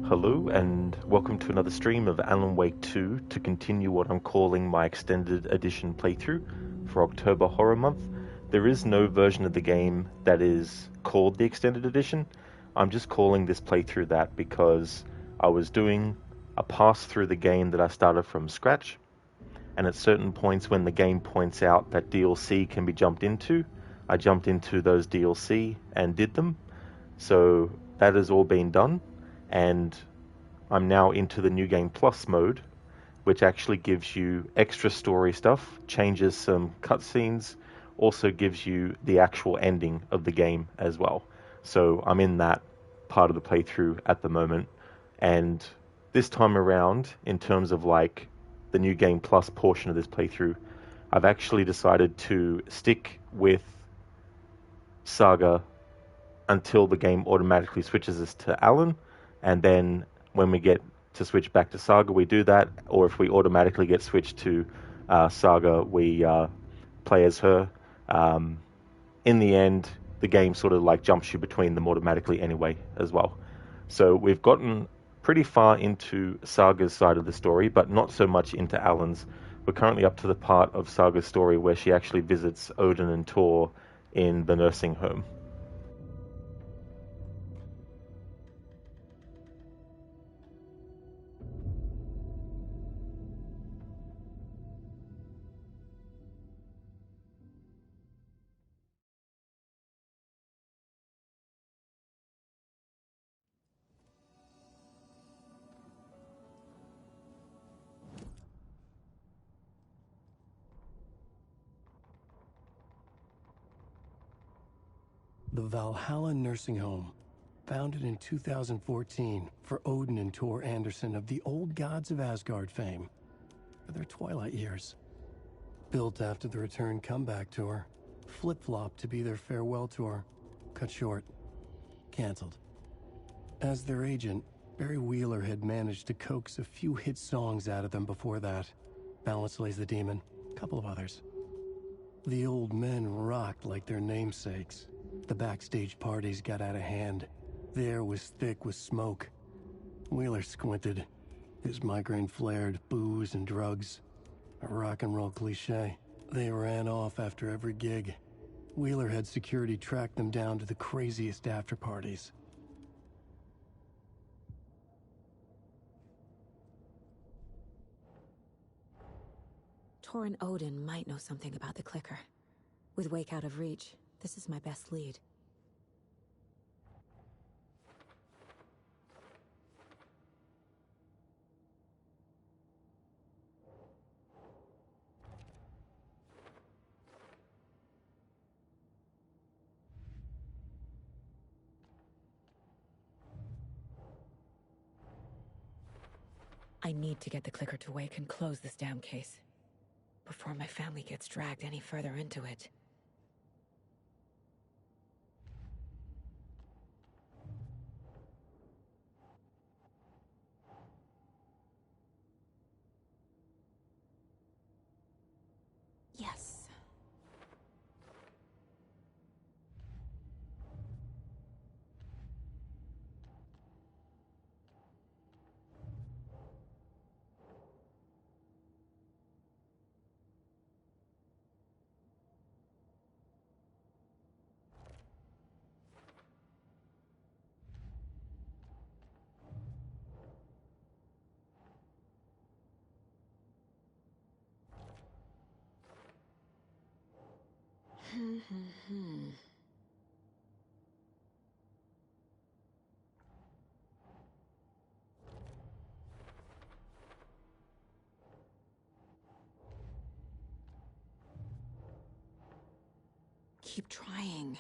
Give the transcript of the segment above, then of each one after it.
Hello and welcome to another stream of Alan Wake 2 to continue what I'm calling my extended edition playthrough for October Horror Month. There is no version of the game that is called the extended edition. I'm just calling this playthrough that because I was doing a pass through the game that I started from scratch, and at certain points when the game points out that DLC can be jumped into, I jumped into those DLC and did them. So that has all been done, and I'm now into the New Game Plus mode, which actually gives you extra story stuff, changes some cutscenes, also gives you the actual ending of the game as well. So I'm in that part of the playthrough at the moment, and this time around, in terms of like the New Game Plus portion of this playthrough, I've actually decided to stick with Saga until the game automatically switches us to Alan, and then when we get to switch back to Saga, we do that, or if we automatically get switched to Saga, we play as her. In the end, the game sort of like jumps you between them automatically anyway as well. So we've gotten pretty far into Saga's side of the story, but not so much into Alan's. We're currently up to the part of Saga's story where she actually visits Odin and Tor in the nursing home. The Valhalla Nursing Home, founded in 2014 for Odin and Tor Anderson of the Old Gods of Asgard fame for their twilight years. Built after the Return comeback tour, flip-flopped to be their farewell tour, cut short, canceled. As their agent, Barry Wheeler had managed to coax a few hit songs out of them before that. Balance Slays the Demon, a couple of others. The old men rocked like their namesakes. The backstage parties got out of hand. The air was thick with smoke. Wheeler squinted. His migraine flared, booze and drugs. A rock and roll cliche. They ran off after every gig. Wheeler had security track them down to the craziest after parties. Tor and Odin might know something about the clicker. With Wake out of reach, this is my best lead. I need to get the clicker to Wake and close this damn case before my family gets dragged any further into it. Yes. Keep trying.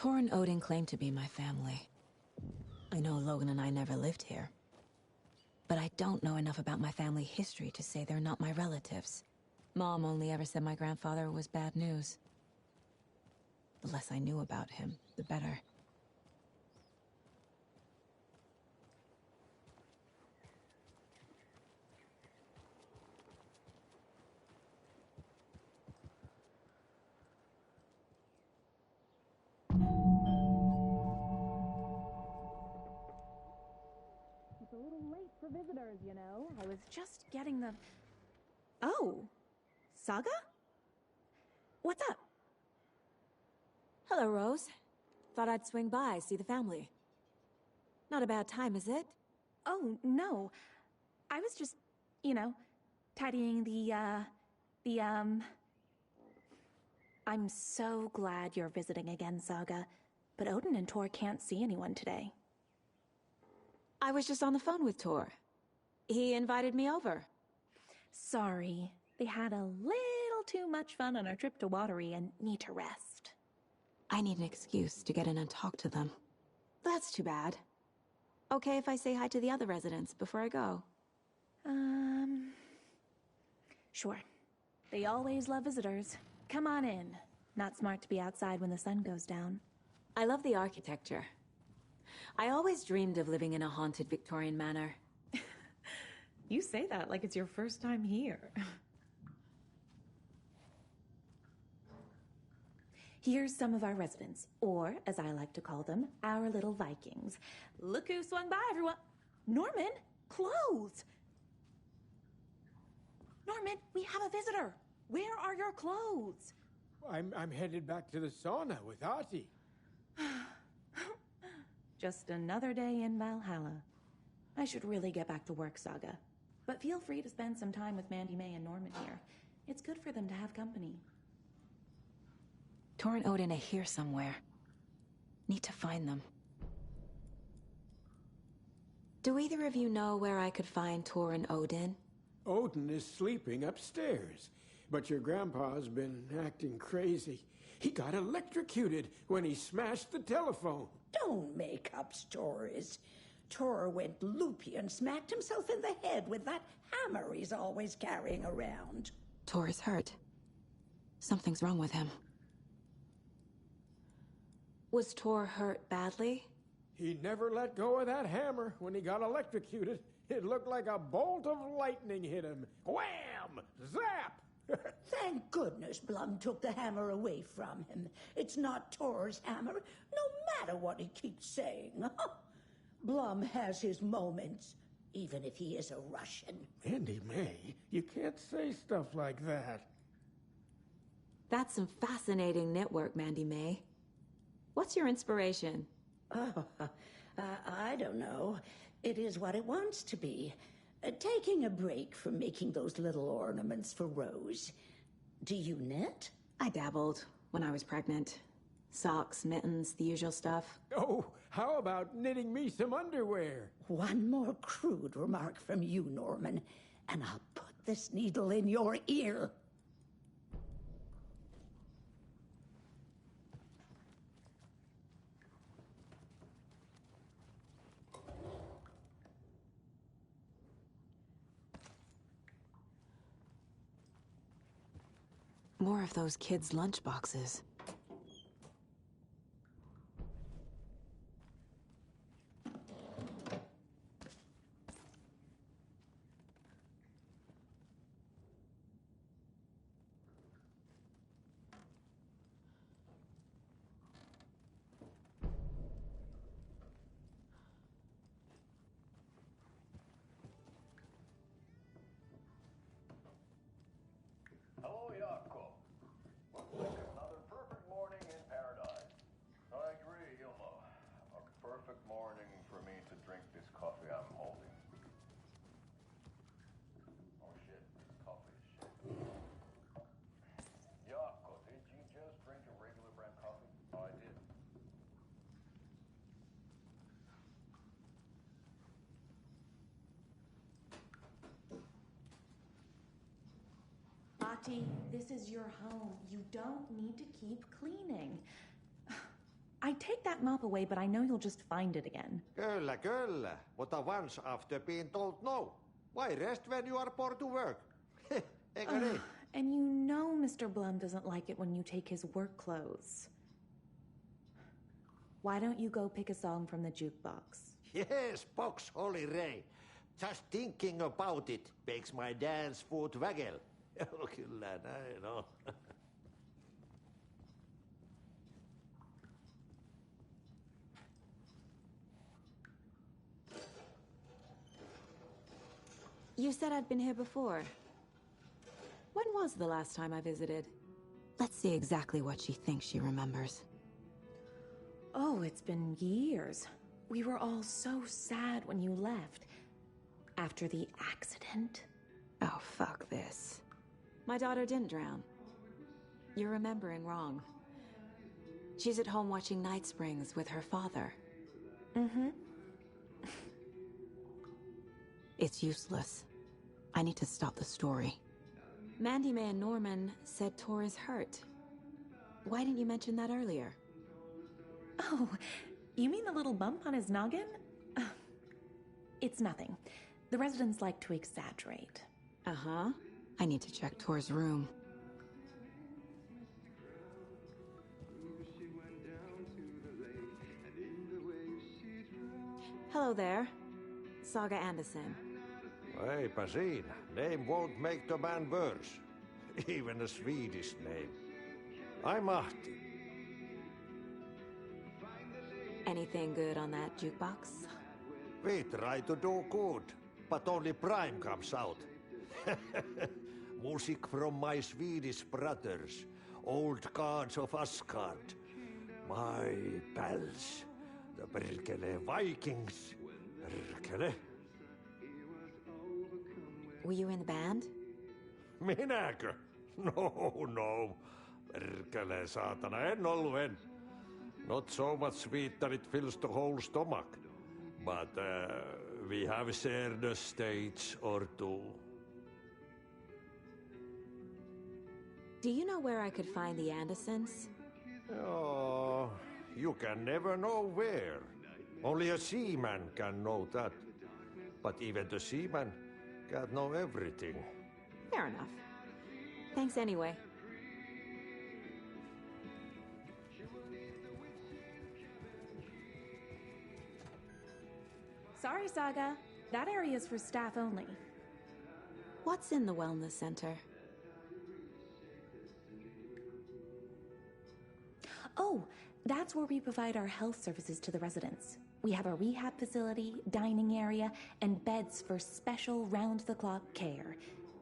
Tor and Odin claim to be my family. I know Logan and I never lived here. But I don't know enough about my family history to say they're not my relatives. Mom only ever said my grandfather was bad news. The less I knew about him, the better. It's a little late for visitors, you know. I was just getting the... Oh, Saga? What's up? Hello, Rose. Thought I'd swing by, see the family. Not a bad time, is it? Oh, no. I was just, you know, tidying I'm so glad you're visiting again, Saga. But Odin and Tor can't see anyone today. I was just on the phone with Tor. He invited me over. Sorry. They had a little too much fun on our trip to Watery and need to rest. I need an excuse to get in and talk to them. That's too bad. Okay if I say hi to the other residents before I go? Sure. They always love visitors. Come on in. Not smart to be outside when the sun goes down. I love the architecture. I always dreamed of living in a haunted Victorian manor. You say that like it's your first time here. Here's some of our residents, or as I like to call them, our little Vikings. Look who swung by, everyone. Norman, clothes. Norman, we have a visitor. Where are your clothes? I'm headed back to the sauna with Ahti. Just another day in Valhalla. I should really get back to work, Saga. But feel free to spend some time with Mandy May and Norman here. It's good for them to have company. Tor and Odin are here somewhere. Need to find them. Do either of you know where I could find Tor and Odin? Odin is sleeping upstairs, but your grandpa's been acting crazy. He got electrocuted when he smashed the telephone. Don't make up stories. Tor went loopy and smacked himself in the head with that hammer he's always carrying around. Tor is hurt. Something's wrong with him. Was Tor hurt badly? He never let go of that hammer when he got electrocuted. It looked like a bolt of lightning hit him. Wham! Zap! Thank goodness Blum took the hammer away from him. It's not Tor's hammer, no matter what he keeps saying. Blum has his moments, even if he is a Russian. Mandy May, you can't say stuff like that. That's some fascinating network, Mandy May. What's your inspiration? I don't know. It is what it wants to be. Taking a break from making those little ornaments for Rose. Do you knit? I dabbled when I was pregnant. Socks, mittens, the usual stuff. Oh, how about knitting me some underwear? One more crude remark from you, Norman, and I'll put this needle in your ear. More of those kids' lunchboxes. Hello, Jakob. Looks like another perfect morning in paradise. I agree, Hilma. A perfect morning for me to drink this coffee I'm holding. Oh shit, this coffee is shit. Jakob, did you just drink a regular brand coffee? Oh, I did. Ahti, this is your home. You don't need to keep cleaning. I'd take that mop away, but I know you'll just find it again. Kyllä. Mutta once after being told no. Why rest when you are poor to work? Eikö niin? And you know Mr. Blum doesn't like it when you take his work clothes. Why don't you go pick a song from the jukebox? Yes, box Holy Ray. Just thinking about it makes my dance foot waggle. Kyllä näin on. You said I'd been here before. When was the last time I visited? Let's see exactly what she thinks she remembers. Oh, it's been years. We were all so sad when you left. After the accident. Oh, fuck this. My daughter didn't drown. You're remembering wrong. She's at home watching Night Springs with her father. Mm-hmm. It's useless. I need to stop the story. Mandy May and Norman said Tor is hurt. Why didn't you mention that earlier? Oh, you mean the little bump on his noggin? It's nothing. The residents like to exaggerate. Uh-huh. I need to check Tor's room. Hello there. Saga Anderson. Eipä siinä. Name won't make the man worse. Even a Swedish name. I'm Ahti. Anything good on that jukebox? We try to do good, but only Prime comes out. Music from my Swedish brothers, old gods of Asgard. My pals, the Perkele Vikings. Perkele. Were you in the band? Minäkö? No. Perkele saatana, en ollut. Not so much sweet that it fills the whole stomach. But we have shared a stage or two. Do you know where I could find the Andersons? Oh, you can never know where. Only a seaman can know that. But even the seaman can't know everything. Fair enough. Thanks anyway. Sorry, Saga. That area's for staff only. What's in the wellness center? Oh, that's where we provide our health services to the residents. We have a rehab facility, dining area, and beds for special round-the-clock care.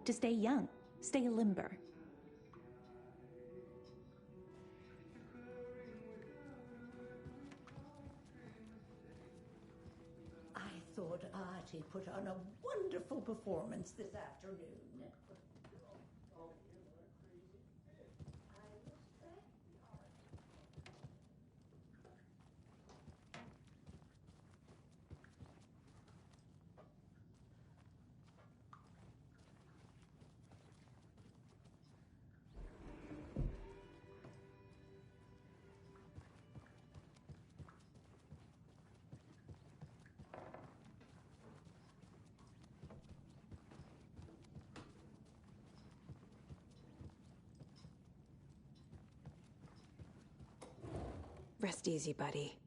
To stay young, stay limber. I thought Artie put on a wonderful performance this afternoon. Rest easy, buddy.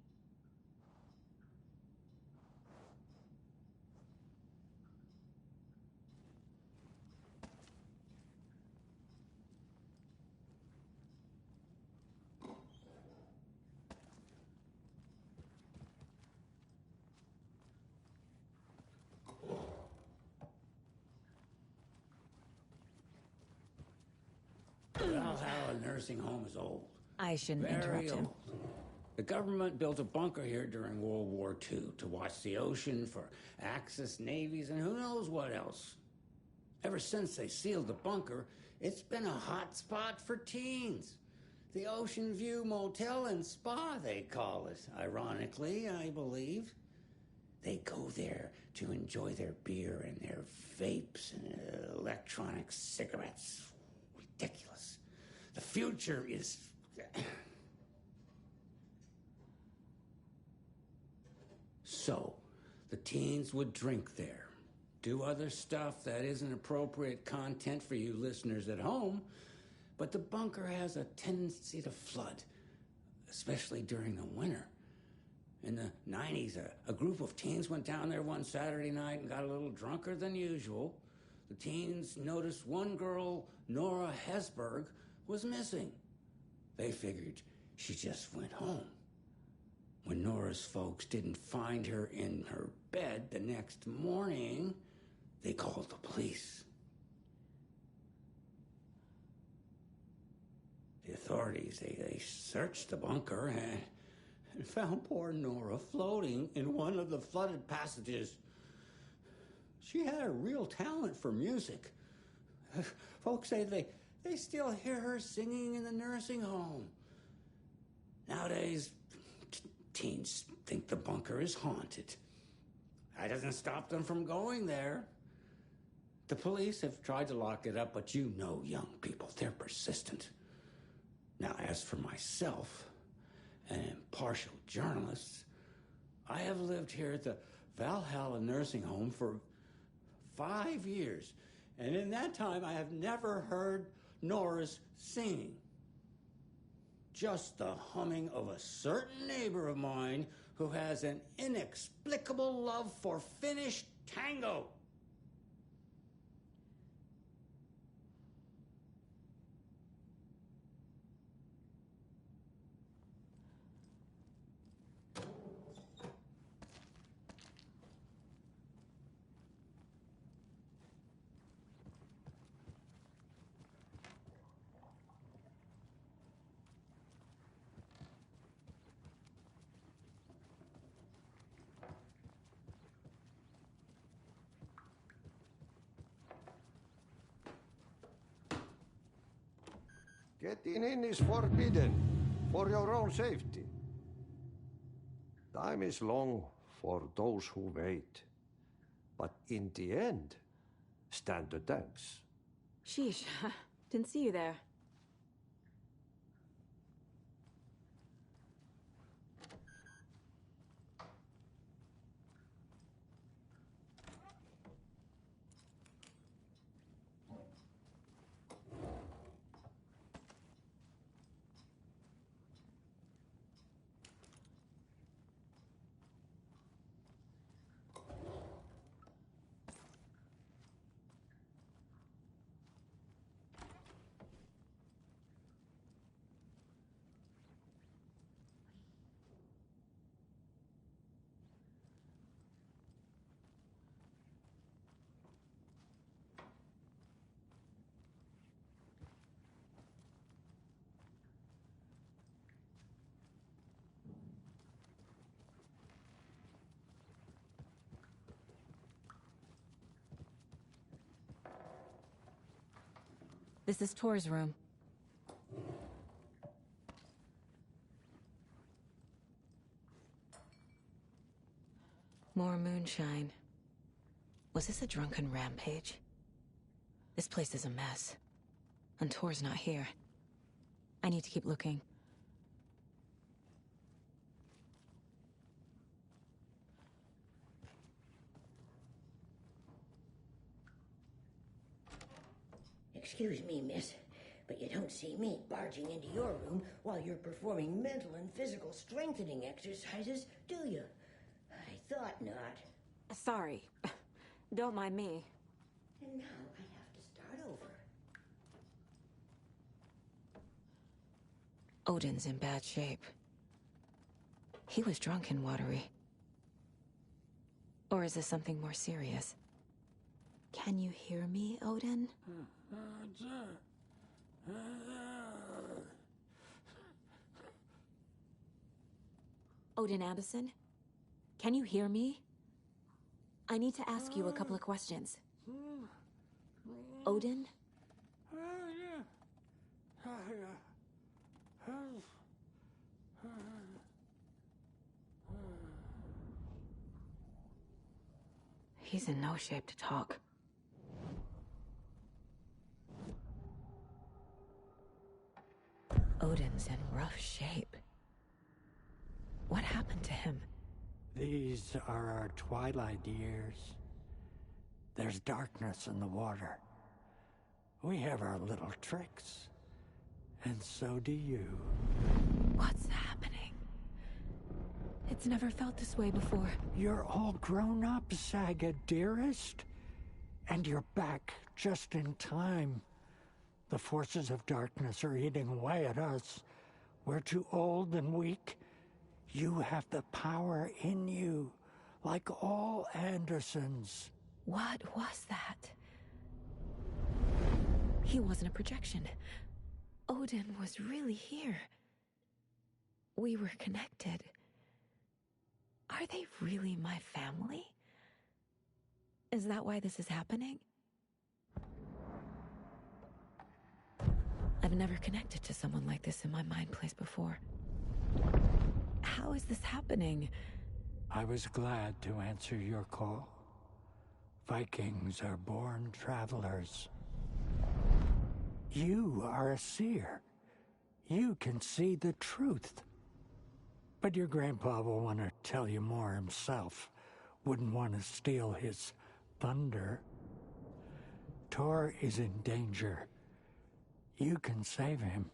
Valhalla nursing home is old. I shouldn't Very interrupt him. old. The government built a bunker here during World War II to watch the ocean for Axis navies and who knows what else. Ever since they sealed the bunker, it's been a hot spot for teens. The Ocean View Motel and Spa, they call it. Ironically, I believe. They go there to enjoy their beer and their vapes and electronic cigarettes. Ridiculous. The future is... So, the teens would drink there, do other stuff that isn't appropriate content for you listeners at home, but the bunker has a tendency to flood, especially during the winter. In the 90s, a group of teens went down there one Saturday night and got a little drunker than usual. The teens noticed one girl, Nora Hesberg, was missing. They figured she just went home. When Nora's folks didn't find her in her bed the next morning, they called the police. The authorities, they searched the bunker and found poor Nora floating in one of the flooded passages. She had a real talent for music. Folks say they still hear her singing in the nursing home. Nowadays, teens think the bunker is haunted. That doesn't stop them from going there. The police have tried to lock it up, but you know young people, they're persistent. Now, as for myself, an impartial journalist, I have lived here at the Valhalla Nursing Home for 5 years, and in that time I have never heard Nora's singing. Just the humming of a certain neighbor of mine who has an inexplicable love for Finnish tango. Getting in is forbidden, for your own safety. Time is long for those who wait. But in the end, stand the thanks. Sheesh, didn't see you there. This is Tor's room. More moonshine. Was this a drunken rampage? This place is a mess. And Tor's not here. I need to keep looking. Excuse me, miss, but you don't see me barging into your room while you're performing mental and physical strengthening exercises, do you? I thought not. Sorry. Don't mind me. And now I have to start over. Odin's in bad shape. He was drunk and watery. Or is this something more serious? Can you hear me, Odin? Odin Abbison? Can you hear me? I need to ask you a couple of questions. Odin? He's in no shape to talk. Odin's in rough shape. What happened to him? These are our twilight years. There's darkness in the water. We have our little tricks. And so do you. What's happening? It's never felt this way before. You're all grown up, Saga, dearest. And you're back just in time. The forces of darkness are eating away at us. We're too old and weak. You have the power in you, like all Andersons. What was that? He wasn't a projection. Odin was really here. We were connected. Are they really my family? Is that why this is happening? I've never connected to someone like this in my mind place before. How is this happening? I was glad to answer your call. Vikings are born travelers. You are a seer. You can see the truth. But your grandpa will want to tell you more himself. Wouldn't want to steal his thunder. Tor is in danger. You can save him.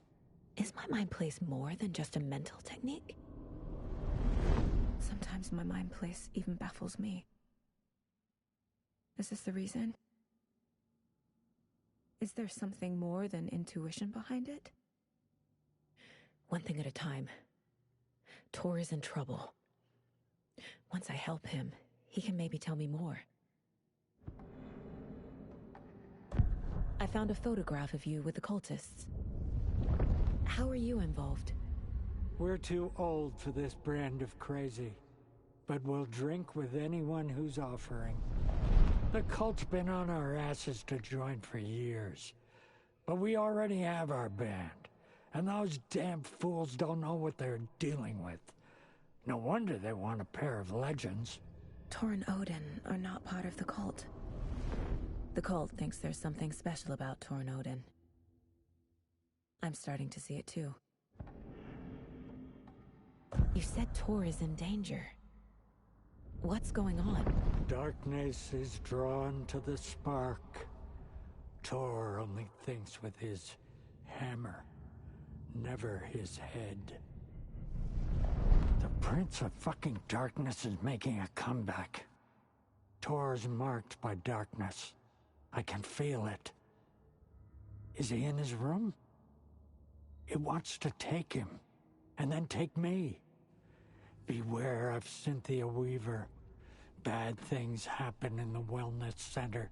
Is my mind place more than just a mental technique? Sometimes my mind place even baffles me. Is this the reason? Is there something more than intuition behind it? One thing at a time. Tor is in trouble. Once I help him, he can maybe tell me more. I found a photograph of you with the cultists. How are you involved? We're too old for this brand of crazy, but we'll drink with anyone who's offering. The cult's been on our asses to join for years, but we already have our band, and those damn fools don't know what they're dealing with. No wonder they want a pair of legends. Tor and Odin are not part of the cult. The cult thinks there's something special about Tor and Odin. I'm starting to see it too. You said Tor is in danger. What's going on? Darkness is drawn to the spark. Tor only thinks with his hammer, never his head. The Prince of fucking Darkness is making a comeback. Tor's marked by darkness. I can feel it. Is he in his room? It wants to take him, and then take me. Beware of Cynthia Weaver. Bad things happen in the wellness center.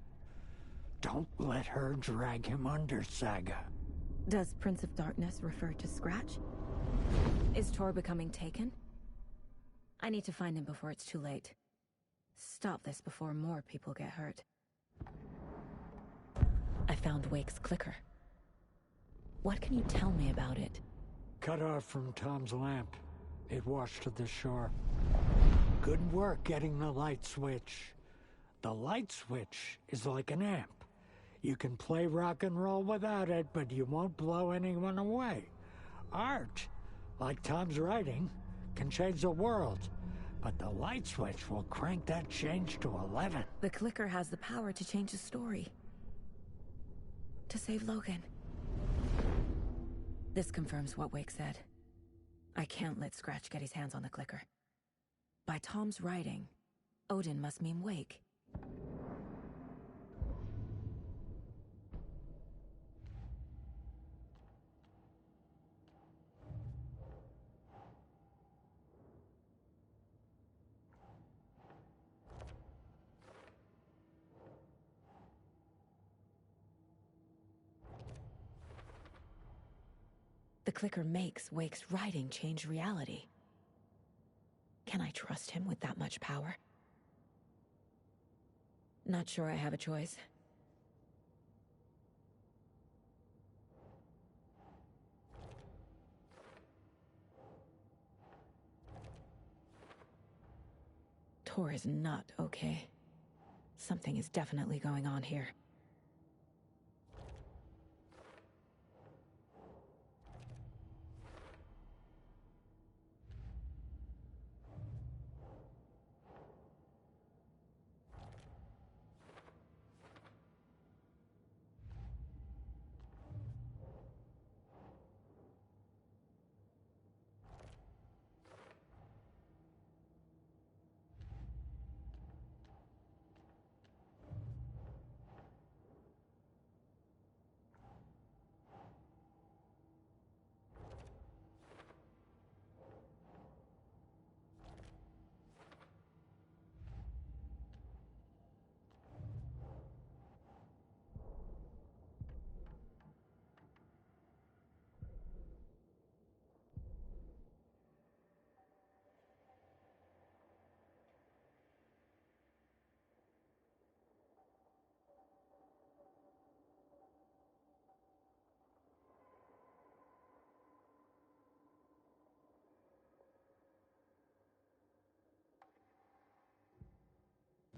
Don't let her drag him under, Saga. Does Prince of Darkness refer to Scratch? Is Tor becoming taken? I need to find him before it's too late. Stop this before more people get hurt. I found Wake's clicker. What can you tell me about it? Cut off from Tom's lamp. It washed to the shore. Good work getting the light switch. The light switch is like an amp. You can play rock and roll without it, but you won't blow anyone away. Art, like Tom's writing, can change the world. But the light switch will crank that change to 11. The clicker has the power to change the story. To save Logan. This confirms what Wake said. I can't let Scratch get his hands on the clicker. By Tom's writing, Odin must mean Wake. The clicker makes Wake's writing change reality. Can I trust him with that much power? Not sure I have a choice. Tor is not okay. Something is definitely going on here.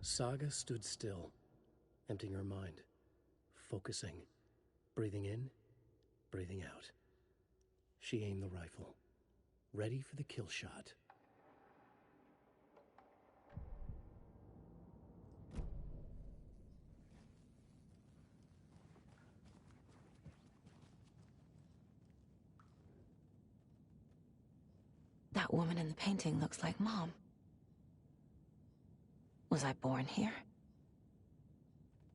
Saga stood still, emptying her mind, focusing, breathing in, breathing out. She aimed the rifle, ready for the kill shot. That woman in the painting looks like Mom. Was I born here?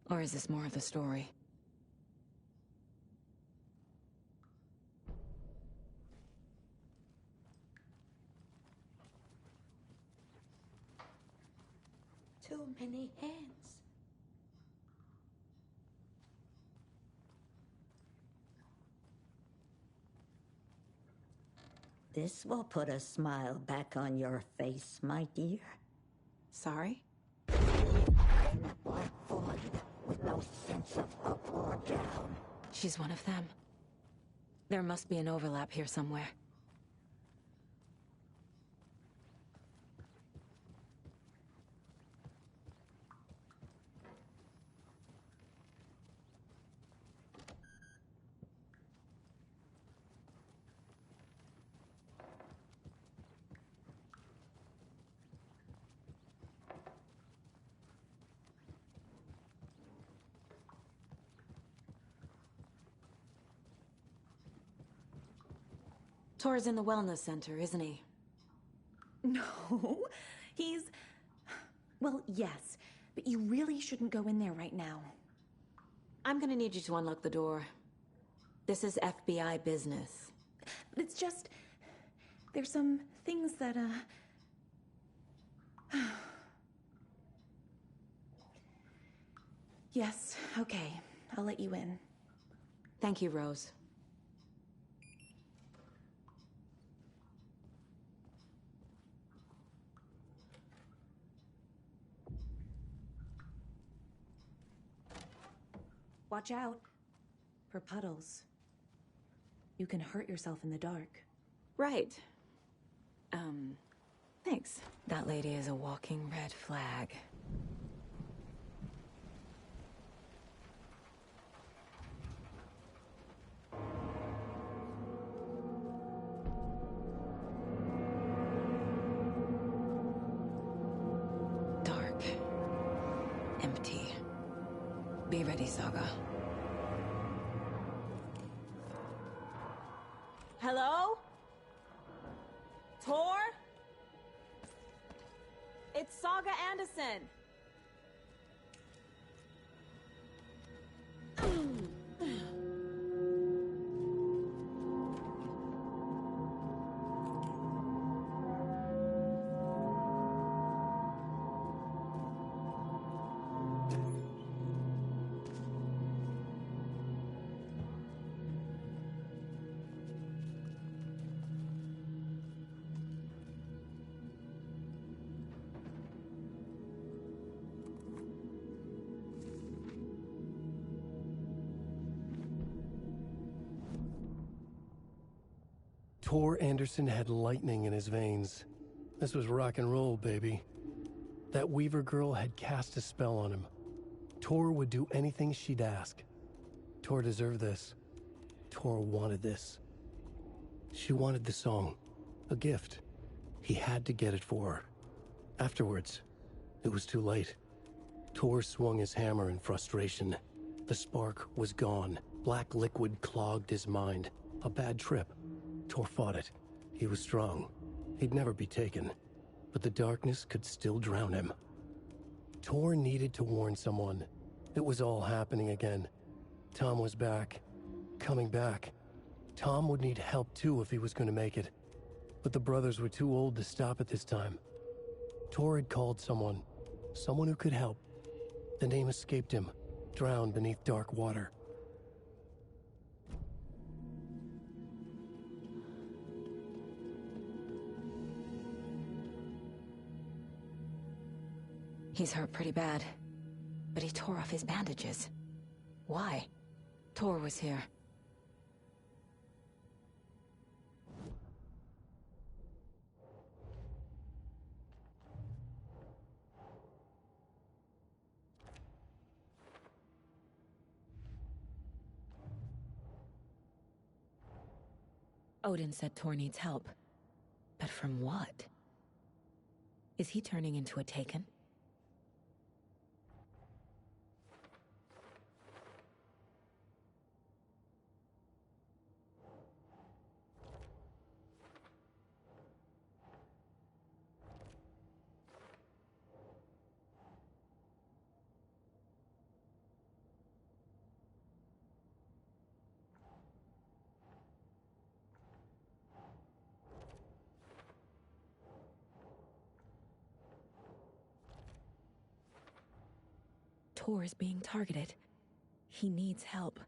Or is this more of the story? Too many hands. This will put a smile back on your face, my dear. Sorry? In a black void with no sense of up or down. She's one of them. There must be an overlap here somewhere. Tor's in the wellness center, isn't he? No, he's... Well, yes, but you really shouldn't go in there right now. I'm gonna need you to unlock the door. This is FBI business. It's just... There's some things that, Yes, okay. I'll let you in. Thank you, Rose. Watch out for puddles. You can hurt yourself in the dark. Right. Thanks. That lady is a walking red flag. Dark. Empty. Be ready, Saga. Hello? Tor? It's Saga Anderson. Tor Anderson had lightning in his veins. This was rock and roll, baby. That Weaver girl had cast a spell on him. Tor would do anything she'd ask. Tor deserved this. Tor wanted this. She wanted the song. A gift. He had to get it for her. Afterwards, it was too late. Tor swung his hammer in frustration. The spark was gone. Black liquid clogged his mind. A bad trip. Tor fought it. He was strong. He'd never be taken. But the darkness could still drown him. Tor needed to warn someone. It was all happening again. Tom was back. Coming back. Tom would need help too if he was going to make it. But the brothers were too old to stop at this time. Tor had called someone. Someone who could help. The name escaped him. Drowned beneath dark water. He's hurt pretty bad, but he tore off his bandages. Why? Tor was here. Odin said Tor needs help. But from what? Is he turning into a Taken? Tor is being targeted. He needs help.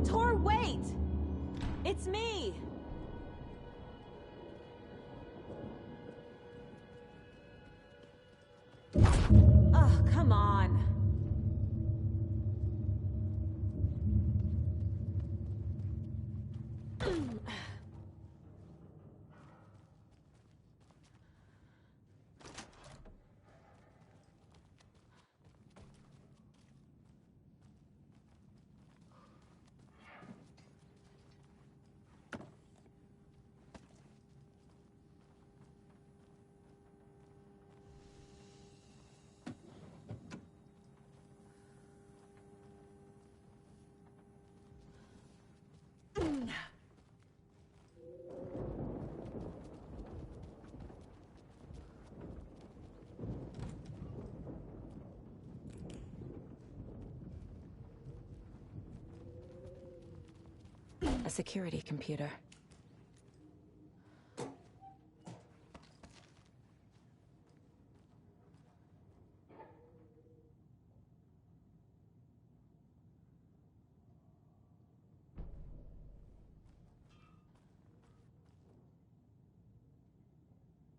Tor, wait! It's me! Oh, come on. A security computer.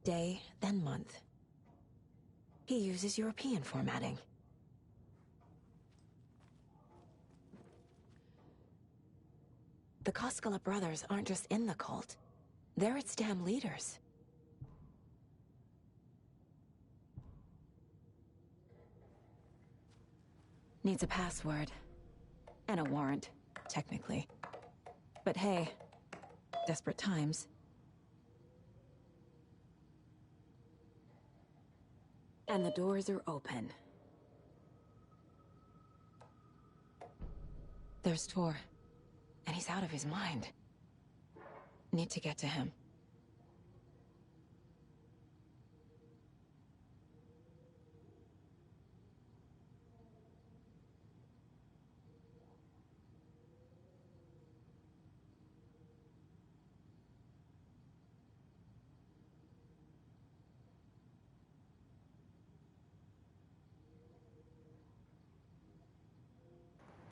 Day, then month. He uses European formatting. The Koskela brothers aren't just in the cult. They're its damn leaders. Needs a password. And a warrant, technically. But hey, desperate times. And the doors are open. There's Tor. And he's out of his mind. Need to get to him.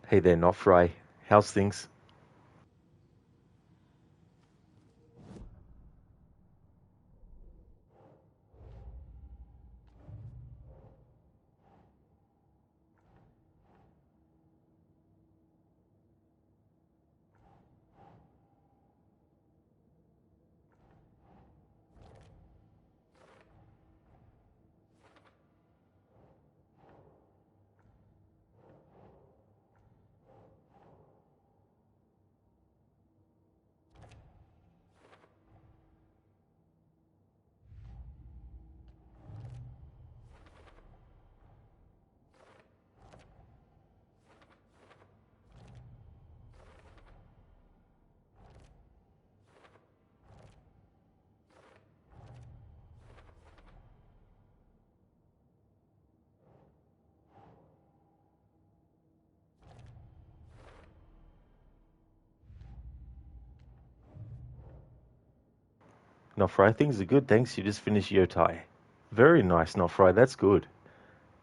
Hey there, Nofri. How's things? Nofry, things are good, thanks. You just finished Yotai. Very nice, Nofry, that's good.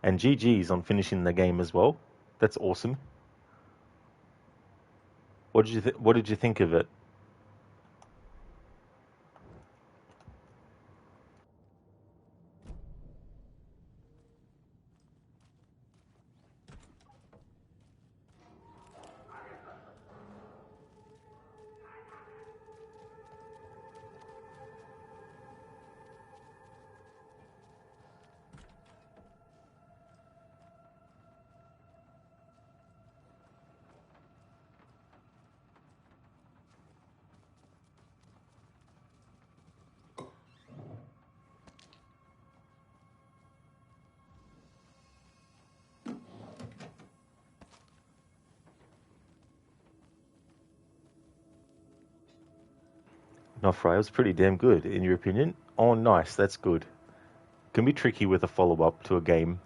And GG's on finishing the game as well. That's awesome. What did you think of it? Nofry, it was pretty damn good, in your opinion? Oh, nice, that's good. Can be tricky with a follow-up to a game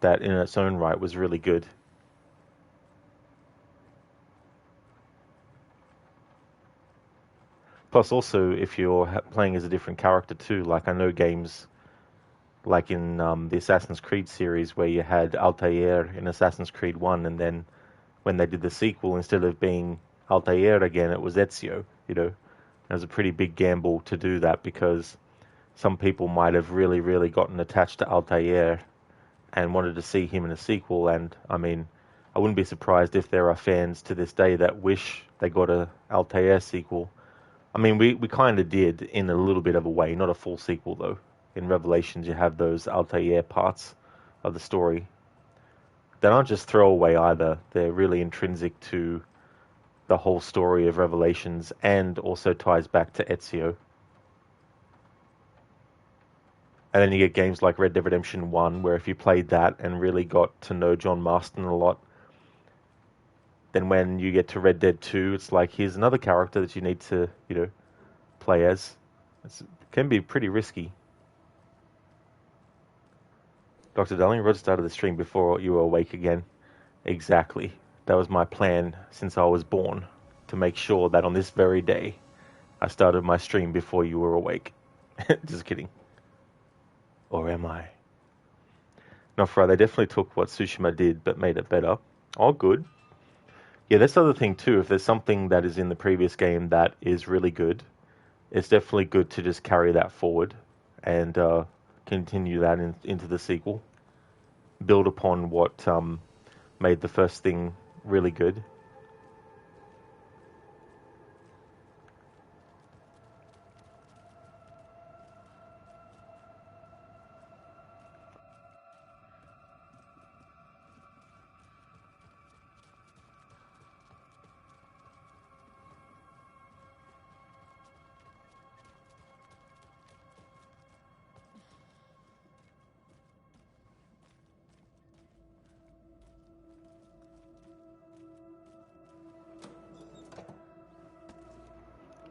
that in its own right was really good. Plus also, if you're playing as a different character too, like I know games like in the Assassin's Creed series where you had Altair in Assassin's Creed 1, and then when they did the sequel, instead of being Altair again, it was Ezio, you know. It was a pretty big gamble to do that because some people might have really, really gotten attached to Altair and wanted to see him in a sequel. And I mean, I wouldn't be surprised if there are fans to this day that wish they got a Altair sequel. I mean, we kind of did in a little bit of a way, not a full sequel though. In Revelations, you have those Altair parts of the story. They aren't just throwaway either. They're really intrinsic to the whole story of Revelations and also ties back to Ezio. And then you get games like Red Dead Redemption 1, where if you played that and really got to know John Marston a lot, then when you get to Red Dead 2, it's like, here's another character that you need to, you know, play as. It can be pretty risky. Dr. Darling, Rod started the stream before you were awake again. Exactly. That was my plan since I was born, to make sure that on this very day, I started my stream before you were awake. Just kidding. Or am I? No, Fry, they definitely took what Tsushima did, but made it better. Oh, good. Yeah, that's the other thing too. If there's something that is in the previous game that is really good, it's definitely good to just carry that forward and continue that into the sequel. Build upon what made the first thing really good.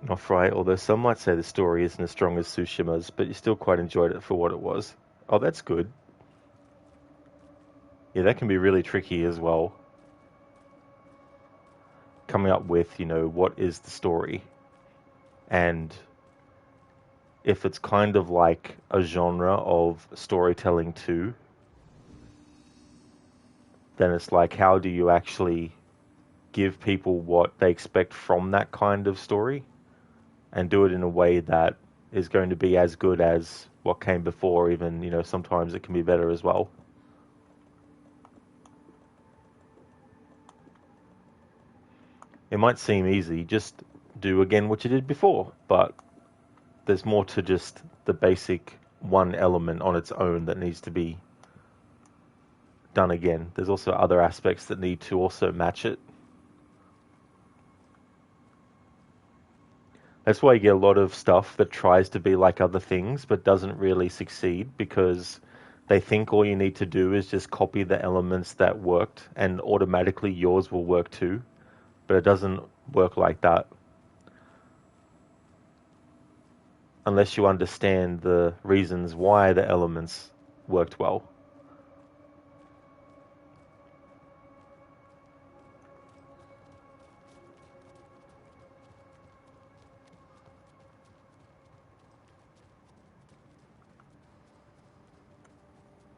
Not right, although some might say the story isn't as strong as Tsushima's, but you still quite enjoyed it for what it was. Oh, that's good. Yeah, that can be really tricky as well. Coming up with, you know, what is the story? And if it's kind of like a genre of storytelling too, then it's like, how do you actually give people what they expect from that kind of story and do it in a way that is going to be as good as what came before? Even, you know, sometimes it can be better as well. It might seem easy, just do again what you did before, but there's more to just the basic one element on its own that needs to be done again. There's also other aspects that need to also match it. That's why you get a lot of stuff that tries to be like other things but doesn't really succeed, because they think all you need to do is just copy the elements that worked and automatically yours will work too. But it doesn't work like that. Unless you understand the reasons why the elements worked well.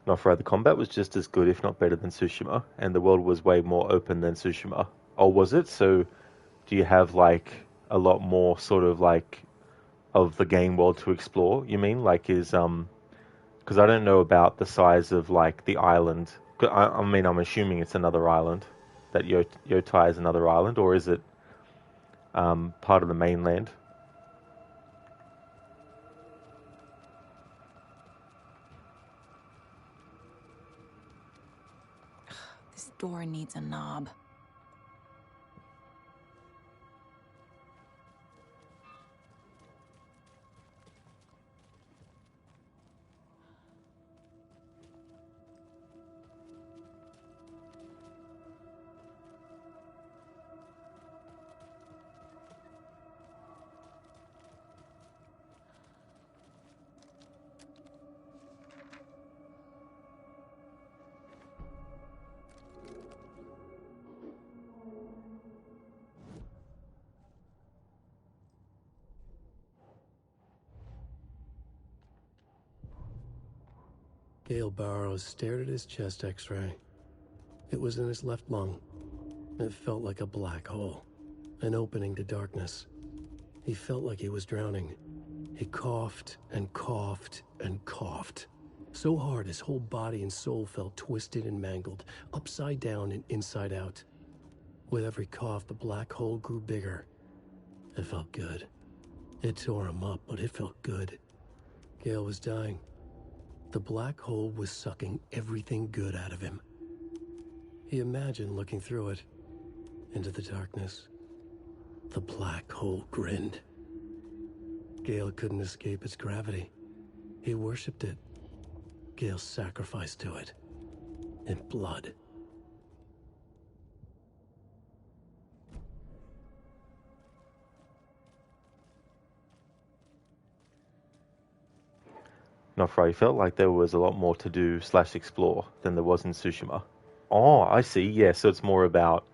Not Fry, the combat was just as good, if not better, than Tsushima, and the world was way more open than Tsushima. Oh, was it? So, do you have like a lot more sort of like of the game world to explore? You mean like is because I don't know about the size of like the island. I mean, I'm assuming it's another island. That Yotai is another island, or is it part of the mainland? This door needs a knob. Gale Barrows stared at his chest x-ray. It was in his left lung. It felt like a black hole, an opening to darkness. He felt like he was drowning. He coughed and coughed and coughed. So hard his whole body and soul felt twisted and mangled, upside down and inside out. With every cough, the black hole grew bigger. It felt good. It tore him up, but it felt good. Gale was dying. The black hole was sucking everything good out of him. He imagined looking through it, into the darkness. The black hole grinned. Gale couldn't escape its gravity. He worshipped it. Gale sacrificed to it. In blood. Not Fry, felt like there was a lot more to do / explore than there was in Tsushima. Oh, I see. Yeah, so it's more about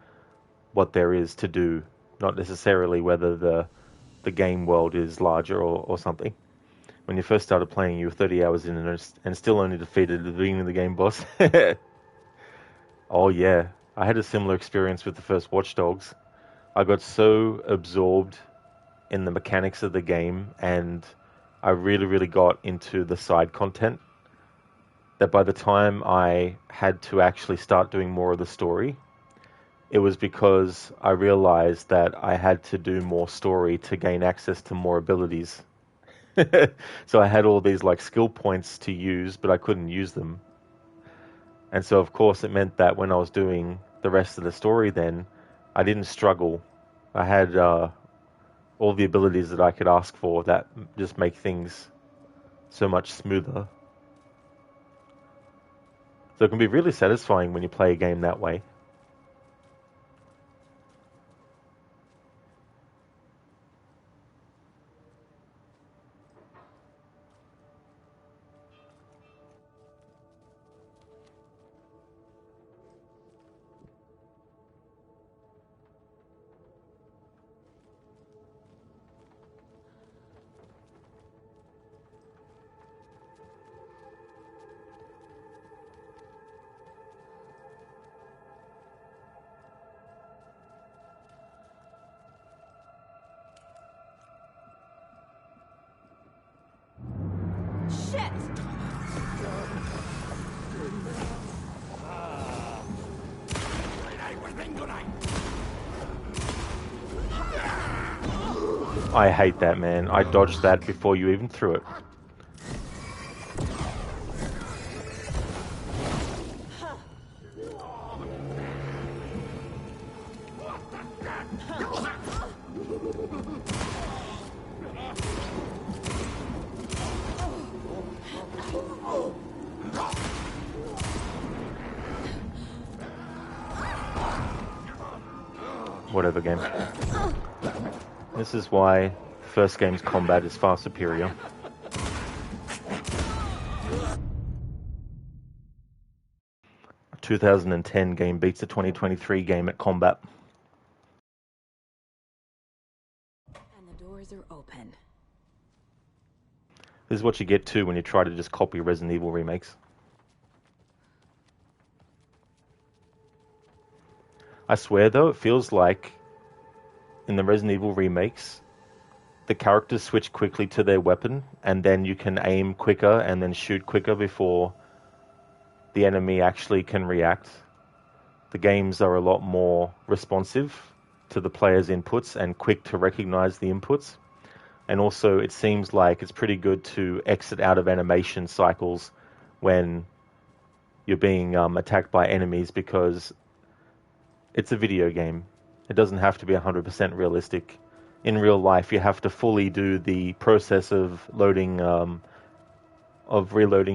what there is to do, not necessarily whether the game world is larger or something. When you first started playing, you were 30 hours in and still only defeated the beginning of the game boss. Oh yeah, I had a similar experience with the first Watch Dogs. I got so absorbed in the mechanics of the game, and I really got into the side content, that by the time I had to actually start doing more of the story, it was because I realized that I had to do more story to gain access to more abilities. So I had all these like skill points to use, but I couldn't use them. And so of course it meant that when I was doing the rest of the story then, I didn't struggle. I had all the abilities that I could ask for that just make things so much smoother. So it can be really satisfying when you play a game that way. I hate that, man. I dodged that before you even threw it. Whatever, game. This is why first game's combat is far superior. A 2010 game beats a 2023 game at combat. And the doors are open. This is what you get too when you try to just copy Resident Evil remakes. I swear though, it feels like in the Resident Evil remakes, the characters switch quickly to their weapon, and then you can aim quicker and then shoot quicker before the enemy actually can react. The games are a lot more responsive to the player's inputs and quick to recognize the inputs. And also, it seems like it's pretty good to exit out of animation cycles when you're being attacked by enemies, because it's a video game. It doesn't have to be 100% realistic. In real life, you have to fully do the process of reloading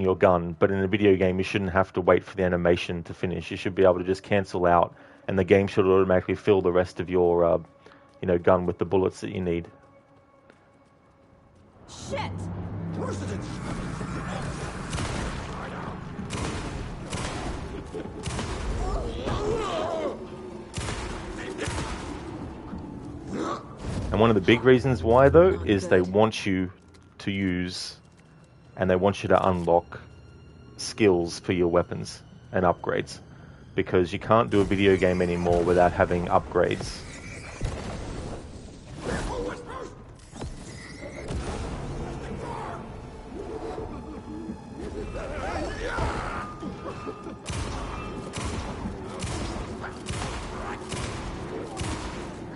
your gun, but in a video game, you shouldn't have to wait for the animation to finish. You should be able to just cancel out, and the game should automatically fill the rest of your, gun with the bullets that you need. Shit! And one of the big reasons why, though, is they want you to use and they want you to unlock skills for your weapons and upgrades, because you can't do a video game anymore without having upgrades.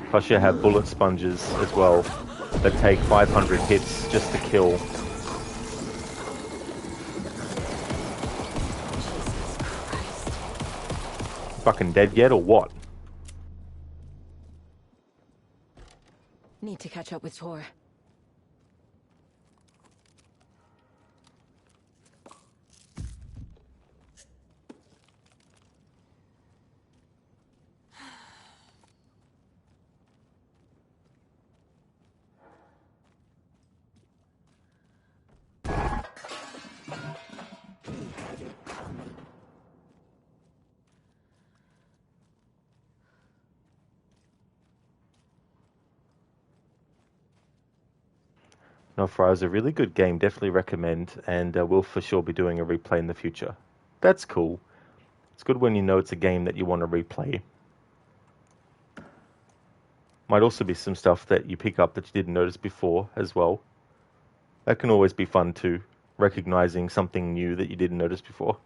Plus you have bullet sponges as well that take 500 hits just to kill. Fucking dead yet or what? Need to catch up with Tor. Nofra is a really good game, definitely recommend, and we'll for sure be doing a replay in the future. That's cool. It's good when you know it's a game that you want to replay. Might also be some stuff that you pick up that you didn't notice before as well. That can always be fun too, recognizing something new that you didn't notice before.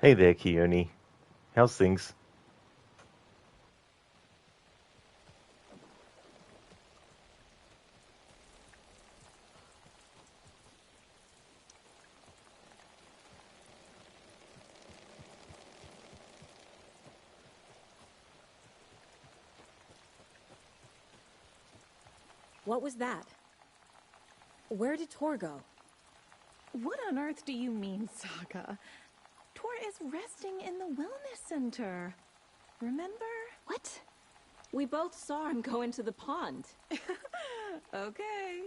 Hey there, Keone. How's things? What was that? Where did Tor go? What on earth do you mean, Saga? Tor is resting in the wellness center. Remember? What? We both saw him go into the pond. Okay.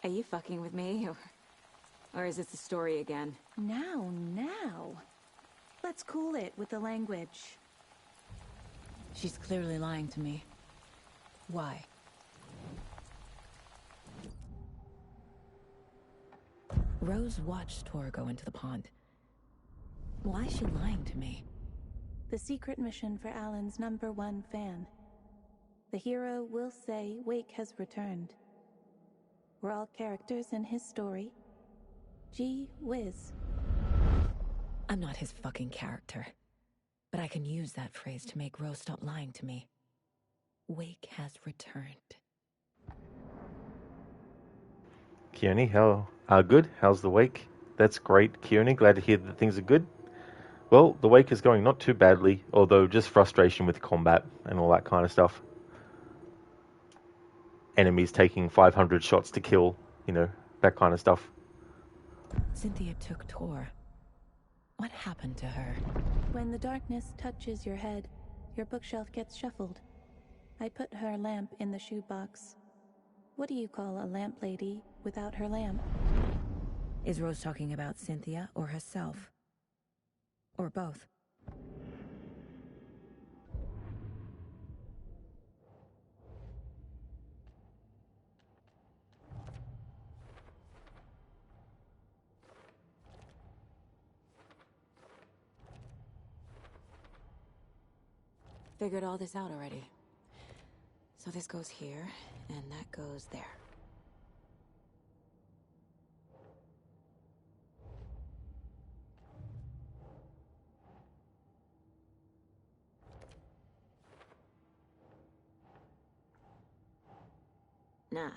Are you fucking with me, or is this the story again? Now. Let's cool it with the language. She's clearly lying to me. Why? Rose watched Tor go into the pond. Why is she lying to me? The secret mission for Alan's #1 fan. The hero will say Wake has returned. We're all characters in his story. Gee whiz. I'm not his fucking character. But I can use that phrase to make Rose stop lying to me. Wake has returned. Keone, how good? How's the wake? That's great, Keone. Glad to hear that things are good. Well, the wake is going not too badly, although just frustration with combat and all that kind of stuff. Enemies taking 500 shots to kill, that kind of stuff. Cynthia took Tor. What happened to her? When the darkness touches your head, your bookshelf gets shuffled. I put her lamp in the shoebox. What do you call a lamp lady without her lamp? Is Rose talking about Cynthia or herself? Or both? Figured all this out already. So this goes here, and that goes there. Nah.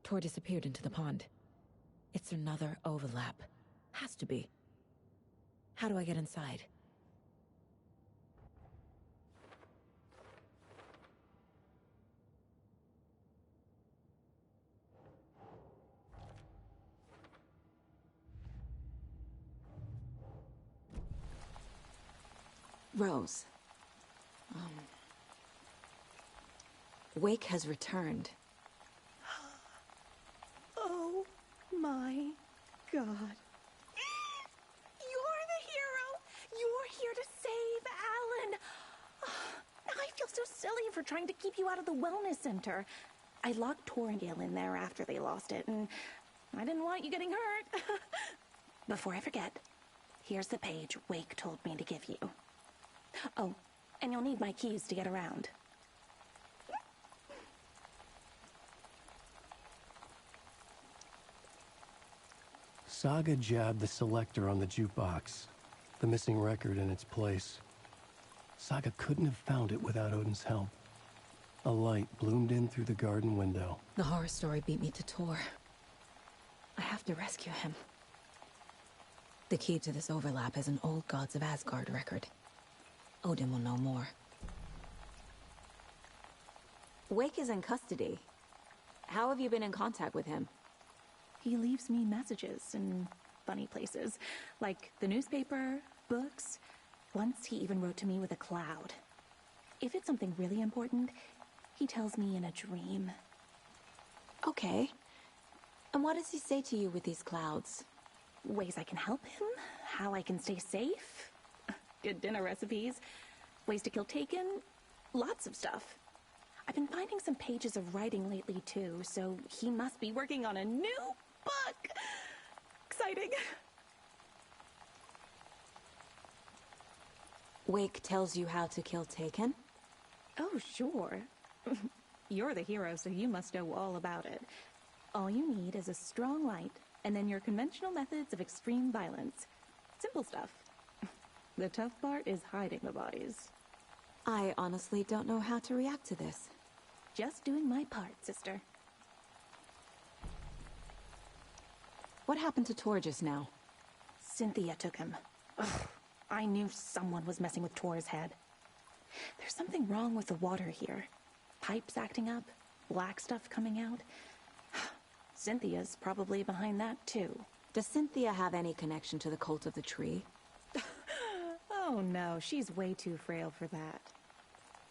Tor disappeared into the pond. It's another overlap. Has to be. How do I get inside? Rose. Wake has returned. Oh my God. You're the hero! You're here to save Alan! I feel so silly for trying to keep you out of the wellness center. I locked Torringale in there after they lost it, and I didn't want you getting hurt. Before I forget, here's the page Wake told me to give you. Oh, and you'll need my keys to get around. Saga jabbed the selector on the jukebox, the missing record in its place. Saga couldn't have found it without Odin's help. A light bloomed in through the garden window. The horror story beat me to Tor. I have to rescue him. The key to this overlap is an old Gods of Asgard record. Odin will know more. Wake is in custody. How have you been in contact with him? He leaves me messages in funny places, like the newspaper, books. Once he even wrote to me with a cloud. If it's something really important, he tells me in a dream. Okay. And what does he say to you with these clouds? Ways I can help him, how I can stay safe, good dinner recipes, ways to kill Taken, lots of stuff. I've been finding some pages of writing lately too, so he must be working on a new book. Exciting. Wake tells you how to kill Taken? Oh, sure. You're the hero, so you must know all about it. All you need is a strong light, and then your conventional methods of extreme violence. Simple stuff. The tough part is hiding the bodies. I honestly don't know how to react to this. Just doing my part, sister. What happened to Tor just now? Cynthia took him. Ugh, I knew someone was messing with Tor's head. There's something wrong with the water here. Pipes acting up, black stuff coming out. Cynthia's probably behind that, too. Does Cynthia have any connection to the Cult of the Tree? Oh no, she's way too frail for that.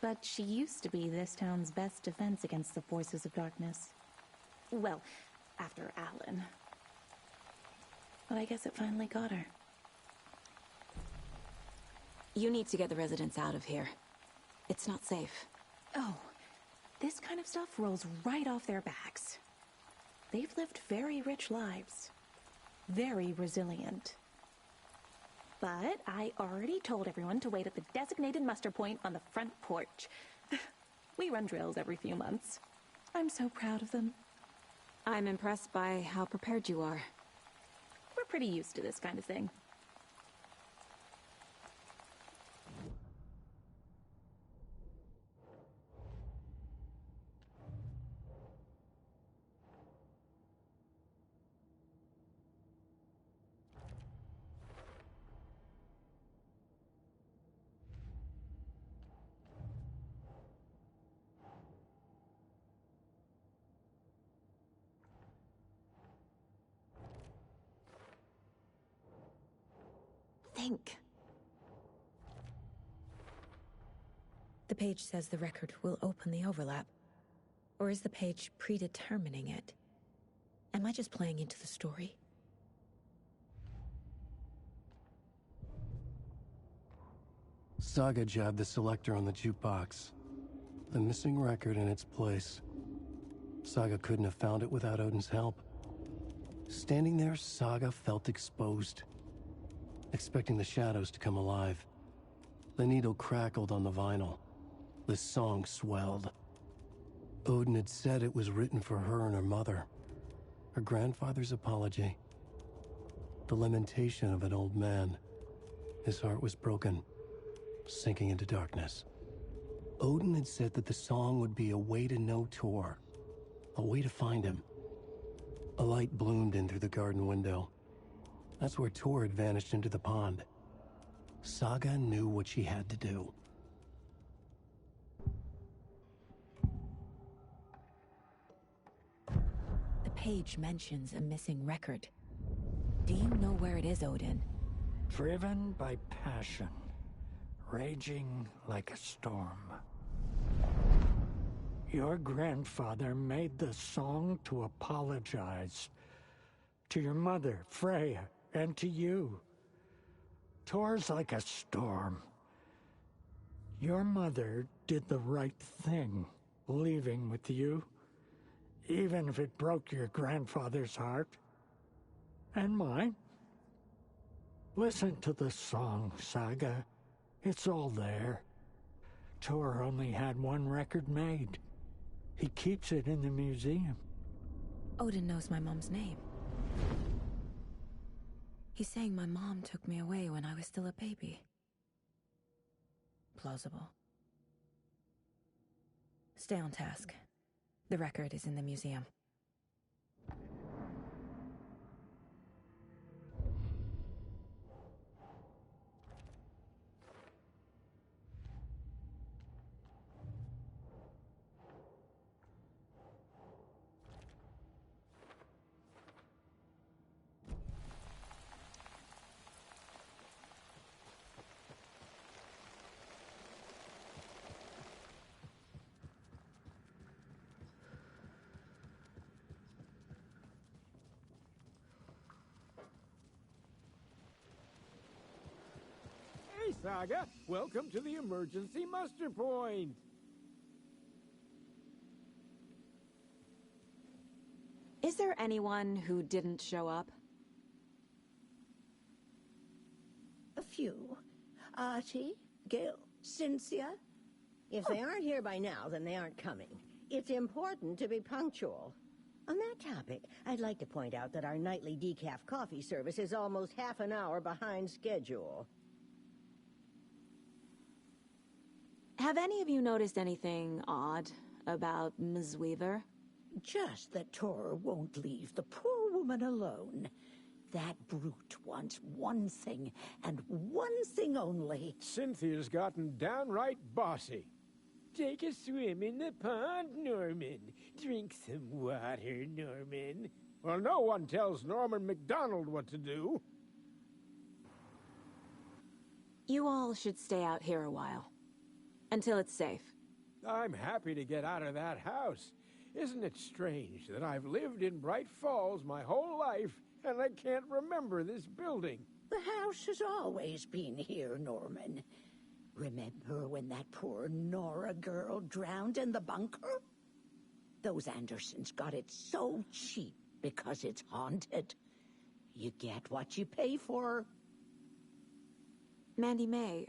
But she used to be this town's best defense against the forces of darkness. Well, after Alan. But I guess it finally got her. You need to get the residents out of here. It's not safe. Oh, this kind of stuff rolls right off their backs. They've lived very rich lives. Very resilient. But I already told everyone to wait at the designated muster point on the front porch. We run drills every few months. I'm so proud of them. I'm impressed by how prepared you are. We're pretty used to this kind of thing. Think. The page says the record will open the overlap. Or is the page predetermining it? Am I just playing into the story? Saga jabbed the selector on the jukebox. The missing record in its place. Saga couldn't have found it without Odin's help. Standing there, Saga felt exposed, expecting the shadows to come alive. The needle crackled on the vinyl. The song swelled. Odin had said it was written for her and her mother. Her grandfather's apology. The lamentation of an old man. His heart was broken, sinking into darkness. Odin had said that the song would be a way to know Tor, a way to find him. A light bloomed in through the garden window. That's where Tor had vanished into the pond. Saga knew what she had to do. The page mentions a missing record. Do you know where it is, Odin? Driven by passion, raging like a storm. Your grandfather made the song to apologize. To your mother, Freya, and to you. Tor's like a storm. Your mother did the right thing, leaving with you, even if it broke your grandfather's heart. And mine. Listen to the song, Saga. It's all there. Tor only had one record made. He keeps it in the museum. Odin knows my mom's name. He's saying my mom took me away when I was still a baby. Plausible. Stay on task. The record is in the museum. Hey, Saga! Welcome to the emergency muster point! Is there anyone who didn't show up? A few. Artie, Gil, Cynthia. If they aren't here by now, then they aren't coming. It's important to be punctual. On that topic, I'd like to point out that our nightly decaf coffee service is almost half an hour behind schedule. Have any of you noticed anything odd about Ms. Weaver? Just that Tor won't leave the poor woman alone. That brute wants one thing, and one thing only. Cynthia's gotten downright bossy. Take a swim in the pond, Norman. Drink some water, Norman. Well, no one tells Norman McDonald what to do. You all should stay out here a while. Until it's safe. I'm happy to get out of that house. Isn't it strange that I've lived in Bright Falls my whole life and I can't remember this building? The house has always been here, Norman. Remember when that poor Nora girl drowned in the bunker? Those Andersons got it so cheap because it's haunted. You get what you pay for. Mandy May,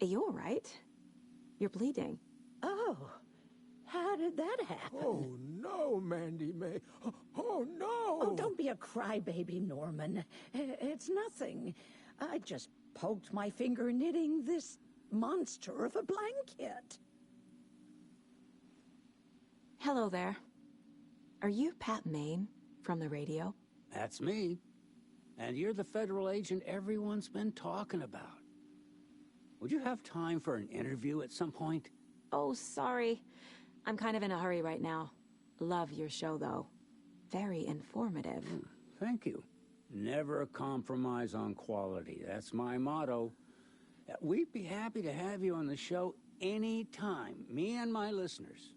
are you all right? You're bleeding. Oh, how did that happen? Oh, no, Mandy May. Oh, no! Oh, don't be a crybaby, Norman. It's nothing. I just poked my finger knitting this monster of a blanket. Hello there. Are you Pat Maine from the radio? That's me. And you're the federal agent everyone's been talking about. Would you have time for an interview at some point? Oh, sorry. I'm kind of in a hurry right now. Love your show, though. Very informative. Thank you. Never compromise on quality. That's my motto. We'd be happy to have you on the show anytime, me and my listeners.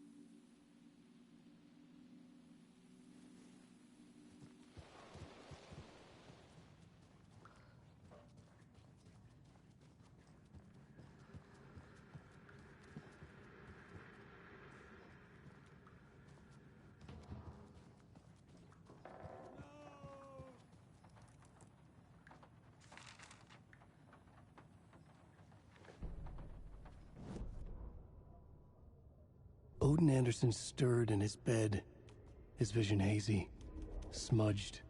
Odin Anderson stirred in his bed, his vision hazy, smudged.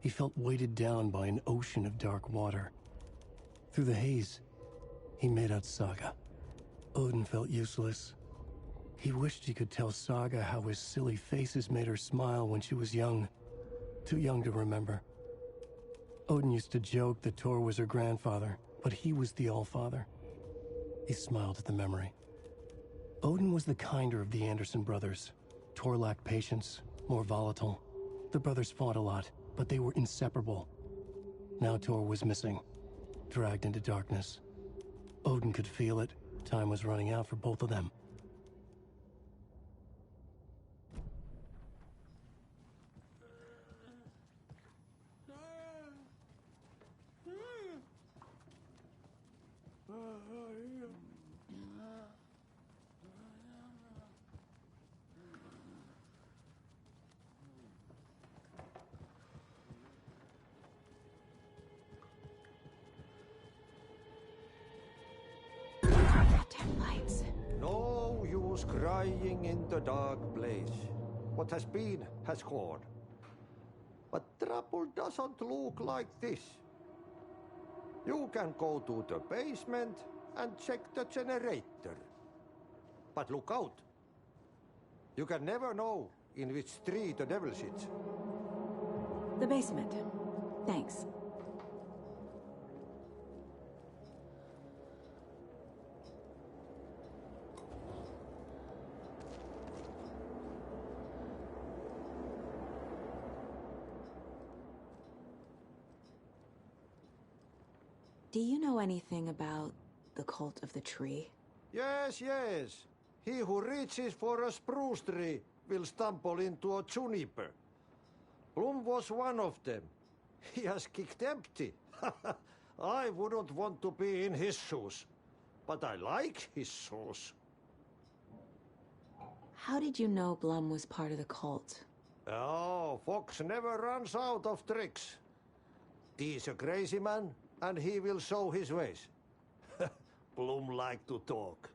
He felt weighted down by an ocean of dark water. Through the haze, he made out Saga. Odin felt useless. He wished he could tell Saga how his silly faces made her smile when she was young. Too young to remember. Odin used to joke that Tor was her grandfather, but he was the Allfather. He smiled at the memory. Odin was the kinder of the Anderson brothers. Tor lacked patience, more volatile. The brothers fought a lot, but they were inseparable. Now Tor was missing, dragged into darkness. Odin could feel it. Time was running out for both of them. No use crying in the dark place. What has been has gone. But trouble doesn't look like this. You can go to the basement and check the generator. But look out. You can never know in which tree the devil sits. The basement. Thanks. Do you know anything about the Cult of the Tree? Yes, yes. He who reaches for a spruce tree will stumble into a juniper. Bloom was one of them. He has kicked empty. I wouldn't want to be in his shoes. But I like his shoes. How did you know Blum was part of the cult? Oh, Fox never runs out of tricks. He's a crazy man, and he will show his ways. Bloom like to talk.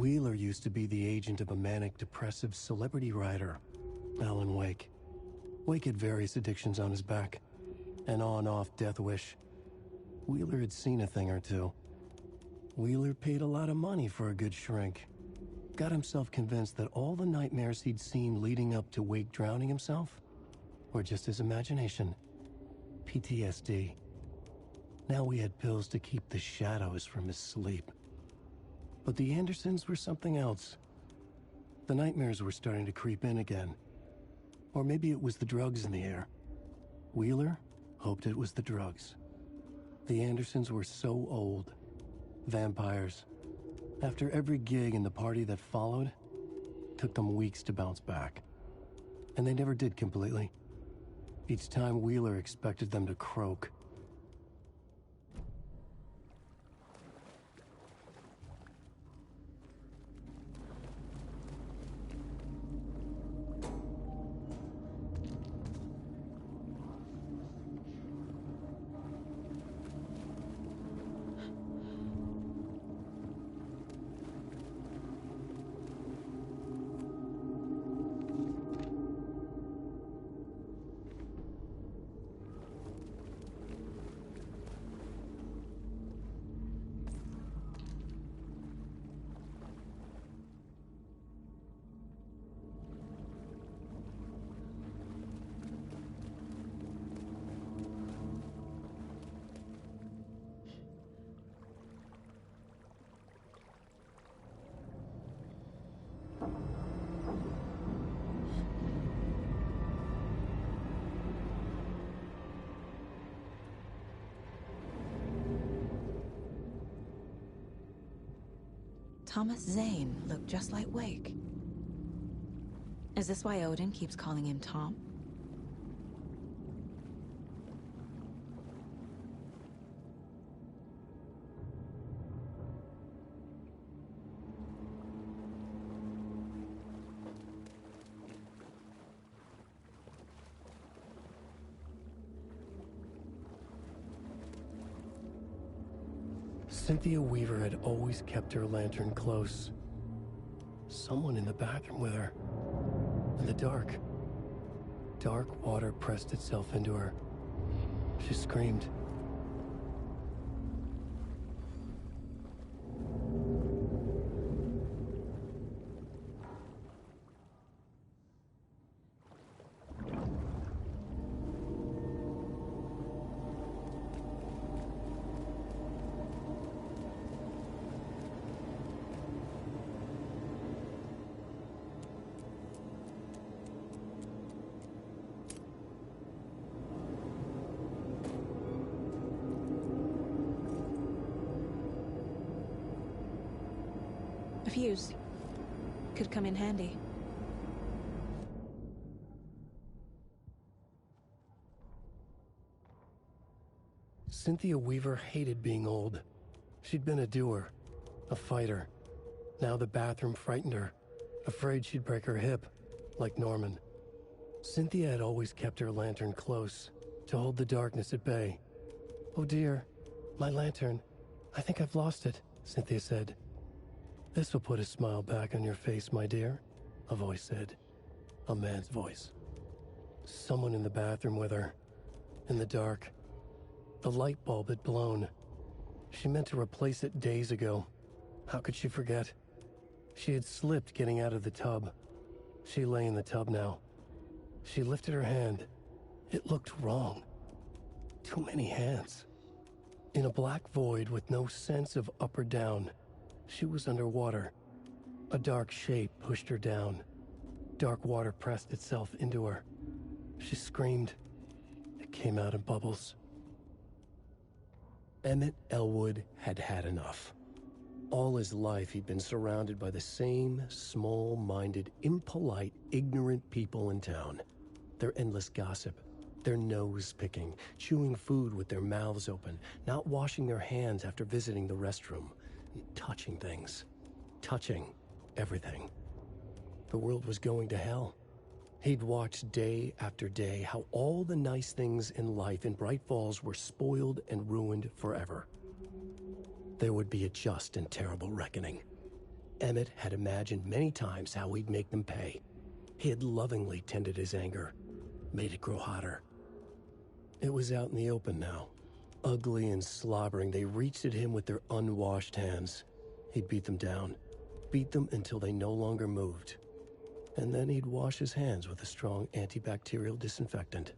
Wheeler used to be the agent of a manic-depressive celebrity writer, Alan Wake. Wake had various addictions on his back, an on-off death wish. Wheeler had seen a thing or two. Wheeler paid a lot of money for a good shrink. Got himself convinced that all the nightmares he'd seen leading up to Wake drowning himself were just his imagination. PTSD. Now we had pills to keep the shadows from his sleep. But the Andersons were something else. The nightmares were starting to creep in again. Or maybe it was the drugs in the air. Wheeler hoped it was the drugs. The Andersons were so old. Vampires. After every gig and the party that followed, took them weeks to bounce back. And they never did completely. Each time Wheeler expected them to croak. Thomas Zane looked just like Wake. Is this why Odin keeps calling him Tom? Cynthia Weaver had always kept her lantern close. Someone in the bathroom with her. In the dark. Dark water pressed itself into her. She screamed. A fuse. Could come in handy. Cynthia Weaver hated being old. She'd been a doer, a fighter. Now the bathroom frightened her, afraid she'd break her hip, like Norman. Cynthia had always kept her lantern close, to hold the darkness at bay. "Oh dear, my lantern. I think I've lost it," Cynthia said. "This will put a smile back on your face, my dear," a voice said. A man's voice. Someone in the bathroom with her. In the dark. The light bulb had blown. She meant to replace it days ago. How could she forget? She had slipped getting out of the tub. She lay in the tub now. She lifted her hand. It looked wrong. Too many hands. In a black void with no sense of up or down, she was underwater. A dark shape pushed her down. Dark water pressed itself into her. She screamed. It came out in bubbles. Emmett Elwood had had enough. All his life he'd been surrounded by the same small-minded, impolite, ignorant people in town. Their endless gossip, their nose-picking, chewing food with their mouths open, not washing their hands after visiting the restroom. Touching things. Touching everything. The world was going to hell. He'd watched day after day how all the nice things in life in Bright Falls were spoiled and ruined forever. There would be a just and terrible reckoning. Emmett had imagined many times how he'd make them pay. He had lovingly tended his anger, made it grow hotter. It was out in the open now. Ugly and slobbering, they reached at him with their unwashed hands. He'd beat them down, beat them until they no longer moved. And then he'd wash his hands with a strong antibacterial disinfectant.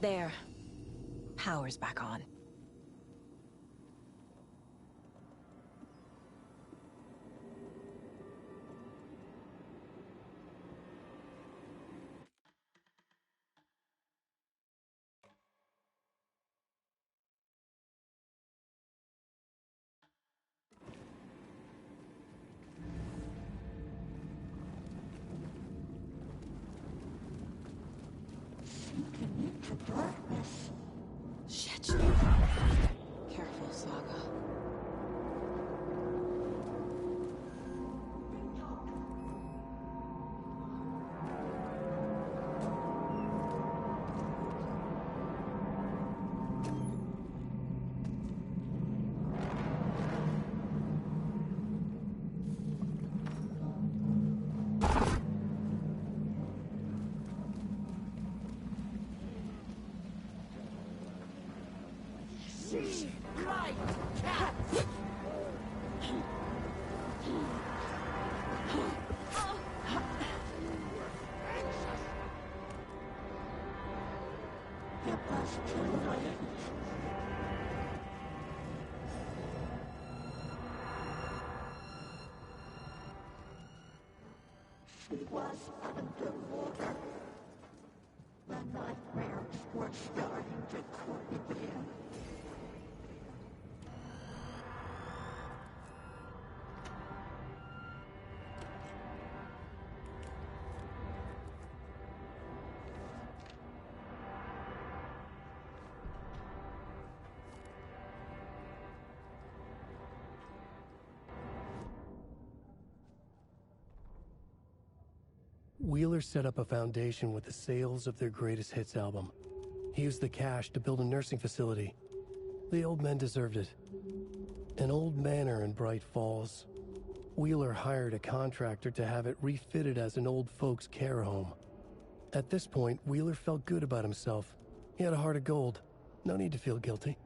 There. Power's back on. Shit. Careful, Saga. She was underwater. The nightmares were starting to creep in. Wheeler set up a foundation with the sales of their greatest hits album. He used the cash to build a nursing facility. The old men deserved it. An old manor in Bright Falls. Wheeler hired a contractor to have it refitted as an old folks' care home. At this point, Wheeler felt good about himself. He had a heart of gold. No need to feel guilty.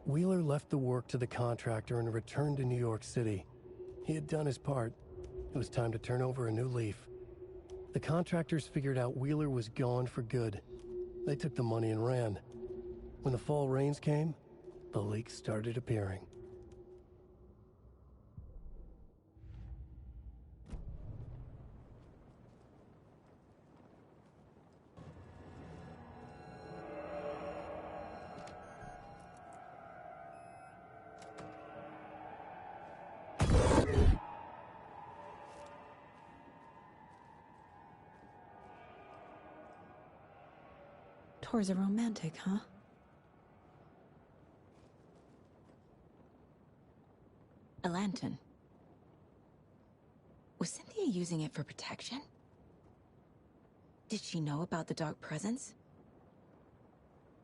Wheeler left the work to the contractor and returned to New York City. He had done his part. It was time to turn over a new leaf. The contractors figured out Wheeler was gone for good. They took the money and ran. When the fall rains came, the leaks started appearing. Tor's a romantic, huh? A lantern. Was Cynthia using it for protection? Did she know about the dark presence?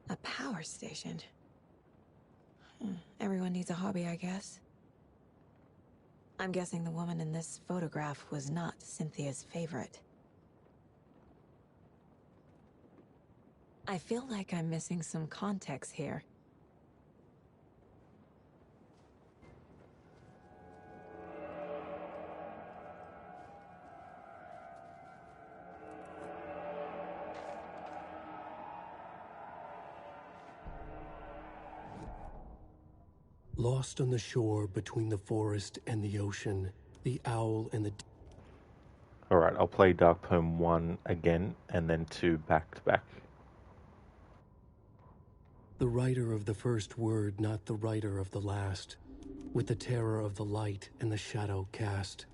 A power station. Everyone needs a hobby, I guess. I'm guessing the woman in this photograph was not Cynthia's favorite. I feel like I'm missing some context here. Lost on the shore between the forest and the ocean, the owl and the... Alright, I'll play Dark Poem 1 again, and then 2 back to back. The writer of the first word, not the writer of the last. With the terror of the light and the shadow cast.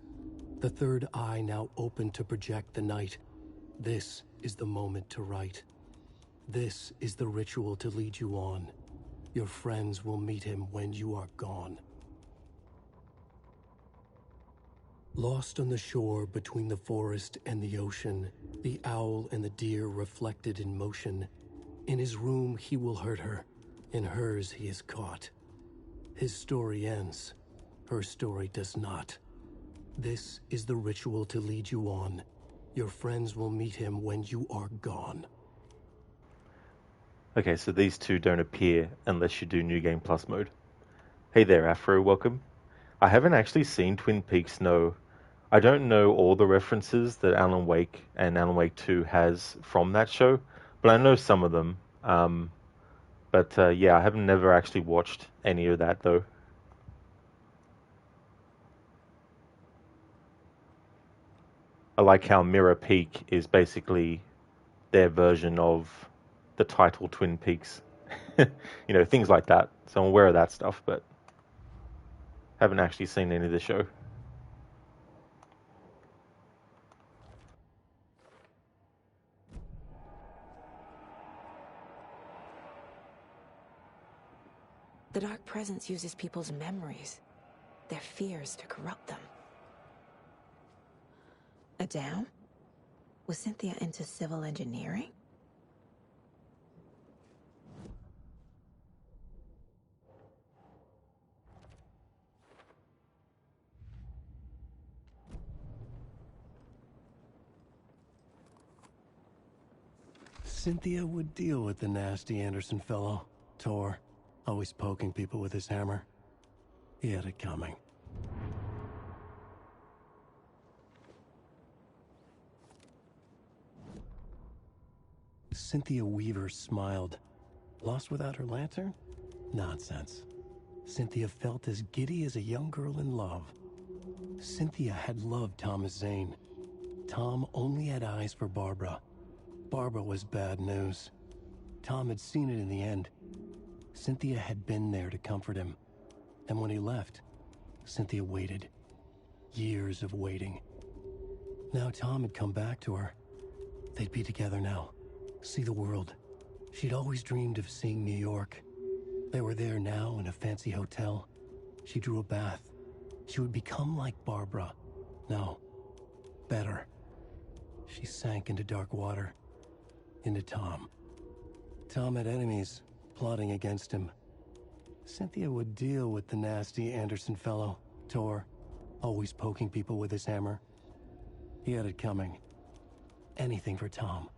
The third eye now open to project the night. This is the moment to write. This is the ritual to lead you on. Your friends will meet him when you are gone. Lost on the shore between the forest and the ocean, the owl and the deer reflected in motion. In his room he will hurt her, in hers he is caught. His story ends, her story does not. This is the ritual to lead you on. Your friends will meet him when you are gone. Okay, so these two don't appear unless you do New Game Plus mode. Hey there, Afro, welcome. I haven't actually seen Twin Peaks, no. I don't know all the references that Alan Wake and Alan Wake 2 has from that show, but I know some of them. Yeah, I have never actually watched any of that, though. I like how Mirror Peak is basically their version of the title Twin Peaks. You know, things like that. So I'm aware of that stuff, but haven't actually seen any of the show. The Dark Presence uses people's memories, their fears to corrupt them. A dam? Was Cynthia into civil engineering? Cynthia would deal with the nasty Anderson fellow, Tor, always poking people with his hammer. He had it coming. Cynthia Weaver smiled. Lost without her lantern? Nonsense. Cynthia felt as giddy as a young girl in love. Cynthia had loved Thomas Zane. Tom only had eyes for Barbara. Barbara was bad news. Tom had seen it in the end. Cynthia had been there to comfort him. And when he left, Cynthia waited. Years of waiting. Now Tom had come back to her. They'd be together now. See the world. She'd always dreamed of seeing New York. They were there now in a fancy hotel. She drew a bath. She would become like Barbara. No, better. She sank into dark water. Into Tom. Tom had enemies plotting against him. Cynthia would deal with the nasty Anderson fellow, Tor, always poking people with his hammer. He had it coming. Anything for Tom.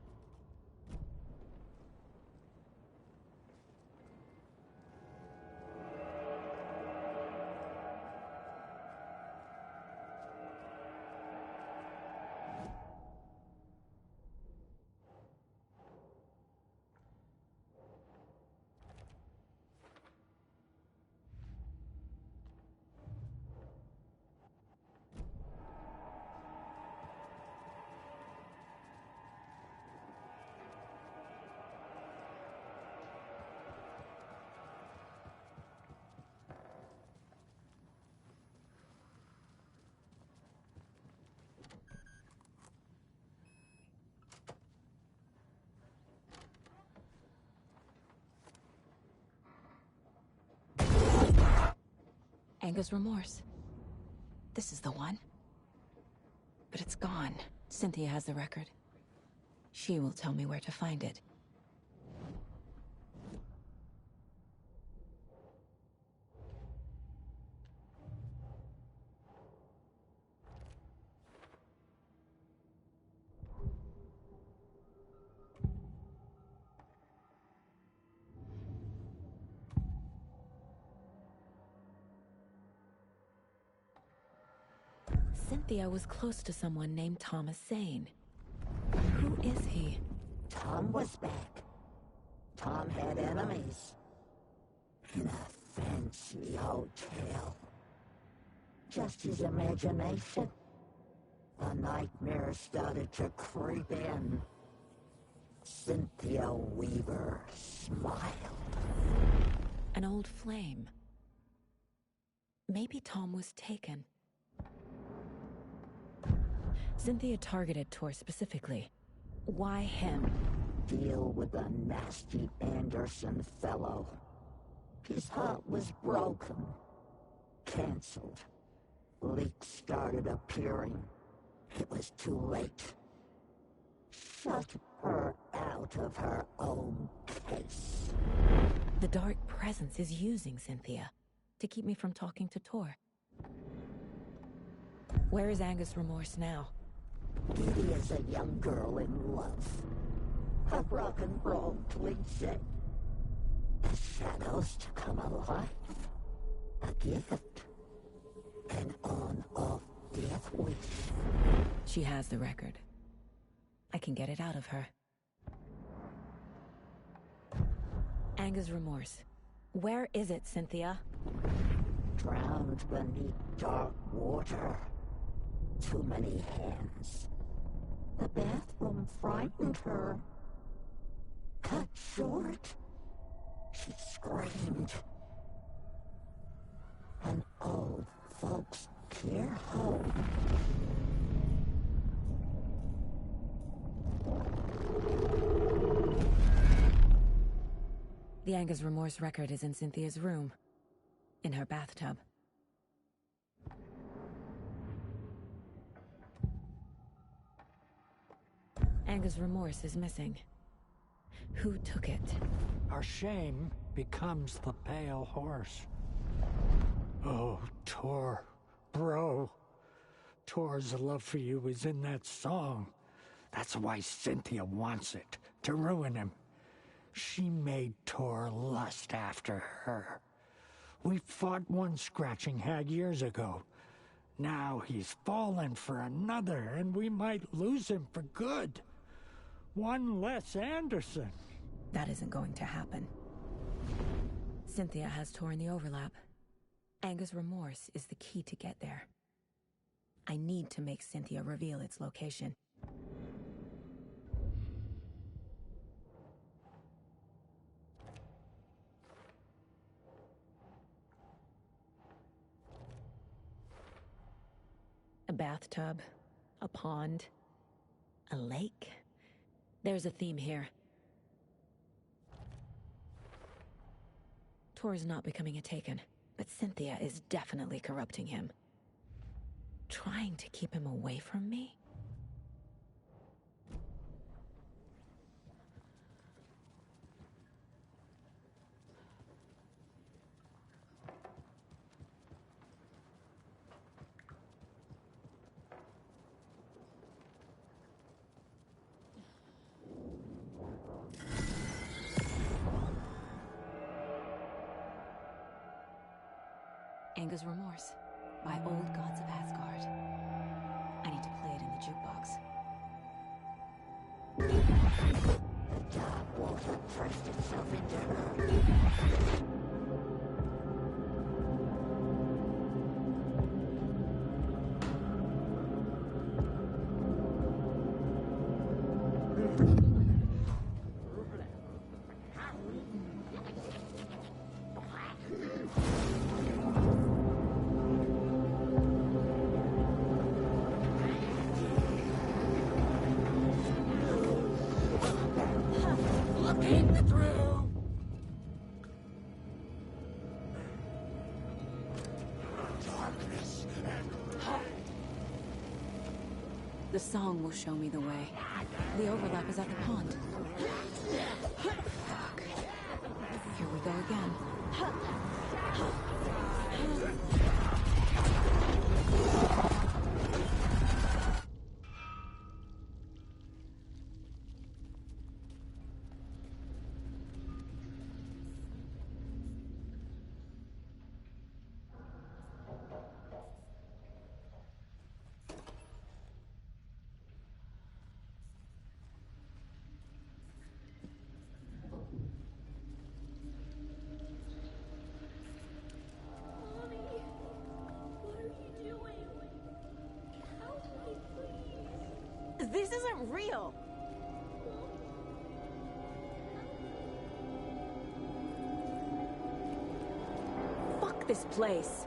Anger's remorse. This is the one. But it's gone. Cynthia has the record. She will tell me where to find it. Cynthia was close to someone named Thomas Zane. Who is he? Tom was back. Tom had enemies. In a fancy hotel. Just his imagination. The nightmare started to creep in. Cynthia Weaver smiled. An old flame. Maybe Tom was taken. Cynthia targeted Tor specifically. Why him? Deal with the nasty Anderson fellow. His heart was broken. Cancelled. Leaks started appearing. It was too late. Shut her out of her own case. The Dark Presence is using Cynthia to keep me from talking to Tor. Where is Angus Remorse now? Dee is a young girl in love. A rock and roll cliche. The shadows to come alive. A gift. An on-off death wish. She has the record. I can get it out of her. Angus Remorse. Where is it, Cynthia? Drowned beneath dark water. Too many hands. The bathroom frightened her. Cut short. She screamed. An old folks' care home. The Angus Remorse record is in Cynthia's room. In her bathtub. Angus Remorse is missing. Who took it? Our shame becomes the pale horse. Oh, Tor. Bro. Tor's love for you is in that song. That's why Cynthia wants it, to ruin him. She made Tor lust after her. We fought one scratching hag years ago. Now he's fallen for another, and we might lose him for good. One less Anderson. That isn't going to happen. Cynthia has Tor in the overlap. Angus Remorse is the key to get there. I need to make Cynthia reveal its location. A bathtub, a pond, a lake. There's a theme here. Tor's not becoming a Taken, but Cynthia is definitely corrupting him. Trying to keep him away from me? Angus Remorse by Old Gods of Asgard. I need to play it in the jukebox. The dark water pressed itself into her. The song will show me the way. The overlap is at the pond. Fuck. Here we go again. This isn't real! Fuck this place!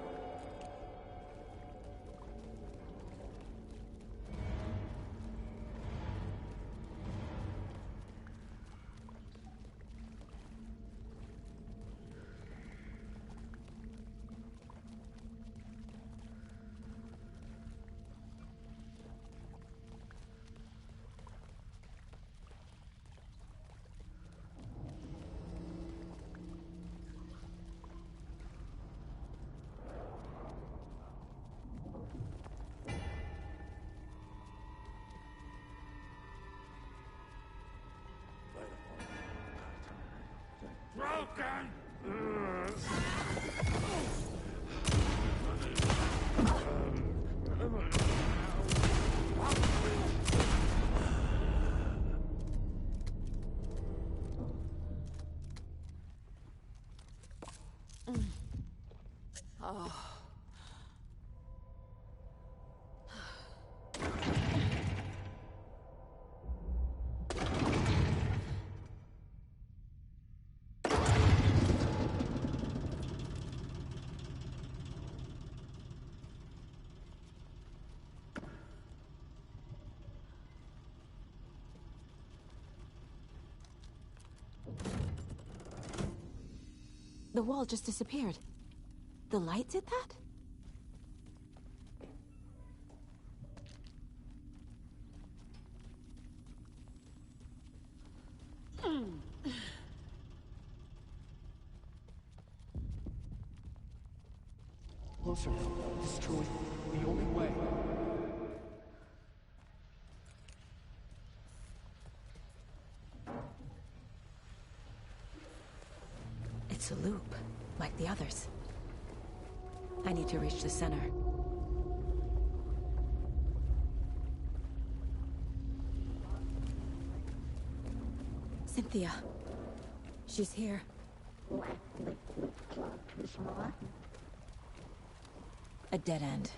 fucking... The wall just disappeared. The light did that? Closer. Destroy the only way. It's a loop, like the others. I need to reach the center. Cynthia. She's here. A dead end.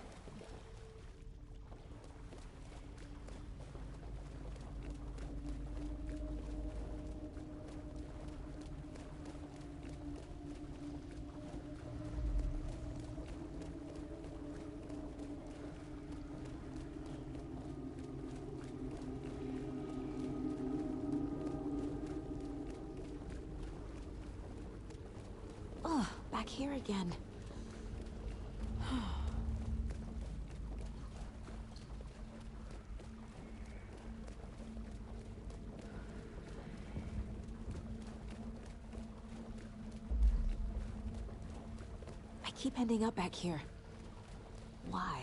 Oh, back here again. I keep ending up back here. Why?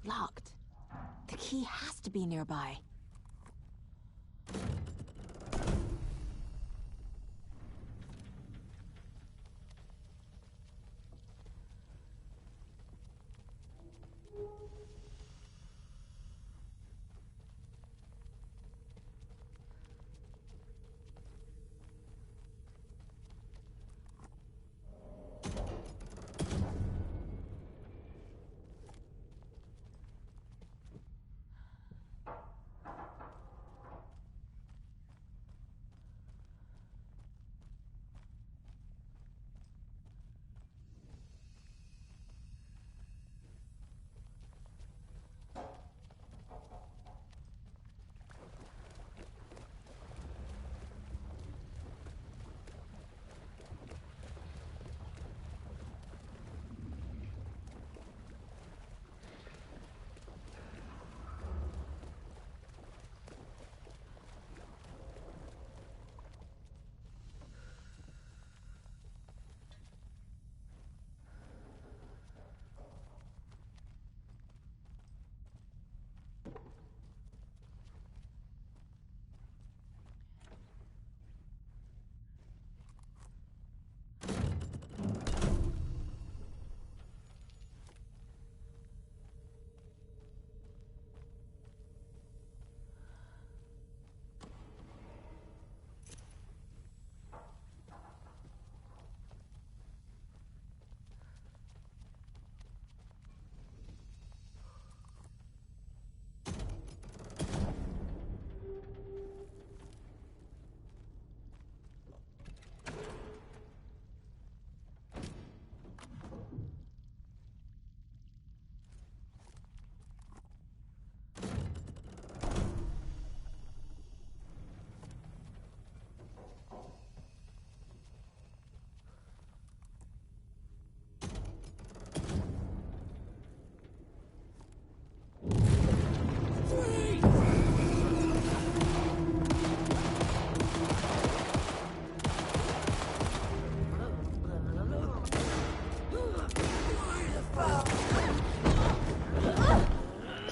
Locked. The key has to be nearby.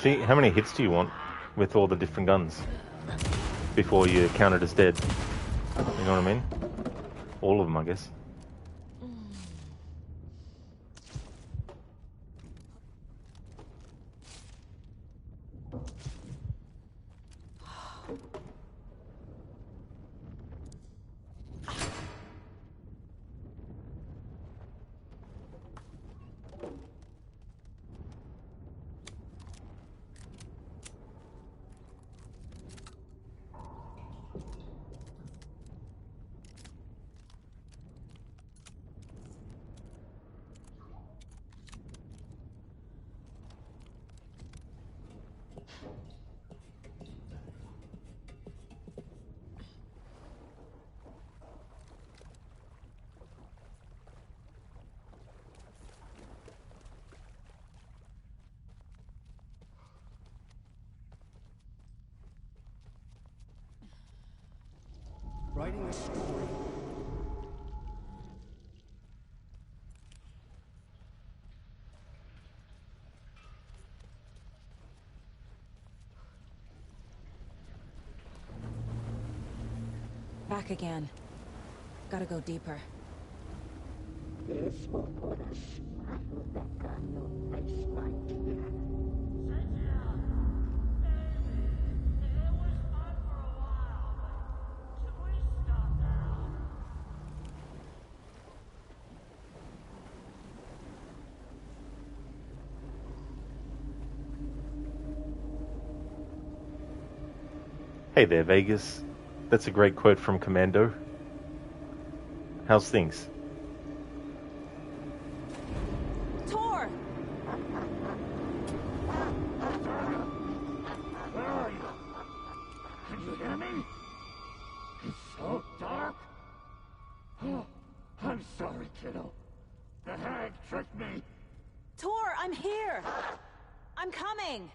See, how many hits do you want with all the different guns before you count it as dead? You know what I mean? All of them, I guess. Writing a story. Back again. Gotta go deeper. This will put a smile back on your face, my dear. Hey there, Vegas. That's a great quote from Commando. How's things? Tor! Where are you? Can you hear me? It's so dark. Oh, I'm sorry, kiddo. The hag tricked me. Tor, I'm here! I'm coming!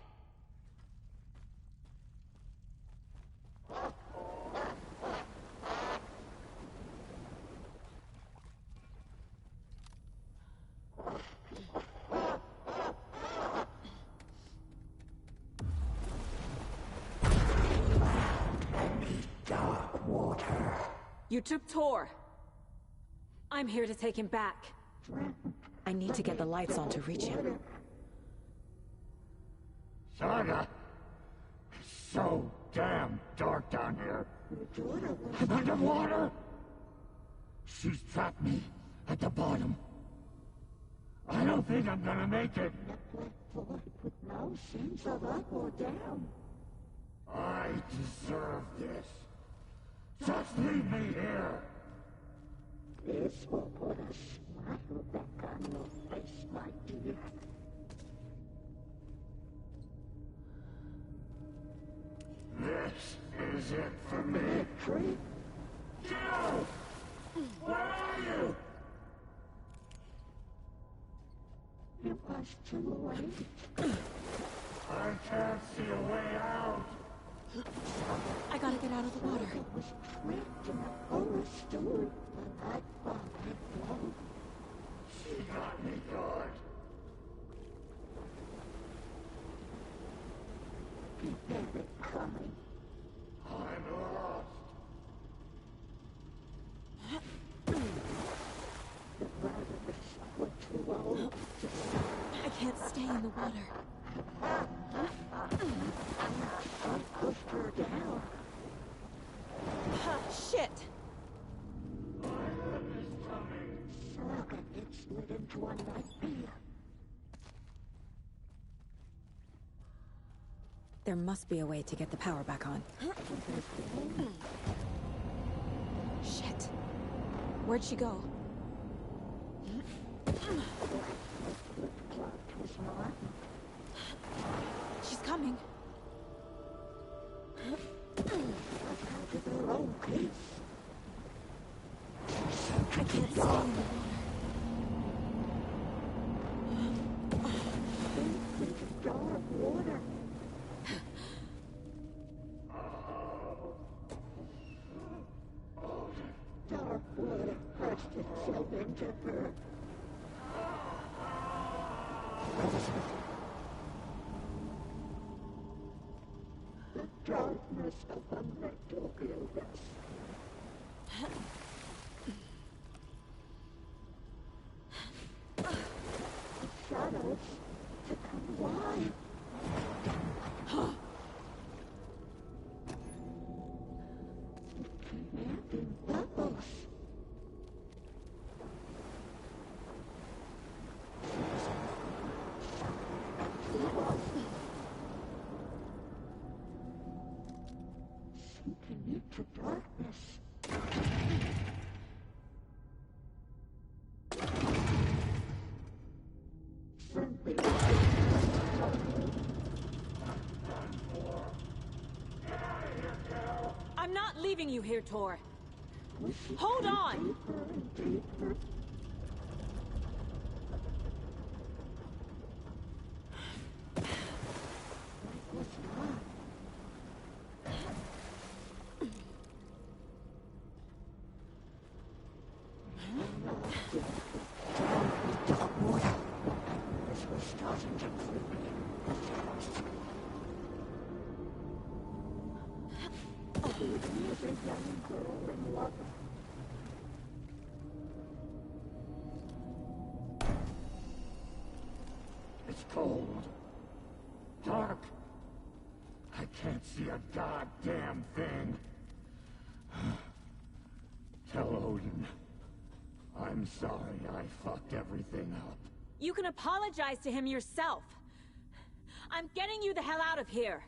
Dark water. You took Tor. I'm here to take him back. I need to get the lights on to reach him. Saga. It's so damn dark down here. I'm underwater. She's trapped me at the bottom. I don't think I'm gonna make it. No sense of up or down. I deserve this. Just leave me here. This will put a smile back on your face, my dear. This is it for me. Victory? Joe! Where are you? It was too late. I can't see a way out. I gotta get out of the water. I was trapped in a forest storm, but I fought it long. She got me good. Prepare it coming. I'm lost. The brothers were too old to I can't stay in the water. I pushed her down. Shit! Saga gets slid into a nightmare. There must be a way to get the power back on. Shit. Where'd she go? She's coming. I can't stay in the water. Dark water. Dark water pressed itself into her. I'm not leaving you here, Tor. Hold on! It's cold. Dark. I can't see a goddamn thing. Tell Odin. I'm sorry I fucked everything up. You can apologize to him yourself. I'm getting you the hell out of here.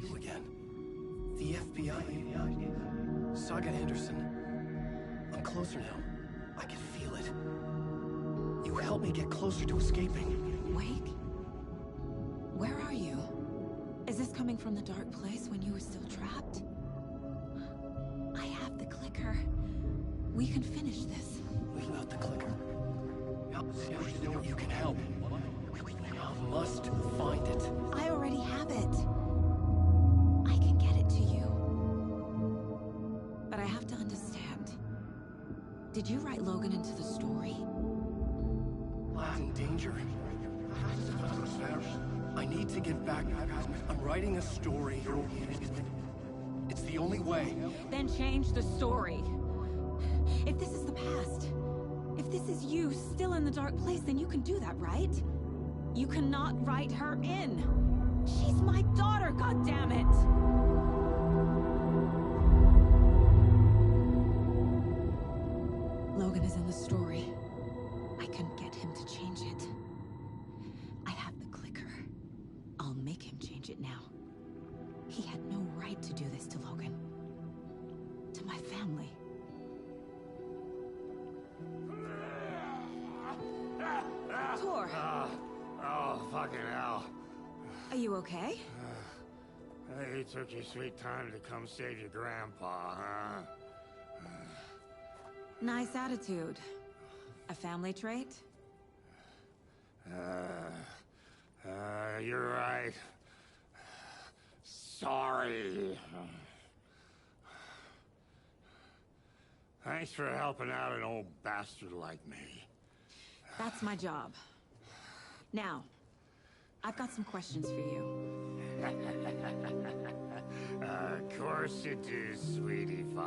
You again. The FBI. Saga Anderson. I'm closer now. I can feel it. You helped me get closer to escaping. Wake? Where are you? Is this coming from the dark place when you were still trapped? I have the clicker. We can finish this. Without the clicker. You can help. I must find it. I already have it. I can get it to you. But I have to understand. Did you write Logan into the story? Lad's in danger. I need to get back. I'm writing a story. It's the only way. Then change the story. If this is the past, if this is you still in the dark place, then you can do that, right? You cannot write her in. She's my daughter, goddammit! Logan is in the story. I can get him to change it. I have the clicker. I'll make acknowledge it now. He had no right to do this to Logan. To my family. Tor! Oh, fucking hell. Are you okay? You took your sweet time to come save your grandpa, huh? Nice attitude. A family trait? You're right. Sorry. Thanks for helping out an old bastard like me. That's my job. Now, I've got some questions for you. Of course you do, sweetie pie.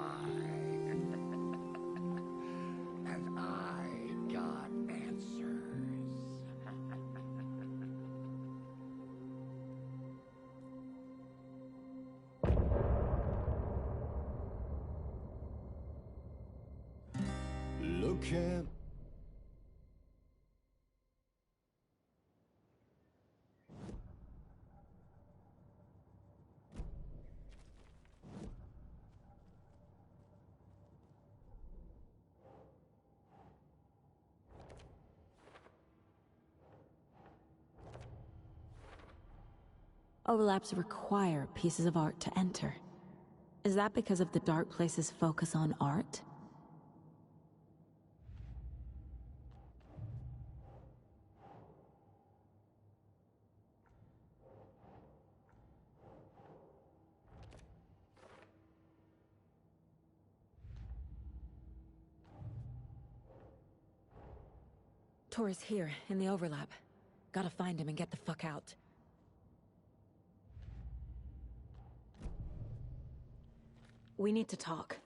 And I got answers. Look at Overlaps require pieces of art to enter. Is that because of the Dark Place's focus on art? Tor is here, in the overlap. Gotta find him and get the fuck out. We need to talk.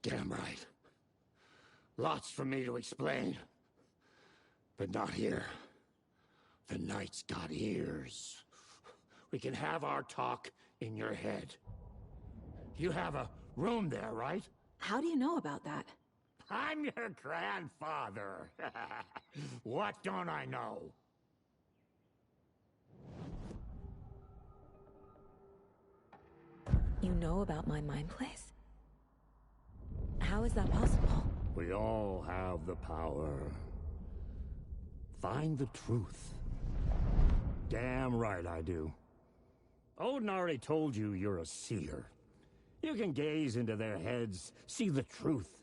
Damn right. Lots for me to explain. But not here. The night's got ears. We can have our talk in your head. You have a room there, right? How do you know about that? I'm your grandfather. What don't I know? You know about my mind place? How is that possible? We all have the power. Find the truth. Damn right I do. Odin already told you you're a seer. You can gaze into their heads, see the truth.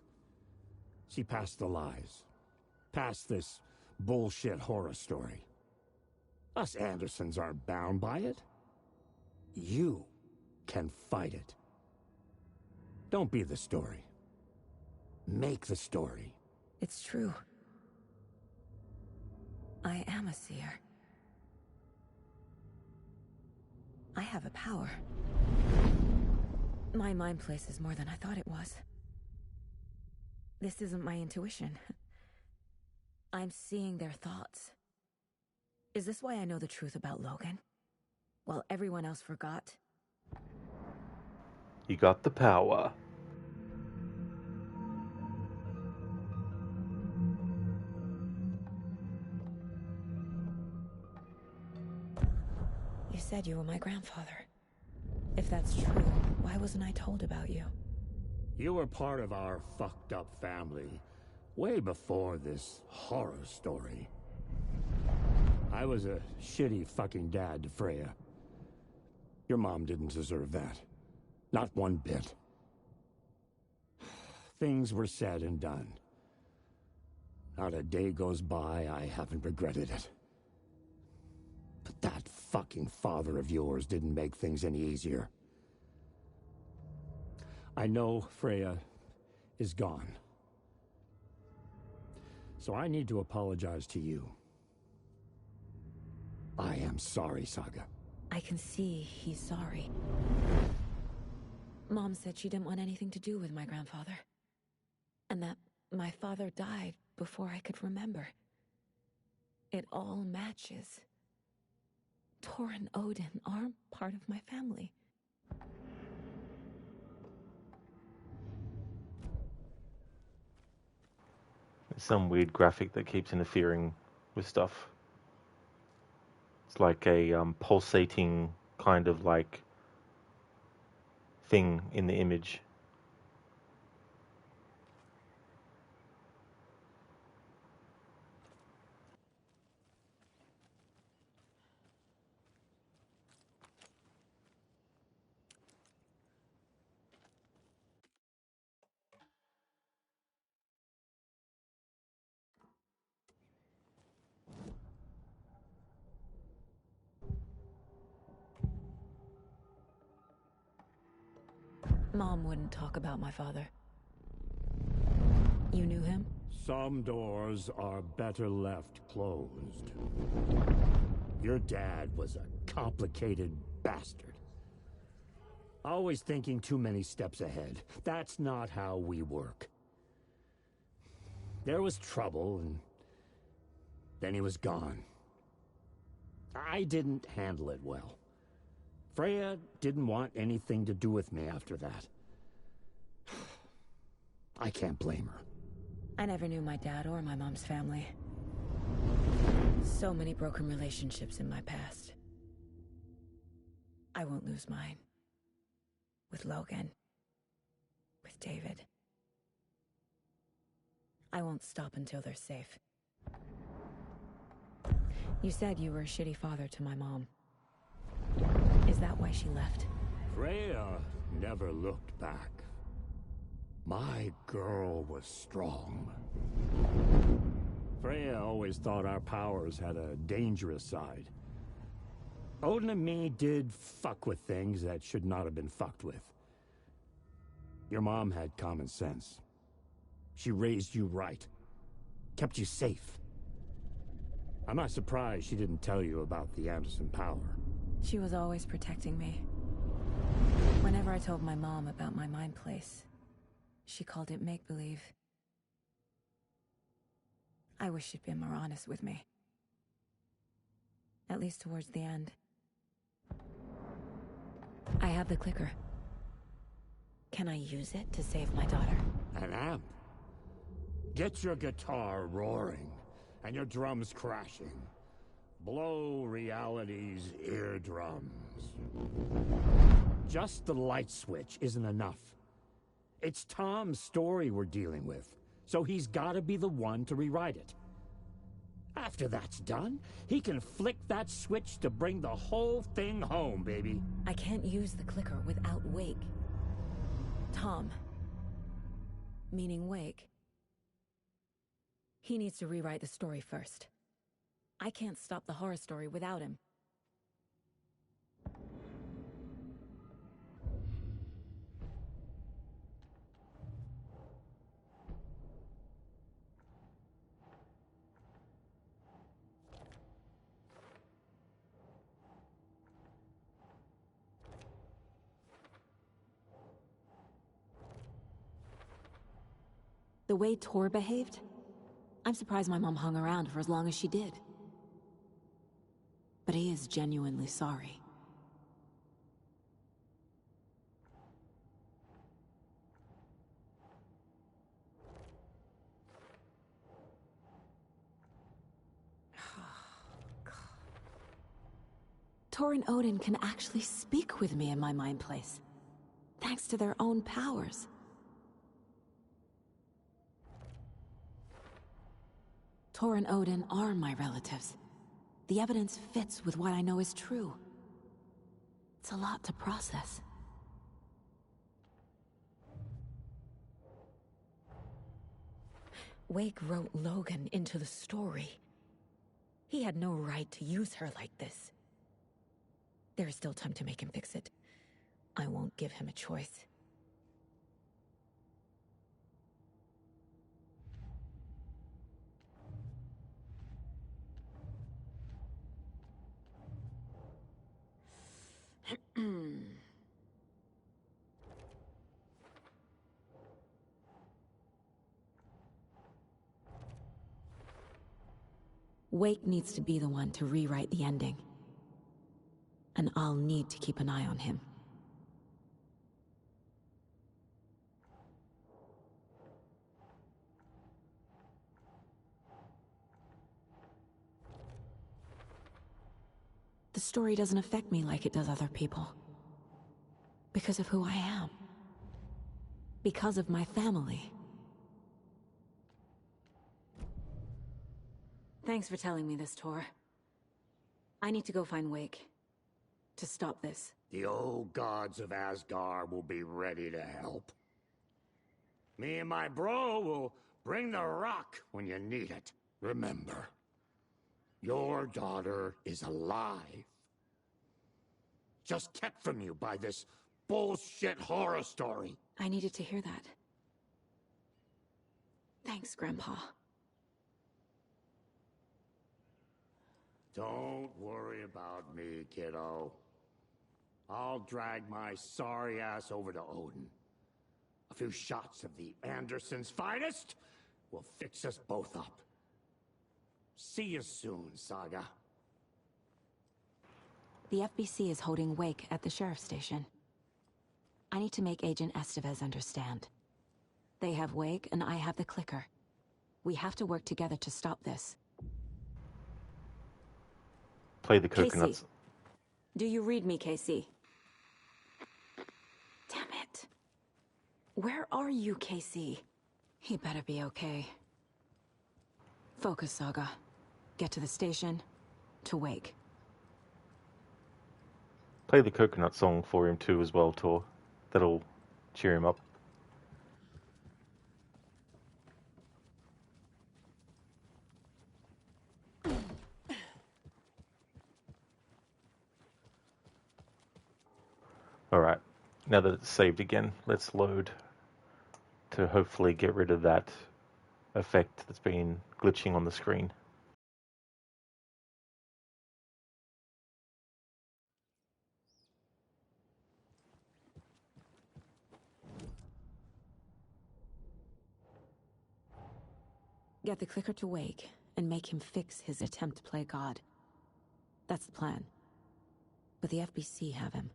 See past the lies. Past this bullshit horror story. Us Andersons aren't bound by it. You can fight it. Don't be the story. Make the story. It's true. I am a seer. I have a power. My mind place is more than I thought it was. This isn't my intuition. I'm seeing their thoughts. Is this why I know the truth about Logan? While everyone else forgot? You got the power. You said you were my grandfather. If that's true, why wasn't I told about you? You were part of our fucked up family way before this horror story. I was a shitty fucking dad to Freya. Your mom didn't deserve that. Not one bit. Things were said and done. Not a day goes by I haven't regretted it. But that fucking father of yours didn't make things any easier. I know Freya is gone. So I need to apologize to you. I am sorry, Saga. I can see he's sorry. Mom said she didn't want anything to do with my grandfather. And that my father died before I could remember. It all matches. Tor and Odin are part of my family. There's some weird graphic that keeps interfering with stuff. It's like a pulsating kind of like thing in the image. Mom wouldn't talk about my father. You knew him? Some doors are better left closed. Your dad was a complicated bastard. Always thinking too many steps ahead. That's not how we work. There was trouble, and then he was gone. I didn't handle it well. Freya didn't want anything to do with me after that. I can't blame her. I never knew my dad or my mom's family. So many broken relationships in my past. I won't lose mine. With Logan. With David. I won't stop until they're safe. You said you were a shitty father to my mom. Is that why she left? Freya never looked back. My girl was strong. Freya always thought our powers had a dangerous side. Odin and me did fuck with things that should not have been fucked with. Your mom had common sense. She raised you right. Kept you safe. I'm not surprised she didn't tell you about the Anderson power. She was always protecting me. Whenever I told my mom about my mind place, she called it make-believe. I wish she'd been more honest with me. At least towards the end. I have the clicker. Can I use it to save my daughter? An amp? Get your guitar roaring, and your drums crashing. Blow reality's eardrums. Just the light switch isn't enough. It's Tom's story we're dealing with, so he's gotta be the one to rewrite it. After that's done, he can flick that switch to bring the whole thing home, baby. I can't use the clicker without Wake. Tom, meaning Wake, he needs to rewrite the story first. I can't stop the horror story without him. The way Tor behaved, I'm surprised my mom hung around for as long as she did. But he is genuinely sorry. Tor and Odin can actually speak with me in my mind place, thanks to their own powers. Tor and Odin are my relatives. The evidence fits with what I know is true. It's a lot to process. Wake wrote Logan into the story. He had no right to use her like this. There is still time to make him fix it. I won't give him a choice. Wake needs to be the one to rewrite the ending. And I'll need to keep an eye on him. story doesn't affect me like it does other people. Because of who I am. Because of my family. Thanks for telling me this, Tor. I need to go find Wake. To stop this. The old gods of Asgard will be ready to help. Me and my bro will bring the rock when you need it. Remember, your daughter is alive. Just kept from you by this bullshit horror story. I needed to hear that. Thanks, Grandpa. Don't worry about me, kiddo. I'll drag my sorry ass over to Odin. A few shots of the Andersons' finest will fix us both up. See you soon, Saga. The FBC is holding Wake at the sheriff's station. I need to make Agent Estevez understand. They have Wake and I have the clicker. We have to work together to stop this. Play the coconuts. Casey. Do you read me, Casey? Damn it. Where are you, Casey? He better be okay. Focus, Saga. Get to the station, to Wake. Play the coconut song for him too as well, Tor. That'll cheer him up. Alright, now that it's saved again, let's load to hopefully get rid of that effect that's been glitching on the screen. Get the clicker to Wake and make him fix his attempt to play God. That's the plan. But the FBC have him.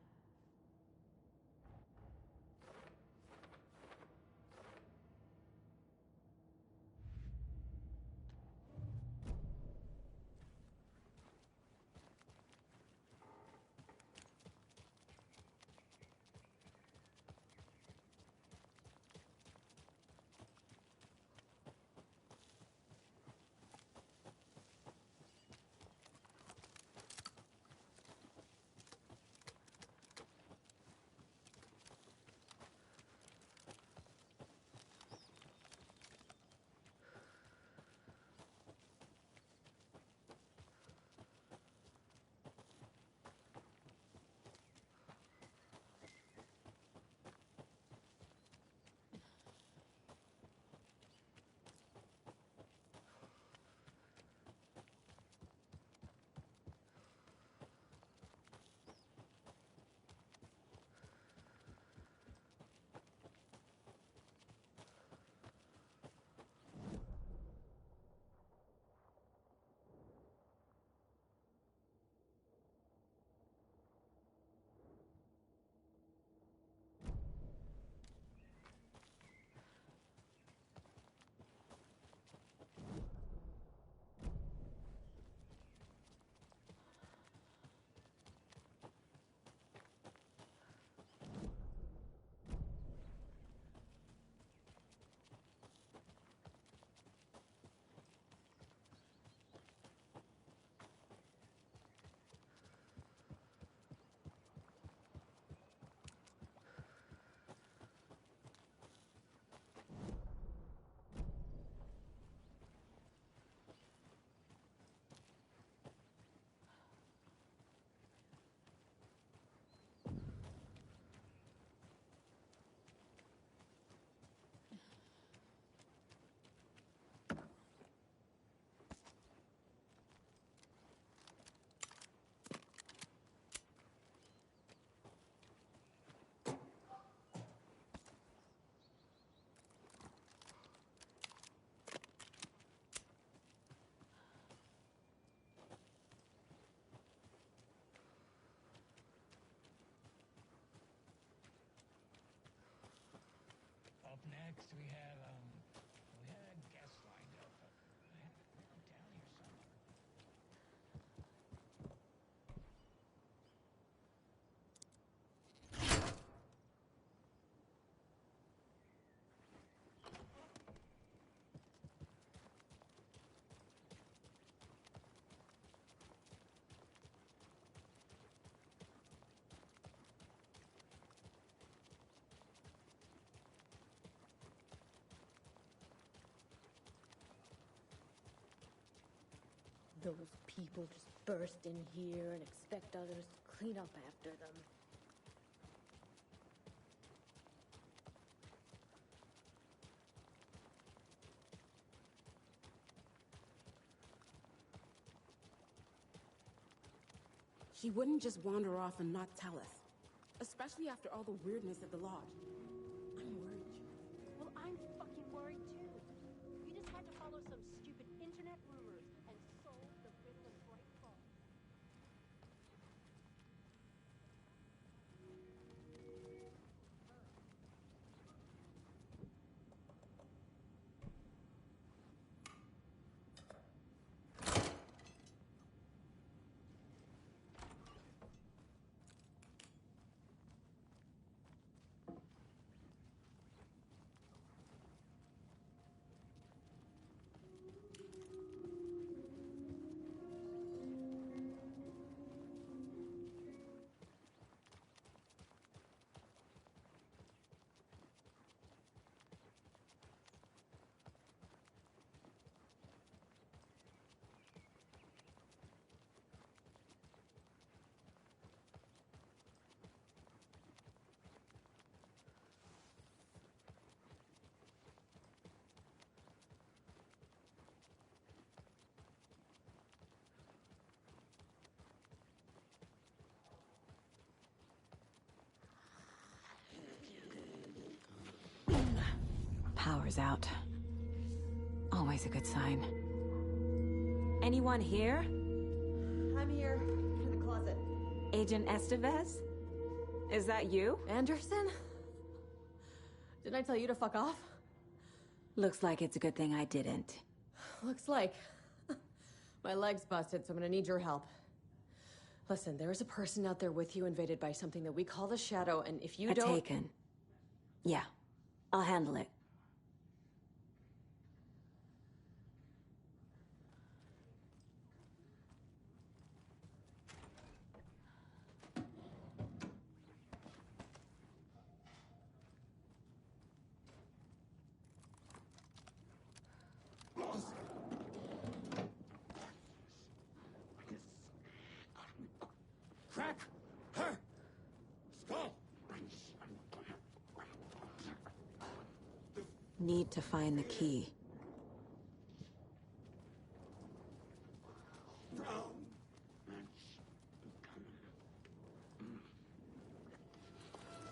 Up next, we had guests lined up, but I had them down here somewhere. Those people just burst in here and expect others to clean up after them. She wouldn't just wander off and not tell us. Especially after all the weirdness at the lodge. I'm worried. Well, I'm fucking worried too. You just had to follow some stupid internet rumors and solve the riddle of Bright Falls. Power's out. Always a good sign. Anyone here? I'm here, in the closet. Agent Estevez? Is that you? Anderson? Didn't I tell you to fuck off? Looks like it's a good thing I didn't. Looks like. My leg's busted, so I'm gonna need your help. Listen, there is a person out there with you invaded by something that we call the Shadow, and if you don't... Taken. Yeah, I'll handle it. Crack her skull. Need to find the key.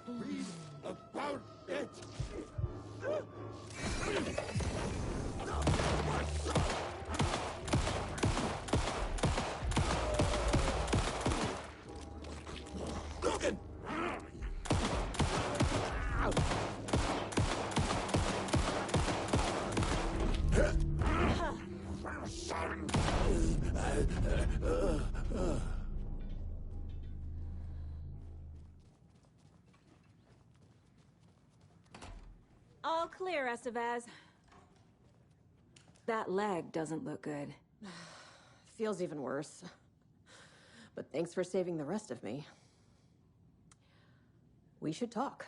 Read about it. Logan! All clear, Estevez. That leg doesn't look good. Feels even worse. But thanks for saving the rest of me. We should talk.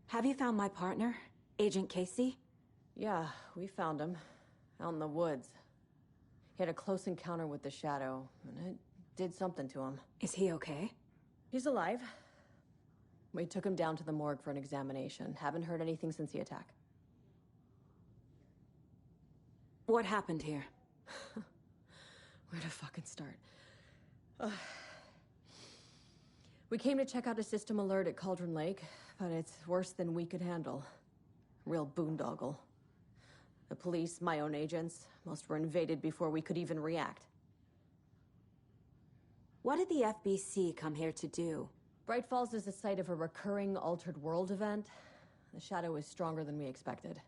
Have you found my partner, Agent Casey? Yeah, we found him. Out in the woods. He had a close encounter with the Shadow, and it did something to him. Is he okay? He's alive. We took him down to the morgue for an examination. Haven't heard anything since the attack. What happened here? Where to fucking start? We came to check out a system alert at Cauldron Lake, but it's worse than we could handle. Real boondoggle. The police, my own agents, most were invaded before we could even react. What did the FBC come here to do? Bright Falls is the site of a recurring Altered World event. The Shadow is stronger than we expected.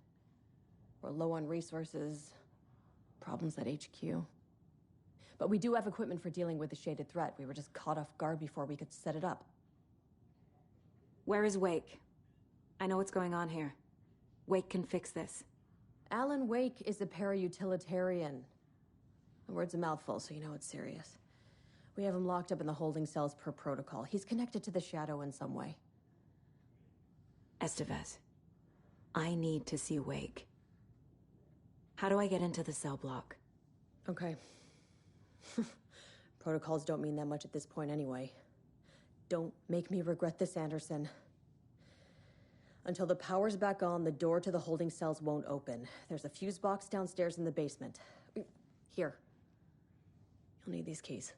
We're low on resources, problems at HQ. But we do have equipment for dealing with the shaded threat. We were just caught off guard before we could set it up. Where is Wake? I know what's going on here. Wake can fix this. Alan Wake is a para-utilitarian. The word's a mouthful, so you know it's serious. We have him locked up in the holding cells per protocol. He's connected to the Shadow in some way. Estevez, I need to see Wake. How do I get into the cell block? Okay. Protocols don't mean that much at this point anyway. Don't make me regret this, Anderson. Until the power's back on, the door to the holding cells won't open. There's a fuse box downstairs in the basement. Here. You'll need these keys.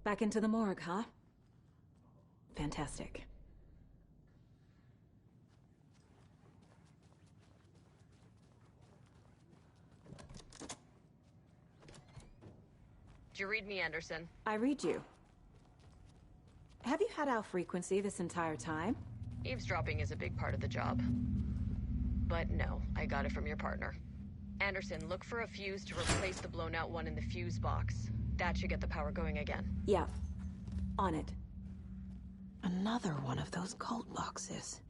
Back into the morgue, huh? Fantastic. Did you read me, Anderson? I read you. Have you had our frequency this entire time? Eavesdropping is a big part of the job. But no, I got it from your partner. Anderson, look for a fuse to replace the blown out one in the fuse box. That should get the power going again. Yeah. On it. Another one of those cult boxes.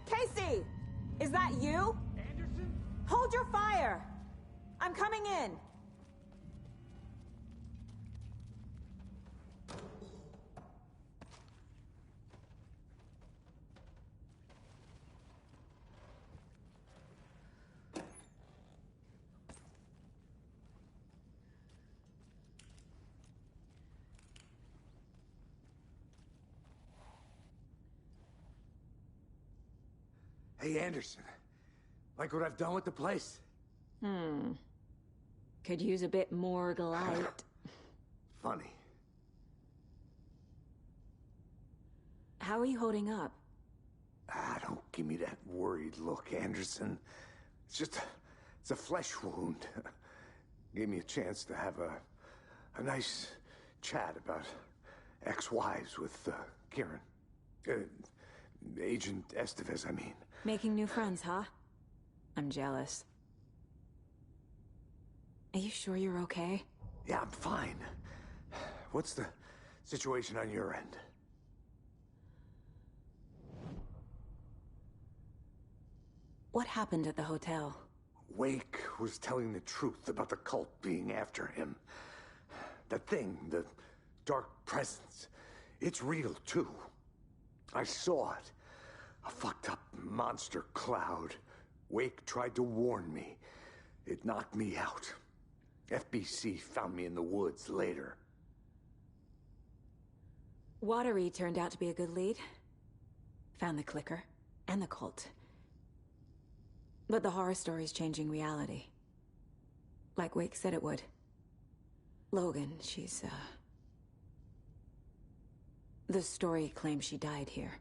Casey! Is that you? Anderson? Hold your fire! I'm coming in! Hey, Anderson. Like what I've done with the place? Could use a bit more light. Funny. How are you holding up? Don't give me that worried look, Anderson. It's a flesh wound. Gave me a chance to have a nice chat about ex-wives with Kieran. Agent Estevez, I mean. Making new friends, huh? I'm jealous. Are you sure you're okay? Yeah, I'm fine. What's the situation on your end? What happened at the hotel? Wake was telling the truth about the cult being after him. That thing, the dark presence, it's real too. I saw it. A fucked up monster cloud. Wake tried to warn me. It knocked me out. FBC found me in the woods later. Watery turned out to be a good lead. Found the clicker and the cult. But the horror story's changing reality. Like Wake said it would. Logan, she's, the story claims she died here.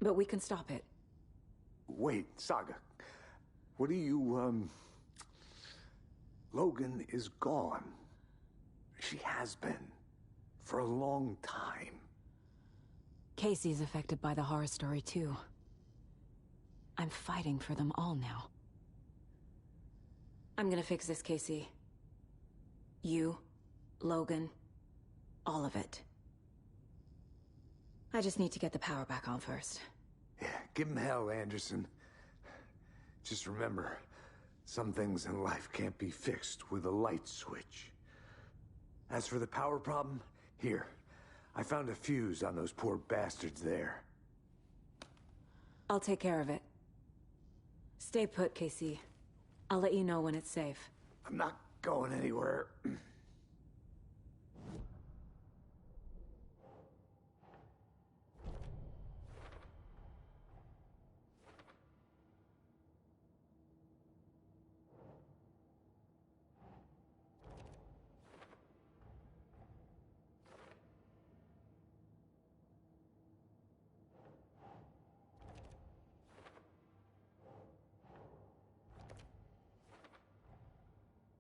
But we can stop it. Wait, Saga. What are you, Logan is gone. She has been. For a long time. Casey's affected by the horror story, too. I'm fighting for them all now. I'm gonna fix this, Casey. You, Logan, all of it. I just need to get the power back on first. Yeah, give him hell, Anderson. Just remember, some things in life can't be fixed with a light switch. As for the power problem, here, I found a fuse on those poor bastards there. I'll take care of it. Stay put, Casey. I'll let you know when it's safe. I'm not going anywhere.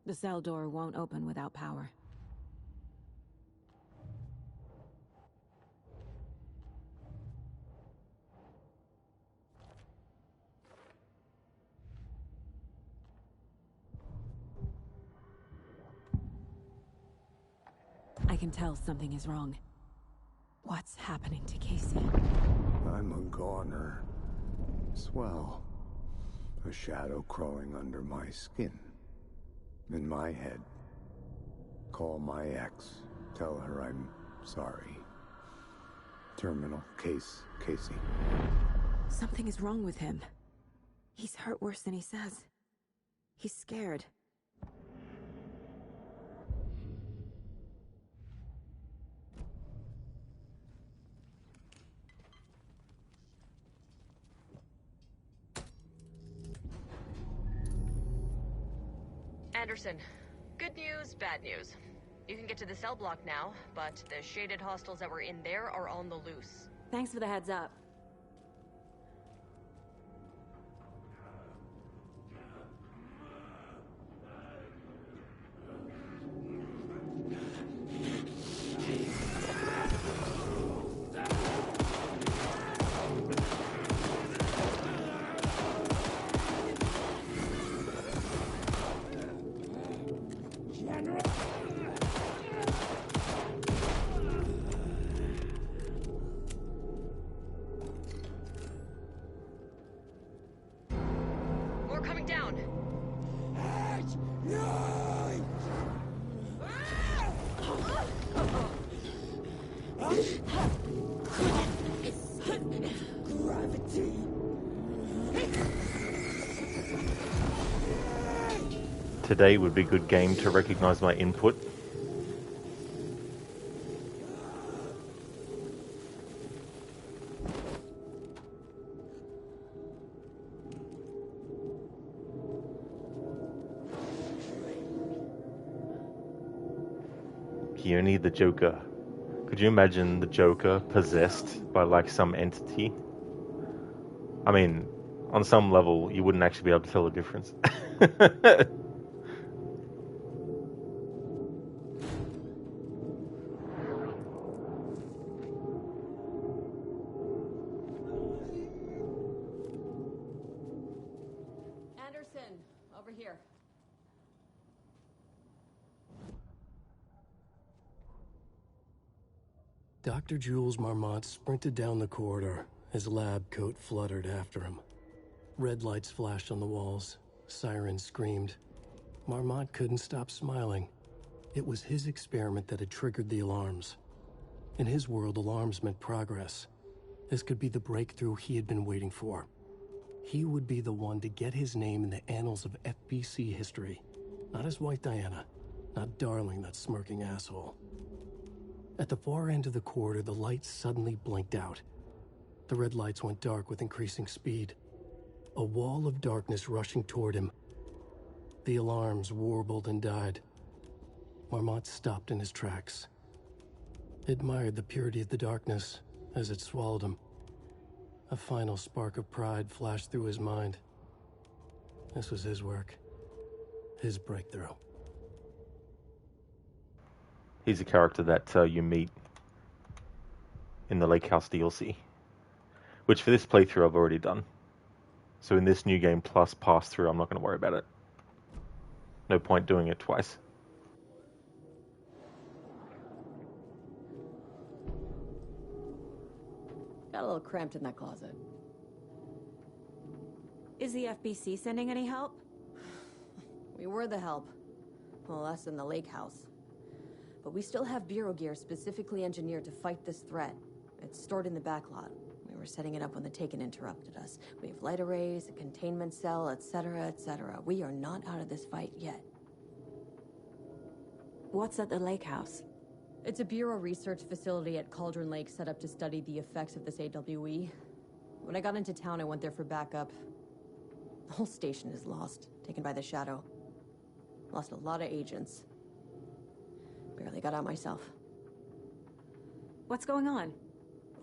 The cell door won't open without power. I can tell something is wrong. What's happening to Casey? I'm a goner. Swell. A shadow crawling under my skin. In my head. Call my ex. Tell her I'm sorry. Terminal case, Casey. Something is wrong with him. He's hurt worse than he says. He's scared. Anderson, good news, bad news. You can get to the cell block now, but the shaded hostiles that were in there are on the loose. Thanks for the heads up. More coming down. Gravity. Today would be a good game to recognize my input. Keone the Joker. Could you imagine the Joker possessed by like some entity? I mean, on some level, you wouldn't actually be able to tell the difference. Anderson, over here. Dr. Jules Marmont sprinted down the corridor, his lab coat fluttered after him. Red lights flashed on the walls, sirens screamed. Marmont couldn't stop smiling. It was his experiment that had triggered the alarms. In his world, alarms meant progress. This could be the breakthrough he had been waiting for. He would be the one to get his name in the annals of FBC history. Not his wife Diana, not Darling, that smirking asshole. At the far end of the corridor, the lights suddenly blinked out. The red lights went dark with increasing speed. A wall of darkness rushing toward him. The alarms warbled and died. Marmont stopped in his tracks. He admired the purity of the darkness as it swallowed him. A final spark of pride flashed through his mind. This was his work. His breakthrough. He's a character that you meet in the Lake House DLC, which for this playthrough I've already done. So in this new game plus pass through, I'm not going to worry about it. No point doing it twice. Got a little cramped in that closet. Is the FBC sending any help? We were the help. Well, us in the Lake House. But we still have Bureau gear specifically engineered to fight this threat. It's stored in the backlot. We were setting it up when the Taken interrupted us. We have light arrays, a containment cell, etc., etc. We are not out of this fight yet. What's at the Lake House? It's a Bureau research facility at Cauldron Lake set up to study the effects of this AWE. When I got into town, I went there for backup. The whole station is lost, taken by the Shadow. Lost a lot of agents. Barely got out myself. What's going on?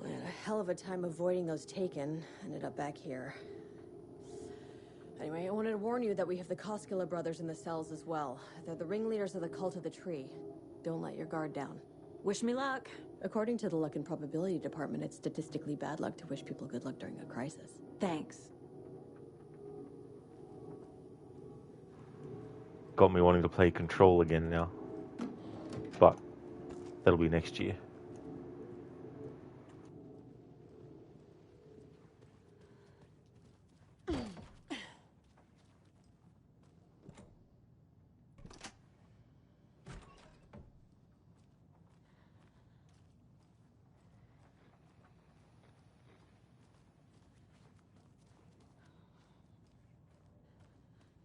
I had a hell of a time avoiding those Taken. Ended up back here. Anyway, I wanted to warn you that we have the Koskela brothers in the cells as well. They're the ringleaders of the Cult of the Tree. Don't let your guard down. Wish me luck. According to the Luck and Probability Department, it's statistically bad luck to wish people good luck during a crisis. Thanks. Got me wanting to play Control again now. But that'll be next year.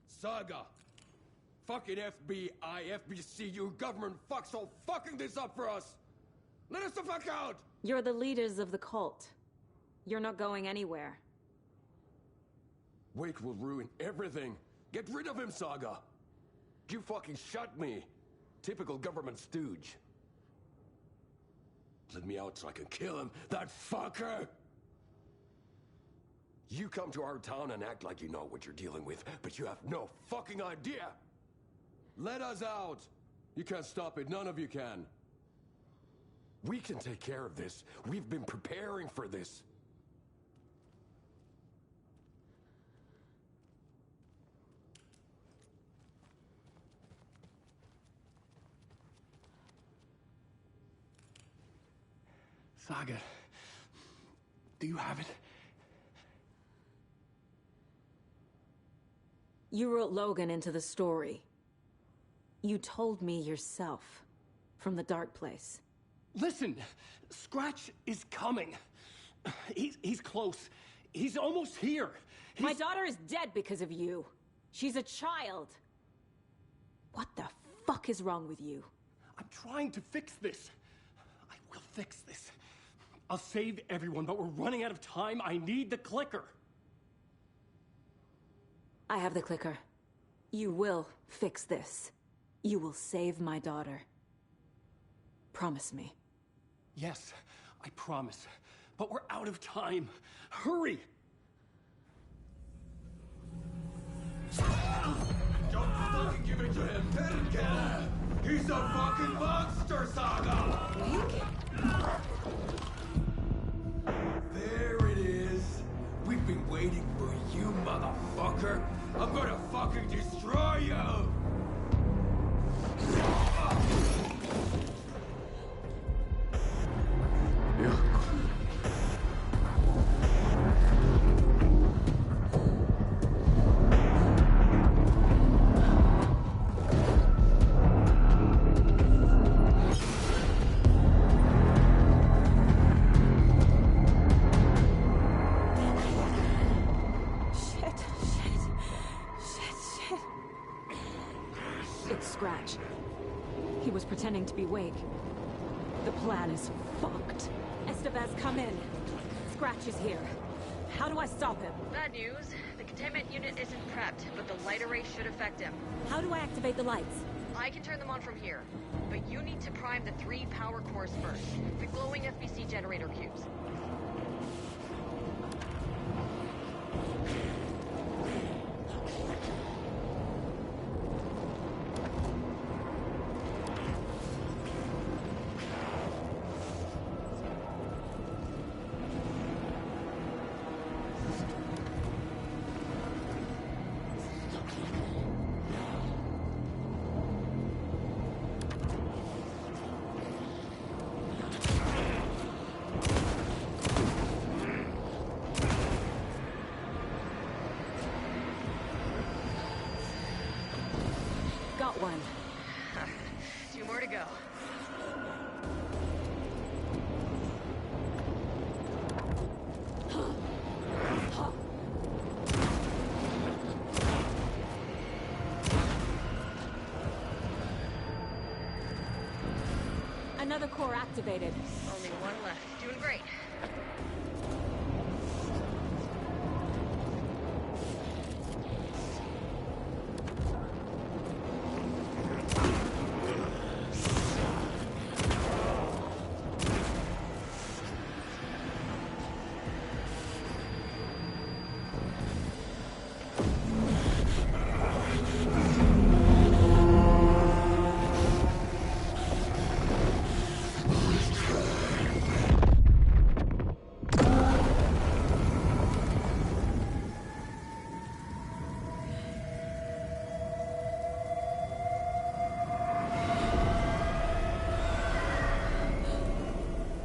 Saga! Fucking FBI, FBC, you government fucks all fucking this up for us! Let us the fuck out! You're the leaders of the cult. You're not going anywhere. Wake will ruin everything. Get rid of him, Saga! You fucking shut me! Typical government stooge. Let me out so I can kill him, that fucker! You come to our town and act like you know what you're dealing with, but you have no fucking idea! Let us out! You can't stop it, none of you can. We can take care of this. We've been preparing for this. Saga, do you have it? You wrote Logan into the story. You told me yourself. From the dark place. Listen, Scratch is coming. He's close. He's almost here. My daughter is dead because of you. She's a child. What the fuck is wrong with you? I'm trying to fix this. I will fix this. I'll save everyone, but we're running out of time. I need the clicker. I have the clicker. You will fix this. You will save my daughter. Promise me. Yes, I promise. But we're out of time. Hurry! Don't fucking give it to him! Let him get him! He's a fucking monster, Saga! There it is! We've been waiting for you, motherfucker! I'm gonna fucking destroy you! Scratch. He was pretending to be Wake. The plan is fucked. Estevez, come in. Scratch is here. How do I stop him? Bad news. The containment unit isn't prepped, but the light array should affect him. How do I activate the lights? I can turn them on from here, but you need to prime the 3 power cores first. The glowing FBC generator cubes. go. Another core activated. Only one left. Doing great.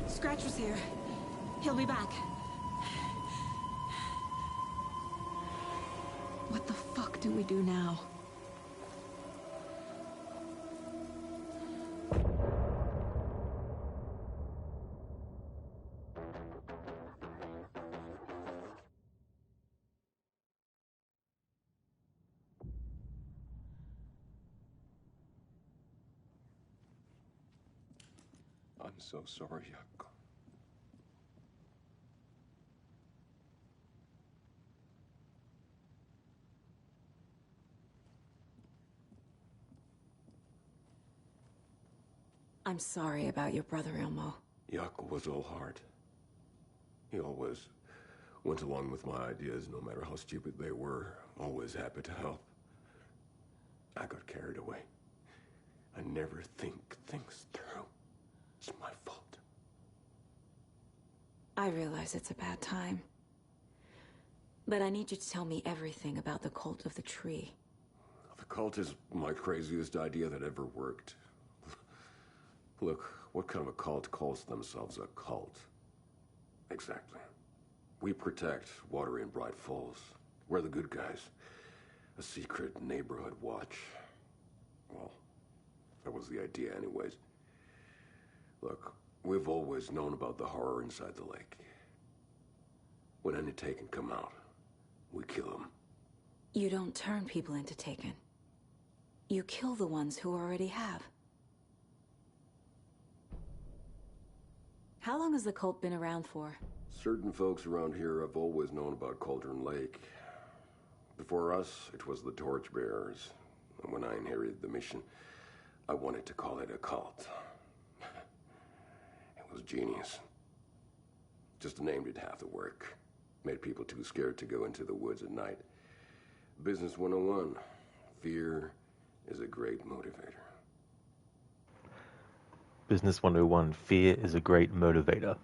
Scratch was here. He'll be back. What the fuck do we do now? I'm so sorry, Jaakko. I'm sorry about your brother, Ilmo. Jaakko was all heart. He always went along with my ideas, no matter how stupid they were. Always happy to help. I got carried away. I never think things through. It's my fault. I realize it's a bad time. But I need you to tell me everything about the Cult of the Tree. The cult is my craziest idea that ever worked. Look, what kind of a cult calls themselves a cult? Exactly. We protect Water in Bright Falls. We're the good guys. A secret neighborhood watch. Well, that was the idea anyways. Look, we've always known about the horror inside the lake. When any Taken come out, we kill them. You don't turn people into Taken. You kill the ones who already have. How long has the cult been around for? Certain folks around here have always known about Cauldron Lake. Before us, it was the Torchbearers. And when I inherited the mission, I wanted to call it a cult. It was genius. Just a name did half the work. Made people too scared to go into the woods at night. Business 101. Fear is a great motivator. Business 101, fear is a great motivator.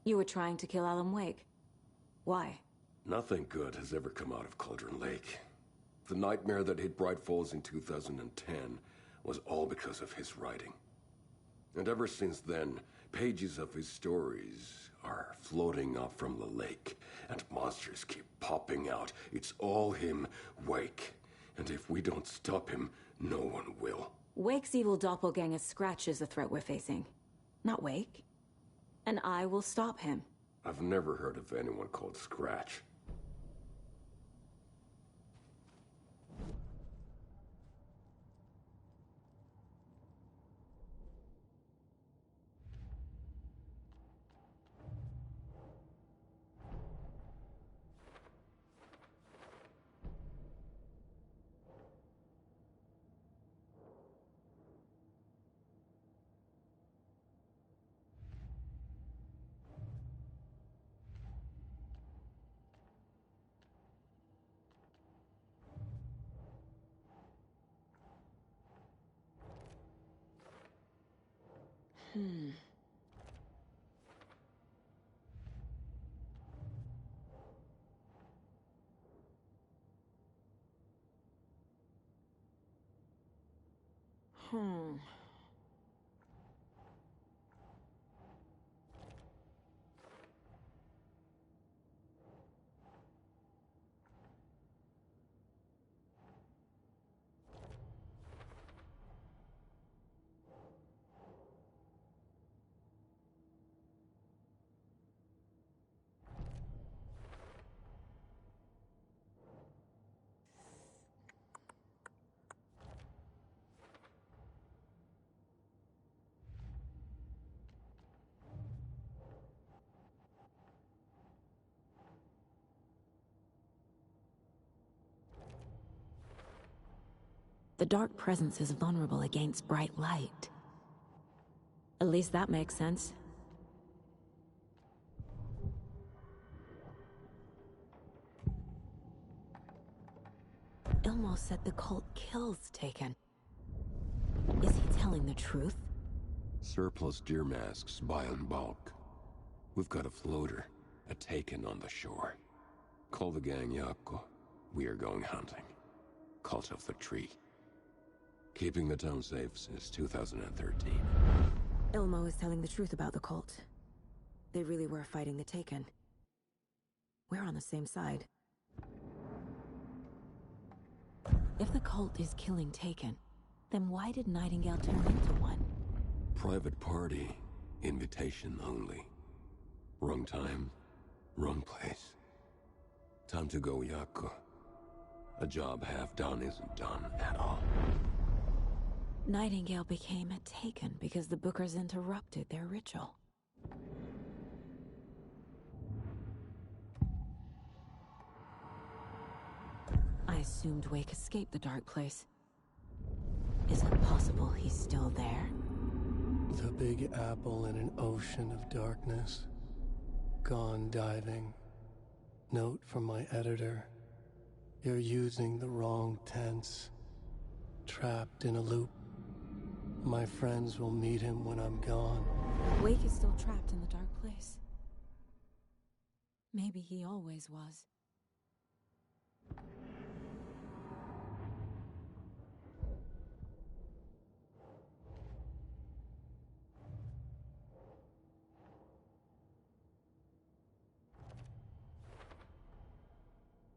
You were trying to kill Alan Wake. Why? Nothing good has ever come out of Cauldron Lake. The nightmare that hit Bright Falls in 2010 was all because of his writing. And ever since then, pages of his stories are floating up from the lake, and monsters keep popping out. It's all him, Wake. And if we don't stop him, no one will. Wake's evil doppelganger Scratch is the threat we're facing, not Wake. And I will stop him. I've never heard of anyone called Scratch. Hmm. Hmm. The dark presence is vulnerable against bright light. At least that makes sense. Ilmo said the cult kills Taken. Is he telling the truth? Surplus deer masks buy in bulk. We've got a floater, a Taken on the shore. Call the gang Yako. We are going hunting. Cult of the Tree. Keeping the town safe since 2013. Ilmo is telling the truth about the cult. They really were fighting the Taken. We're on the same side. If the cult is killing Taken, then why did Nightingale turn into one? Private party. Invitation only. Wrong time, wrong place. Time to go, Yako. A job half done isn't done at all. Nightingale became a Taken because the Bookers interrupted their ritual. I assumed Wake escaped the dark place. Is it possible he's still there? The Big Apple in an ocean of darkness. Gone diving. Note from my editor. You're using the wrong tense. Trapped in a loop. My friends will meet him when I'm gone. Wake is still trapped in the dark place. Maybe he always was.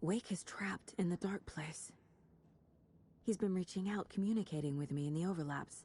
Wake is trapped in the dark place. He's been reaching out, communicating with me in the overlaps.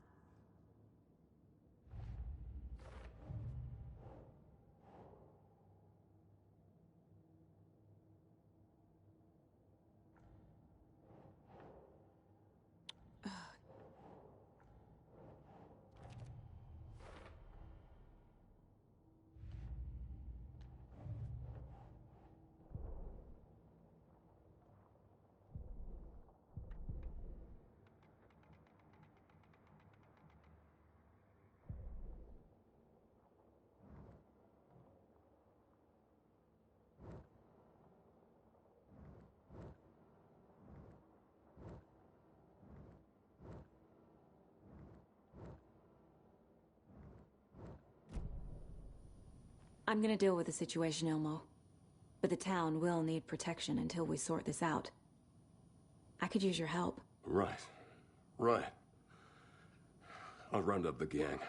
I'm gonna deal with the situation, Ilmo. But the town will need protection until we sort this out. I could use your help. Right. Right. I'll round up the gang.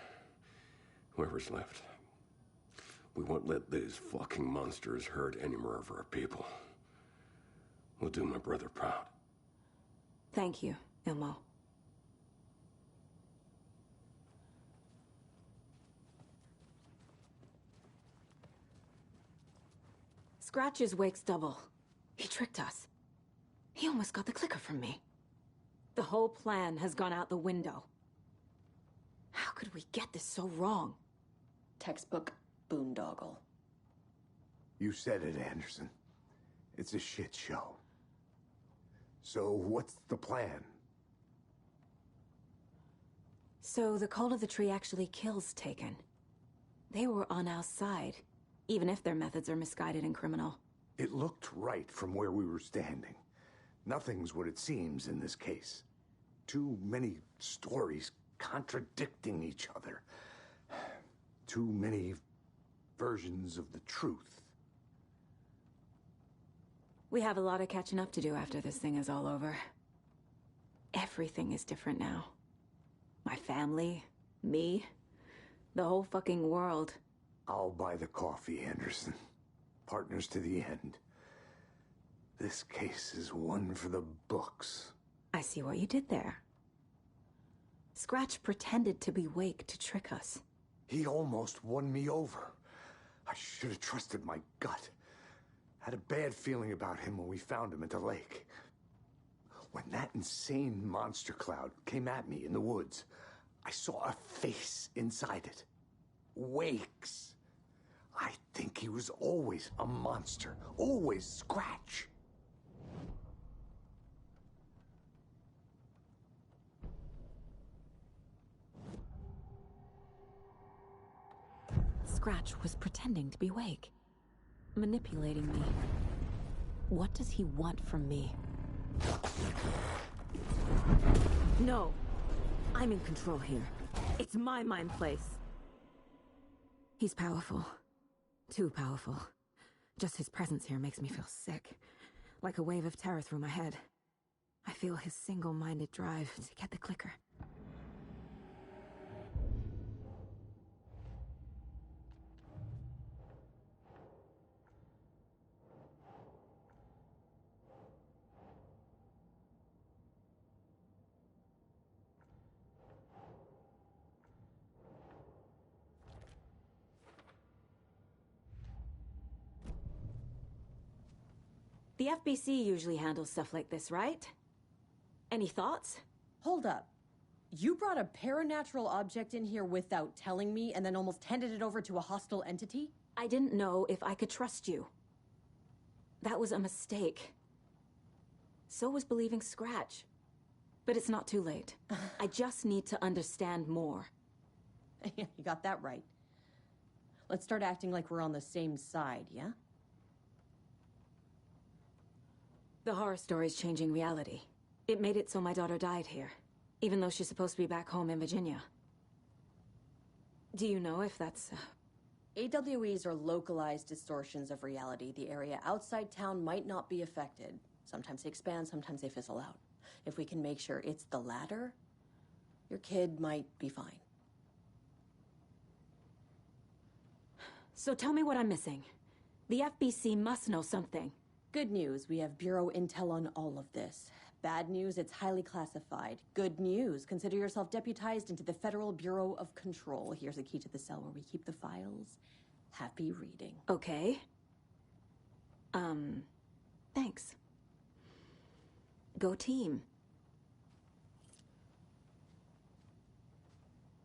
Whoever's left. We won't let these fucking monsters hurt any more of our people. We'll do my brother proud. Thank you, Ilmo. Scratch is Wake's double. He tricked us. He almost got the clicker from me. The whole plan has gone out the window. How could we get this so wrong? Textbook boondoggle. You said it, Anderson. It's a shit show. So what's the plan? So the Cult of the Tree actually kills Taken. They were on our side, even if their methods are misguided and criminal. It looked right from where we were standing. Nothing's what it seems in this case. Too many stories contradicting each other. Too many versions of the truth. We have a lot of catching up to do after this thing is all over. Everything is different now. My family, me, the whole fucking world. I'll buy the coffee, Anderson. Partners to the end. This case is one for the books. I see what you did there. Scratch pretended to be Wake to trick us. He almost won me over. I should have trusted my gut. Had a bad feeling about him when we found him at the lake. When that insane monster cloud came at me in the woods, I saw a face inside it. Wake's. I think he was always a monster. Always Scratch. Scratch was pretending to be Wake. Manipulating me. What does he want from me? No! I'm in control here. It's my mind place. He's powerful. Too powerful. Just his presence here makes me feel sick. Like a wave of terror through my head. I feel his single-minded drive to get the clicker. The FBC usually handles stuff like this, right? Any thoughts? Hold up. You brought a paranatural object in here without telling me and then almost handed it over to a hostile entity? I didn't know if I could trust you. That was a mistake. So was believing Scratch. But it's not too late. I just need to understand more. You got that right. Let's start acting like we're on the same side, yeah? The horror story's changing reality. It made it so my daughter died here, even though she's supposed to be back home in Virginia. Do you know if that's... AWEs are localized distortions of reality. The area outside town might not be affected. Sometimes they expand, sometimes they fizzle out. If we can make sure it's the latter, your kid might be fine. So tell me what I'm missing. The FBC must know something. Good news, we have Bureau intel on all of this. Bad news, it's highly classified. Good news, consider yourself deputized into the Federal Bureau of Control. Here's a key to the cell where we keep the files. Happy reading. Okay. Thanks. Go team.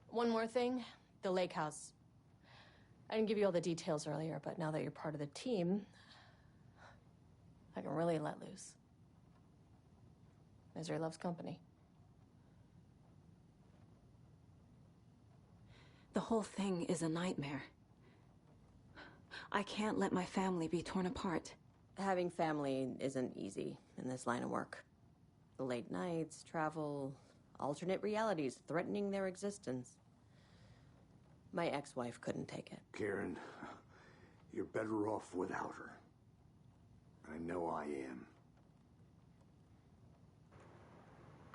One more thing, the lake house. I didn't give you all the details earlier, but now that you're part of the team, I can really let loose. Misery loves company. The whole thing is a nightmare. I can't let my family be torn apart. Having family isn't easy in this line of work. The late nights, travel, alternate realities threatening their existence. My ex-wife couldn't take it. Karen, you're better off without her. I know I am.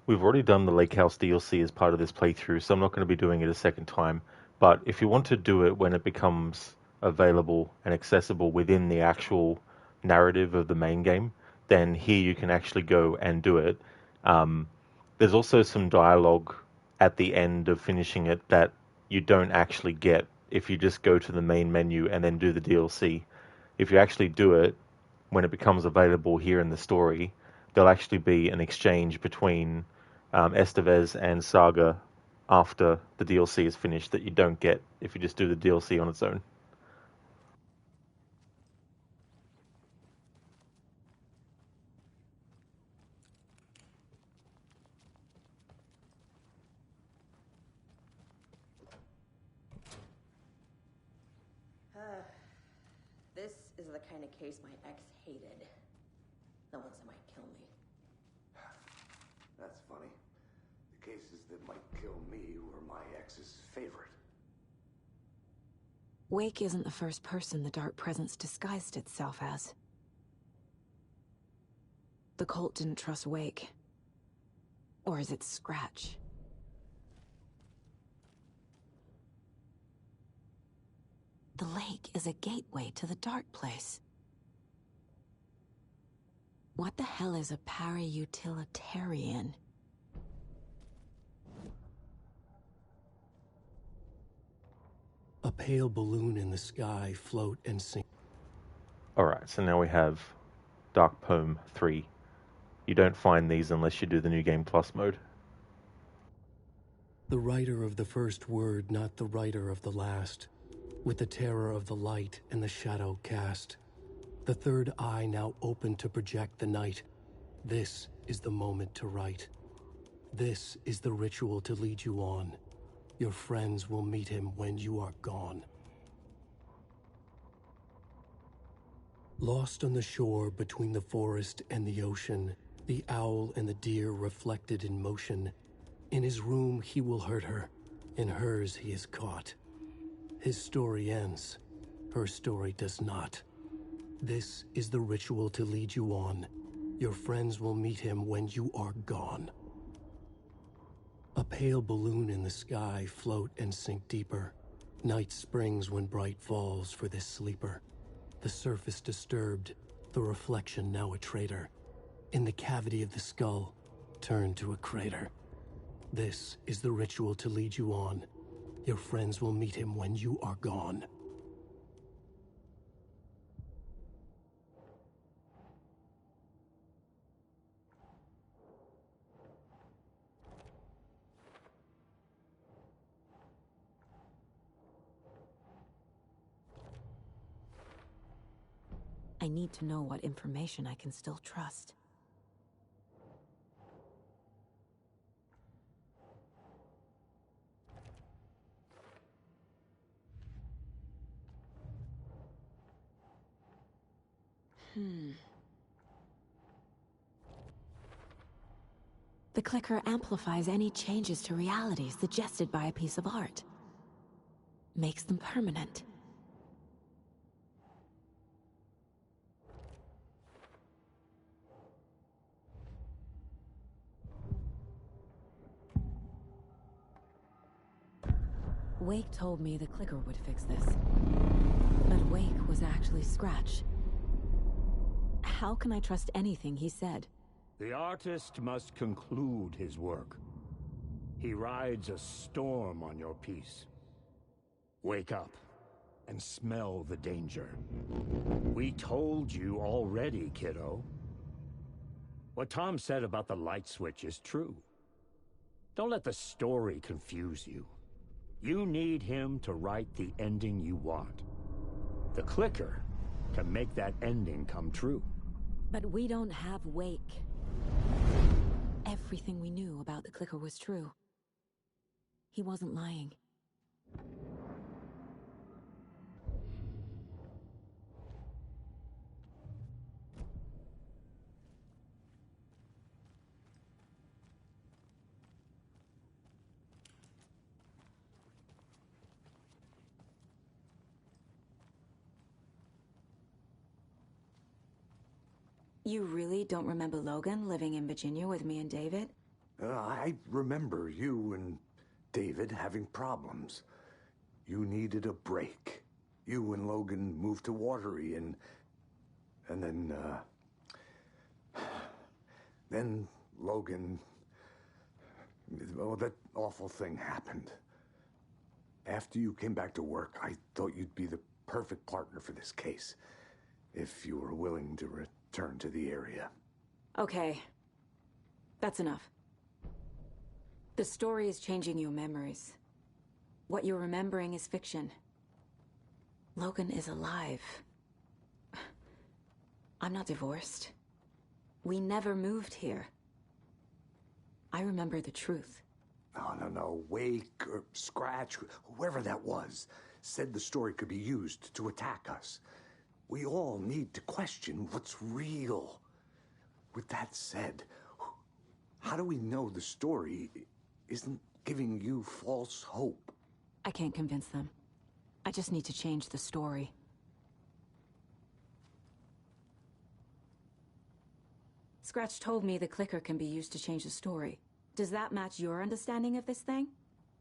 We've already done the Lake House DLC as part of this playthrough, so I'm not going to be doing it a second time. But if you want to do it when it becomes available and accessible within the actual narrative of the main game, then here you can actually go and do it. There's also some dialogue at the end of finishing it that you don't actually get if you just go to the main menu and then do the DLC. If you actually do it, when it becomes available here in the story, there'll actually be an exchange between Estevez and Saga after the DLC is finished that you don't get if you just do the DLC on its own. This is the kind of case my ex hated. The ones that might kill me. That's funny. The cases that might kill me were my ex's favorite. Wake isn't the first person the Dark Presence disguised itself as. The cult didn't trust Wake. Or is it Scratch? The lake is a gateway to the dark place. What the hell is a para-utilitarian? A pale balloon in the sky float and sink. Alright, so now we have Dark Poem 3. You don't find these unless you do the New Game Plus mode. The writer of the first word, not the writer of the last. With the terror of the light and the shadow cast. The third eye now open to project the night. This is the moment to write. This is the ritual to lead you on. Your friends will meet him when you are gone. Lost on the shore between the forest and the ocean, the owl and the deer reflected in motion. In his room he will hurt her, in hers he is caught. His story ends, her story does not. This is the ritual to lead you on. Your friends will meet him when you are gone. A pale balloon in the sky float and sink deeper. Night springs when bright falls for this sleeper. The surface disturbed, the reflection now a traitor. In the cavity of the skull, turned to a crater. This is the ritual to lead you on. Your friends will meet him when you are gone. I need to know what information I can still trust. The clicker amplifies any changes to reality suggested by a piece of art. Makes them permanent. Wake told me the clicker would fix this. But Wake was actually Scratch. How can I trust anything he said? The artist must conclude his work. He rides a storm on your piece. Wake up and smell the danger. We told you already, kiddo. What Tom said about the light switch is true. Don't let the story confuse you. You need him to write the ending you want. The clicker can make that ending come true. But we don't have Wake. Everything we knew about the clicker was true. He wasn't lying. You really don't remember Logan living in Virginia with me and David? I remember you and David having problems. You needed a break. You and Logan moved to Watery and then Logan, well, that awful thing happened. After you came back to work, I thought you'd be the perfect partner for this case, if you were willing to return to the area. Okay. That's enough. The story is changing your memories. What you're remembering is fiction. Logan is alive. I'm not divorced. We never moved here. I remember the truth. No. Wake or Scratch, whoever that was, said the story could be used to attack us. We all need to question what's real. With that said, how do we know the story isn't giving you false hope? I can't convince them. I just need to change the story. Scratch told me the clicker can be used to change the story. Does that match your understanding of this thing?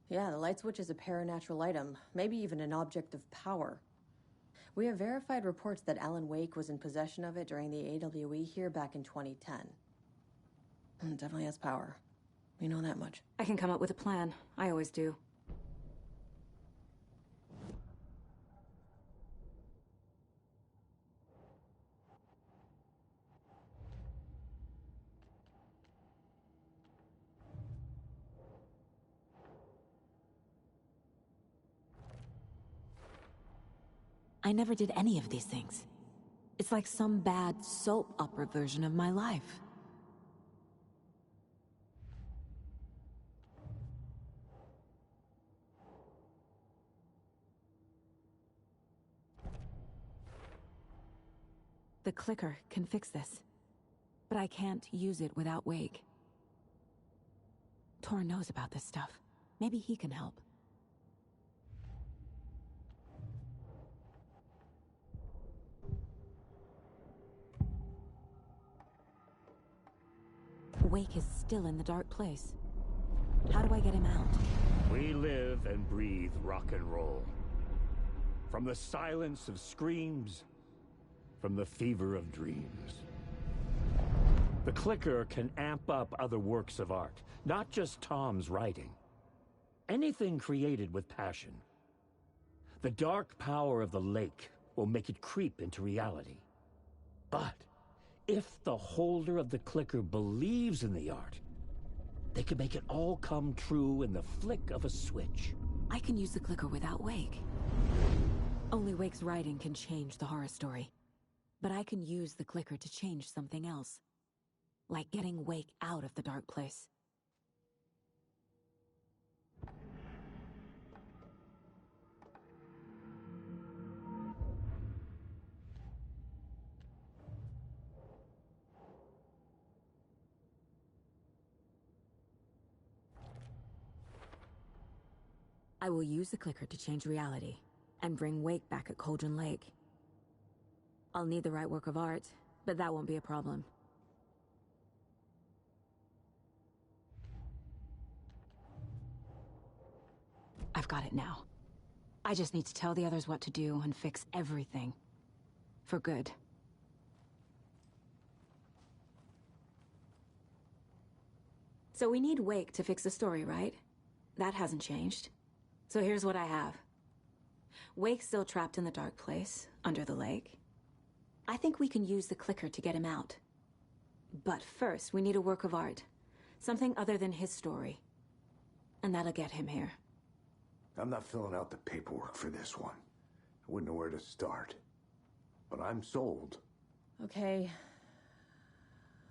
Yeah, the light switch is a paranatural item, maybe even an object of power. We have verified reports that Alan Wake was in possession of it during the AWE here back in 2010. It definitely has power. We know that much. I can come up with a plan. I always do. I never did any of these things. It's like some bad soap opera version of my life. The clicker can fix this. But I can't use it without Wake. Tor knows about this stuff. Maybe he can help. Wake is still in the dark place. How do I get him out? We live and breathe rock and roll. From the silence of screams, from the fever of dreams. The clicker can amp up other works of art, not just Tom's writing. Anything created with passion. The dark power of the lake will make it creep into reality. But if the holder of the clicker believes in the art, they can make it all come true in the flick of a switch. I can use the clicker without Wake. Only Wake's writing can change the horror story. But I can use the clicker to change something else. Like getting Wake out of the dark place. I will use the clicker to change reality and bring Wake back at Cauldron Lake. I'll need the right work of art, but that won't be a problem. I've got it now. I just need to tell the others what to do and fix everything. For good. So we need Wake to fix the story, right? That hasn't changed. So here's what I have. Wake's still trapped in the dark place, under the lake. I think we can use the clicker to get him out. But first, we need a work of art. Something other than his story. And that'll get him here. I'm not filling out the paperwork for this one. I wouldn't know where to start. But I'm sold. Okay.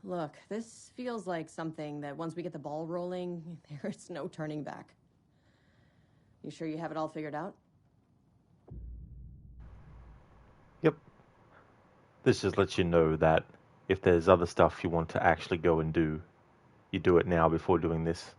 Look, this feels like something that once we get the ball rolling, there's no turning back. You sure you have it all figured out? Yep. This just lets you know that if there's other stuff you want to actually go and do, you do it now before doing this.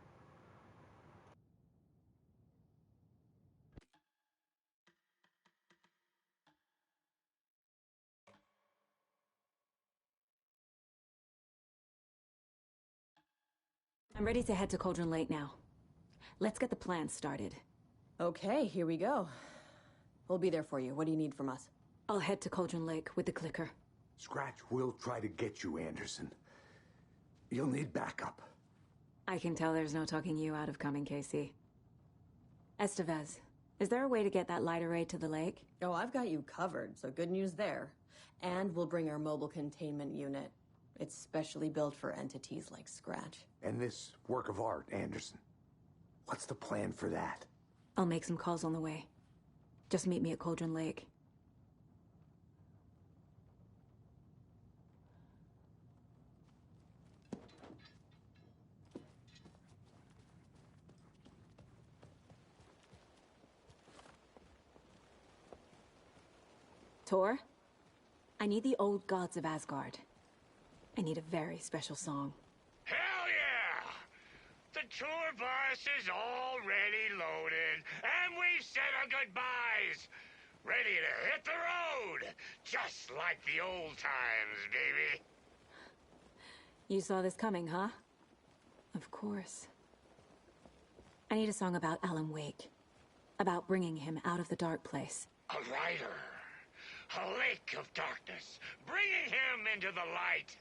I'm ready to head to Cauldron Lake now. Let's get the plan started. Okay, here we go. We'll be there for you. What do you need from us? I'll head to Cauldron Lake with the clicker. Scratch will try to get you, Anderson. You'll need backup. I can tell there's no talking you out of coming, Casey. Estevez, is there a way to get that light array to the lake? Oh, I've got you covered, so good news there. And we'll bring our mobile containment unit. It's specially built for entities like Scratch. And this work of art, Anderson. What's the plan for that? I'll make some calls on the way. Just meet me at Cauldron Lake. Tor, I need the old gods of Asgard. I need a very special song. Hell yeah! The tour bus is already loaded, and we've said our goodbyes. Ready to hit the road, just like the old times, baby. You saw this coming, huh? Of course. I need a song about Alan Wake. About bringing him out of the dark place. A rider. A lake of darkness, bringing him into the light.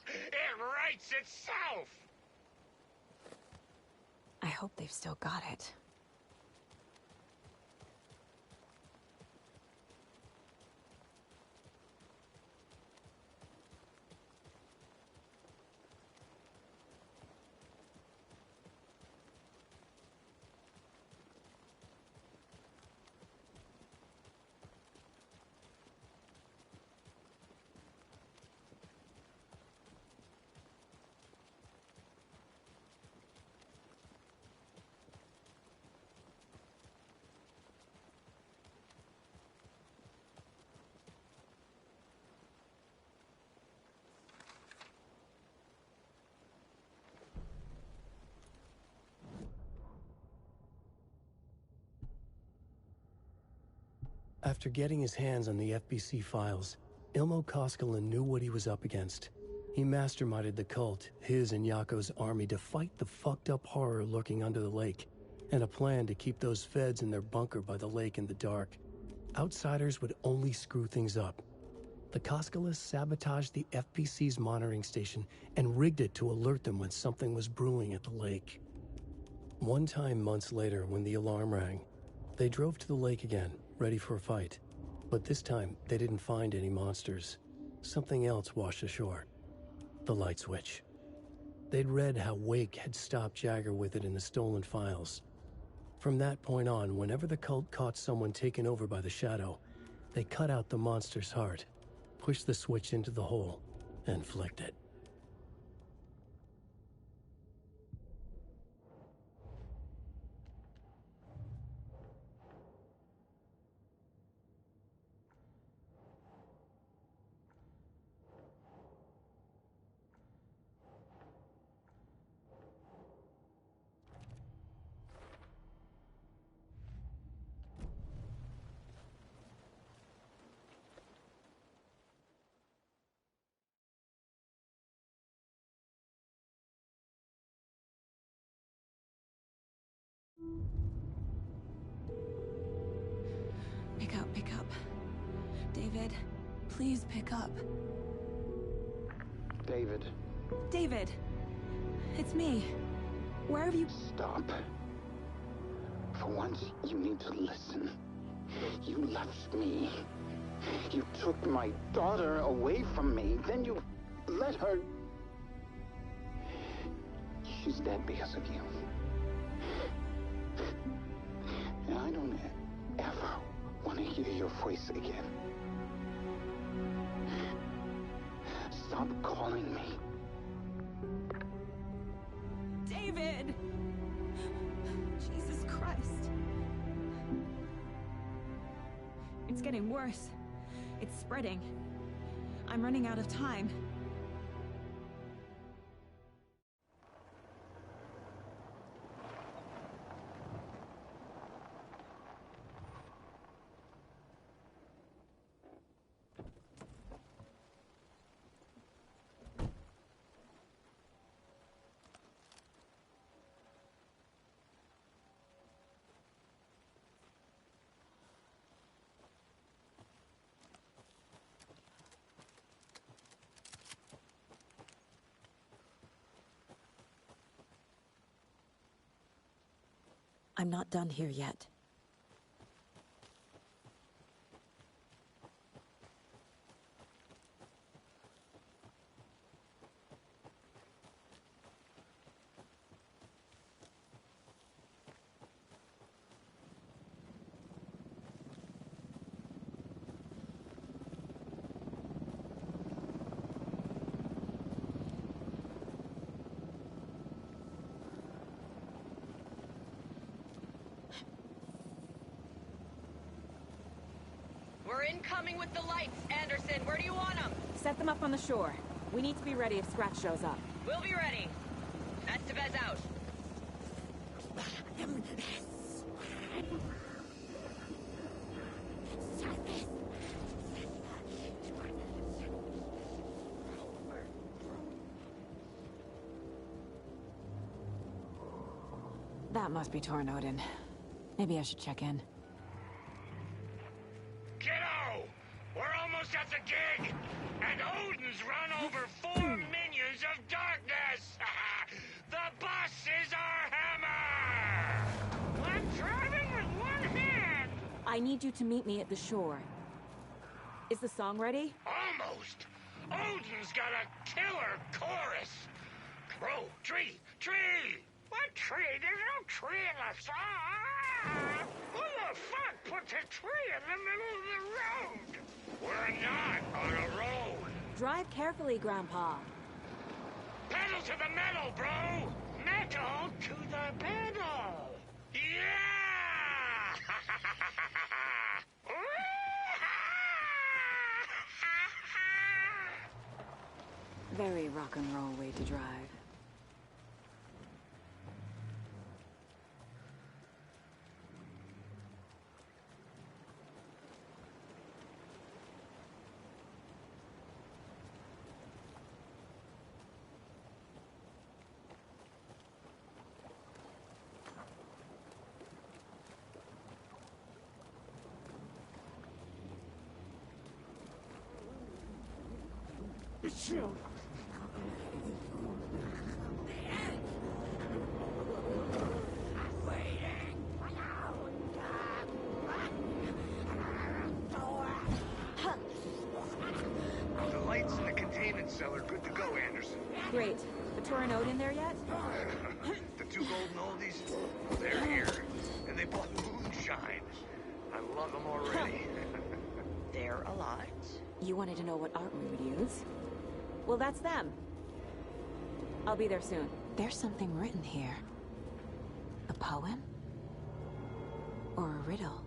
It writes itself. I hope they've still got it. After getting his hands on the FBC files, Ilmo Koskinen knew what he was up against. He masterminded the cult, his and Yako's army, to fight the fucked up horror lurking under the lake, and a plan to keep those feds in their bunker by the lake in the dark. Outsiders would only screw things up. The Koskinen sabotaged the FBC's monitoring station and rigged it to alert them when something was brewing at the lake. One time months later, when the alarm rang, they drove to the lake again, ready for a fight. But this time, they didn't find any monsters. Something else washed ashore. The light switch. They'd read how Wake had stopped Jagger with it in the stolen files. From that point on, whenever the cult caught someone taken over by the Shadow, they cut out the monster's heart, pushed the switch into the hole, and flicked it. Pick up. David, please pick up. David. David! It's me. Where have you... Stop. For once, you need to listen. You left me. You took my daughter away from me. Then you let her... She's dead because of you. And I don't ever want to hear your voice again. Stop calling me. David! Jesus Christ. It's getting worse. It's spreading. I'm running out of time. I'm not done here yet. We're incoming with the lights, Anderson. Where do you want them? Set them up on the shore. We need to be ready if Scratch shows up. We'll be ready. Estevez out. That must be Torn Odin. Maybe I should check in. Kiddo! We're almost at the gig! And Odin's run over 4 minions of darkness! The bus is our hammer! I'm driving with one hand! I need you to meet me at the shore. Is the song ready? Almost! Odin's got a killer chorus! Crow, tree, tree! What tree? There's no tree in the song! Who the fuck puts a tree in the middle of the road? We're not on a road! Drive carefully, Grandpa. Pedal to the metal, bro! Metal to the pedal! Yeah! Very rock and roll way to drive. The lights in the containment cell are good to go, Anderson. Great. The Torin Ode in there yet? The two golden oldies, they're here. And they bought moonshine. I love them already. They're a lot. You wanted to know what art we would use? Well, that's them. I'll be there soon. There's something written here. A poem? Or a riddle?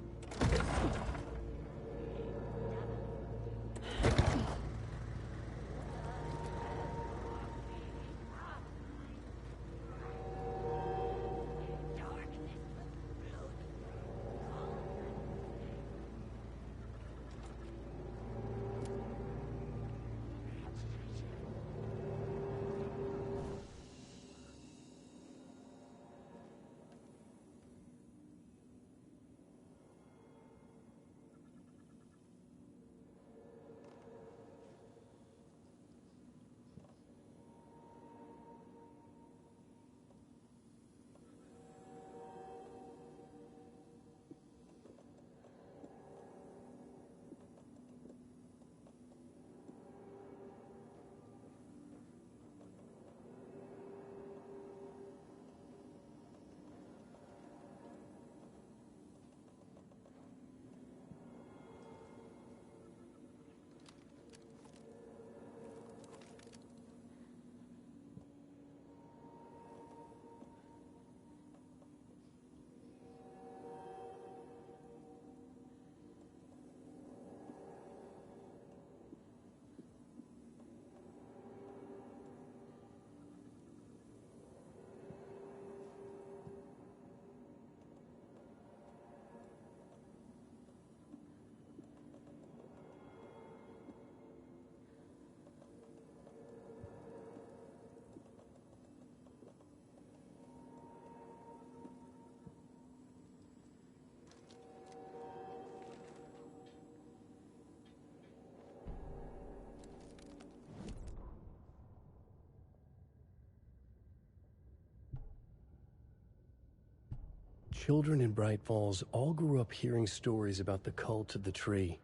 Children in Bright Falls all grew up hearing stories about the cult of the tree.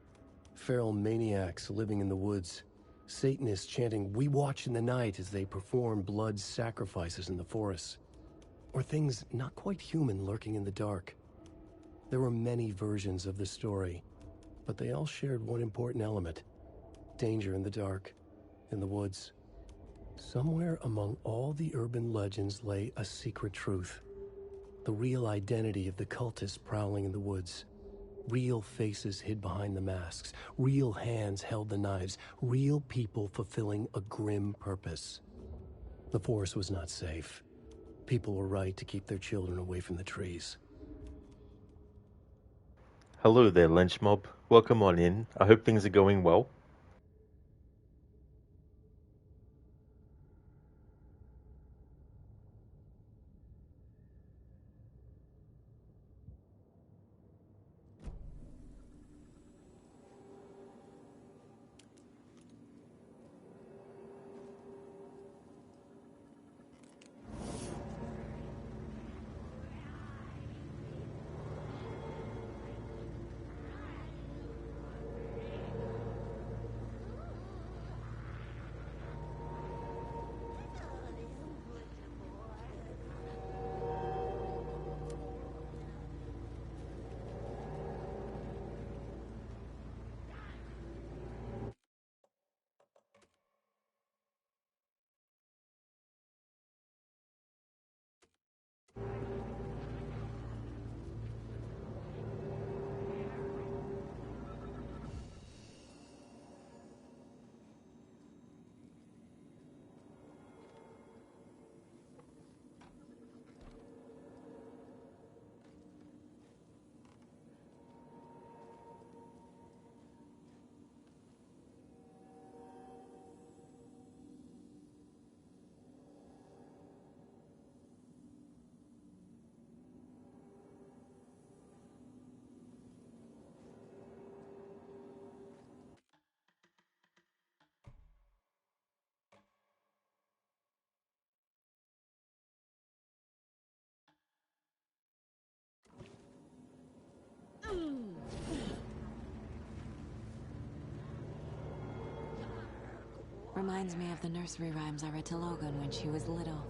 Feral maniacs living in the woods. Satanists chanting, "We watch in the night," as they perform blood sacrifices in the forests. Or things not quite human lurking in the dark. There were many versions of the story, but they all shared one important element. Danger in the dark, in the woods. Somewhere among all the urban legends lay a secret truth. The real identity of the cultists prowling in the woods. Real faces hid behind the masks. Real hands held the knives. Real people fulfilling a grim purpose. The forest was not safe. People were right to keep their children away from the trees. Hello there, Lynch Mob. Welcome on in. I hope things are going well. Reminds me of the nursery rhymes I read to Logan when she was little.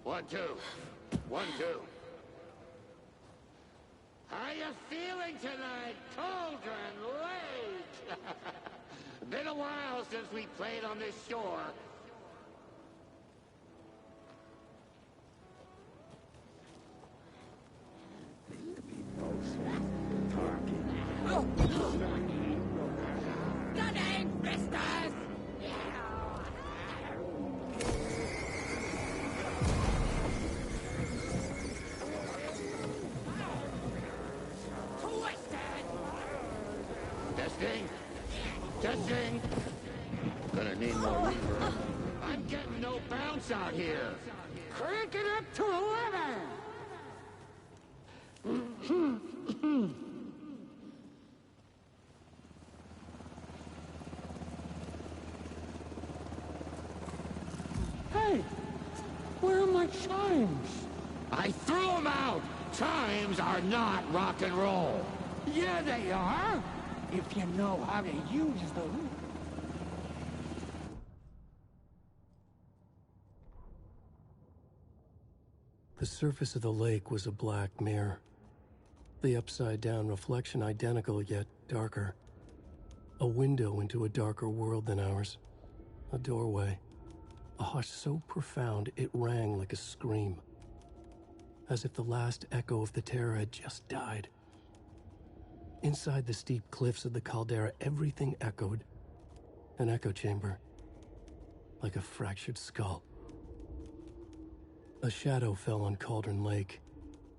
One, two. 1, 2. How you feeling tonight, Cauldron Lake? Been a while since we played on this shore. Good day, misters! Testing. Testing. Gonna need more reverb. I'm getting no bounce out here. Crank it up to 11. Hey! Where are my chimes? I threw them out. Chimes are not rock and roll. Yeah, they are! If you know how to use them. The surface of the lake was a black mirror. The upside-down reflection identical yet darker. A window into a darker world than ours. A doorway. A hush so profound it rang like a scream. As if the last echo of the terror had just died. Inside the steep cliffs of the caldera, everything echoed. An echo chamber. Like a fractured skull. A shadow fell on Cauldron Lake.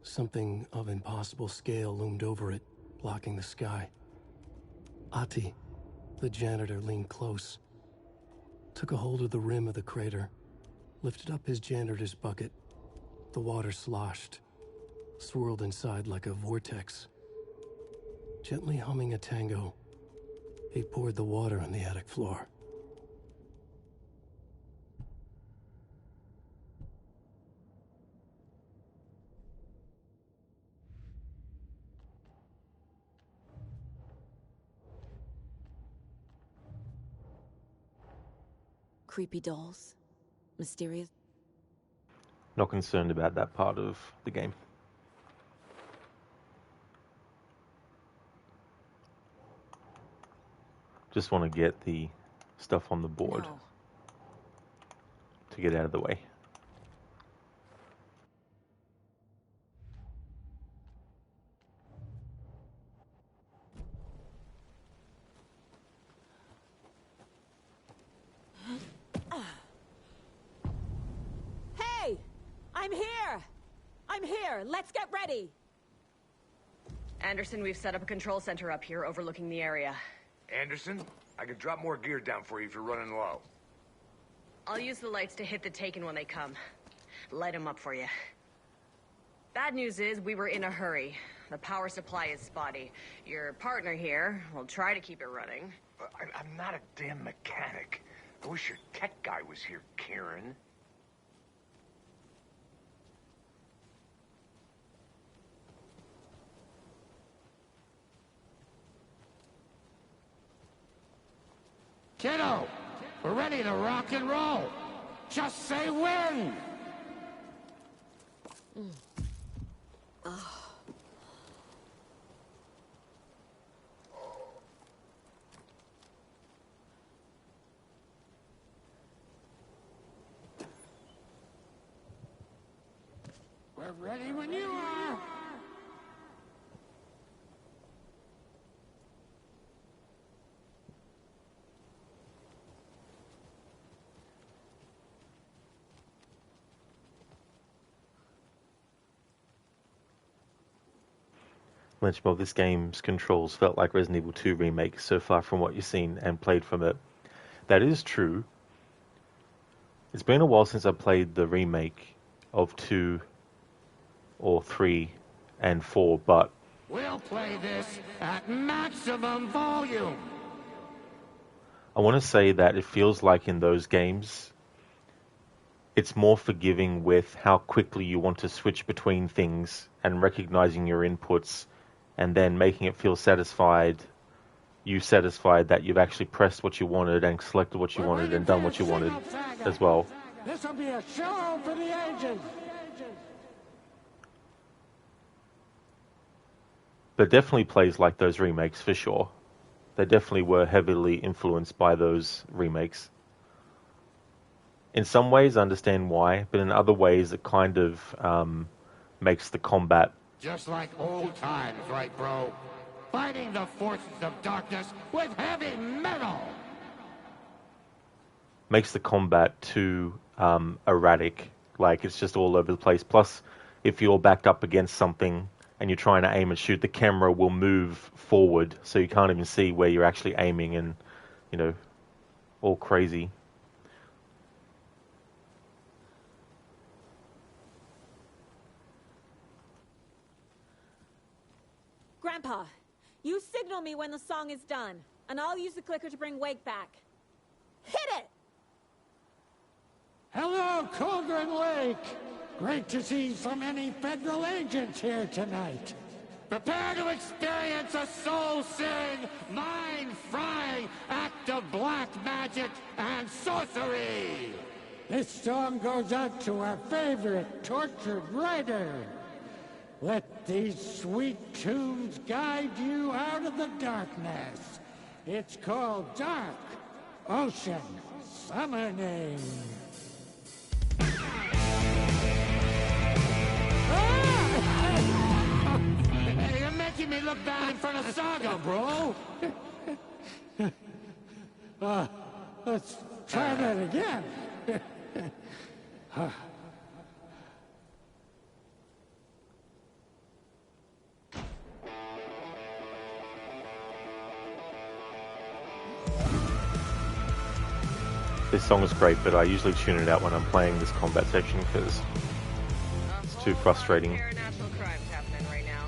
Something of impossible scale loomed over it, blocking the sky. Ati, the janitor, leaned close. Took a hold of the rim of the crater. Lifted up his janitor's bucket. The water sloshed. Swirled inside like a vortex. Gently humming a tango, he poured the water on the attic floor. Creepy dolls. Mysterious. Not concerned about that part of the game. Just want to get the stuff on the board to get out of the way. Hey! I'm here! I'm here! Let's get ready! Anderson, we've set up a control center up here overlooking the area. Anderson, I can drop more gear down for you if you're running low. I'll use the lights to hit the Taken when they come. Light them up for you. Bad news is, we were in a hurry. The power supply is spotty. Your partner here will try to keep it running. I'm not a damn mechanic. I wish your tech guy was here, Kieran. Kiddo, we're ready to rock and roll. Just say when. We're ready when you are. Lynchmob, this game's controls felt like Resident Evil 2 Remake so far from what you've seen and played from it. That is true. It's been a while since I played the remake of 2 or 3 and 4, but We'll play this at maximum volume. I want to say that it feels like in those games, it's more forgiving with how quickly you want to switch between things and recognizing your inputs and then making it feel satisfied that you've actually pressed what you wanted and selected what you wanted and done what you wanted as well. This will be a show for the ages. But it definitely plays like those remakes for sure. They definitely were heavily influenced by those remakes. In some ways, I understand why, but in other ways, it kind of makes the combat... Just like old times, right, bro? Fighting the forces of darkness with heavy metal! Makes the combat too erratic. Like, it's just all over the place. Plus, if you're backed up against something and you're trying to aim and shoot, the camera will move forward, so you can't even see where you're actually aiming and, you know, all crazy. Grandpa, you signal me when the song is done, and I'll use the clicker to bring Wake back. Hit it! Hello, Cauldron Lake! Great to see so many federal agents here tonight. Prepare to experience a soul-searing, mind-frying act of black magic and sorcery! This song goes out to our favorite tortured writer. Let these sweet tunes guide you out of the darkness. It's called Dark Ocean Summoning. Hey, you're making me look bad in front of Saga, bro. Let's try that again. This song is great, but I usually tune it out when I'm playing this combat section because it's too frustrating. Natural crimes happening right now.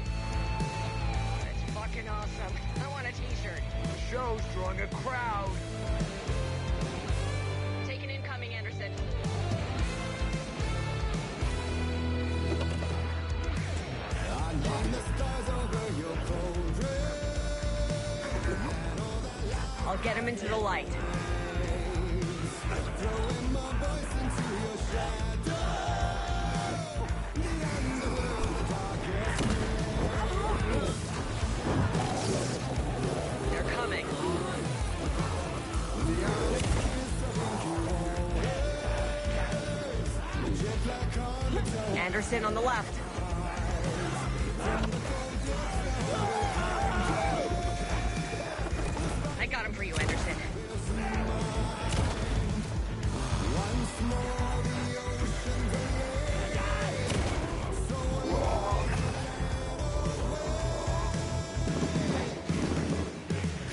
It's fucking awesome. I want a t-shirt. The show's drawing a crowd. Take an incoming, Anderson. I'll get him into the light. They're coming. Anderson on the left. I got him for you, Anderson.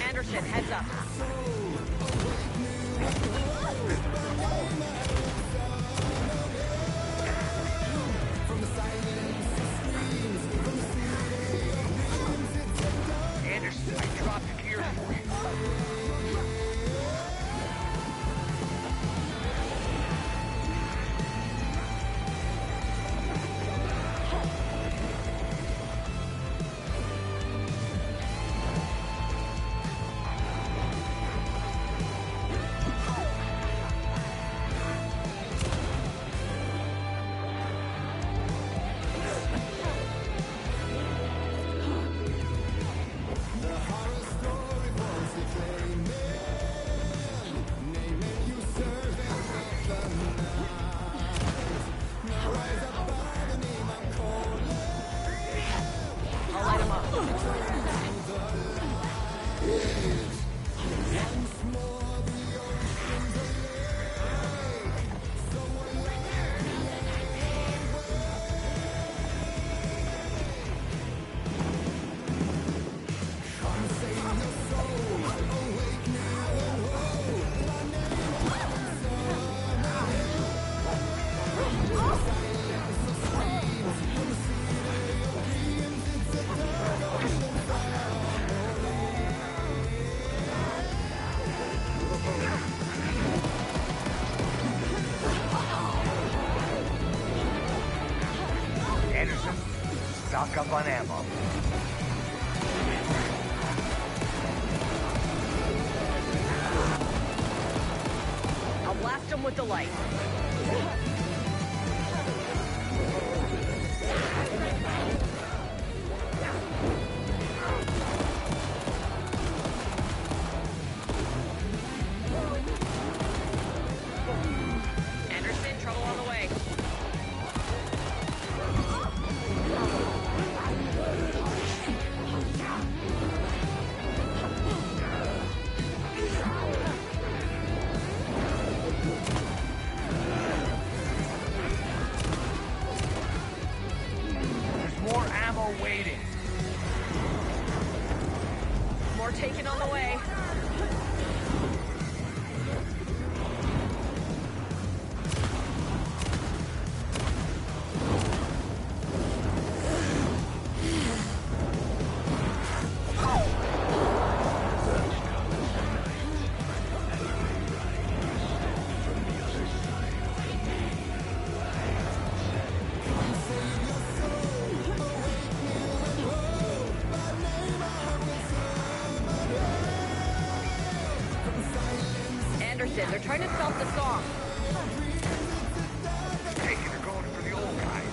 Anderson, heads up. Stock up on ammo. I'll blast him with the light. Anderson, trouble on the way. There's more ammo waiting. More taken on the way. Anderson, they're trying to stop the song. Taking or going for the old guys.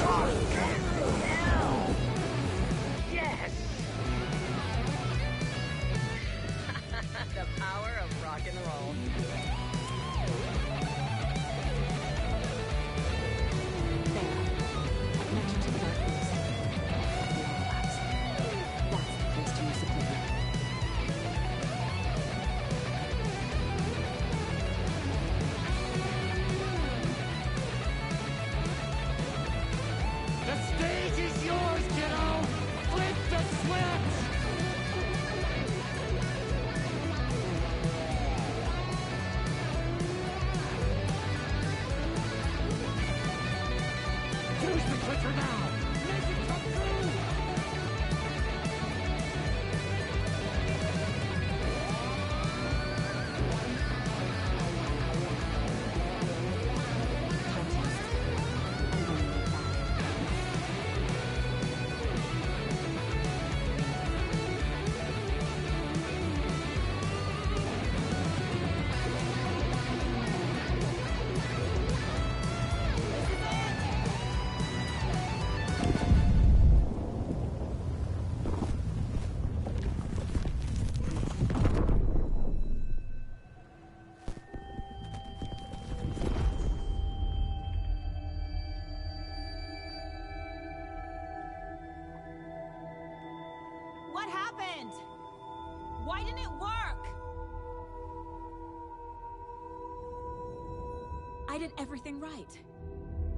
Fucking hell! Yes! The power of rock and roll. Connection to the darkness. That's the place to use the cleaner. The stage is yours, kiddo! Flip the switch! Use the clicker now! Make it come through! What happened? Why didn't it work? I did everything right.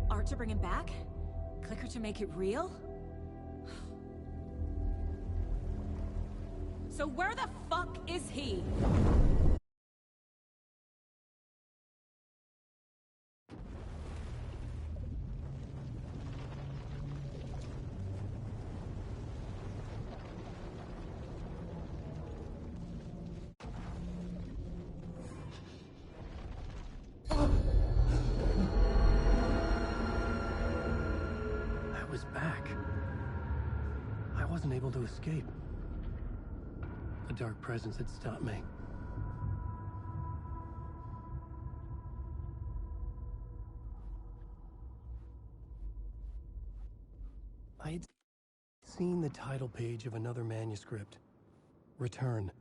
Art to bring him back? Clicker to make it real? So where the fuck is he? I was back. I wasn't able to escape. A dark presence had stopped me. I had seen the title page of another manuscript. Return.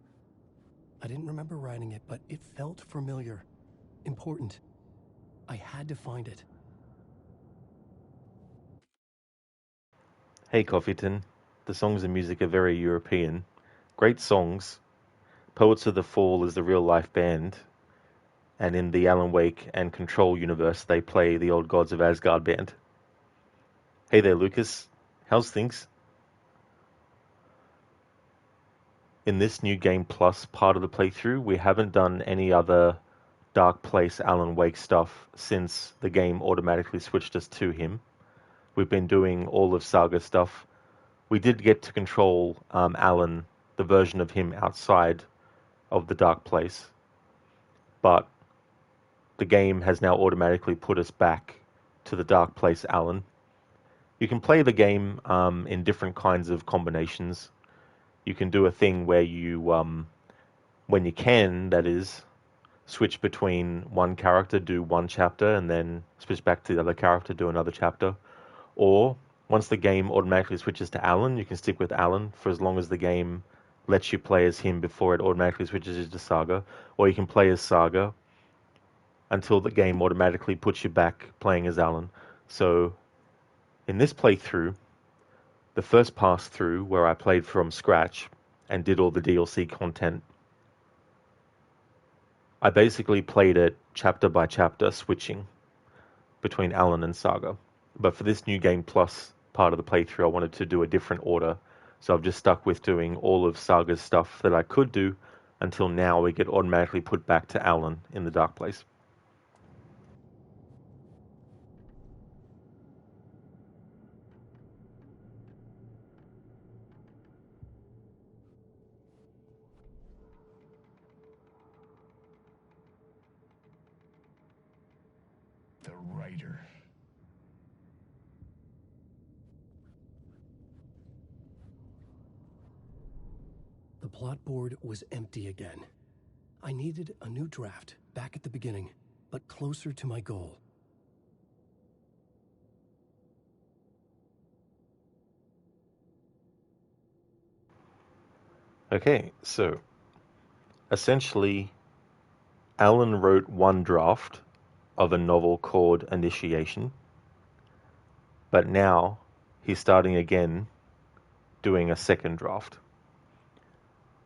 I didn't remember writing it, but it felt familiar. Important. I had to find it. Hey Coffeeton, the songs and music are very European. Great songs. Poets of the Fall is the real life band, and in the Alan Wake and Control universe they play the Old Gods of Asgard band. Hey there Lucas, how's things? In this New Game Plus part of the playthrough, we haven't done any other Dark Place Alan Wake stuff since the game automatically switched us to him. We've been doing all of Saga stuff. We did get to control Alan, the version of him outside of the Dark Place. But the game has now automatically put us back to the Dark Place Alan. You can play the game in different kinds of combinations. You can do a thing where you, when you can, that is, switch between one character, do one chapter, and then switch back to the other character, do another chapter. Or, once the game automatically switches to Alan, you can stick with Alan for as long as the game lets you play as him before it automatically switches you to Saga. Or you can play as Saga until the game automatically puts you back playing as Alan. So, in this playthrough, the first pass through where I played from scratch and did all the DLC content, I basically played it chapter by chapter, switching between Alan and Saga. But for this New Game Plus part of the playthrough, I wanted to do a different order. So I've just stuck with doing all of Saga's stuff that I could do until now we get automatically put back to Alan in the Dark Place. The writer. The plot board was empty again. I needed a new draft, back at the beginning, but closer to my goal. Okay, so essentially, Alan wrote one draft of a novel called Initiation, but now he's starting again, doing a second draft.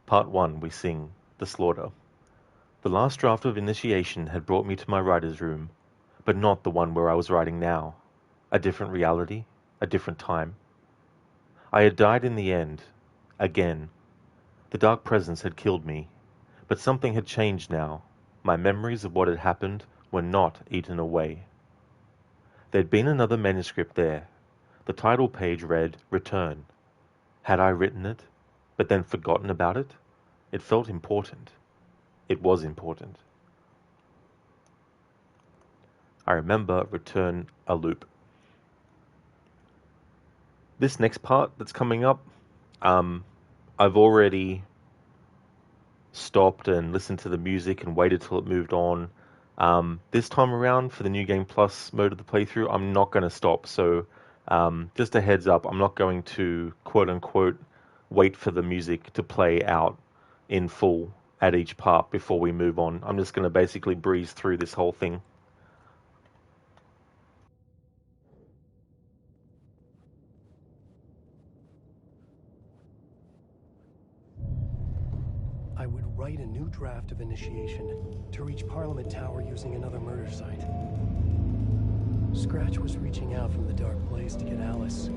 Part 1, we sing The Slaughter. The last draft of Initiation had brought me to my writer's room, but not the one where I was writing now. A different reality, a different time. I had died in the end, again. The Dark Presence had killed me, but something had changed now. My memories of what had happened were not eaten away. There'd been another manuscript there. The title page read, Return. Had I written it, but then forgotten about it? It felt important. It was important. I remember Return a loop. This next part that's coming up, I've already stopped and listened to the music and waited till it moved on. This time around, for the New Game Plus mode of the playthrough, I'm not going to stop. So just a heads up, I'm not going to, quote-unquote, wait for the music to play out in full at each part before we move on. I'm just going to basically breeze through this whole thing. I would write a new draft of Initiation to reach Parliament Tower using another murder site. Scratch was reaching out from the Dark Place to get Alice.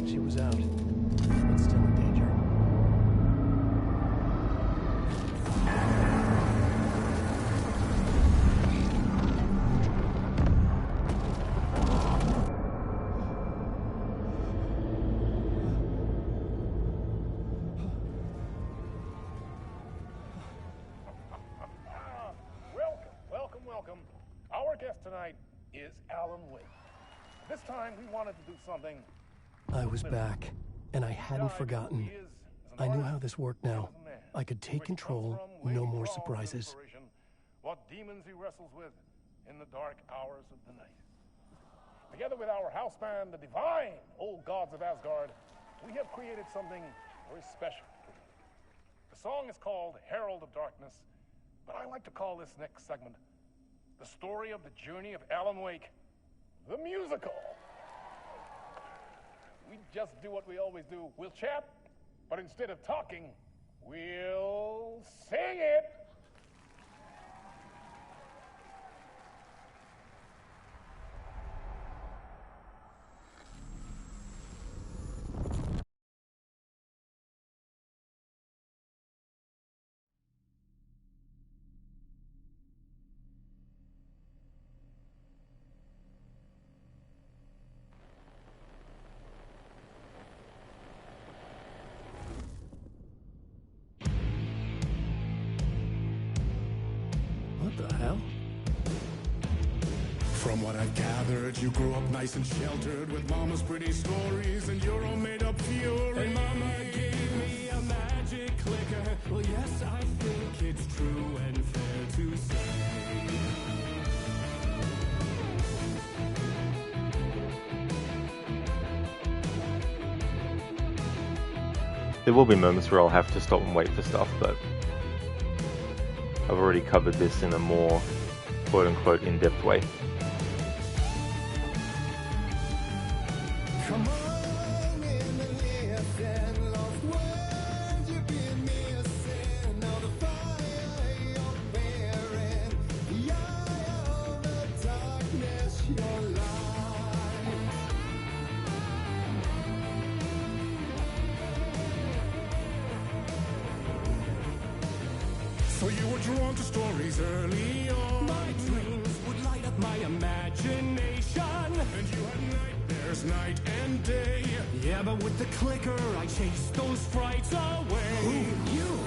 She was out, but still in danger. Welcome. Our guest tonight is Alan Wake. This time we wanted to do something. I was back, and I hadn't forgotten. I knew how this worked now. I could take control, no more surprises. What demons he wrestles with in the dark hours of the night. Together with our house band, the Divine Old Gods of Asgard, we have created something very special. The song is called Herald of Darkness, but I like to call this next segment the story of the journey of Alan Wake, the musical. We just do what we always do. We'll chat, but instead of talking, we'll sing it. What the hell? From what I've gathered, you grew up nice and sheltered with mama's pretty stories and your own made-up fury. And mama gave me a magic clicker. Well, yes, I think it's true and fair to say. There will be moments where I'll have to stop and wait for stuff, but I've already covered this in a more quote-unquote in-depth way. So you were drawn to stories early on. My dreams would light up my imagination. And you had nightmares night and day. Yeah, but with the clicker, I chased those frights away. Who knew?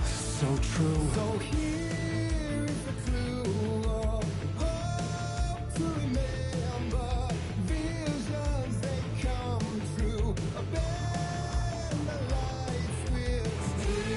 So true. So here is the clue. Hope to remember. Visions, they come true. Bend the lights with steel.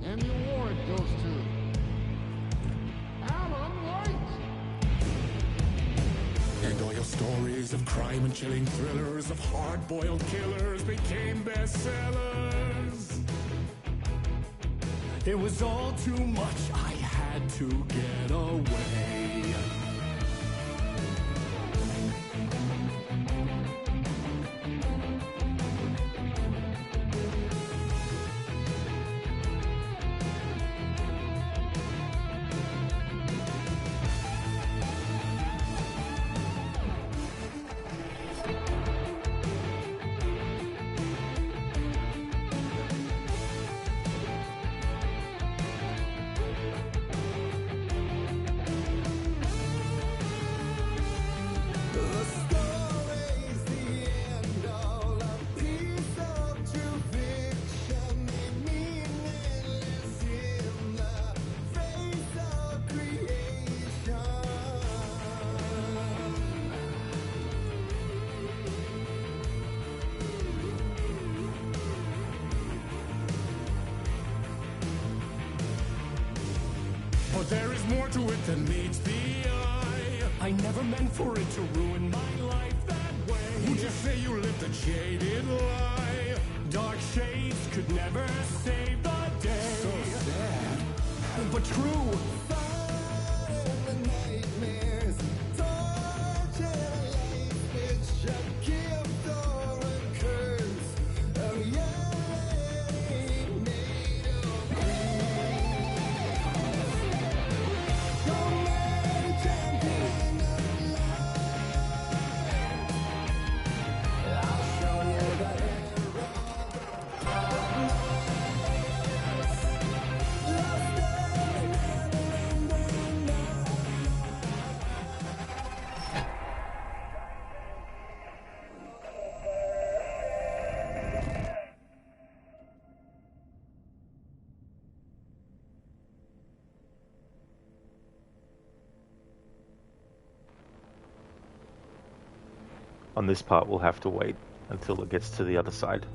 And the award goes to Alan Wake. And all your stories of crime and chilling thrillers of hard-boiled killers became bestsellers. It was all too much, I had to get away. But there is more to it than meets the eye. I never meant for it to ruin my life that way. Would you say you lived a jaded lie? Dark shades could never save the day. So sad, but true. On this part, we'll have to wait until it gets to the other side.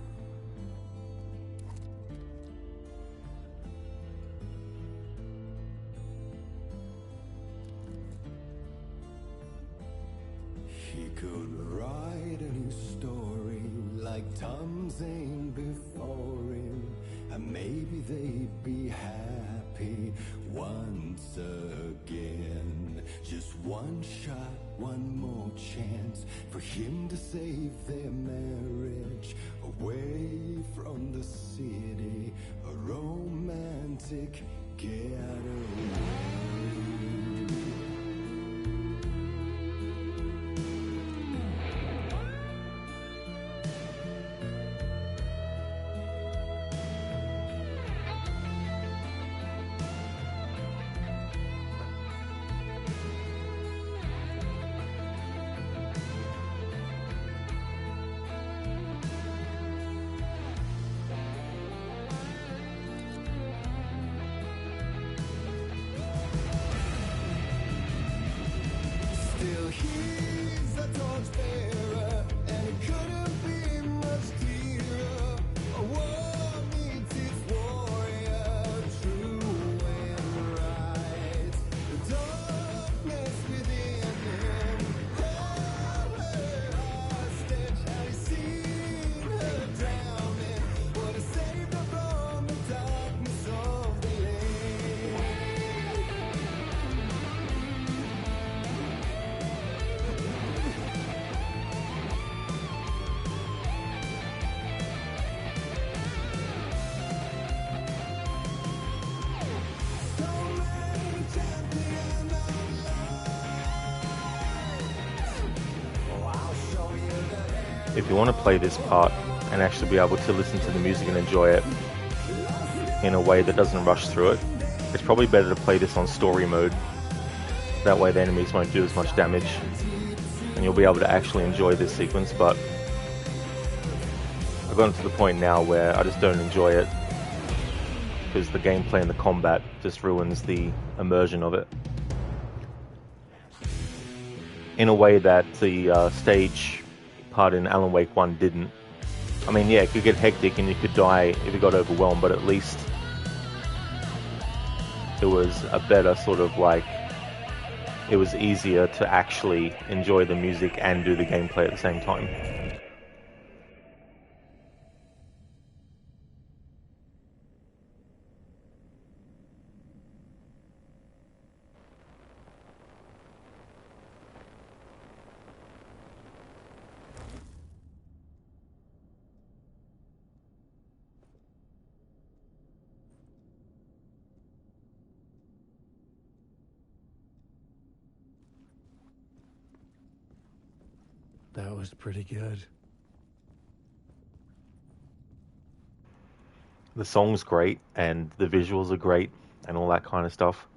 he could write a new story like Tom Zane before him, and maybe they'd be happy once again. Just one shot, one more chance for him to save their marriage, away from the city, a romantic getaway. Still, he's a torchbearer, and it couldn't be much clearer. A war meets its warrior, true and right. The darkness within him held her hostage. Had he seen her drowning, would have saved her from the darkness of the lake. If you want to play this part and actually be able to listen to the music and enjoy it in a way that doesn't rush through it, it's probably better to play this on story mode. That way the enemies won't do as much damage and you'll be able to actually enjoy this sequence. But I've gotten to the point now where I just don't enjoy it because the gameplay and the combat just ruins the immersion of it in a way that the stage part in Alan Wake 1 didn't. I mean, yeah, it could get hectic and you could die if you got overwhelmed, but at least it was a better sort of like, it was easier to actually enjoy the music and do the gameplay at the same time. That was pretty good. The song's great and the visuals are great and all that kind of stuff,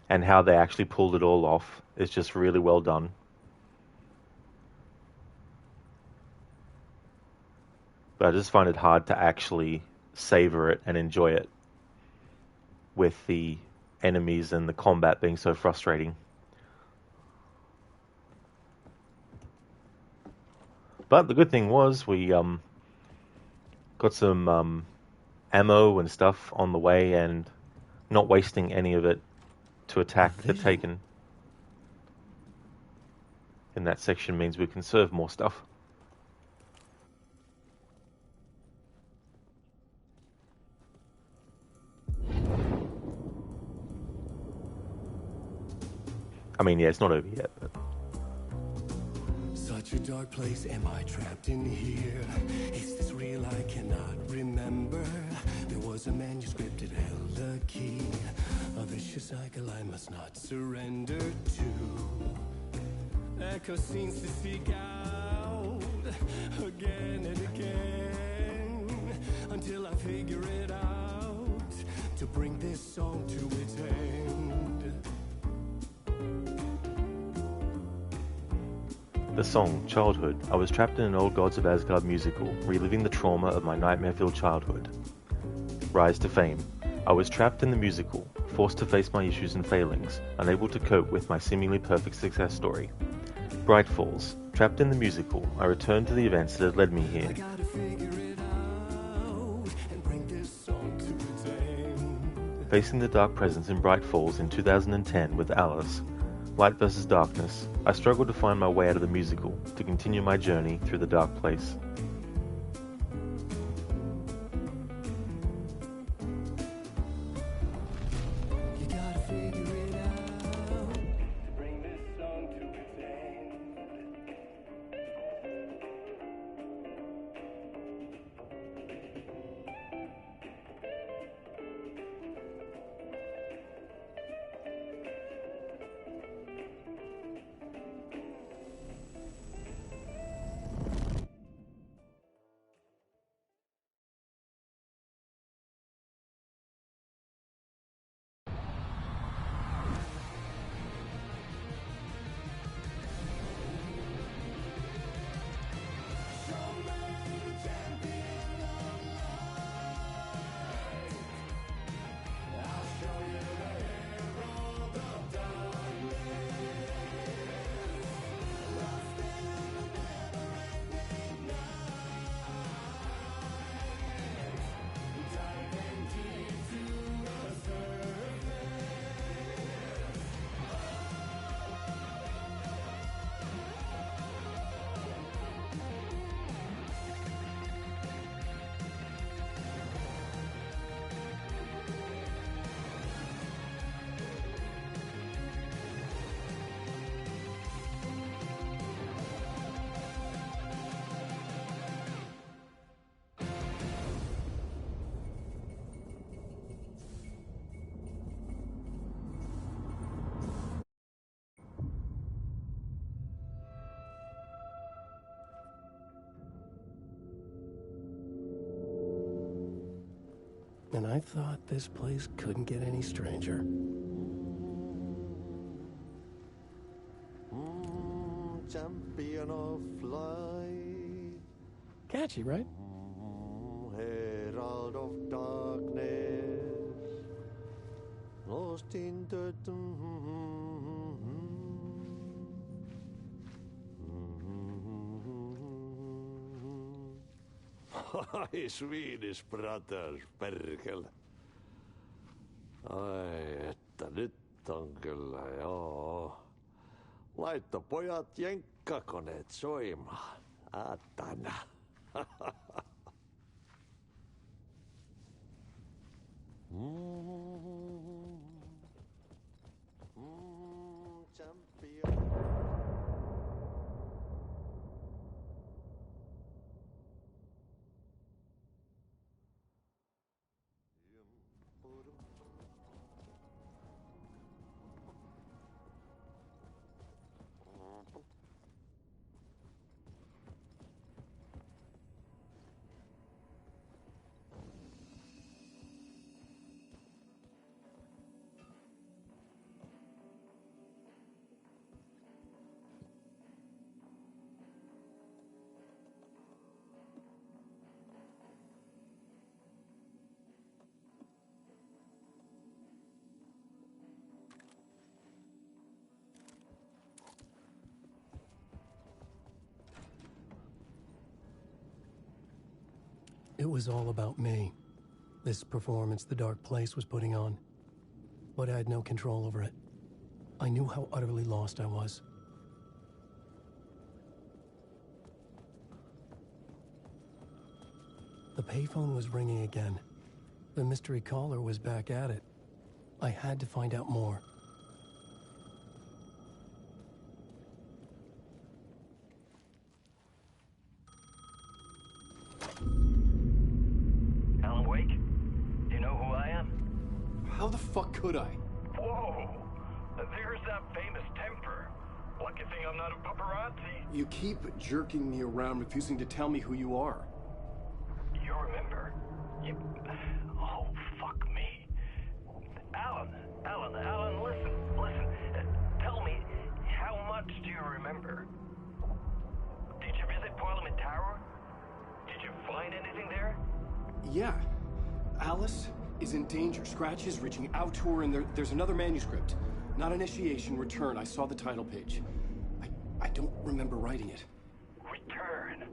and how they actually pulled it all off is just really well done. But I just find it hard to actually savor it and enjoy it with the enemies and the combat being so frustrating. But the good thing was we got some ammo and stuff on the way and not wasting any of it to attack the Taken. In that section means we can serve more stuff. I mean, yeah, it's not over yet, but... Such a dark place, am I trapped in here? Is this real? I cannot remember. There was a manuscript, it held a key. A vicious cycle I must not surrender to. Echo seems to seek out again and again until I figure it out to bring this song to its end. The song, Childhood. I was trapped in an Old Gods of Asgard musical, reliving the trauma of my nightmare-filled childhood. Rise to fame. I was trapped in the musical, forced to face my issues and failings, unable to cope with my seemingly perfect success story. Bright Falls. Trapped in the musical, I returned to the events that had led me here. Facing the dark presence in Bright Falls in 2010 with Alice, Light versus darkness, I struggled to find my way out of the musical to continue my journey through the dark place. And I thought this place couldn't get any stranger. Champion of light. Catchy, right? Herald of darkness. Lost in the... Ai, Swedish brothers, perkele. Ai, että nyt on kyllä, joo. Laitto pojat jenkkakoneet soimaan. Atana. Champion. It was all about me. This performance the Dark Place was putting on. But I had no control over it. I knew how utterly lost I was. The payphone was ringing again. The mystery caller was back at it. I had to find out more. Alan Wake? Do you know who I am? How the fuck could I? Whoa! There's that famous temper. Lucky thing I'm not a paparazzi. You keep jerking me around, refusing to tell me who you are. You remember? You... Oh, fuck me. Alan, listen. Tell me, how much do you remember? Did you visit Parliament Tower? Did you find anything there? Yeah. Alice is in danger. Scratch is reaching out to her, and there's another manuscript. Not initiation, return. I saw the title page. I don't remember writing it. Return?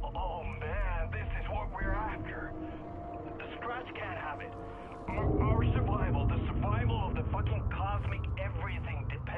Oh, man, this is what we're after. The Scratch can't have it. Our survival, the survival of the fucking cosmic everything depends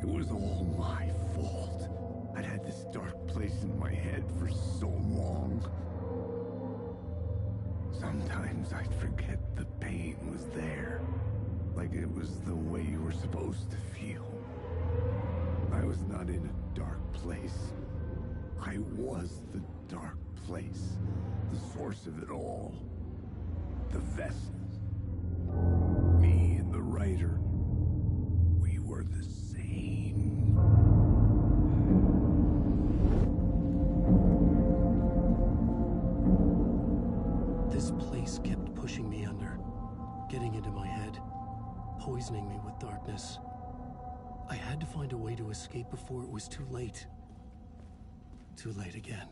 It was all my fault. I'd had this dark place in my head for so long. Sometimes I'd forget the pain was there. Like it was the way you were supposed to feel. I was not in a dark place. I was the dark place. The source of it all. The vessel. Me and the writer. We were the same. This place kept pushing me under, getting into my head, poisoning me with darkness. I had to find a way to escape before it was too late. Too late again.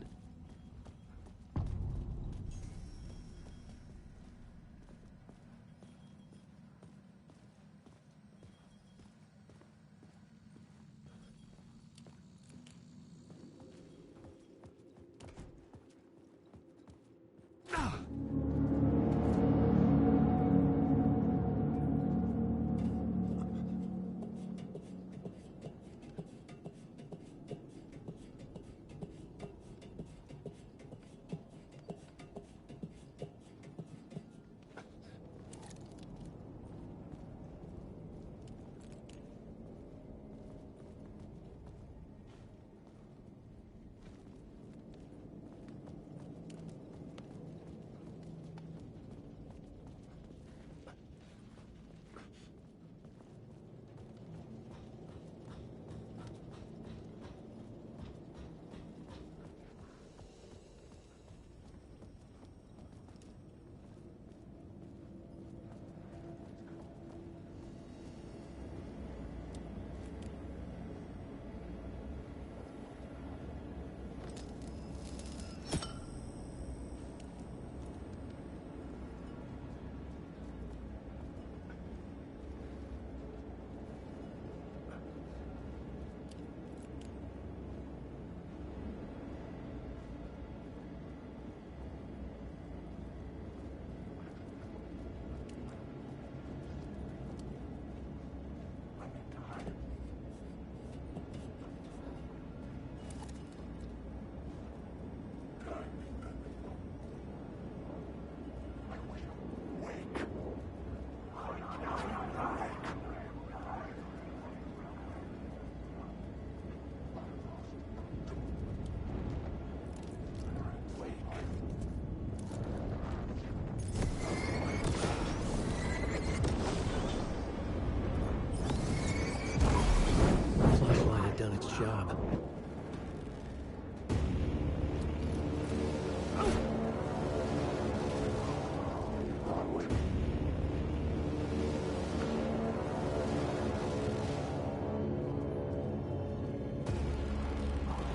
Job.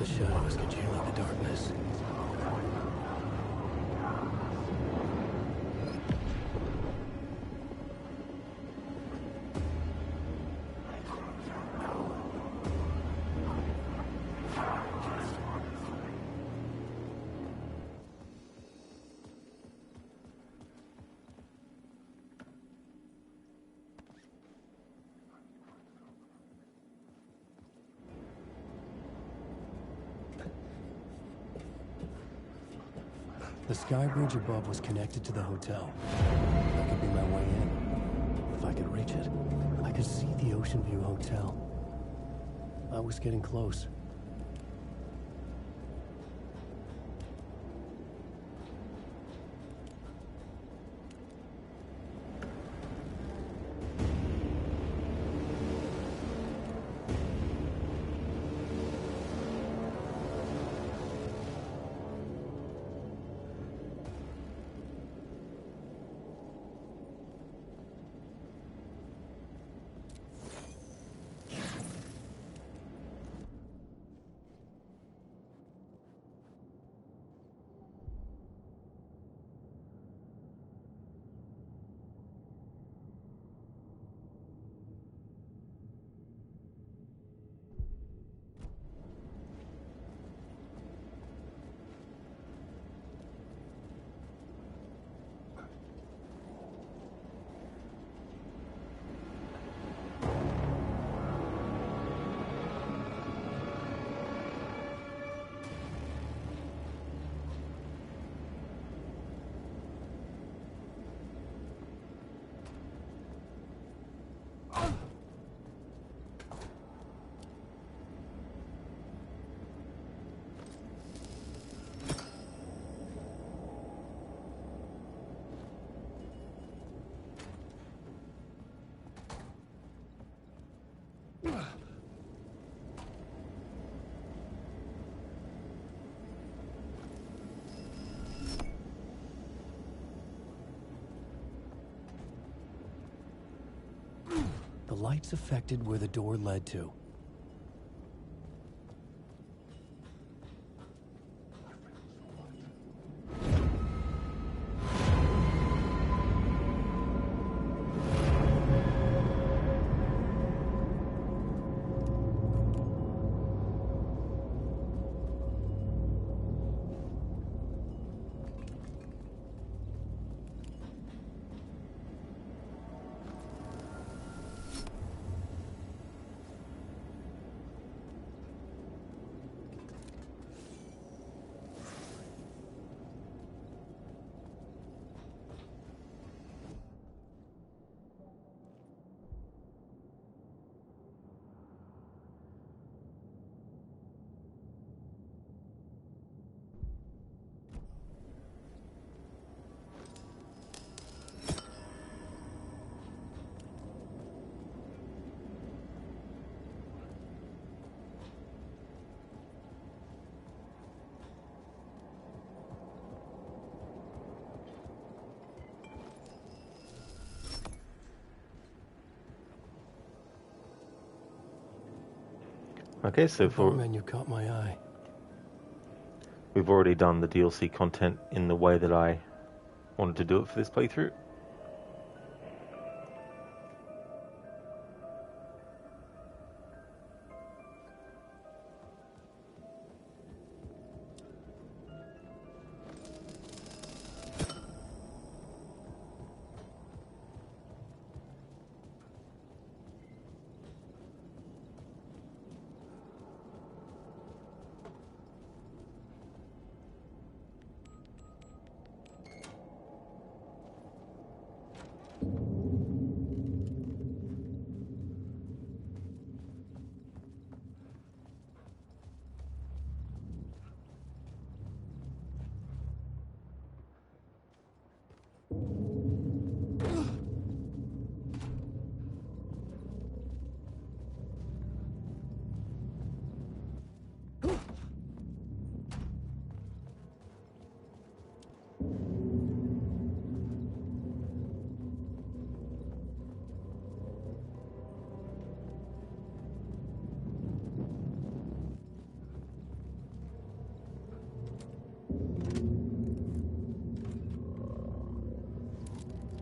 The shadows congeal in the darkness. The sky bridge above was connected to the hotel. That could be my way in. If I could reach it, I could see the Ocean View Hotel. I was getting close. lights affected where the door led to. Okay, so The menu caught my eye. we've already done the DLC content in the way that I wanted to do it for this playthrough.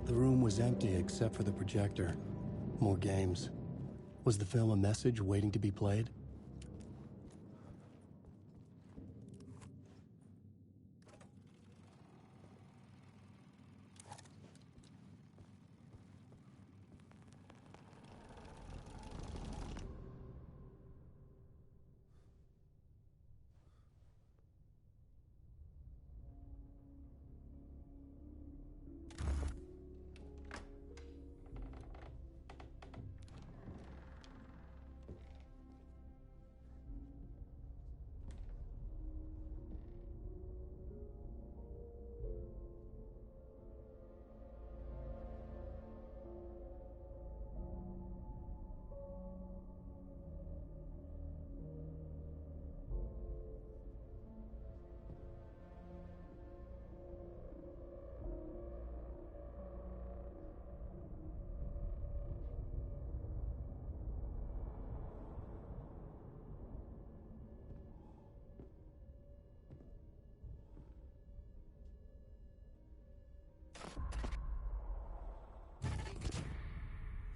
The room was empty except for the projector. More games. Was the film a message waiting to be played?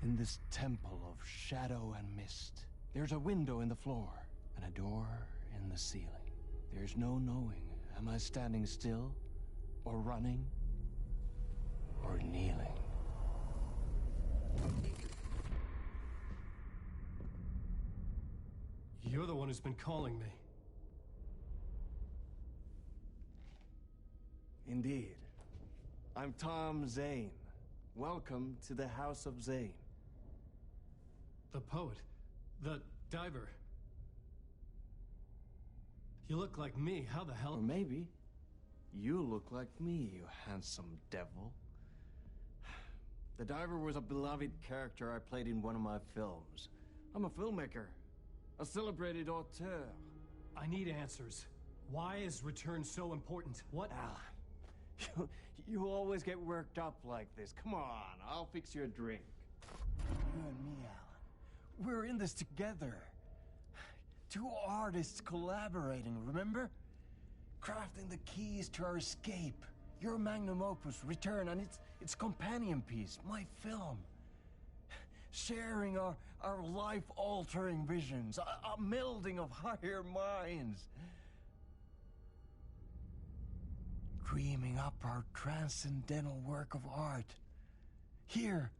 In this temple of shadow and mist, there's a window in the floor and a door in the ceiling. There's no knowing, am I standing still, or running, or kneeling? You're the one who's been calling me. Indeed. I'm Tom Zane. Welcome to the House of Zane. The poet. The diver. You look like me. How the hell? Or maybe you look like me, you handsome devil. The diver was a beloved character I played in one of my films. I'm a filmmaker, a celebrated auteur. I need answers. Why is Return so important? What? Alan, you always get worked up like this. Come on, I'll fix you a drink. You and me, Alan. We're in this together. Two artists collaborating, remember? Crafting the keys to our escape. Your magnum opus, Return, and its companion piece, my film. Sharing our life-altering visions, a melding of higher minds. Dreaming up our transcendental work of art. Here,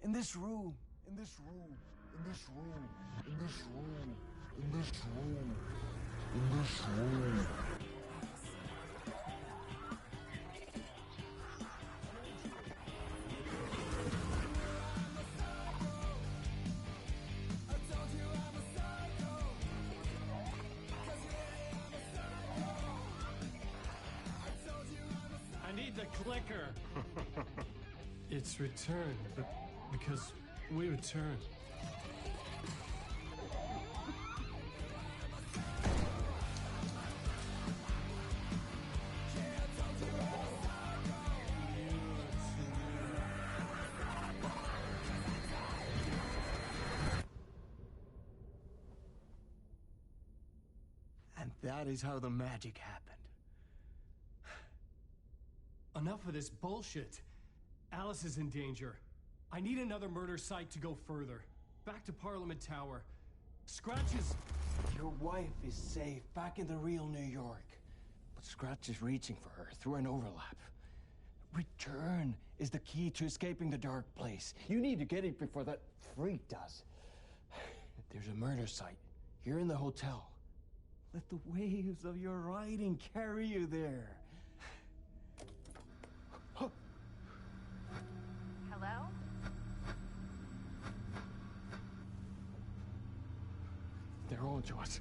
in this room, in this room, in this room, in this room, in this room, in this room. Clicker. It's Return, but because we return. And that is how the magic happened. Enough of this bullshit. Alice is in danger. I need another murder site to go further. Back to Parliament Tower. Scratch is... Your wife is safe, back in the real New York. But Scratch is reaching for her through an overlap. Return is the key to escaping the dark place. You need to get it before that freak does. There's a murder site here in the hotel. Let the waves of your writing carry you there. Hello? They're on to us.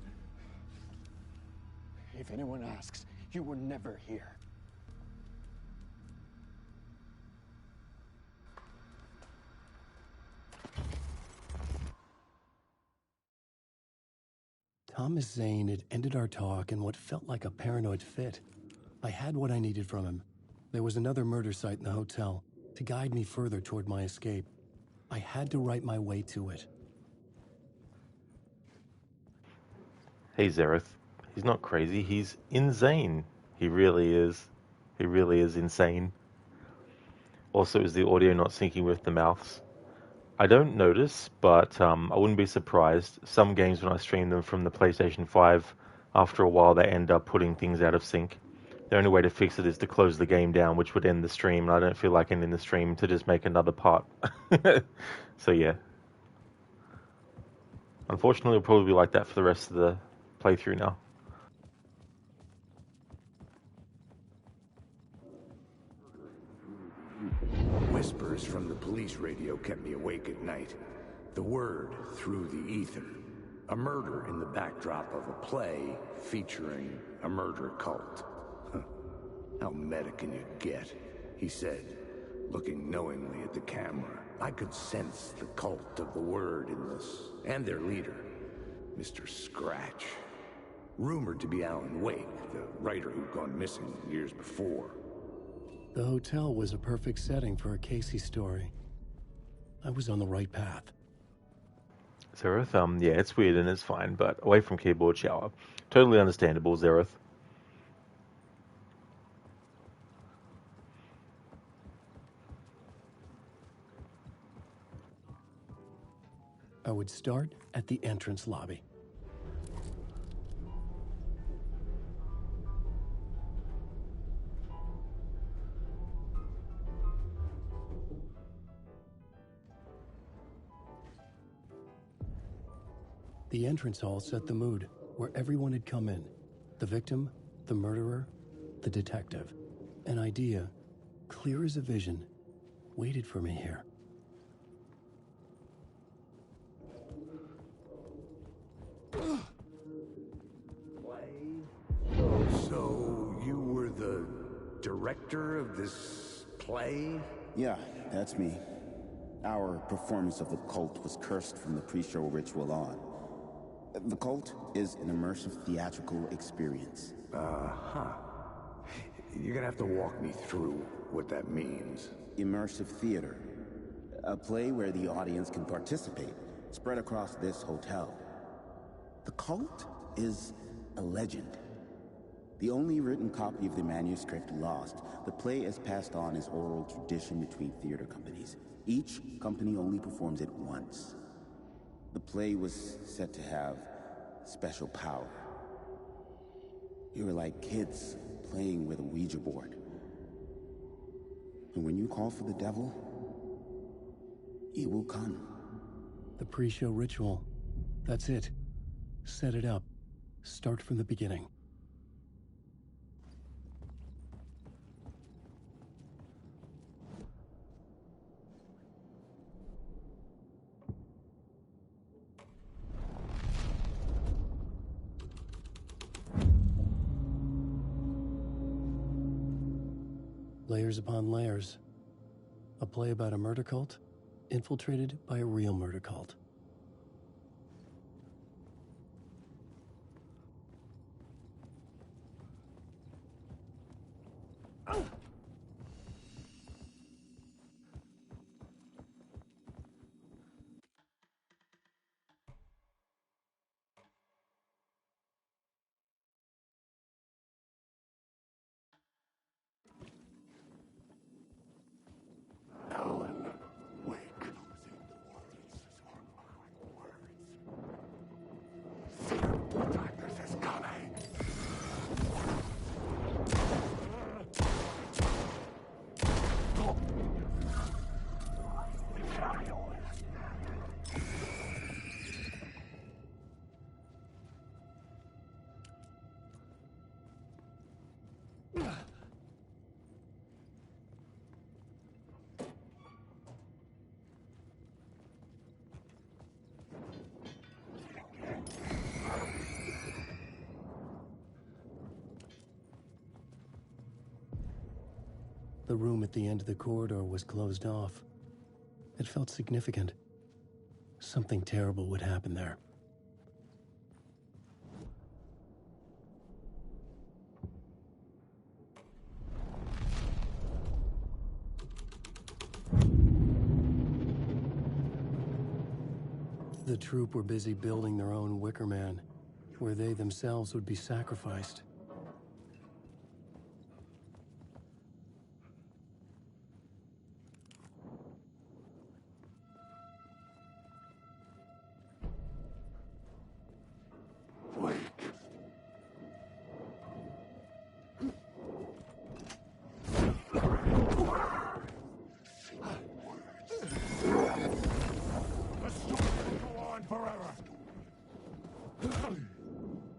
If anyone asks, you were never here. Thomas Zane had ended our talk in what felt like a paranoid fit. I had what I needed from him. There was another murder site in the hotel to guide me further toward my escape. I had to write my way to it. Hey, Zareth. He's not crazy. He's insane. He really is. He really is insane. Also, is the audio not syncing with the mouths? I don't notice, but I wouldn't be surprised. Some games, when I stream them from the PlayStation 5, after a while they end up putting things out of sync. The only way to fix it is to close the game down, which would end the stream, and I don't feel like ending the stream to just make another part. So yeah. Unfortunately, it'll probably be like that for the rest of the playthrough now. Whispers from the police radio kept me awake at night. The word through the ether. A murder in the backdrop of a play featuring a murder cult. How meta can you get? He said, looking knowingly at the camera. I could sense the cult of the word in this, and their leader, Mr. Scratch. Rumored to be Alan Wake, the writer who'd gone missing years before. The hotel was a perfect setting for a Casey story. I was on the right path. Zareth, yeah, it's weird and it's fine, but away from keyboard shower. Totally understandable, Zareth. I would start at the entrance lobby. The entrance hall set the mood, where everyone had come in. The victim, the murderer, the detective. An idea, clear as a vision, waited for me here. So, you were the director of this play? Yeah, that's me. Our performance of the cult was cursed from the pre-show ritual on. The cult is an immersive theatrical experience. You're gonna have to walk me through what that means. Immersive theater. A play where the audience can participate, spread across this hotel. The cult is a legend. The only written copy of the manuscript lost, the play is passed on as oral tradition between theater companies. Each company only performs it once. The play was said to have special power. You were like kids playing with a Ouija board. And when you call for the devil, he will come. The pre-show ritual. That's it. Set it up. Start from the beginning. Layers upon layers. A play about a murder cult, infiltrated by a real murder cult. Alan Wake. Darkness is coming. The room at the end of the corridor was closed off. It felt significant. Something terrible would happen there. The troupe were busy building their own Wicker Man, where they themselves would be sacrificed.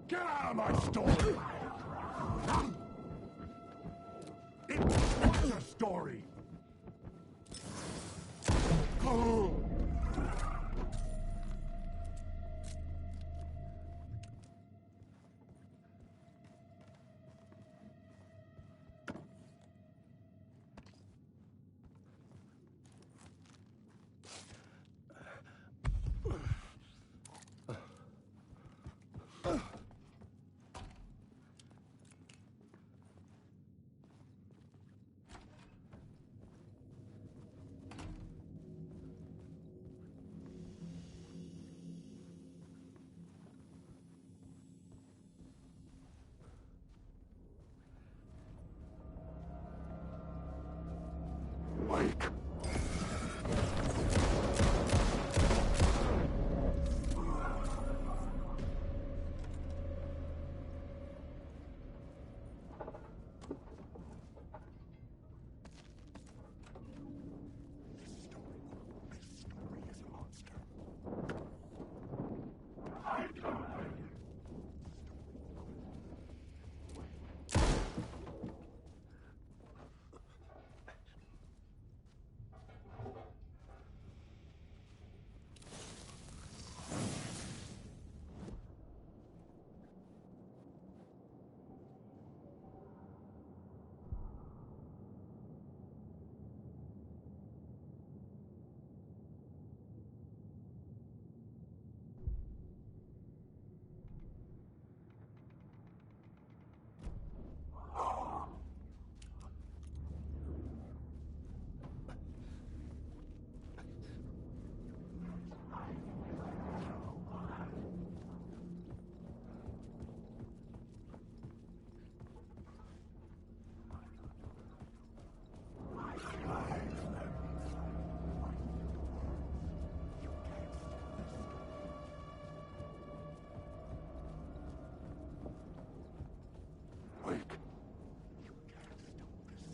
Get out of my story!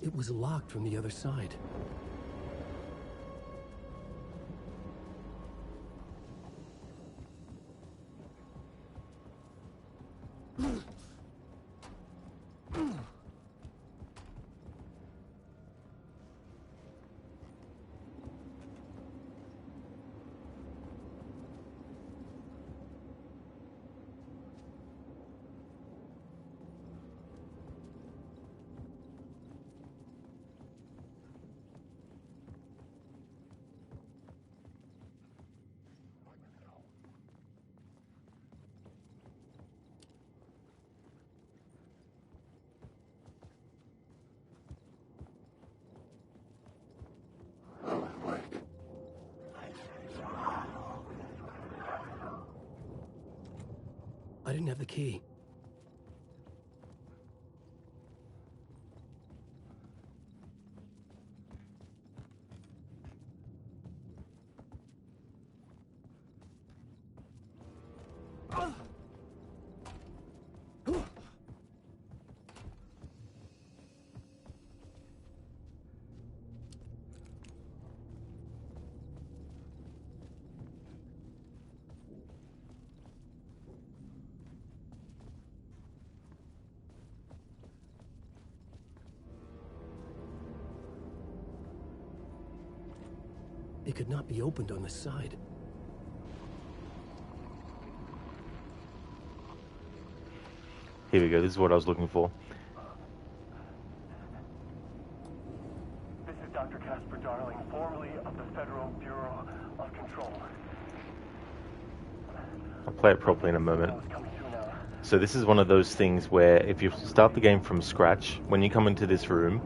It was locked from the other side. I didn't have the key. It could not be opened on the side. Here we go, this is what I was looking for. This is Dr. Casper Darling, formerly of the Federal Bureau of Control. I'll play it properly in a moment. So this is one of those things where if you start the game from scratch, when you come into this room,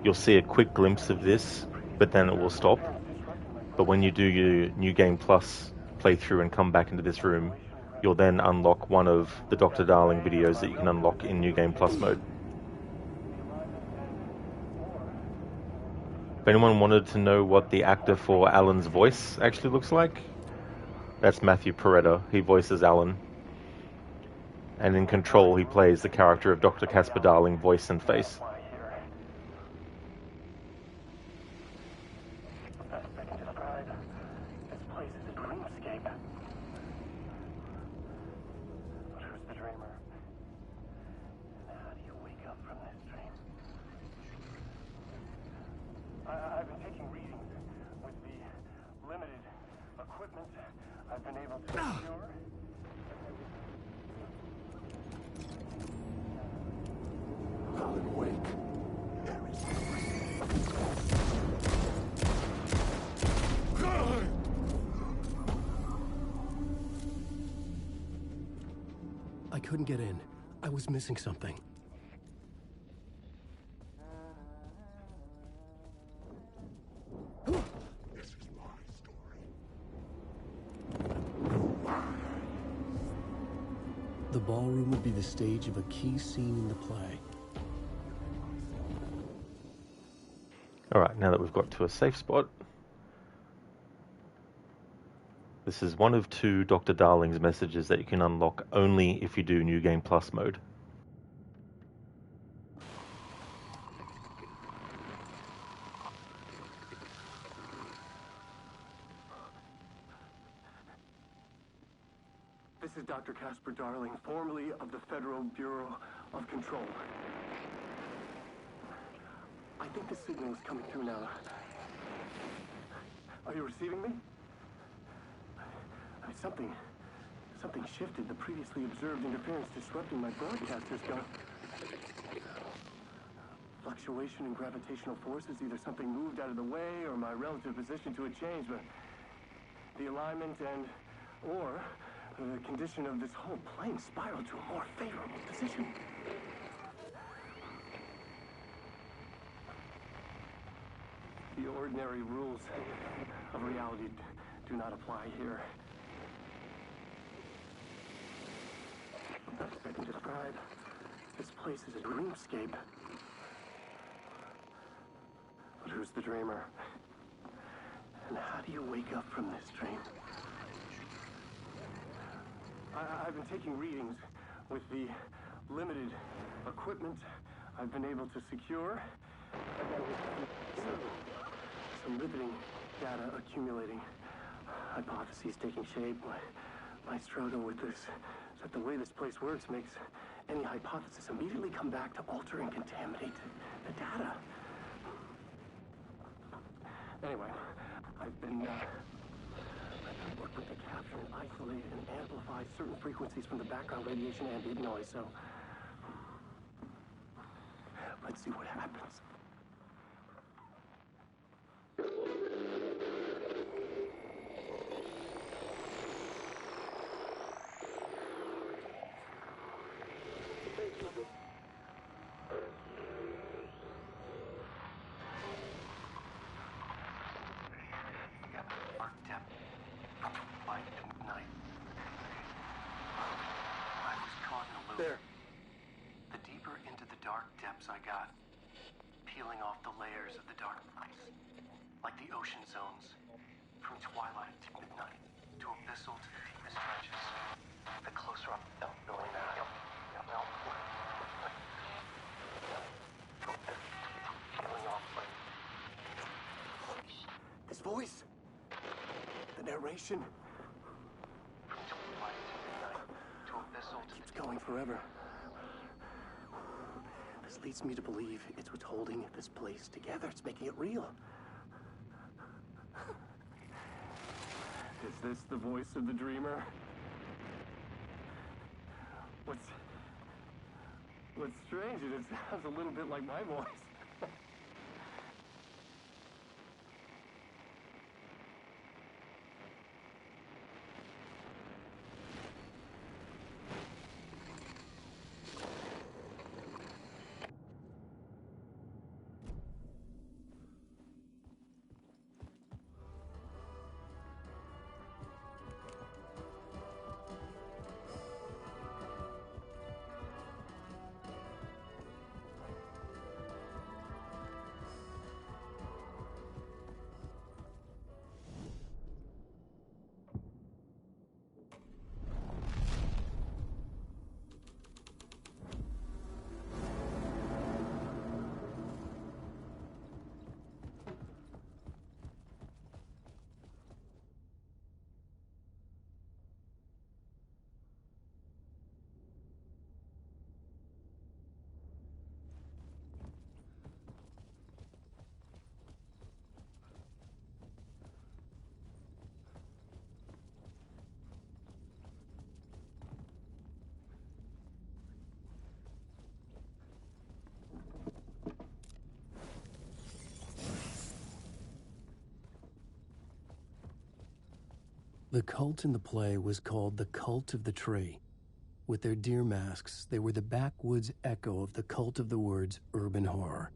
you'll see a quick glimpse of this, but then it will stop. But when you do your New Game Plus playthrough and come back into this room, you'll then unlock one of the Dr. Darling videos that you can unlock in New Game Plus mode. If anyone wanted to know what the actor for Alan's voice actually looks like, that's Matthew Peretta. He voices Alan. And in Control, he plays the character of Dr. Casper Darling, voice and face. I've been taking readings with the limited equipment I've been able to secure. Alan Wake. I couldn't get in. I was missing something. The ballroom would be the stage of a key scene in the play. Alright, now that we've got to a safe spot, this is one of two Dr. Darling's messages that you can unlock only if you do New Game Plus mode. This is Dr. Casper Darling, formerly of the Federal Bureau of Control. I think the signal is coming through now. Are you receiving me? Something shifted. The previously observed interference disrupting my broadcast has gone. Fluctuation in gravitational forces. Either something moved out of the way or my relative position to it changed, but the alignment or the condition of this whole plane spiraled to a more favorable position. The ordinary rules of reality do not apply here. The best I can describe this place as a dreamscape. But who's the dreamer? And how do you wake up from this dream? I've been taking readings with the limited equipment I've been able to secure. Some riveting data accumulating. Hypotheses taking shape. My struggle with this is that the way this place works makes any hypothesis immediately come back to alter and contaminate the data. Anyway, I've been worked with to capture and isolate and amplify certain frequencies from the background radiation ambient noise, so let's see what happens. There. The deeper into the dark depths I got, peeling off the layers of the dark ice, like the ocean zones, from twilight to midnight, to abyssal to the deepest trenches. The closer I felt going out, peeling off like... This voice, the narration. From twilight to midnight, to abyssal to It's going forever. This leads me to believe it's what's holding this place together. It's making it real. Is this the voice of the dreamer? What's strange is it sounds a little bit like my voice. The cult in the play was called the Cult of the Tree. With their deer masks, they were the backwoods echo of the cult of the words urban horror.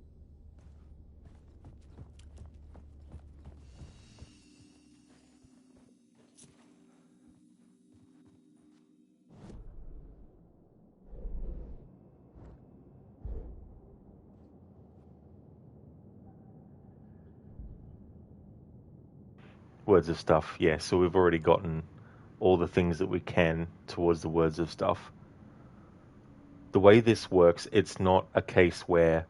Words of stuff, yeah, so we've already gotten all the things that we can towards the words of stuff. The way this works, it's not a case where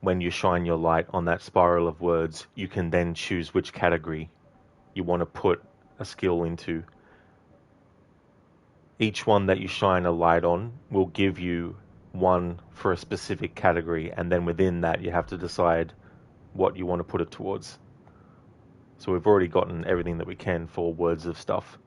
when you shine your light on that spiral of words, you can then choose which category you want to put a skill into. Each one that you shine a light on will give you one for a specific category, and then within that you have to decide what you want to put it towards. So we've already gotten everything that we can for words of stuff.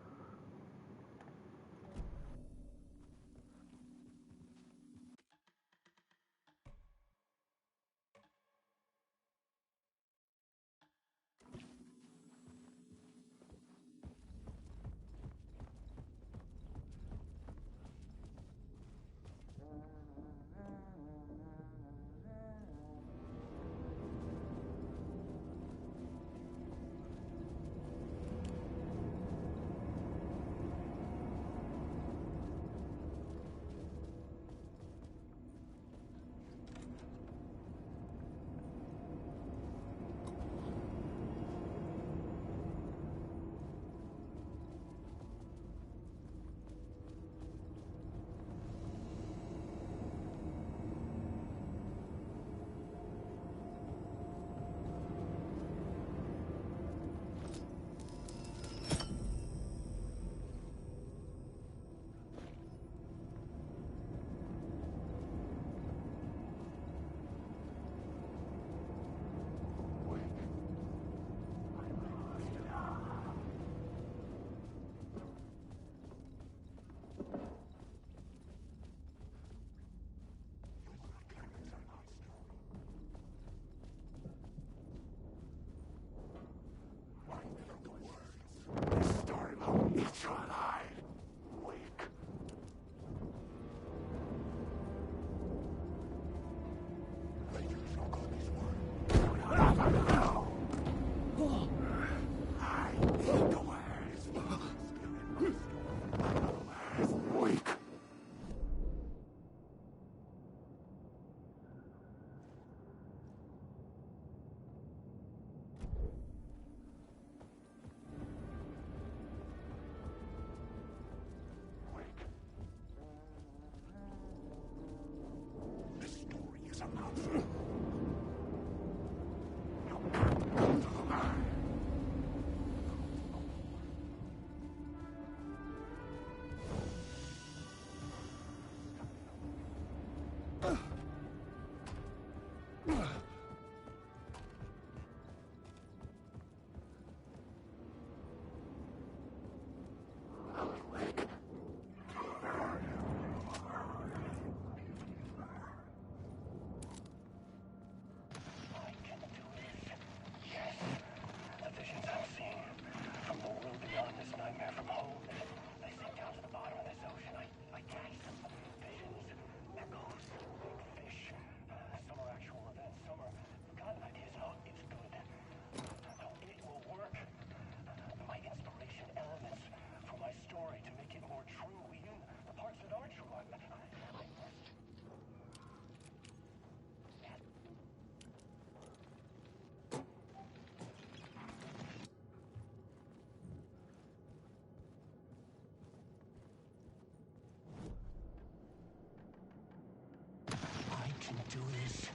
can do this.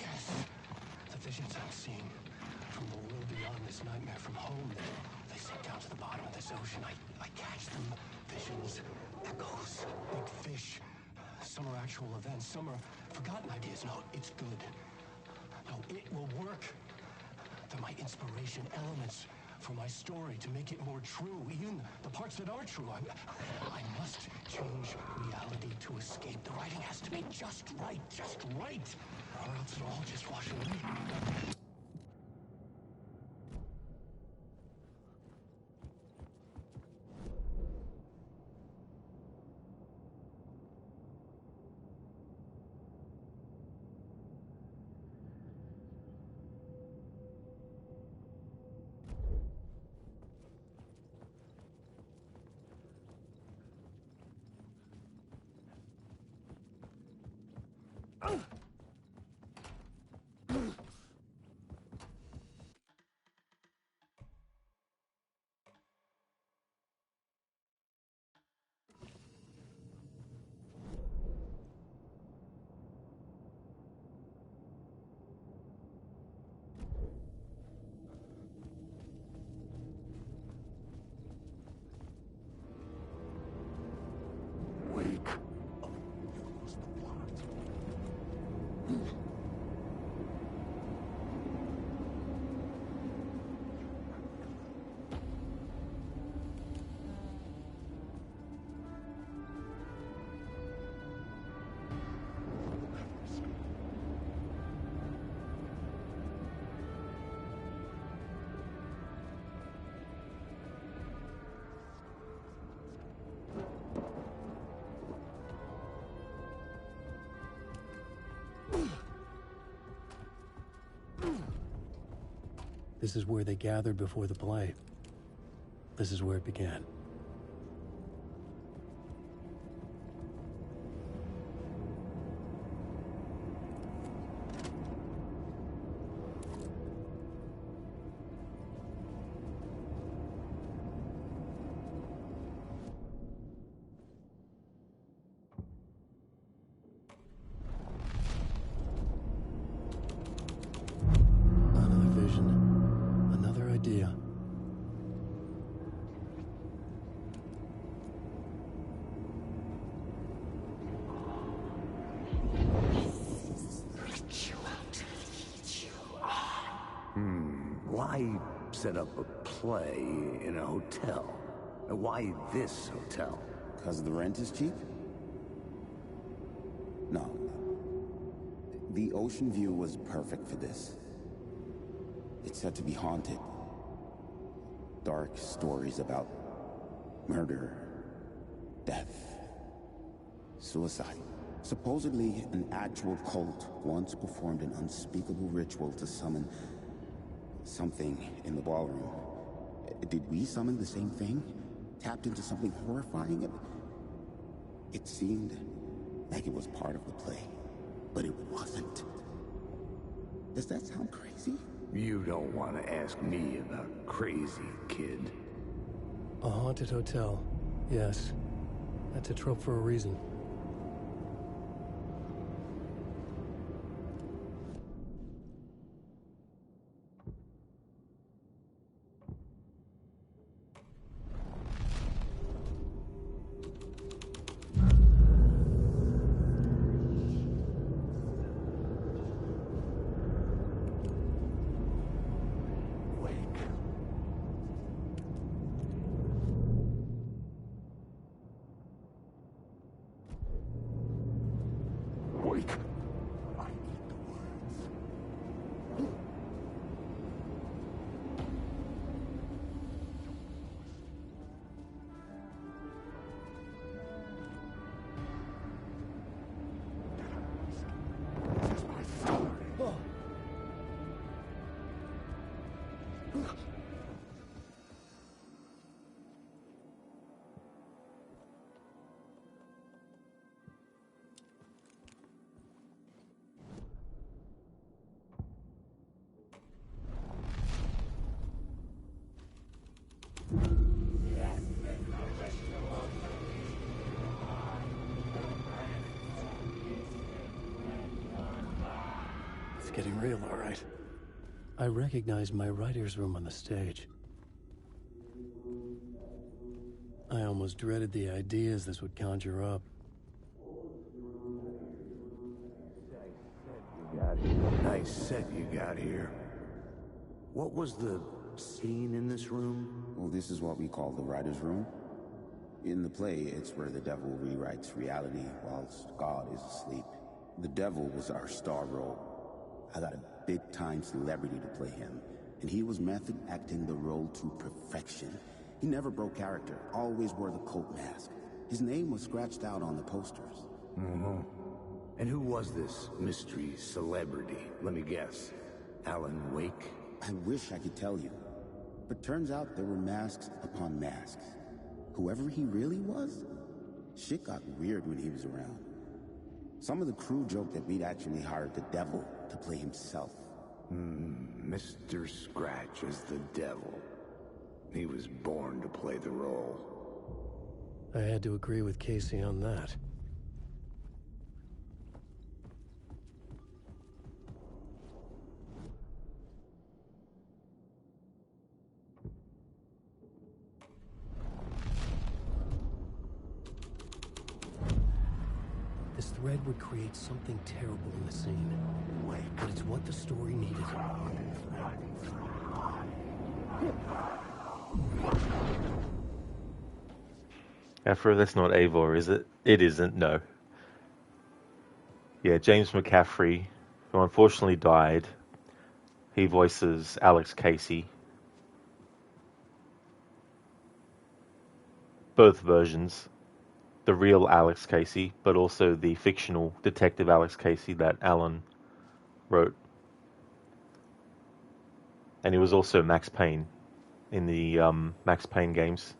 Yes. The visions I'm seeing from the world beyond this nightmare, from home, they sink down to the bottom of this ocean. I catch them. Visions, echoes, big fish. Some are actual events, some are forgotten ideas. No, it's good. No, it will work. They're my inspiration, elements for my story to make it more true, even the parts that are true. I must change reality to escape. The writing has to be just right, or else it'll all just wash away. This is where they gathered before the play. This is where it began. Why set up a play in a hotel? Why this hotel? Because the rent is cheap? No. The ocean view was perfect for this. It's said to be haunted. Dark stories about murder, death, suicide. Supposedly, an actual cult once performed an unspeakable ritual to summon something in the ballroom. Did we summon the same thing? Tapped into something horrifying? It seemed like it was part of the play, but it wasn't. Does that sound crazy? You don't want to ask me about crazy, kid. A haunted hotel. Yes. That's a trope for a reason. getting real, all right. I recognized my writer's room on the stage. I almost dreaded the ideas this would conjure up. Nice set you got here. What was the scene in this room? Well, this is what we call the writer's room. In the play, it's where the devil rewrites reality whilst God is asleep. The devil was our star role. I got a big-time celebrity to play him, and he was method acting the role to perfection. He never broke character, always wore the cult mask. His name was scratched out on the posters. Mm-hmm. And who was this mystery celebrity? Let me guess. Alan Wake? I wish I could tell you. But turns out there were masks upon masks. Whoever he really was, shit got weird when he was around. Some of the crew joked that we'd actually hired the devil to play himself. Mr. Scratch as the devil. He was born to play the role. I had to agree with Casey on that. This thread would create something terrible in the scene. But it's what the story needed. Afro, that's not Eivor, is it? It isn't, no. Yeah, James McCaffrey, who unfortunately died. He voices Alex Casey. Both versions. The real Alex Casey, but also the fictional detective Alex Casey that Alan wrote. And he was also Max Payne in the Max Payne games.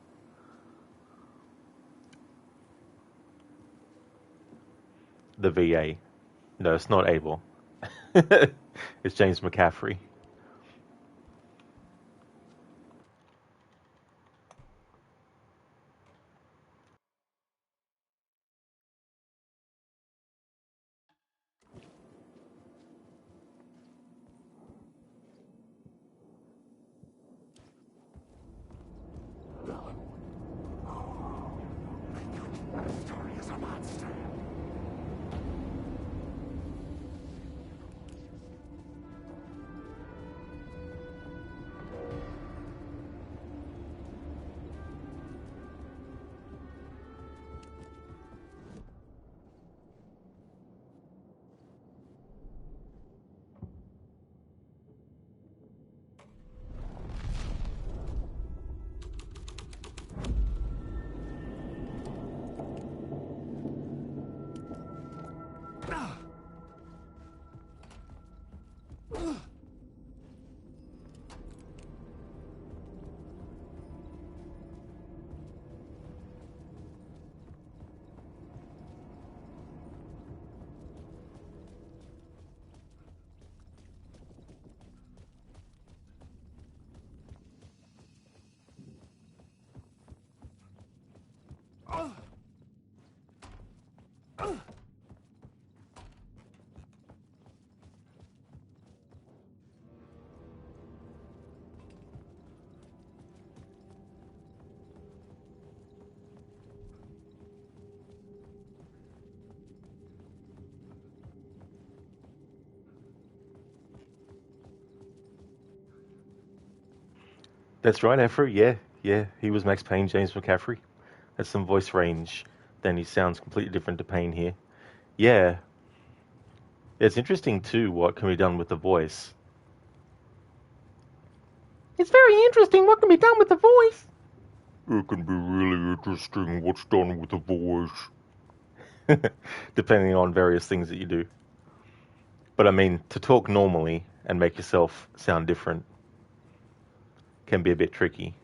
The VA. No, it's not Abel. It's James McCaffrey. That's right, Afro. Yeah. He was Max Payne, James McCaffrey. That's some voice range. Then he sounds completely different to Payne here. Yeah. It's interesting, too, what can be done with the voice. It's very interesting what can be done with the voice. It can be really interesting what's done with the voice. Depending on various things that you do. But I mean, to talk normally and make yourself sound different can be a bit tricky.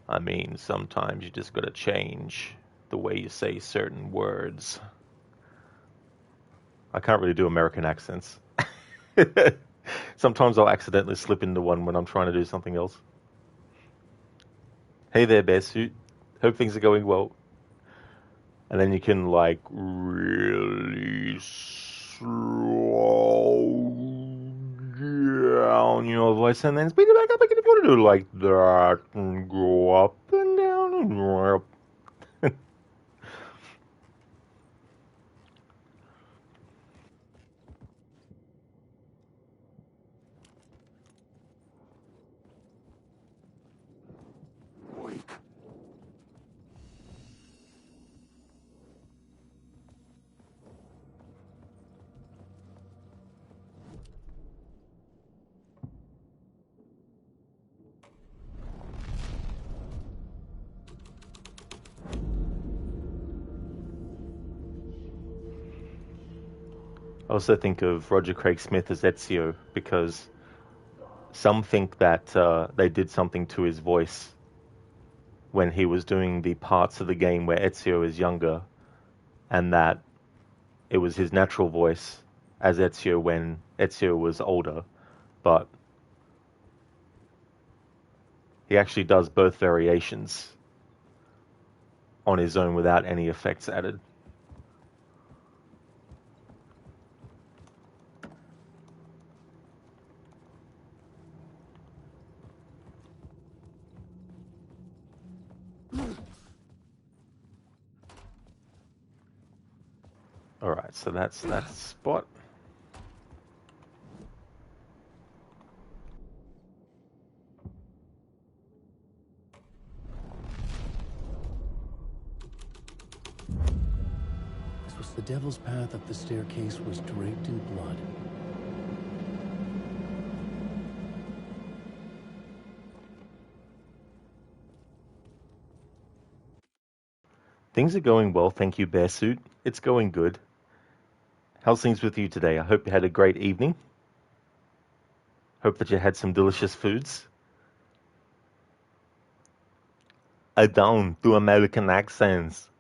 I mean, sometimes you just gotta change the way you say certain words. I can't really do American accents. Sometimes I'll accidentally slip into one when I'm trying to do something else. Hey there, Bear Suit. Hope things are going well. And then you can, like, really slow normal voice and then speed it back up again if you want to do it like that and go up and down and go up. I also think of Roger Craig Smith as Ezio because some think that they did something to his voice when he was doing the parts of the game where Ezio is younger, and that it was his natural voice as Ezio when Ezio was older, but he actually does both variations on his own without any effects added. Alright, so that's that spot. This was the devil's path up the staircase was draped in blood. Things are going well, thank you, Bearsuit. It's going good. How's things with you today? I hope you had a great evening. Hope that you had some delicious foods. I don't do American accents.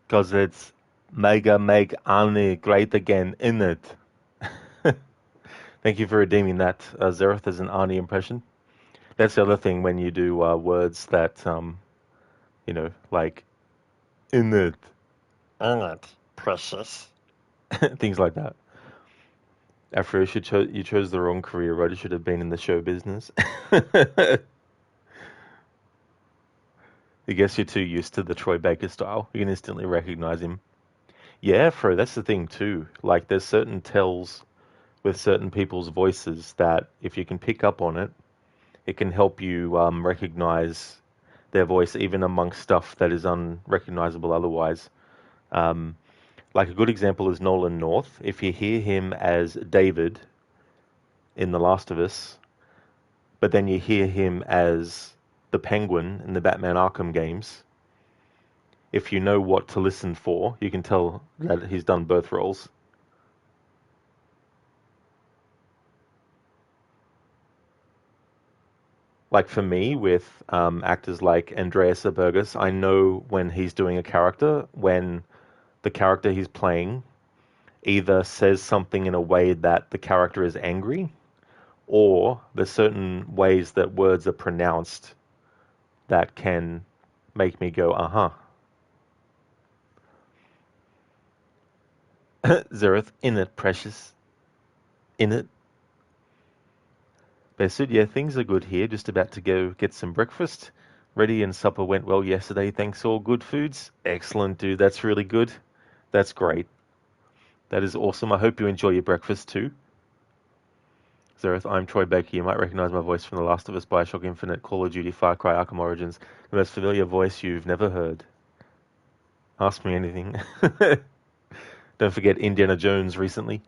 Because it's mega make Annie great again, innit? Thank you for redeeming that, Zereth, as an Arnie impression. That's the other thing when you do words that, you know, like, innit, precious. Things like that. Afro, you chose the wrong career, right? You should have been in the show business. I guess you're too used to the Troy Baker style. You can instantly recognize him. Yeah, Afro, that's the thing too. Like, there's certain tells with certain people's voices that if you can pick up on it, it can help you recognize their voice even amongst stuff that is unrecognizable otherwise. Like a good example is Nolan North. If you hear him as David in The Last of Us, but then you hear him as the Penguin in the Batman Arkham games, if you know what to listen for, you can tell that he's done both roles. Like for me, with actors like Andreas Burgess, I know when he's doing a character, when the character he's playing either says something in a way that the character is angry, or there's certain ways that words are pronounced that can make me go, uh-huh. Zereth, in it, precious. In it. Besud, yeah, things are good here. Just about to go get some breakfast. Ready and supper went well yesterday. Thanks, all good foods. Excellent, dude. That's really good. That's great. That is awesome. I hope you enjoy your breakfast too. Zereth, I'm Troy Baker. You might recognize my voice from The Last of Us, Bioshock Infinite, Call of Duty, Far Cry, Arkham Origins. The most familiar voice you've never heard. Ask me anything. Don't forget Indiana Jones recently.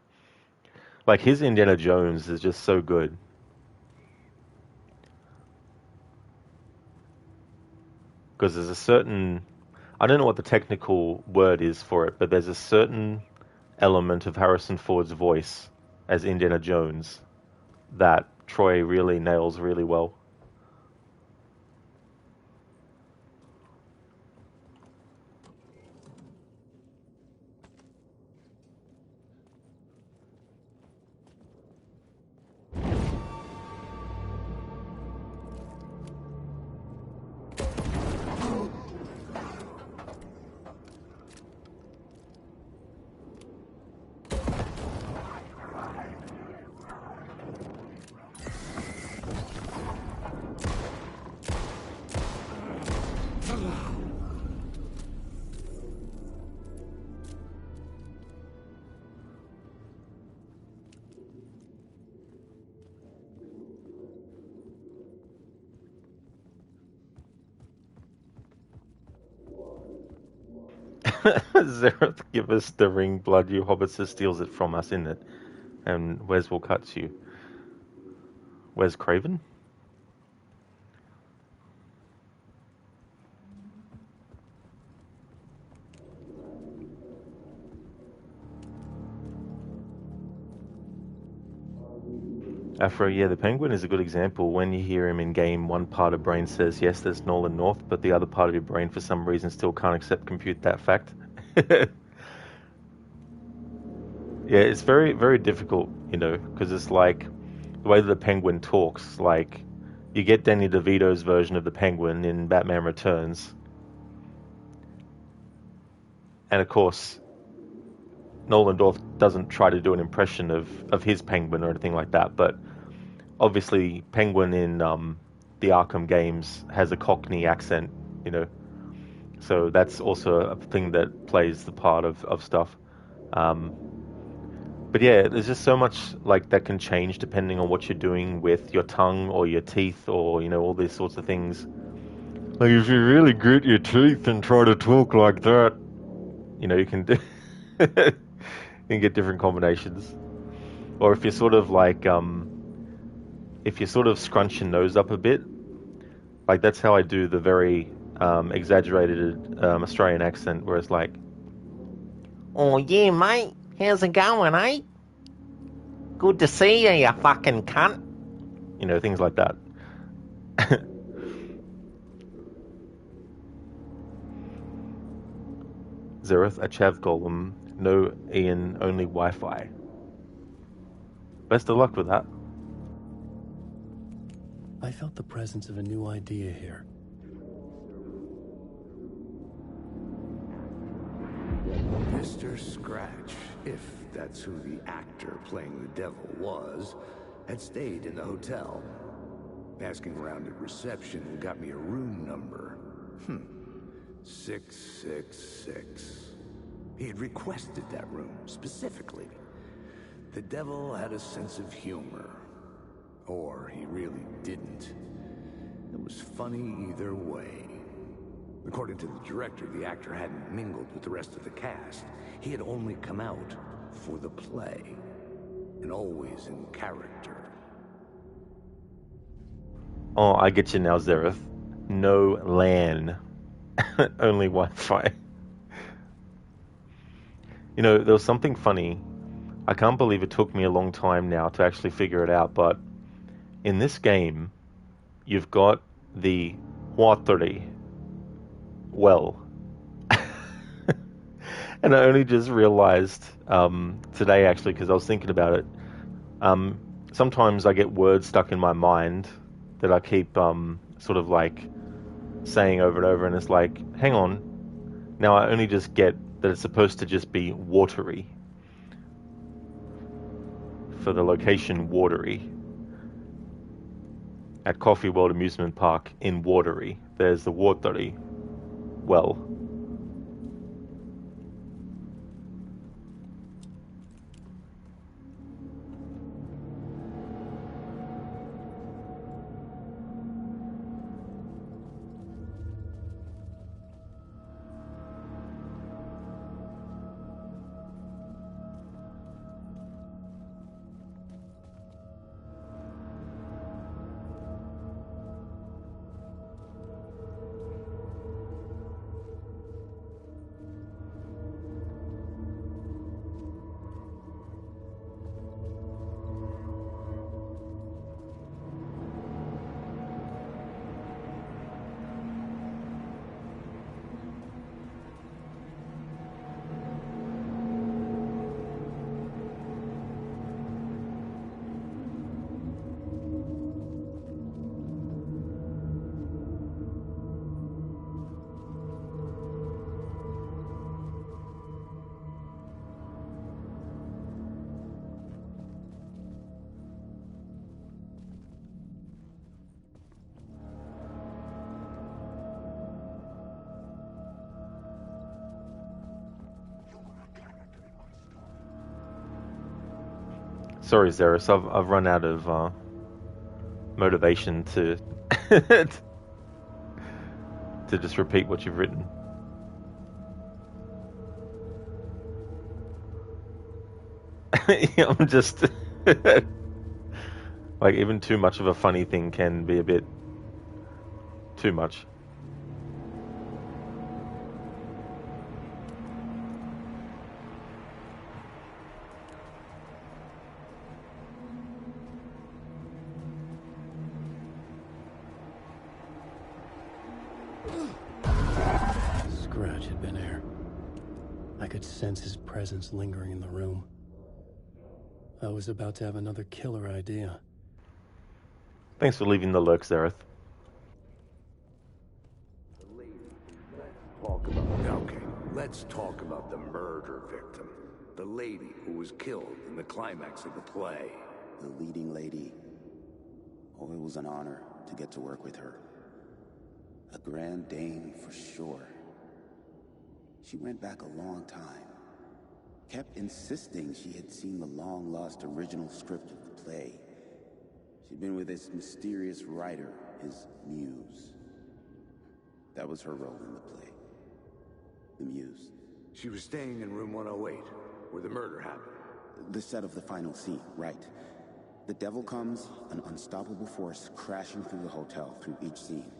Like, his Indiana Jones is just so good. Because there's a certain... I don't know what the technical word is for it, but there's a certain element of Harrison Ford's voice as Indiana Jones that Troy really nails really well. Zereth, give us the ring, blood you hobbitser steals it from us, innit? And Wes will cut you. Wes Craven? Afro, yeah, the Penguin is a good example. When you hear him in game, one part of brain says, yes, that's Nolan North, but the other part of your brain, for some reason, still can't compute that fact. Yeah, it's very, very difficult, because it's like, the way that the Penguin talks, like, you get Danny DeVito's version of the Penguin in Batman Returns. And of course, Nolan North doesn't try to do an impression of his Penguin or anything like that, but obviously Penguin in the Arkham games has a Cockney accent, so that's also a thing that plays the part of stuff. But yeah, there's just so much like that can change depending on what you're doing with your tongue or your teeth or all these sorts of things. Like if you really grit your teeth and try to talk like that, you can do you can get different combinations. Or if you're sort of like if you sort of scrunch your nose up a bit, like that's how I do the very exaggerated Australian accent, where it's like, oh yeah, mate, how's it going, eh? Good to see you, you fucking cunt. Things like that. Zereth, a Chav Golem, no Ian, only Wi-Fi. Best of luck with that. I felt the presence of a new idea here. Mr. Scratch, if that's who the actor playing the devil was, had stayed in the hotel. Asking around at reception got me a room number. 666. He had requested that room, specifically. The devil had a sense of humor. Or he really didn't. It was funny either way. According to the director, the actor hadn't mingled with the rest of the cast. He had only come out for the play. And always in character. Oh, I get you now, Zereth. No LAN. Only Wi-Fi. There was something funny. I can't believe it took me a long time now to actually figure it out, but in this game, you've got the watery well. And I only just realized today, actually, because I was thinking about it. Sometimes I get words stuck in my mind that I keep sort of like saying over and over, and it's like, hang on. Now I only just get that it's supposed to just be watery. For the location Watery. At Coffee World Amusement Park in Watery, there's the Watery well. Sorry, Zerus, I've run out of motivation to to just repeat what you've written. I'm just like, even too much of a funny thing can be a bit too much. Scratch had been here. I could sense his presence lingering in the room. I was about to have another killer idea. Thanks for leaving the lurk, Zareth. Let's talk about the murder victim. The lady who was killed in the climax of the play. The leading lady. Oh, it was an honor to get to work with her. A grand dame for sure. She went back a long time. Kept insisting she had seen the long-lost original script of the play. She'd been with this mysterious writer, his muse. That was her role in the play. The muse. She was staying in room 108, where the murder happened. The set of the final scene, right. The devil comes, an unstoppable force crashing through the hotel through each scene,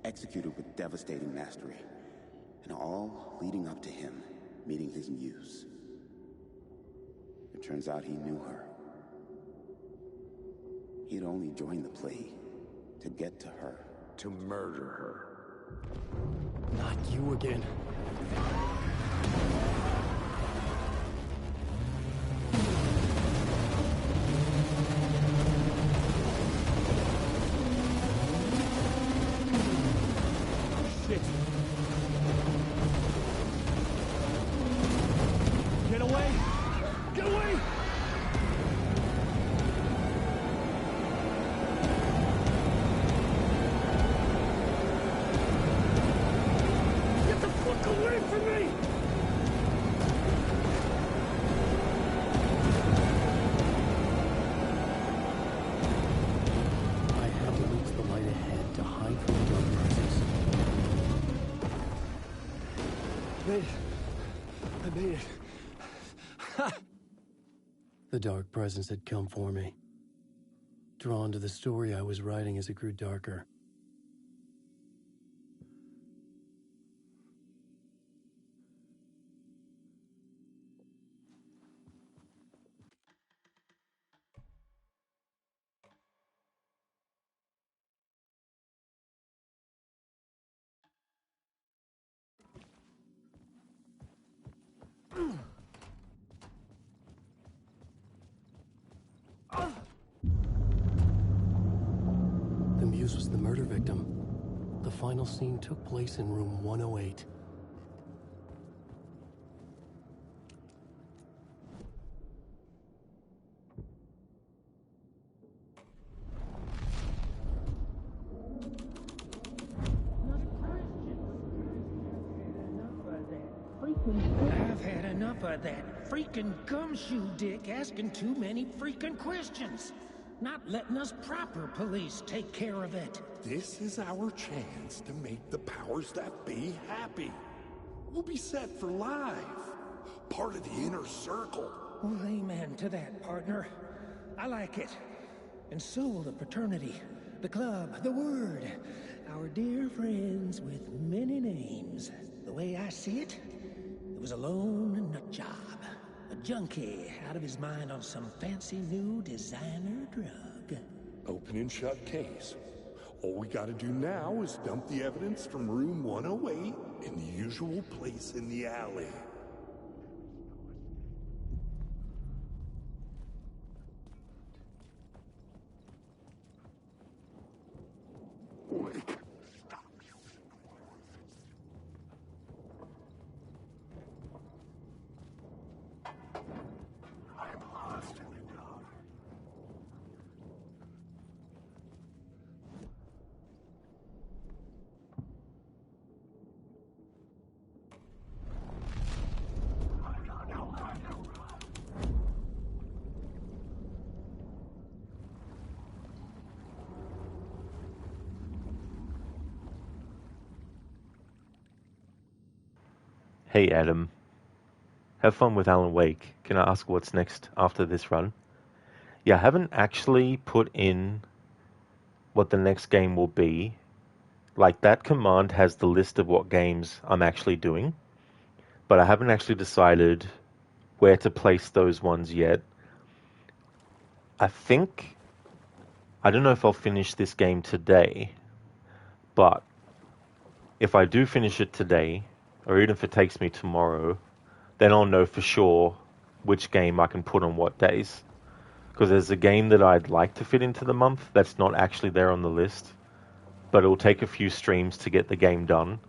executed with devastating mastery. And all leading up to him meeting his muse. It turns out he knew her. He'd only joined the play to get to her. To murder her. Not you again. Shit. Get away! Get away! Get the fuck away from me! I had to reach the light ahead to hide from the dark presence. Made it. I made it. The dark presence had come for me. Drawn to the story I was writing as it grew darker. The muse was the murder victim. The final scene took place in room 108. I've had enough of that freaking gumshoe dick asking too many freaking questions. Not letting us proper police take care of it. This is our chance to make the powers that be happy. We'll be set for life. Part of the inner circle. Well, amen to that, partner. I like it. And so will the fraternity, the club, the word. Our dear friends with many names. The way I see it, it was a lone nut job. A junkie out of his mind on some fancy new designer drug. Open and shut case. All we gotta do now is dump the evidence from room 108 in the usual place in the alley. Hey Adam, have fun with Alan Wake. Can I ask what's next after this run? Yeah, I haven't actually put in what the next game will be. Like, that command has the list of what games I'm actually doing, but I haven't actually decided where to place those ones yet. I don't know if I'll finish this game today, but if I do finish it today, or even if it takes me tomorrow, then I'll know for sure which game I can put on what days. Because there's a game that I'd like to fit into the month that's not actually there on the list, but it'll take a few streams to get the game done.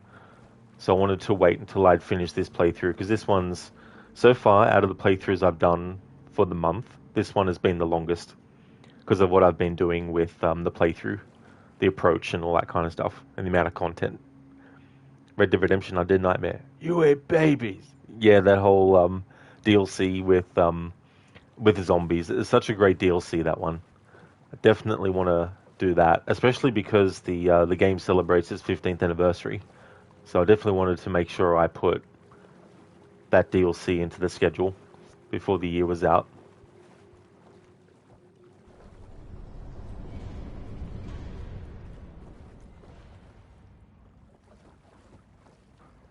So I wanted to wait until I'd finished this playthrough, because this one's, so far, out of the playthroughs I've done for the month, this one has been the longest, because of what I've been doing with the playthrough, the approach and all that kind of stuff, and the amount of content. Red Dead Redemption, I did Nightmare. You ate babies! Yeah, that whole DLC with the zombies. It's such a great DLC, that one. I definitely want to do that, especially because the game celebrates its 15th anniversary. So I definitely wanted to make sure I put that DLC into the schedule before the year was out.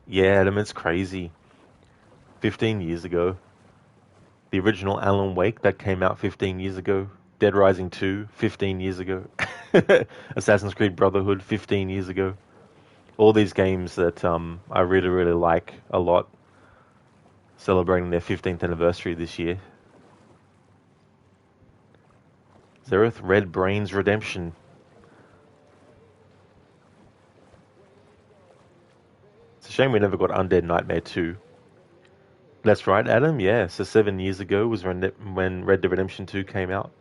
Yeah, Adam, it's crazy. 15 years ago. The original Alan Wake, that came out 15 years ago. Dead Rising 2, 15 years ago. Assassin's Creed Brotherhood, 15 years ago. All these games that I really, really like a lot, celebrating their 15th anniversary this year. Zereth Red Brains Redemption. It's a shame we never got Undead Nightmare 2. That's right, Adam. Yeah, so 7 years ago was when Red Dead Redemption 2 came out.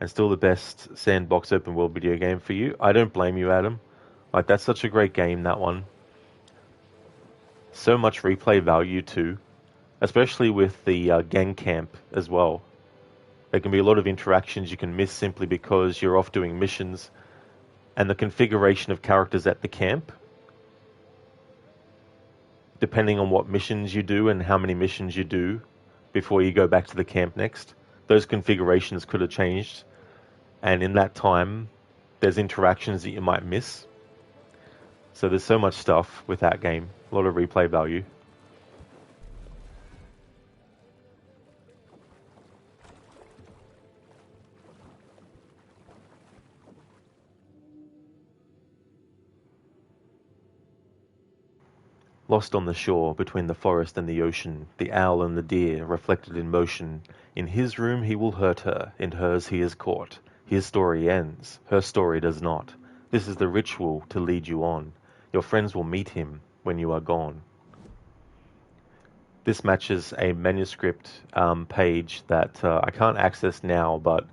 And still the best sandbox open world video game for you. I don't blame you, Adam. Like, that's such a great game, that one. So much replay value too. Especially with the gang camp as well. There can be a lot of interactions you can miss simply because you're off doing missions. And the configuration of characters at the camp, depending on what missions you do and how many missions you do before you go back to the camp next, those configurations could have changed. And in that time, there's interactions that you might miss. So there's so much stuff with that game. A lot of replay value. Lost on the shore, between the forest and the ocean, the owl and the deer reflected in motion. In his room he will hurt her, in hers he is caught. His story ends, her story does not. This is the ritual to lead you on. Your friends will meet him when you are gone. This matches a manuscript page that I can't access now, but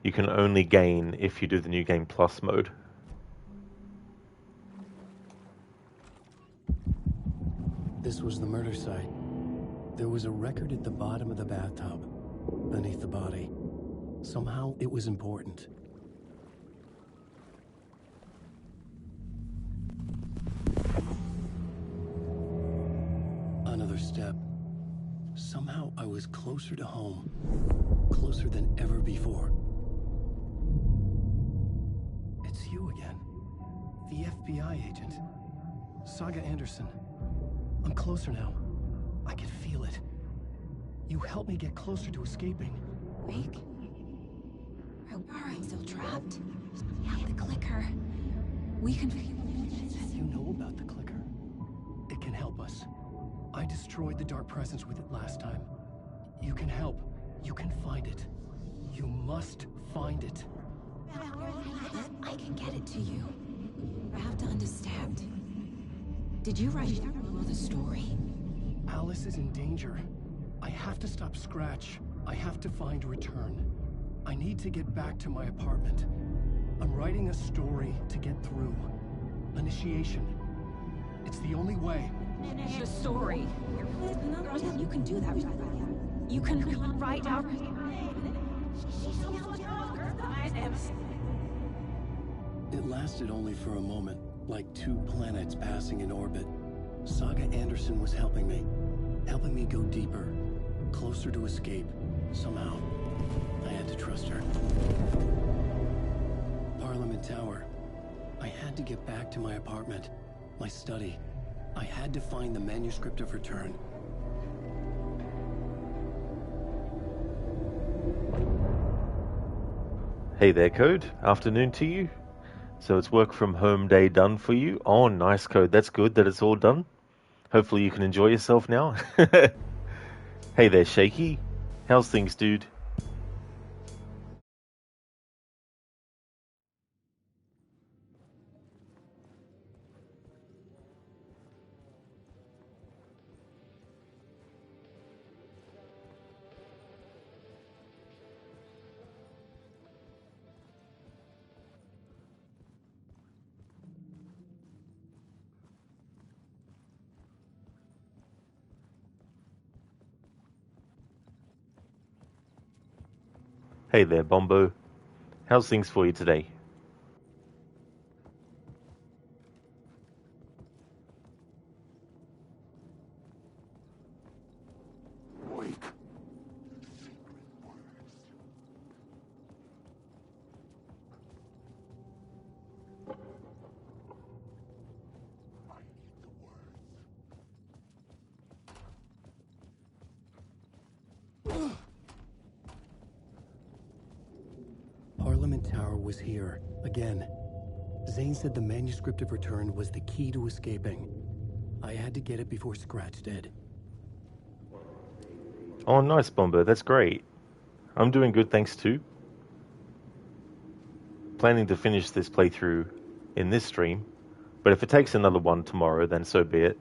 you can only gain if you do the New Game Plus mode. This was the murder site. There was a record at the bottom of the bathtub, beneath the body. Somehow it was important. Another step. Somehow I was closer to home. Closer than ever before. It's you again. The FBI agent. Saga Anderson. I'm closer now. I can feel it. You helped me get closer to escaping. Wake? Are I still trapped? Yeah, the clicker. We can... You know about the clicker. It can help us. I destroyed the Dark Presence with it last time. You can help. You can find it. You must find it. I can get it to you. I have to understand. Did you write the story? Alice is in danger. I have to stop Scratch. I have to find Return. I need to get back to my apartment. I'm writing a story to get through. Initiation. It's the only way. The story. You can do that. You can write out... It lasted only for a moment, like 2 planets passing in orbit. Saga Anderson was helping me go deeper, closer to escape. Somehow, I had to trust her. Parliament Tower. I had to get back to my apartment, my study. I had to find the manuscript of Return. Hey there, Code. Afternoon to you. So it's work from home day done for you. Oh, nice, Code. That's good that it's all done. Hopefully you can enjoy yourself now. Hey there, Shaky. How's things, dude? Hey there, Bombo. How's things for you today? Wake. Parliament Tower was here, again. Zane said the manuscript of Return was the key to escaping. I had to get it before Scratch did. Oh, nice, Bombo. That's great. I'm doing good, thanks too. Planning to finish this playthrough in this stream, but if it takes another one tomorrow, then so be it.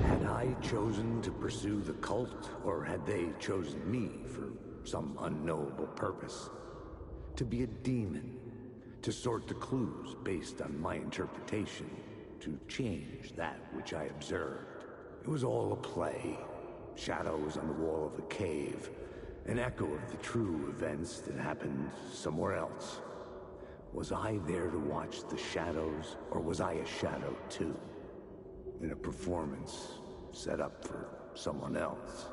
Had I chosen to pursue the cult, or had they chosen me for some unknowable purpose? To be a demon, to sort the clues based on my interpretation, to change that which I observed. It was all a play. Shadows on the wall of the cave, an echo of the true events that happened somewhere else. Was I there to watch the shadows, or was I a shadow too? In a performance set up for someone else.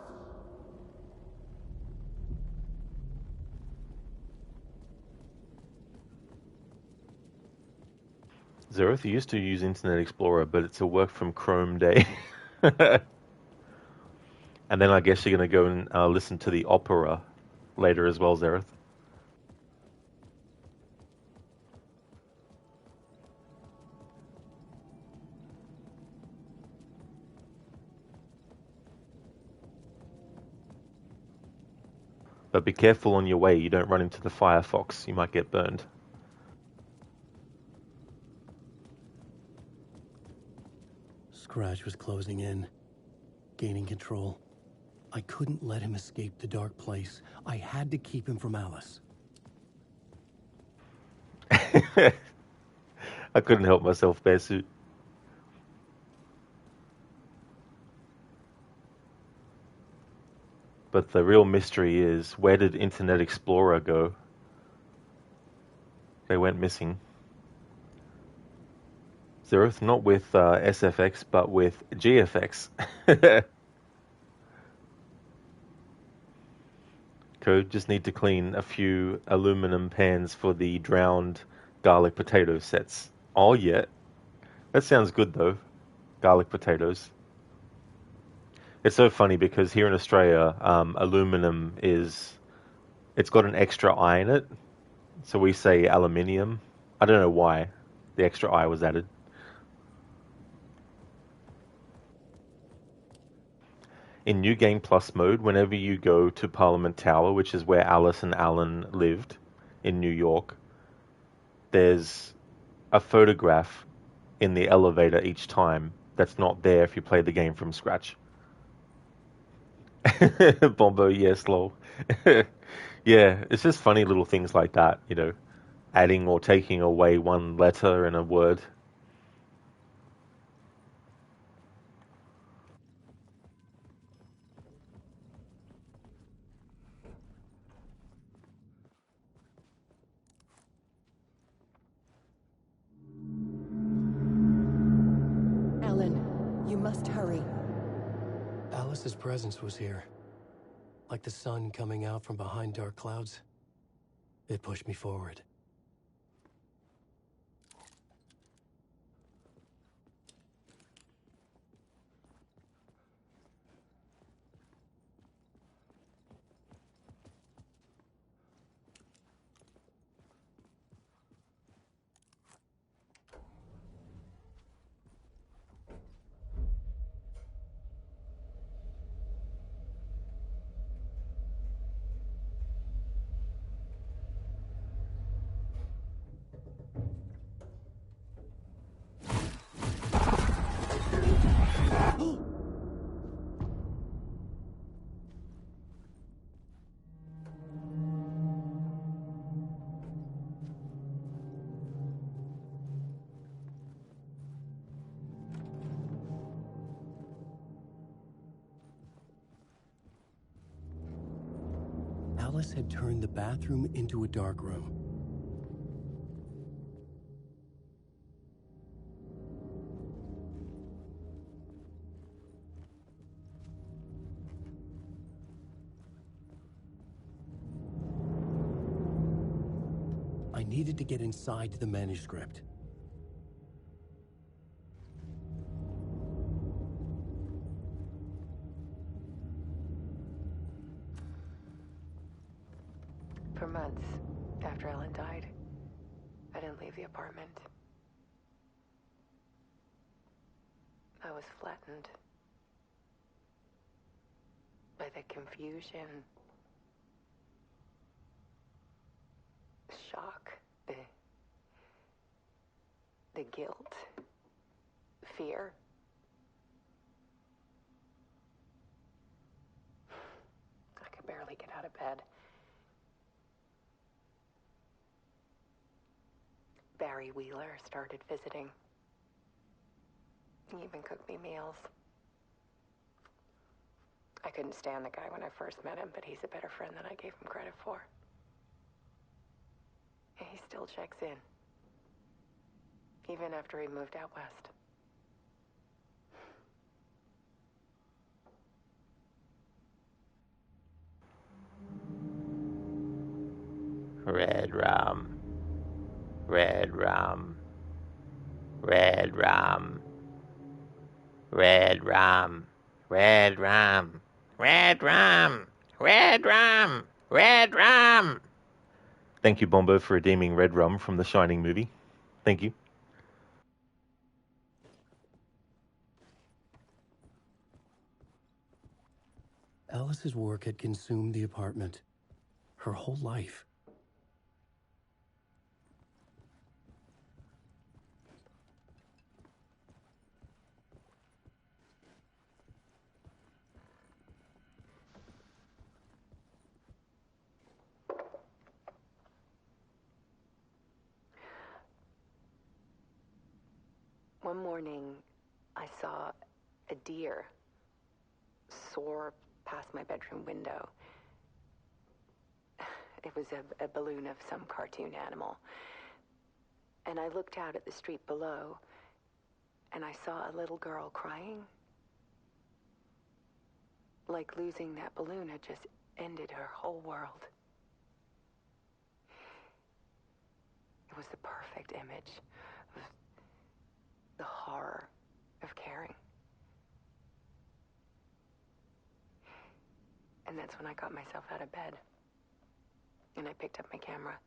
Zereth, you used to use Internet Explorer, but it's a work from Chrome day. And then I guess you're going to go and listen to the opera later as well, Zereth. But be careful on your way, you don't run into the Firefox, you might get burned. Scratch was closing in, gaining control. I couldn't let him escape the dark place. I had to keep him from Alice. I couldn't help myself, Bearsuit. But the real mystery is, where did Internet Explorer go? They went missing. Zereth, not with SFX, but with GFX. Code, just need to clean a few aluminum pans for the drowned garlic potato sets. Oh, yeah. That sounds good, though. Garlic potatoes. It's so funny because here in Australia, aluminum it's got an extra I in it. So we say aluminium. I don't know why the extra I was added. In New Game Plus mode, whenever you go to Parliament Tower, which is where Alice and Alan lived in New York, there's a photograph in the elevator each time that's not there if you play the game from scratch. Bombo, yes, lol. Yeah, it's just funny little things like that, you know, adding or taking away one letter in a word. Alice's presence was here. Like the sun coming out from behind dark clouds. It pushed me forward. Alice had turned the bathroom into a dark room. I needed to get inside the manuscript. For months after Ellen died, I didn't leave the apartment. I was flattened by the confusion, shock, the guilt, fear. I could barely get out of bed. Barry Wheeler started visiting. He even cooked me meals. I couldn't stand the guy when I first met him, but he's a better friend than I gave him credit for. And he still checks in. Even after he moved out west. Red rum. Red rum. Red rum. Red rum. Red rum. Red rum. Red rum. Red rum. Thank you, Bombo, for redeeming Red Rum from the Shining movie. Thank you. Alice's work had consumed the apartment. Her whole life. One morning, I saw a deer soar past my bedroom window. It was a balloon of some cartoon animal. And I looked out at the street below, and I saw a little girl crying. Like losing that balloon had just ended her whole world. It was the perfect image of the horror of caring. And that's when I got myself out of bed. And I picked up my camera.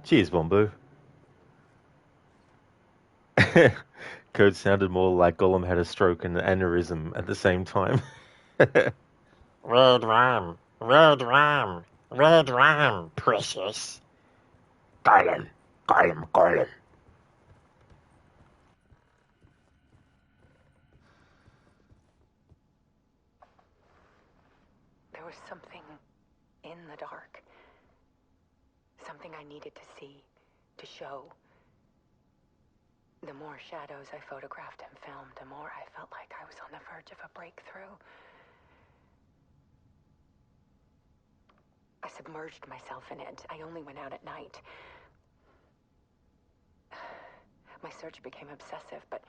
Cheers, Bombo. Code sounded more like Gollum had a stroke and an aneurysm at the same time. Red rum. Red rum. Red rum, precious. Gollum. Gollum. Gollum. There was something in the dark. Something I needed to see, to show. The more shadows I photographed and filmed, the more I felt like I was on the verge of a breakthrough. I submerged myself in it. I only went out at night. My search became obsessive, but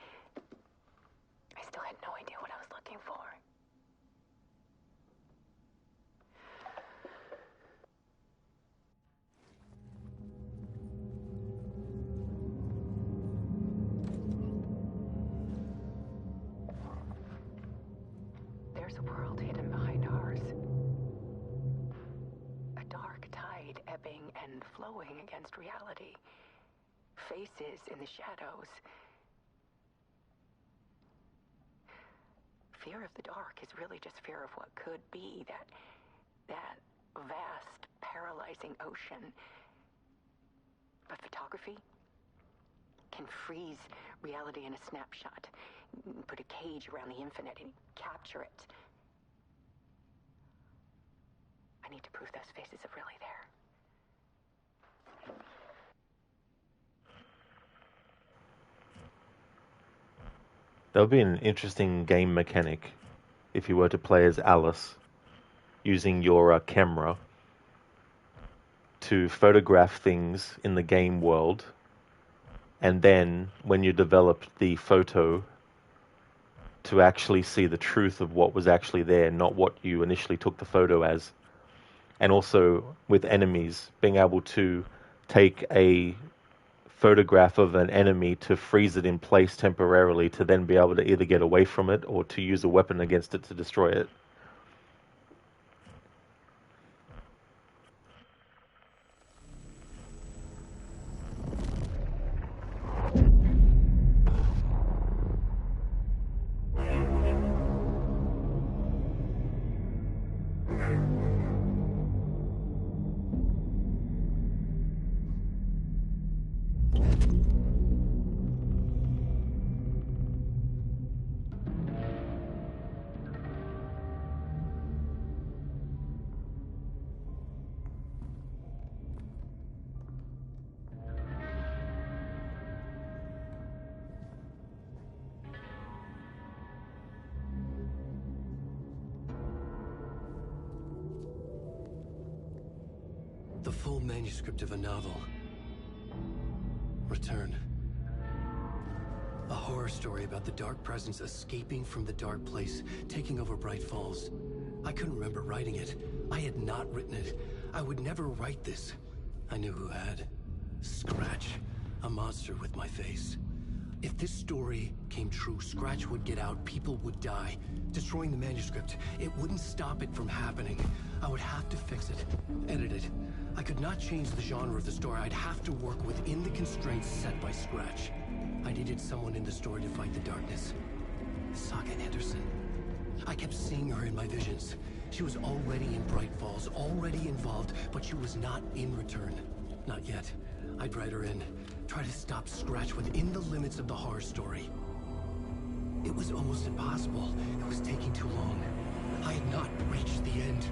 I still had no idea what I was looking for. There's a world hidden behind ours. A dark tide ebbing and flowing against reality. Faces in the shadows. Fear of the dark is really just fear of what could be, that vast, paralyzing ocean. But photography can freeze reality in a snapshot, put a cage around the infinite and capture it. I need to prove those faces are really there. That would be an interesting game mechanic if you were to play as Alice, using your camera to photograph things in the game world, and then when you developed the photo, to actually see the truth of what was actually there, not what you initially took the photo as. And also with enemies, being able to take a photograph of an enemy to freeze it in place temporarily to then be able to either get away from it or to use a weapon against it to destroy it. The full manuscript of a novel. Return. A horror story about the dark presence escaping from the dark place, taking over Bright Falls. I couldn't remember writing it. I had not written it. I would never write this. I knew who had. Scratch. A monster with my face. If this story came true, Scratch would get out, people would die. Destroying the manuscript, it wouldn't stop it from happening. I would have to fix it, edit it. I could not change the genre of the story. I'd have to work within the constraints set by Scratch. I needed someone in the story to fight the darkness. Saga Anderson. I kept seeing her in my visions. She was already in Bright Falls, already involved, but she was not in Return. Not yet. I'd write her in. Try to stop Scratch within the limits of the horror story. It was almost impossible. It was taking too long. I had not reached the end.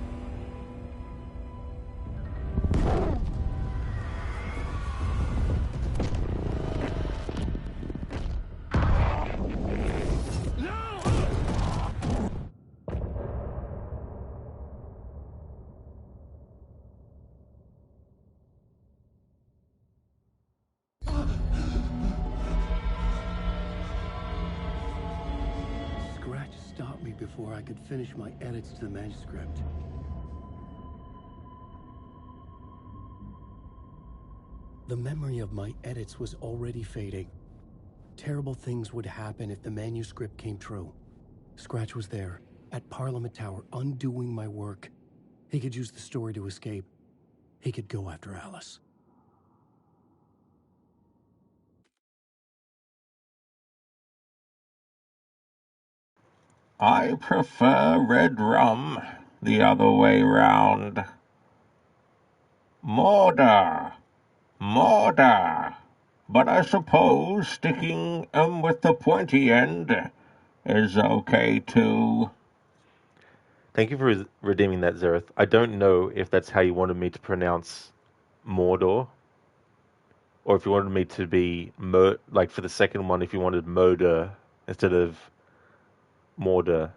Stopped me before I could finish my edits to the manuscript. The memory of my edits was already fading. Terrible things would happen if the manuscript came true. Scratch was there, at Parliament Tower, undoing my work. He could use the story to escape. He could go after Alice. I prefer red rum the other way round. Murder! Murder! But I suppose sticking with the pointy end is okay too. Thank you for redeeming that, Zereth. I don't know if that's how you wanted me to pronounce Mordor, or if you wanted me to be, like for the second one, if you wanted murder instead of Morder.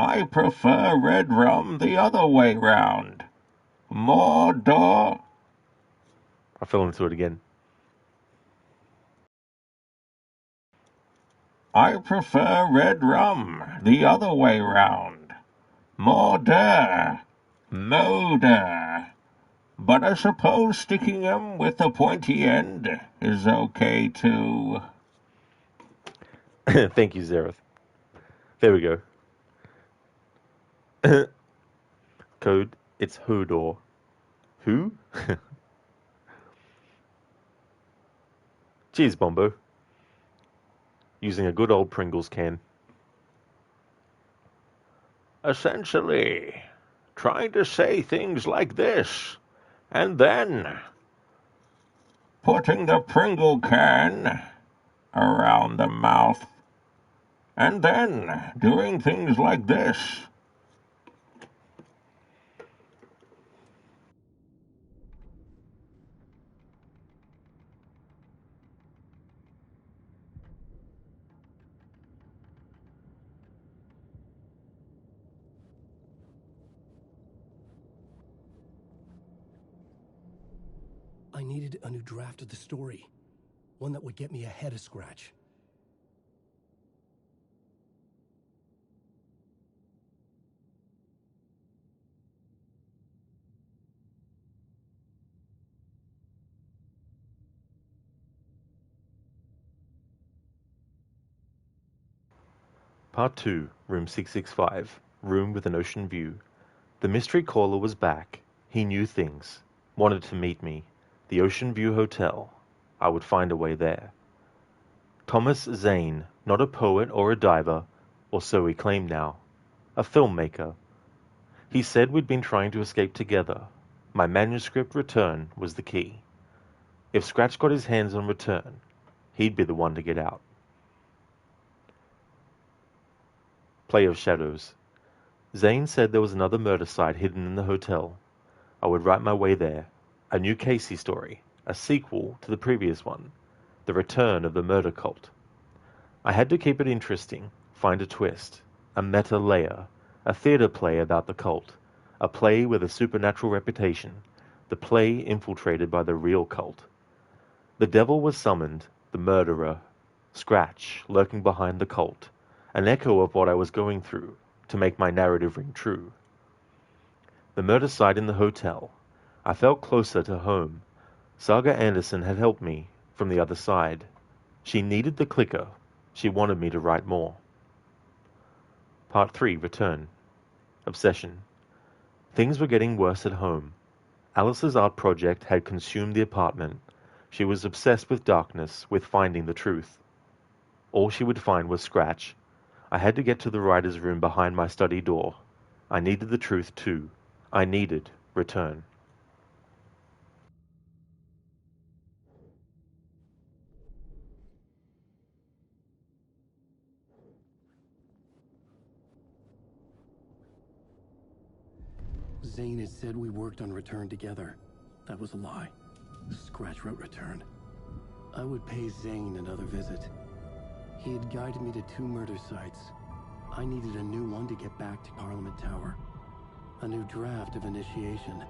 I prefer red rum the other way round. Mordor. I fell into it again. I prefer red rum the other way round. Mordor. Moder. But I suppose sticking 'em with the pointy end is okay too. Thank you, Zareth. There we go. Code, it's Hodor. Who? Cheers, Bombo. Using a good old Pringles can. Essentially, trying to say things like this, and then putting the Pringle can around the mouth, and then doing things like this. I needed a new draft of the story. One that would get me ahead of Scratch. Part 2, Room 665. Room with an ocean view. The mystery caller was back. He knew things. Wanted to meet me. The Ocean View Hotel. I would find a way there. Thomas Zane, not a poet or a diver, or so he claimed now. A filmmaker. He said we'd been trying to escape together. My manuscript return was the key. If Scratch got his hands on return, he'd be the one to get out. Play of Shadows. Zane said there was another murder site hidden in the hotel. I would write my way there. A new Casey story, a sequel to the previous one, the return of the murder cult. I had to keep it interesting, find a twist, a meta layer, a theater play about the cult, a play with a supernatural reputation, the play infiltrated by the real cult. The devil was summoned, the murderer, Scratch lurking behind the cult, an echo of what I was going through, to make my narrative ring true. The murder site in the hotel. I felt closer to home. Saga Anderson had helped me from the other side. She needed the clicker. She wanted me to write more. Part 3, Return. Obsession. Things were getting worse at home. Alice's art project had consumed the apartment. She was obsessed with darkness, with finding the truth. All she would find was Scratch. I had to get to the writer's room behind my study door. I needed the truth too. I needed return. Zane had said we worked on Return together. That was a lie. Scratch wrote Return. I would pay Zane another visit. He had guided me to 2 murder sites. I needed a new one to get back to Parliament Tower. A new draft of Initiation.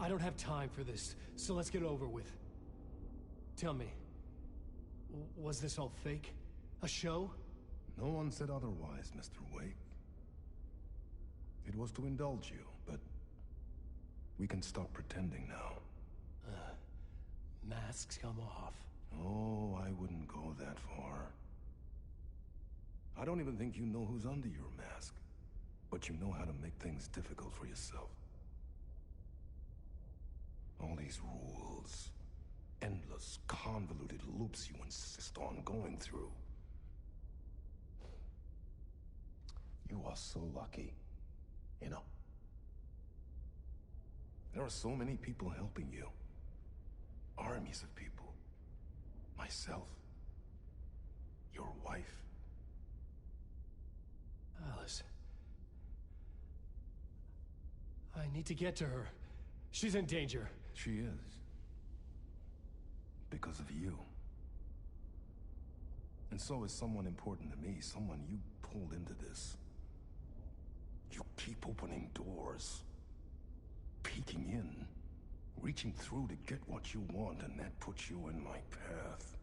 I don't have time for this, so let's get over with. Tell me, was this all fake? A show? No one said otherwise, Mr. Wake. It was to indulge you, but we can stop pretending now. Masks come off. Oh, I wouldn't go that far. I don't even think you know who's under your mask, but you know how to make things difficult for yourself. All these rules, endless, convoluted loops you insist on going through. You are so lucky, you know. There are so many people helping you. Armies of people. Myself. Your wife. Alice. I need to get to her. She's in danger. She is. Because of you. And so is someone important to me, someone you pulled into this. You keep opening doors. Peeking in. Reaching through to get what you want, and that puts you in my path.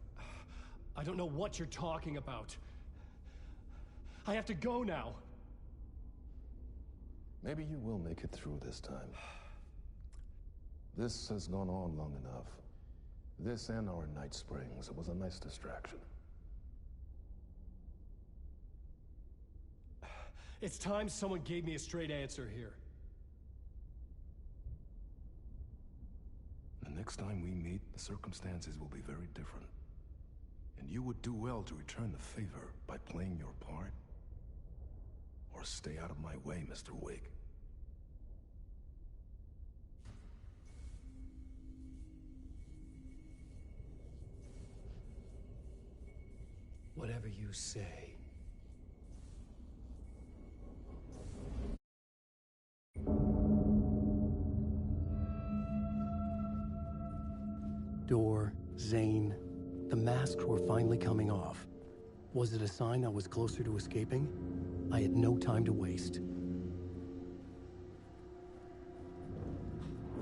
I don't know what you're talking about. I have to go now. Maybe you will make it through this time. This has gone on long enough. This and our Night Springs. It was a nice distraction. It's time someone gave me a straight answer here. The next time we meet, the circumstances will be very different. And you would do well to return the favor by playing your part. Or stay out of my way, Mr. Wake. Whatever you say. Door, Zane, the masks were finally coming off. Was it a sign I was closer to escaping? I had no time to waste.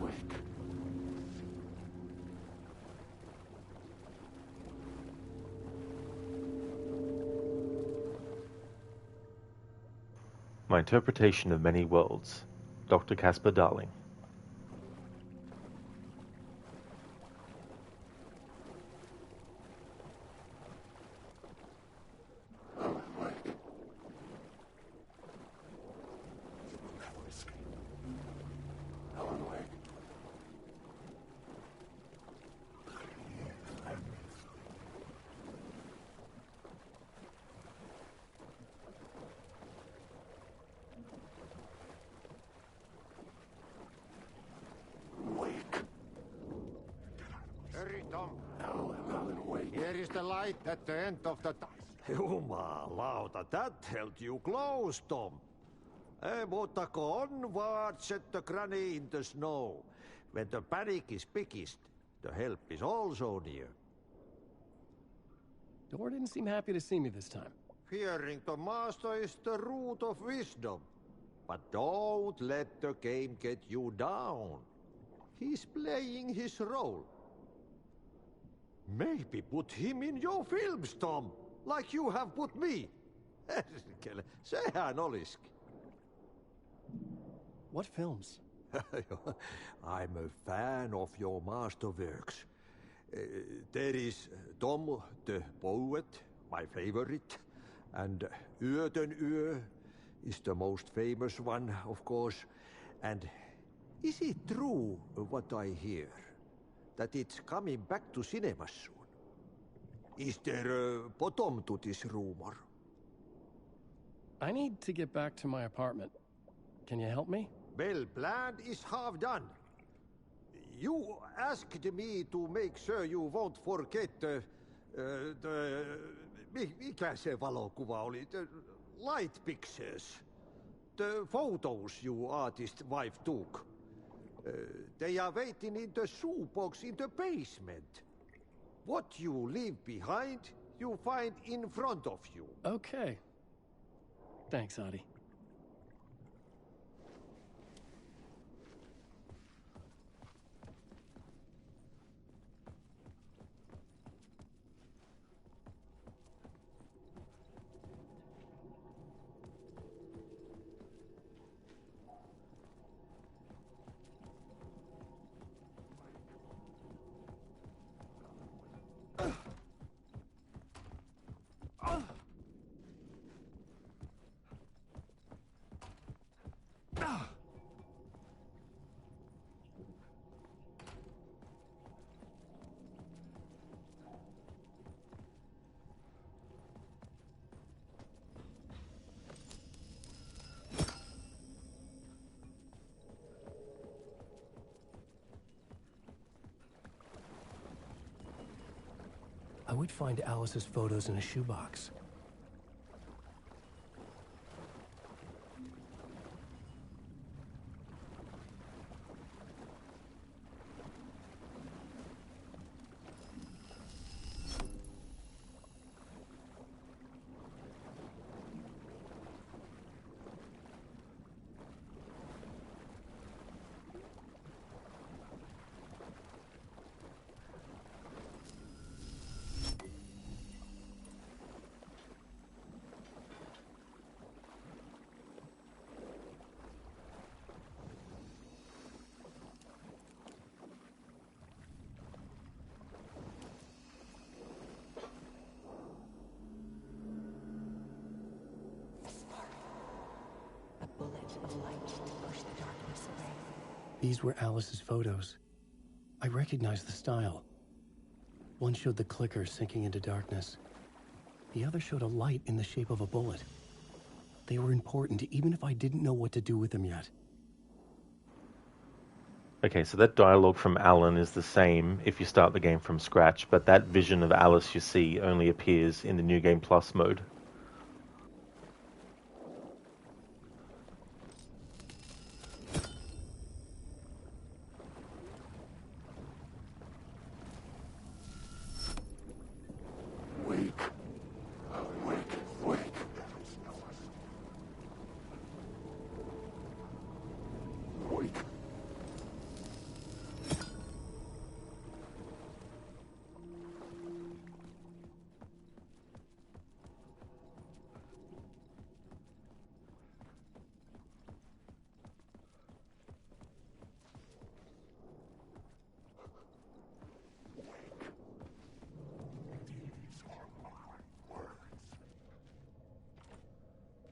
Wake. My interpretation of many worlds. Dr. Casper Darling. Hurry, Tom. Alan Wake. Here is the light at the end of the tunnel. Jumalauta, that held you close, Tom. Mutta onward, said the granny in the snow. When the panic is biggest, the help is also near. Door didn't seem happy to see me this time. Fearing the master is the root of wisdom. But don't let the game get you down. He's playing his role. Maybe put him in your films, Tom, like you have put me. Sehän oliski. What films? I'm a fan of your masterworks. There is Tom the Poet, my favorite, and Yöten Yö is the most famous one, of course. And is it true what I hear? That it's coming back to cinemas soon? Is there a bottom to this rumor? I need to get back to my apartment. Can you help me? Well, plan is half done. You asked me to make sure you won't forget mikä se valokuva oli? The light pictures. The photos you artist wife took. They are waiting in the shoebox in the basement. What you leave behind, you find in front of you. Okay. Thanks, Adi. would find Alice's photos in a shoebox. These were Alice's photos. I recognized the style. One showed the clicker sinking into darkness. The other showed a light in the shape of a bullet. They were important, even if I didn't know what to do with them yet. Okay, so that dialogue from Alan is the same if you start the game from scratch, but that vision of Alice you see only appears in the New Game Plus mode.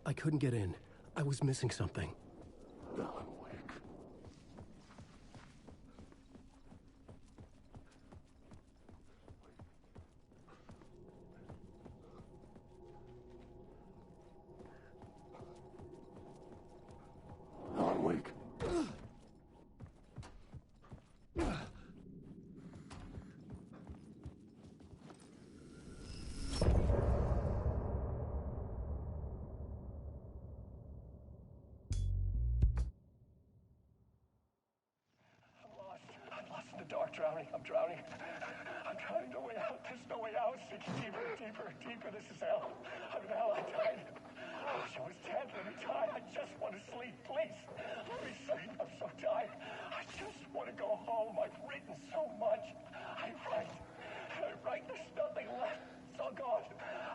I couldn't get in. I was missing something. Alan Wake. Alan Wake. Drowning. I'm drowning. I'm drowning. No way out. There's no way out. Sinking deeper, deeper, deeper. This is hell. I'm in hell. I died. I wish I was dead. Let me die. I just want to sleep. Please. Let me sleep. I'm so tired. I just want to go home. I've written so much. I write. There's nothing left. It's all gone.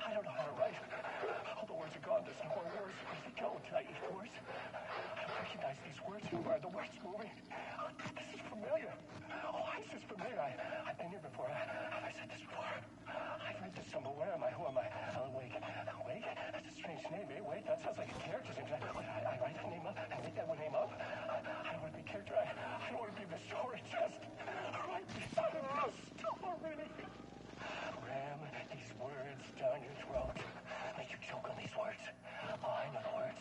I don't know how to write. All the words are gone. There's no more words. Where did they go? Did I eat the words? I don't recognize these words. Who are the words moving? Oh, this is familiar. Oh, why is this familiar? I've been here before. Have I said this before? I've read this somewhere. Where am I? Who am I? Alan Wake. Alan Wake? That's a strange name, eh? Wake? That sounds like a character's name. I write that name up? I make that one name up? I don't want to be a character. I don't want to be the story. Just write me the story. Ram these words down your throat. Make you choke on these words. I know the words.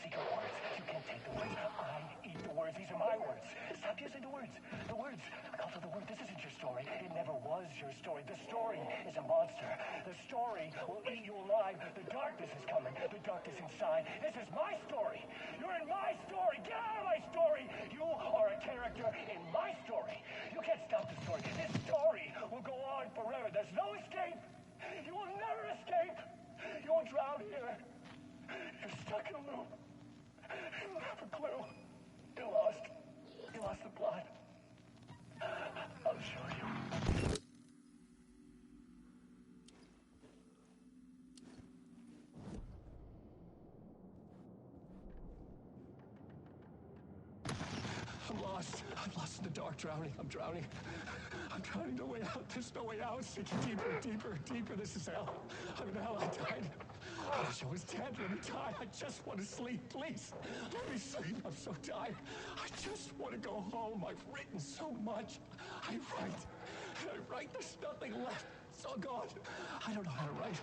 Secret words. You can't take the words. I eat the words. These are my words. Stop using the words. The words. Cult of the word. This isn't your story. It never was your story. The story is a monster. The story will eat you alive. The darkness is coming. The darkness inside. This is my story. You're in my story. Get out of my story. You are a character in my story. You can't stop the story. This story will go on forever. There's no escape. You will never escape. You won't drown here. You're stuck in a loop. You'll have a clue. You're lost. You lost the plot. I'll show you. I'm lost. I'm lost in the dark, drowning. I'm drowning. I'm drowning. No way out. There's no way out. Sinking deeper, deeper, deeper. This is hell. I'm in hell. I died. I wish I was dead. Let me die. I just want to sleep. Please. Let me sleep. I'm so tired. I just want to go home. I've written so much. I write. There's nothing left. It's all gone. I don't know how to write.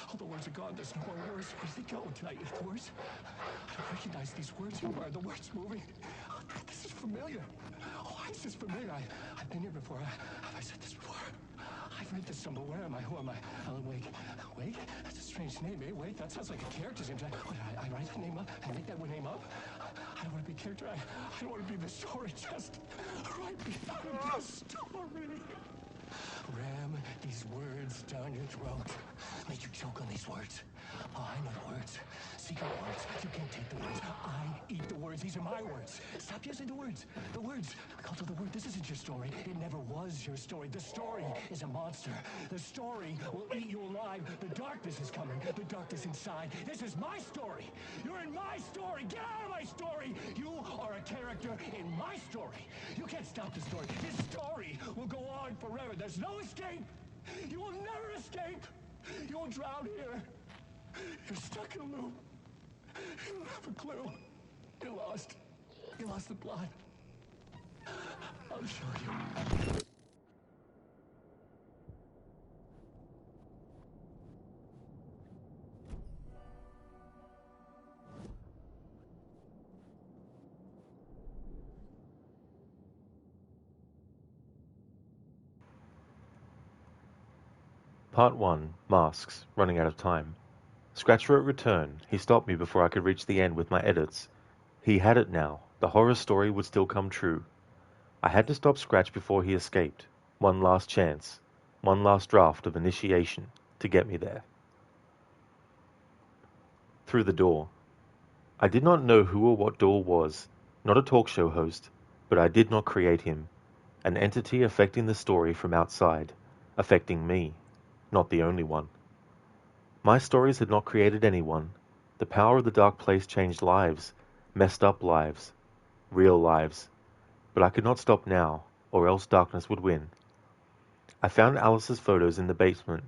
All the words are gone. There's no more words. Where did they go? Did I eat the words? I don't recognize these words. Who are the words moving? Oh, this is familiar. Oh, why is this familiar? I've been here before. Have I said this before? I've read this somewhere. Where am I? Who am I? Alan Wake. Wake? That's a strange name, eh? Wake? That sounds like a character's name. What, I write the name up? I make that name up? I don't want to be a character. I don't want to be the story. Just write me the story. Ram these words down your throat. Make you choke on these words. Oh, I know the words. Secret words. You can't take the words. I eat the words. These are my words. Stop using the words. The words. Cult of the word. This isn't your story. It never was your story. The story is a monster. The story will eat you alive. The darkness is coming. The darkness inside. This is my story. You're in my story. Get out of my story. You are a character in my story. You can't stop the story. This story will go on forever. There's no escape. You will never escape. You will drown here. You're stuck in a loop. You don't have a clue. You're lost. You lost the plot. I'll show you. Part 1, Masks, running out of time. Scratch wrote return. He stopped me before I could reach the end with my edits. He had it now. The horror story would still come true. I had to stop Scratch before he escaped. One last chance. One last draft of initiation to get me there. Through the door. I did not know who or what Door was. Not a talk show host, but I did not create him. An entity affecting the story from outside. Affecting me. Not the only one. My stories had not created anyone. The power of the dark place changed lives, messed up lives, real lives. But I could not stop now, or else darkness would win. I found Alice's photos in the basement.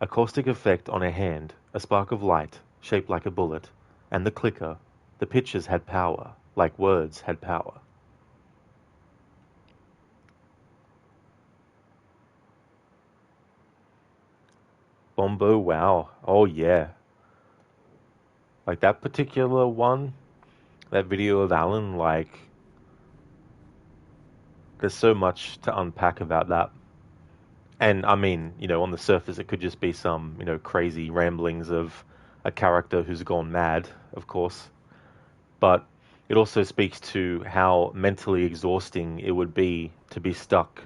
A caustic effect on her hand, a spark of light, shaped like a bullet, and the clicker. The pictures had power, like words had power. Bombo, wow. Oh, yeah. Like, that particular one, that video of Alan, like, there's so much to unpack about that. And, I mean, you know, on the surface, it could just be some, you know, crazy ramblings of a character who's gone mad, of course. But it also speaks to how mentally exhausting it would be to be stuck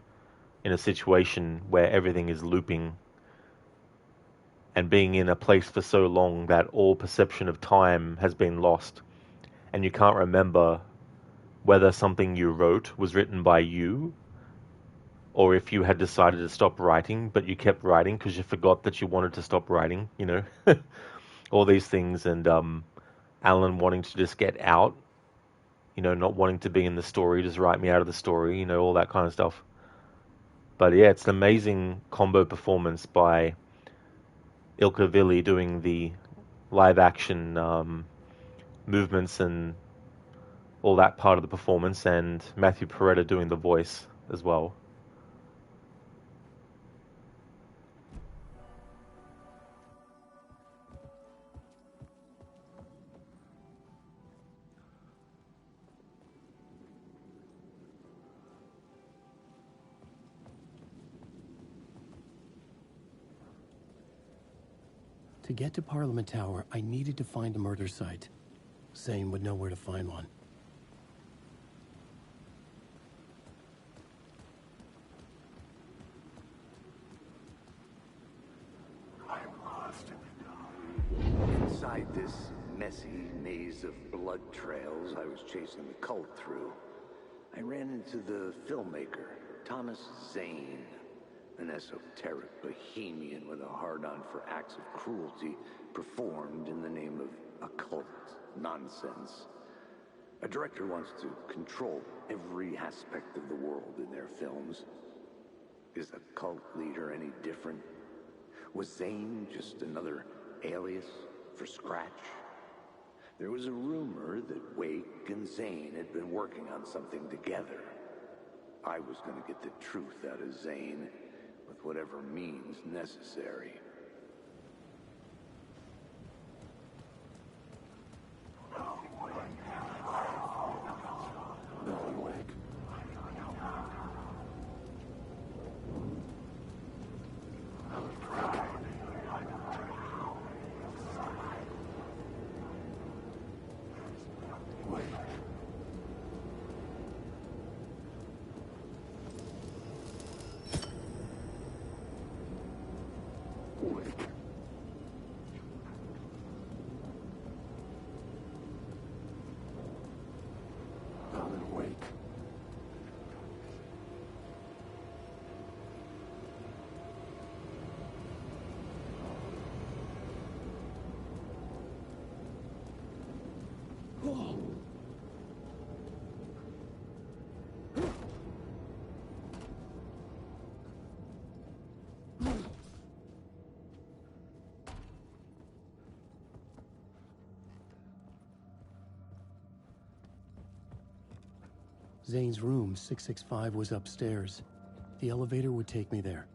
in a situation where everything is looping and being in a place for so long that all perception of time has been lost, and you can't remember whether something you wrote was written by you, or if you had decided to stop writing, but you kept writing because you forgot that you wanted to stop writing, you know, all these things, and Alan wanting to just get out, you know, not wanting to be in the story, just write me out of the story, you know, all that kind of stuff. But yeah, it's an amazing combo performance by Ilka Villi doing the live action movements and all that part of the performance, and Matthew Peretta doing the voice as well. To get to Parliament Tower, I needed to find a murder site. Zane would know where to find one. I'm lost. Inside this messy maze of blood trails I was chasing the cult through, I ran into the filmmaker, Thomas Zane. An esoteric bohemian with a hard-on for acts of cruelty performed in the name of occult nonsense. A director wants to control every aspect of the world in their films. Is the cult leader any different? Was Zane just another alias for Scratch? There was a rumor that Wake and Zane had been working on something together. I was going to get the truth out of Zane, with whatever means necessary. Wake. Alan Wake. Zane's room, 665, was upstairs. The elevator would take me there.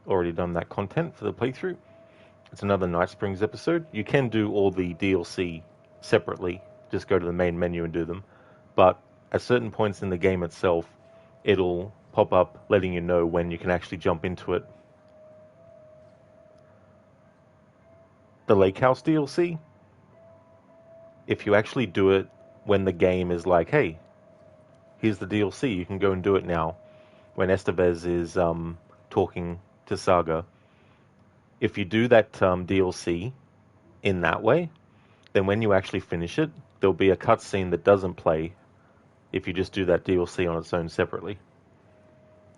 Already done that content for the playthrough. It's another Night Springs episode. You can do all the DLC separately. Just go to the main menu and do them. But at certain points in the game itself, it'll pop up letting you know when you can actually jump into it. The Lake House DLC, if you actually do it when the game is like, hey, here's the DLC, you can go and do it now. When Estevez is talking to Saga, if you do that DLC in that way, then when you actually finish it, there'll be a cutscene that doesn't play if you just do that DLC on its own separately.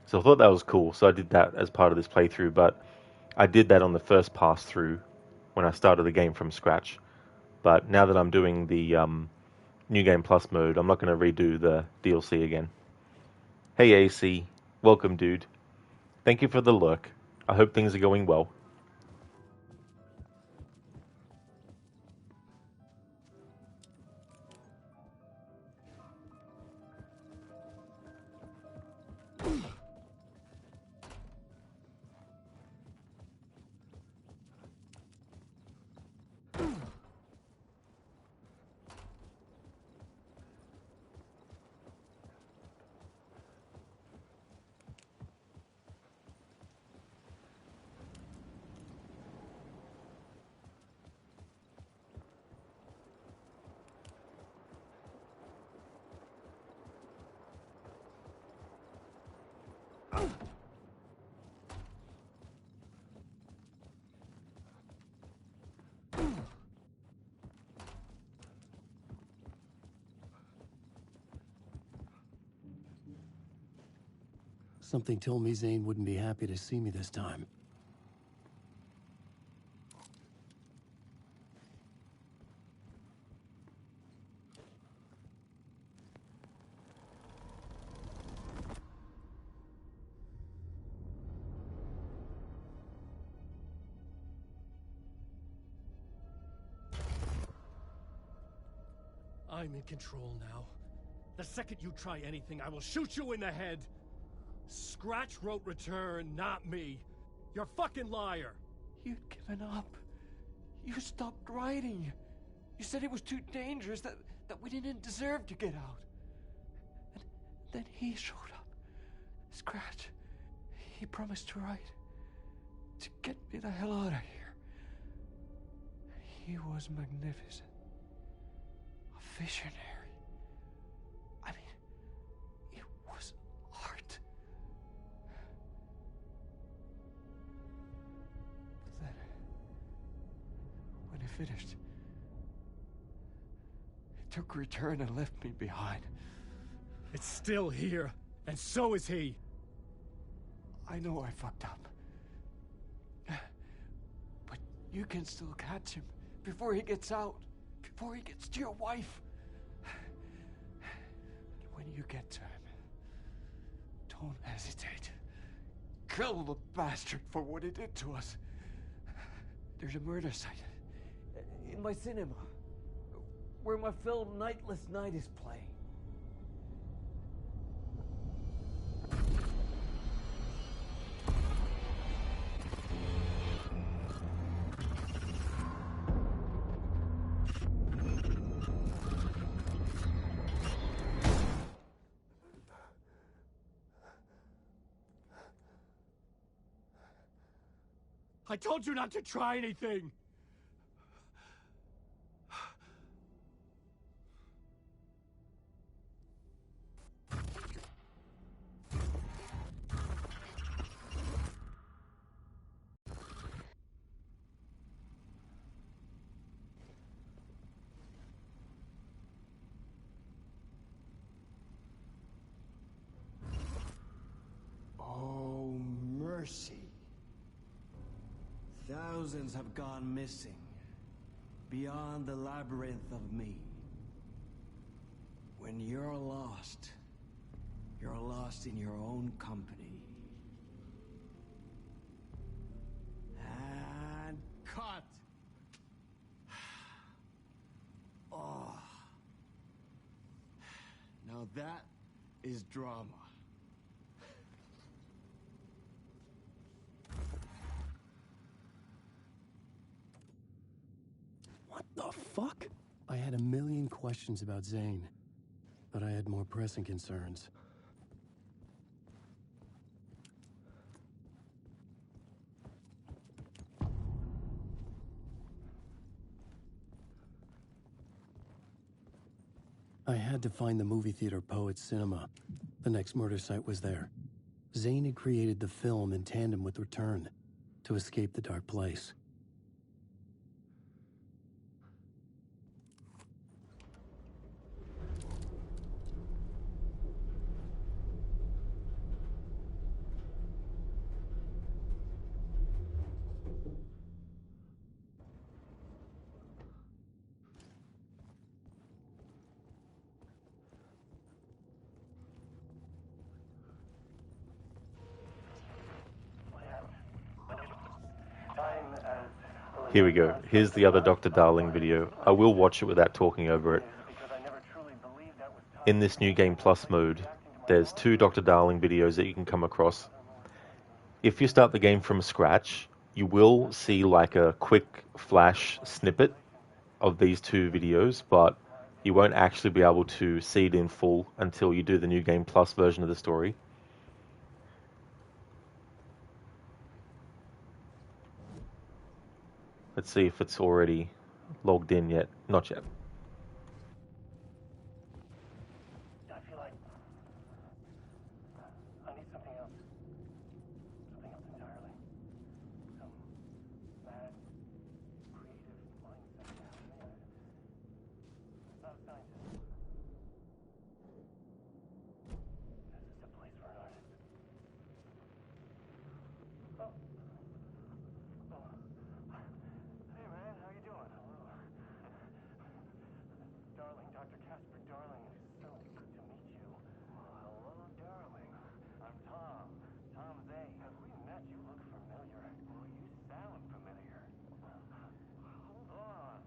So I thought that was cool, so I did that as part of this playthrough, but I did that on the first pass through when I started the game from scratch. But now that I'm doing the New Game Plus mode, I'm not going to redo the DLC again. Hey AC, welcome dude. Thank you for the lurk. I hope things are going well. Something told me Zane wouldn't be happy to see me this time. I'm in control now. The second you try anything, I will shoot you in the head. Scratch wrote return, not me. You're a fucking liar. You'd given up. You stopped writing. You said it was too dangerous, that we didn't deserve to get out. And then he showed up. Scratch. He promised to write. To get me the hell out of here. He was magnificent. A visionary. I mean, it was art. But then, when he finished, he took return and left me behind. It's still here, and so is he. I know I fucked up. But you can still catch him before he gets out, before he gets to your wife. When you get to him, don't hesitate. Kill the bastard for what he did to us. There's a murder site in my cinema where my film Nightless Night is playing. I told you not to try anything! Oh, mercy. Thousands have gone missing, beyond the labyrinth of me. When you're lost in your own company. And cut! Oh. Now that is drama. What the fuck? I had a million questions about Zane, but I had more pressing concerns. I had to find the movie theater Poets Cinema. The next murder site was there. Zane had created the film in tandem with Return to escape the dark place. Here we go. Here's the other Dr. Darling video. I will watch it without talking over it. In this New Game Plus mode, there's 2 Dr. Darling videos that you can come across. If you start the game from scratch, you will see like a quick flash snippet of these 2 videos, but you won't actually be able to see it in full until you do the New Game Plus version of the story. Let's see if it's already logged in yet. Not yet. I feel like I need something else. Something else entirely. Some mad, creative mindset. I'm not a scientist. This is a place for an artist. Oh. Hey man, how you doing? Hello. Darling, Dr. Casper Darling, it is so good to meet you. Hello, darling. I'm Tom. Tom Zane. Have we met? You look familiar. Well, you sound familiar. Hold on.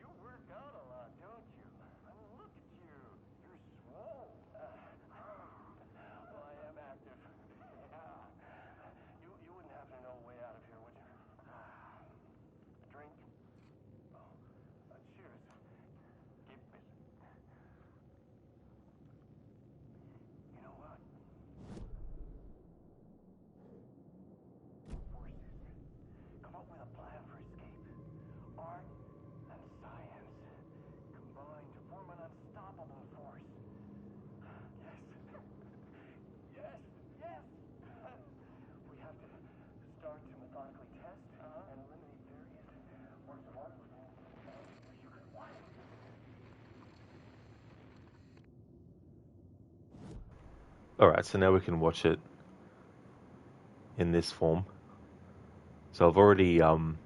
You work out a lot, don't you? I mean, look at you. You're swole. Well, I am active. Yeah. You wouldn't happen to know a way out of here, would you? Drink? Oh, cheers. Keep busy. You know what? Forces. Come up with a plan for escape. Art and science combined to form an unstoppable force. Yes. Yes. Yes. We have to start to methodically test and eliminate various works of art. You could watch. Alright, so now we can watch it in this form. So I've already come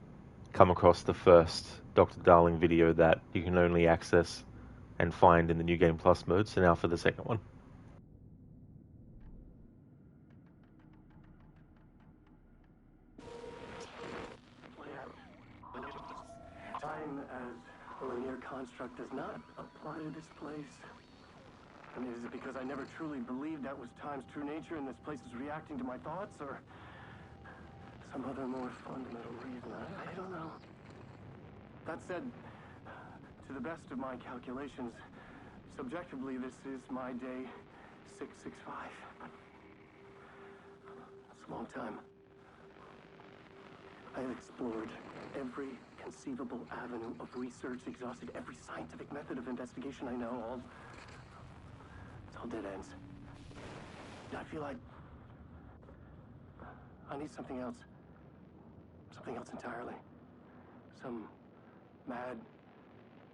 across the first Dr. Darling video that you can only access and find in the New Game Plus mode, so now for the second one. Time as a linear construct does not apply to this place. I mean, is it because I never truly believed that was time's true nature and this place is reacting to my thoughts, or some other more fundamental reason? I don't know. That said, to the best of my calculations, subjectively, this is my day 665. That's a long time. I have explored every conceivable avenue of research, exhausted every scientific method of investigation I know. It's all dead ends. I feel like I need something else. Something else entirely. Some mad,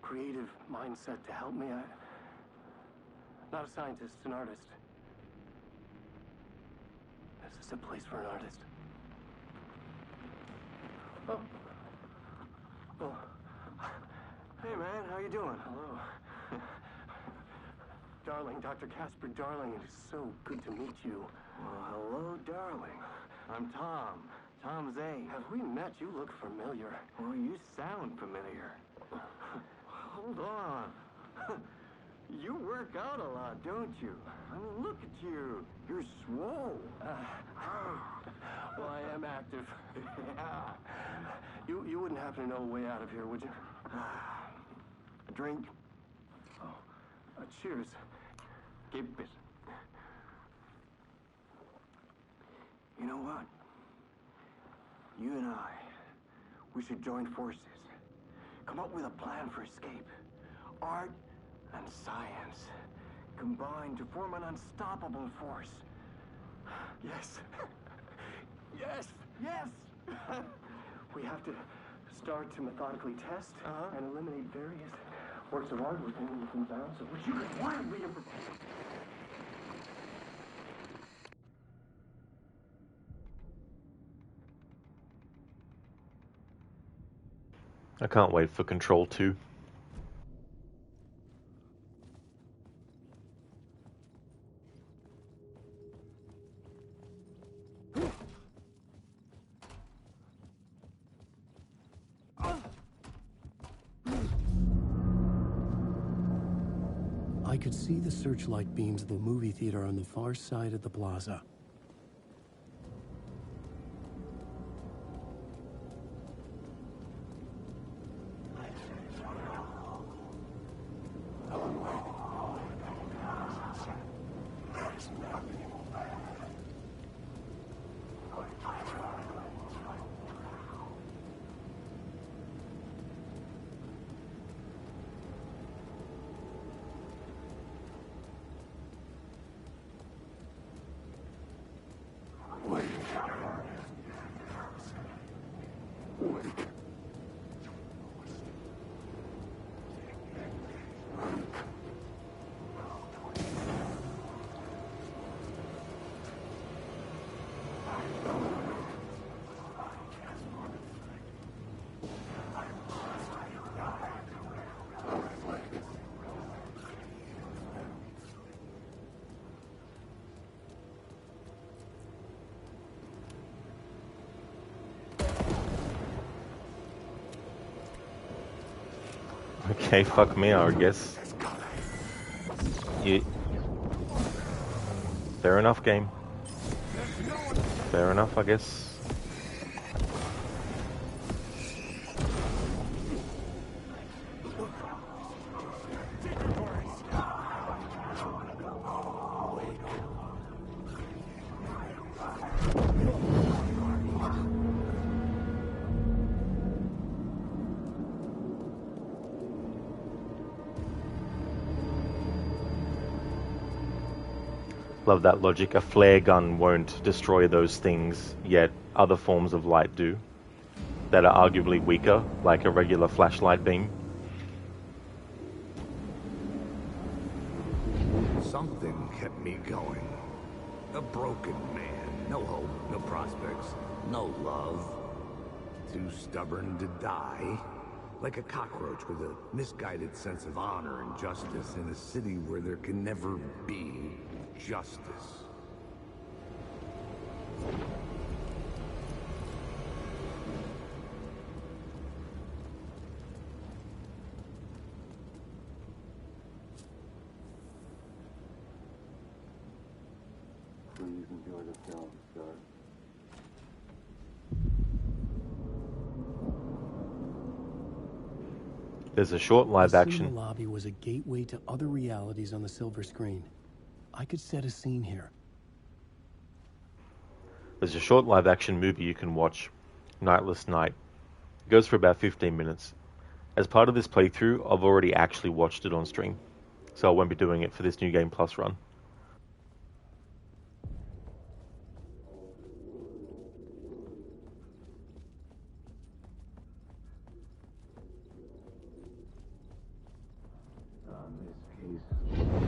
creative mindset to help me. Not a scientist, an artist. This is a place for an artist. Oh. Oh. Hey, man, how you doing? Hello. Darling, Dr. Casper Darling, it is so good to meet you. Well, hello, darling. I'm Tom. Tom Zane. Have we met? You look familiar. Well, you sound familiar. Hold on. You work out a lot, don't you? I mean, look at you. You're swole. Well, I am active. Yeah. You wouldn't happen to know a way out of here, would you? A drink? Oh, cheers. Keep it. You know what? You and I, we should join forces. Come up with a plan for escape. Art and science combined to form an unstoppable force. Yes. Yes. Yes. We have to start to methodically test and eliminate various works of art within bounds of which you could wildly I can't wait for Control 2. I could see the searchlight beams of the movie theater on the far side of the plaza. Okay, fuck me, I guess. Yeah. Fair enough, game. Fair enough, I guess. Love that logic. A flare gun won't destroy those things, yet other forms of light do, that are arguably weaker, like a regular flashlight beam. Something kept me going. A broken man. No hope, no prospects, no love. Too stubborn to die. Like a cockroach with a misguided sense of honor and justice in a city where there can never be justice. Please enjoy the film, sir. There's a short live action. The lobby was a gateway to other realities on the silver screen. I could set a scene here. There's a short live action movie you can watch Nightless Night. It goes for about 15 minutes. As part of this playthrough, I've already actually watched it on stream, so I won't be doing it for this New Game Plus run.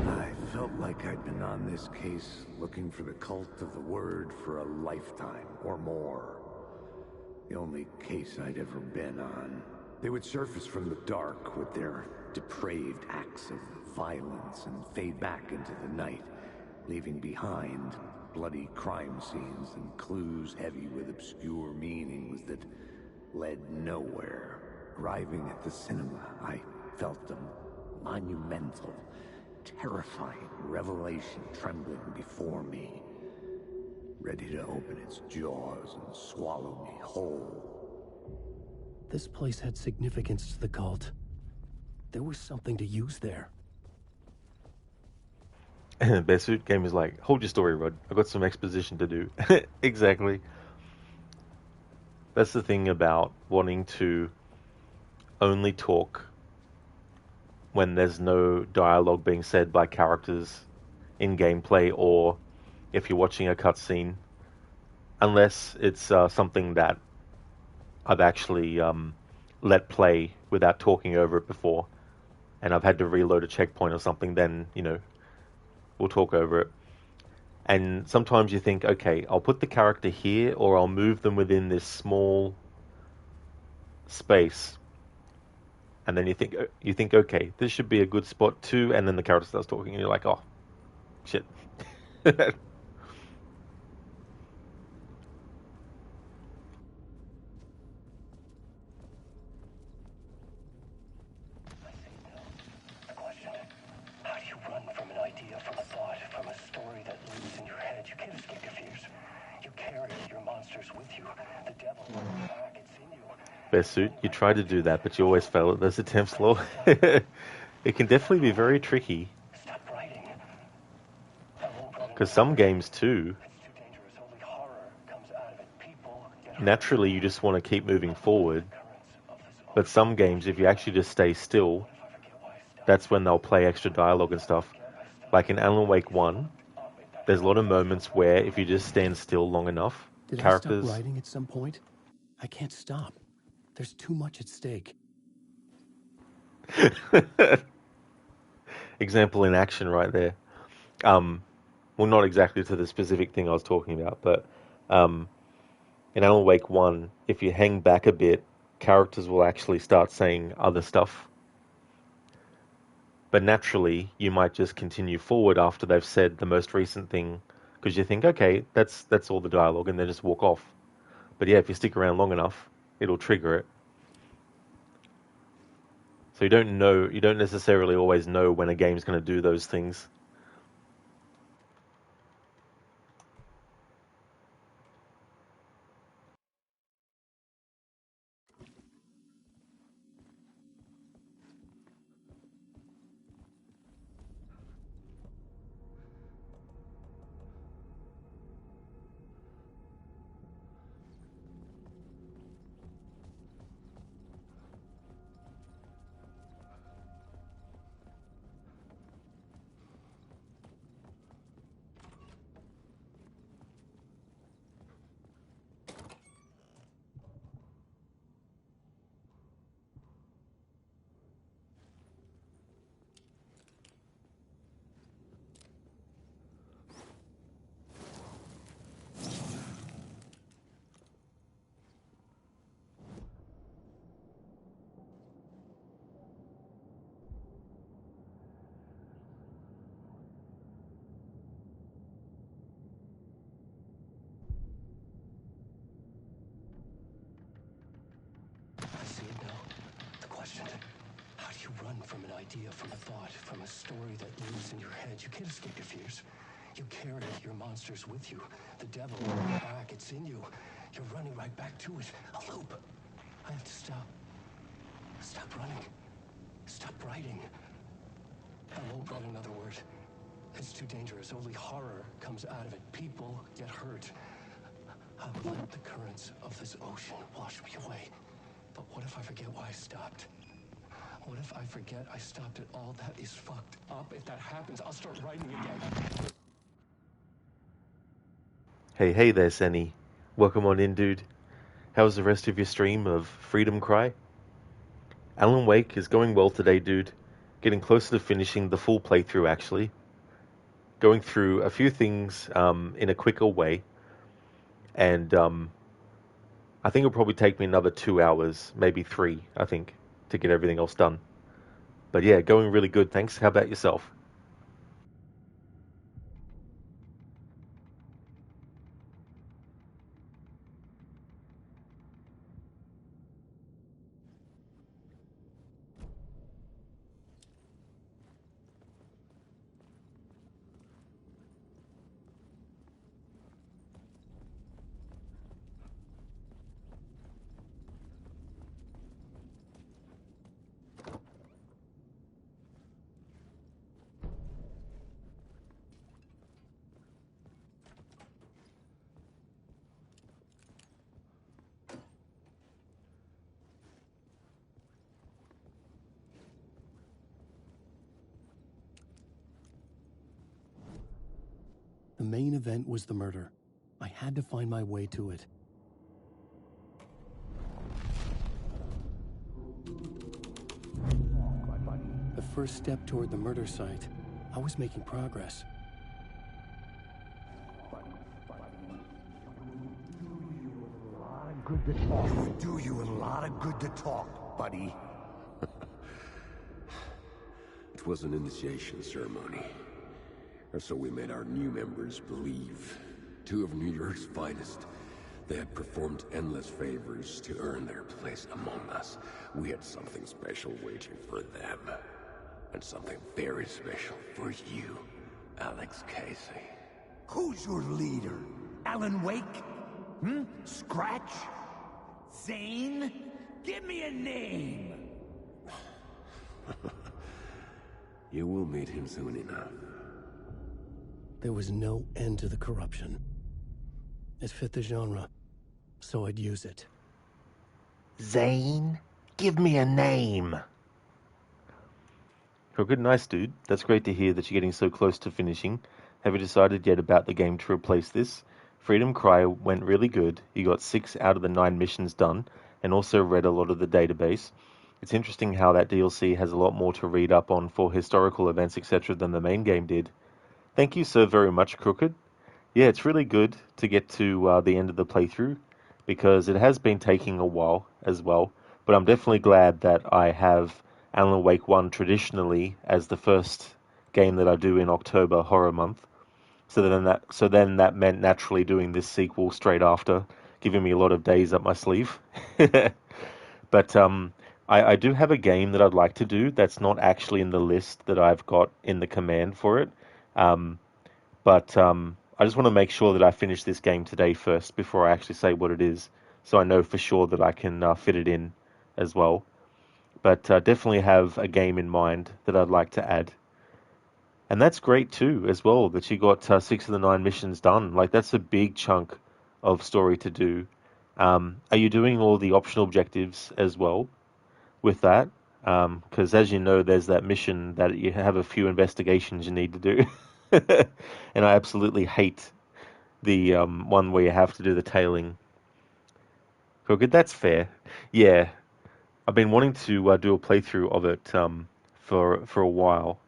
I felt like I'd been on this case looking for the cult of the word for a lifetime or more. The only case I'd ever been on. They would surface from the dark with their depraved acts of violence and fade back into the night, leaving behind bloody crime scenes and clues heavy with obscure meanings that led nowhere. Arriving at the cinema, I felt a monumental, terrifying revelation trembling before me, ready to open its jaws and swallow me whole. This place had significance to the cult. There was something to use there. Bearsuit Game is like, hold your story, Rod. I've got some exposition to do. Exactly. That's the thing about wanting to only talk when there's no dialogue being said by characters in gameplay, or if you're watching a cutscene, unless it's something that I've actually let play without talking over it before, and I've had to reload a checkpoint or something, then, you know, we'll talk over it. And sometimes you think, okay, I'll put the character here, or I'll move them within this small space. And then you think, okay, this should be a good spot too, and then the character starts talking, and you're like, oh, shit. How do you run from an idea, from a thought, from a story that lives in your head? You can't escape your fears. You carry your monsters with you. The devil will come back. It's in you. Bearsuit, you try to do that, but you always fail at those attempts, Law. It can definitely be very tricky. Because some games too, naturally you just want to keep moving forward. But some games, if you actually just stay still, that's when they'll play extra dialogue and stuff. Like in Alan Wake 1, there's a lot of moments where if you just stand still long enough, characters... Did I stop writing at some point? I can't stop. There's too much at stake. Example in action right there. Well, not exactly to the specific thing I was talking about, but in Alan Wake 1, if you hang back a bit, characters will actually start saying other stuff. But naturally, you might just continue forward after they've said the most recent thing, because you think, okay, that's all the dialogue, and then just walk off. But yeah, if you stick around long enough, it'll trigger it. So you don't necessarily always know when a game's going to do those things. From an idea, from a thought, from a story that lives in your head. You can't escape your fears. You carry your monsters with you. The devil will come back. It's in you. You're running right back to it. A loop. I have to stop. Stop running. Stop writing. I won't write another word. It's too dangerous. Only horror comes out of it. People get hurt. I would let the currents of this ocean wash me away. But what if I forget why I stopped? What if I forget I stopped it all? That is fucked up. If that happens, I'll start writing again. Hey there, Senny. Welcome on in, dude. How's the rest of your stream of Freedom Cry? Alan Wake is going well today, dude. Getting closer to finishing the full playthrough, actually. Going through a few things in a quicker way. And I think it'll probably take me another 2 hours, maybe 3, I think, to get everything else done. But yeah, going really good, thanks. How about yourself? The main event was the murder. I had to find my way to it. The first step toward the murder site. I was making progress. Good to talk. Do you a lot of good to talk, buddy. It was an initiation ceremony. Or so we made our new members believe. 2 of New York's finest. They had performed endless favors to earn their place among us. We had something special waiting for them. And something very special for you, Alex Casey. Who's your leader? Alan Wake? Scratch? Zane? Give me a name! You will meet him soon enough. There was no end to the corruption. It fit the genre, so I'd use it. Zane, give me a name. Oh, good, nice, dude. That's great to hear that you're getting so close to finishing. Have you decided yet about the game to replace this? Freedom Cry went really good. You got 6 out of the 9 missions done, and also read a lot of the database. It's interesting how that DLC has a lot more to read up on for historical events, etc. than the main game did. Thank you so very much, Crooked. Yeah, it's really good to get to the end of the playthrough, because it has been taking a while as well, but I'm definitely glad that I have Alan Wake 1 traditionally as the first game that I do in October Horror Month. So then that meant naturally doing this sequel straight after, giving me a lot of days up my sleeve. But I do have a game that I'd like to do that's not actually in the list that I've got in the command for it. But I just want to make sure that I finish this game today first before I actually say what it is, so I know for sure that I can fit it in as well. But definitely have a game in mind that I'd like to add. And that's great too, as well, that you got 6 of the 9 missions done. Like, that's a big chunk of story to do. Are you doing all the optional objectives as well with that? Because as you know, there's that mission that you have a few investigations you need to do. And I absolutely hate the one where you have to do the tailing. Crooked, that's fair. Yeah, I've been wanting to do a playthrough of it for a while,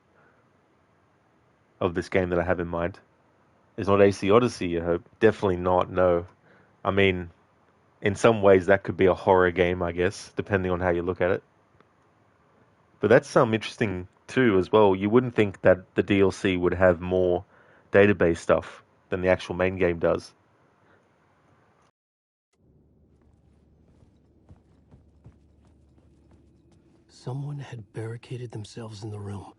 of this game that I have in mind. It's not AC Odyssey, I hope. Definitely not, no. I mean, in some ways that could be a horror game, I guess, depending on how you look at it. But that's interesting too as well. You wouldn't think that the DLC would have more database stuff than the actual main game does. Someone had barricaded themselves in the room.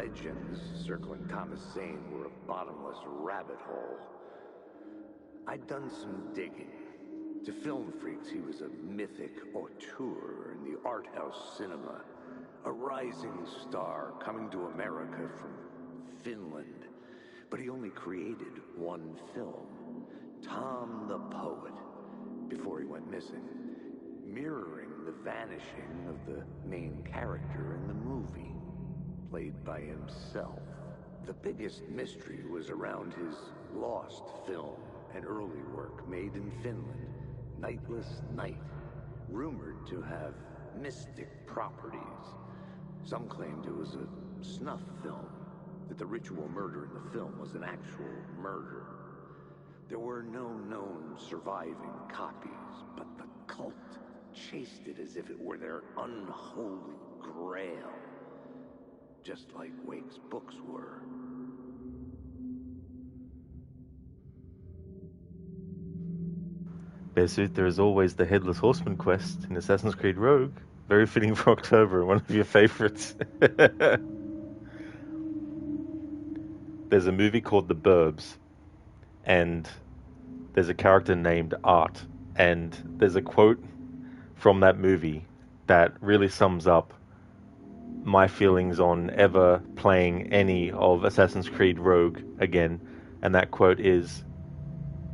legends circling Thomas Zane were a bottomless rabbit hole. I'd done some digging. To film freaks, he was a mythic auteur in the art house cinema, a rising star coming to America from Finland. But he only created one film, Tom the Poet, before he went missing, mirroring the vanishing of the main character in the movie, played by himself. The biggest mystery was around his lost film, an early work made in Finland, Nightless Night, rumored to have mystic properties. Some claimed it was a snuff film, that the ritual murder in the film was an actual murder. There were no known surviving copies, but the cult chased it as if it were their unholy grail, just like Wake's books were. Bearsuit, there is always the Headless Horseman quest in Assassin's Creed Rogue. Very fitting for October, one of your favorites. There's a movie called The Burbs, and there's a character named Art, and there's a quote from that movie that really sums up my feelings on ever playing any of Assassin's Creed Rogue again, and that quote is,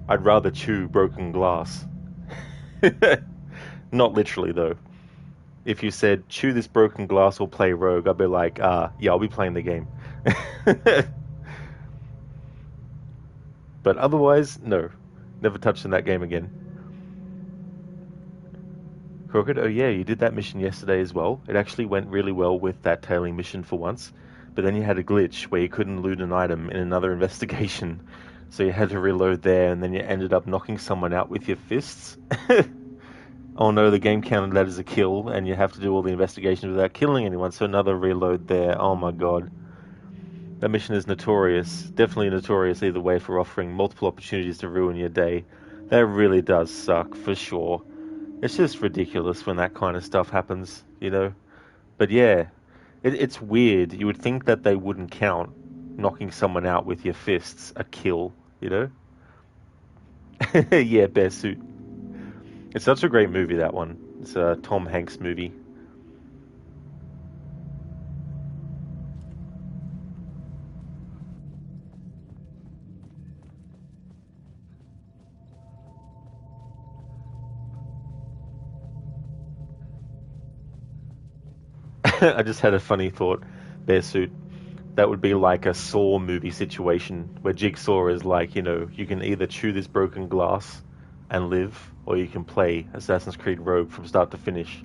"I'd rather chew broken glass." Not literally, though. If you said, chew this broken glass or play Rogue, I'd be like, yeah, I'll be playing the game. But otherwise, no. Never touched in that game again. Crooked, oh yeah, you did that mission yesterday as well. It actually went really well with that tailing mission for once. But then you had a glitch where you couldn't loot an item in another investigation. So you had to reload there, and then you ended up knocking someone out with your fists. Oh no, the game counted that as a kill, and you have to do all the investigations without killing anyone, so another reload there. Oh my god. That mission is notorious, definitely notorious either way, for offering multiple opportunities to ruin your day. That really does suck, for sure. It's just ridiculous when that kind of stuff happens, you know? But yeah, it's weird. You would think that they wouldn't count knocking someone out with your fists a kill, you know? Yeah, Bearsuit. It's such a great movie, that one. It's a Tom Hanks movie. I just had a funny thought, Bearsuit. That would be like a Saw movie situation where Jigsaw is like, you know, you can either chew this broken glass and live, or you can play Assassin's Creed Rogue from start to finish.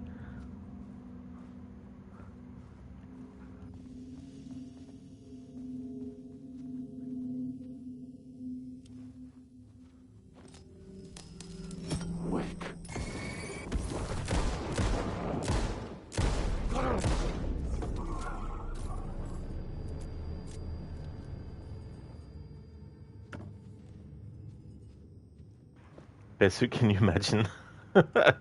Bearsuit, can you imagine? And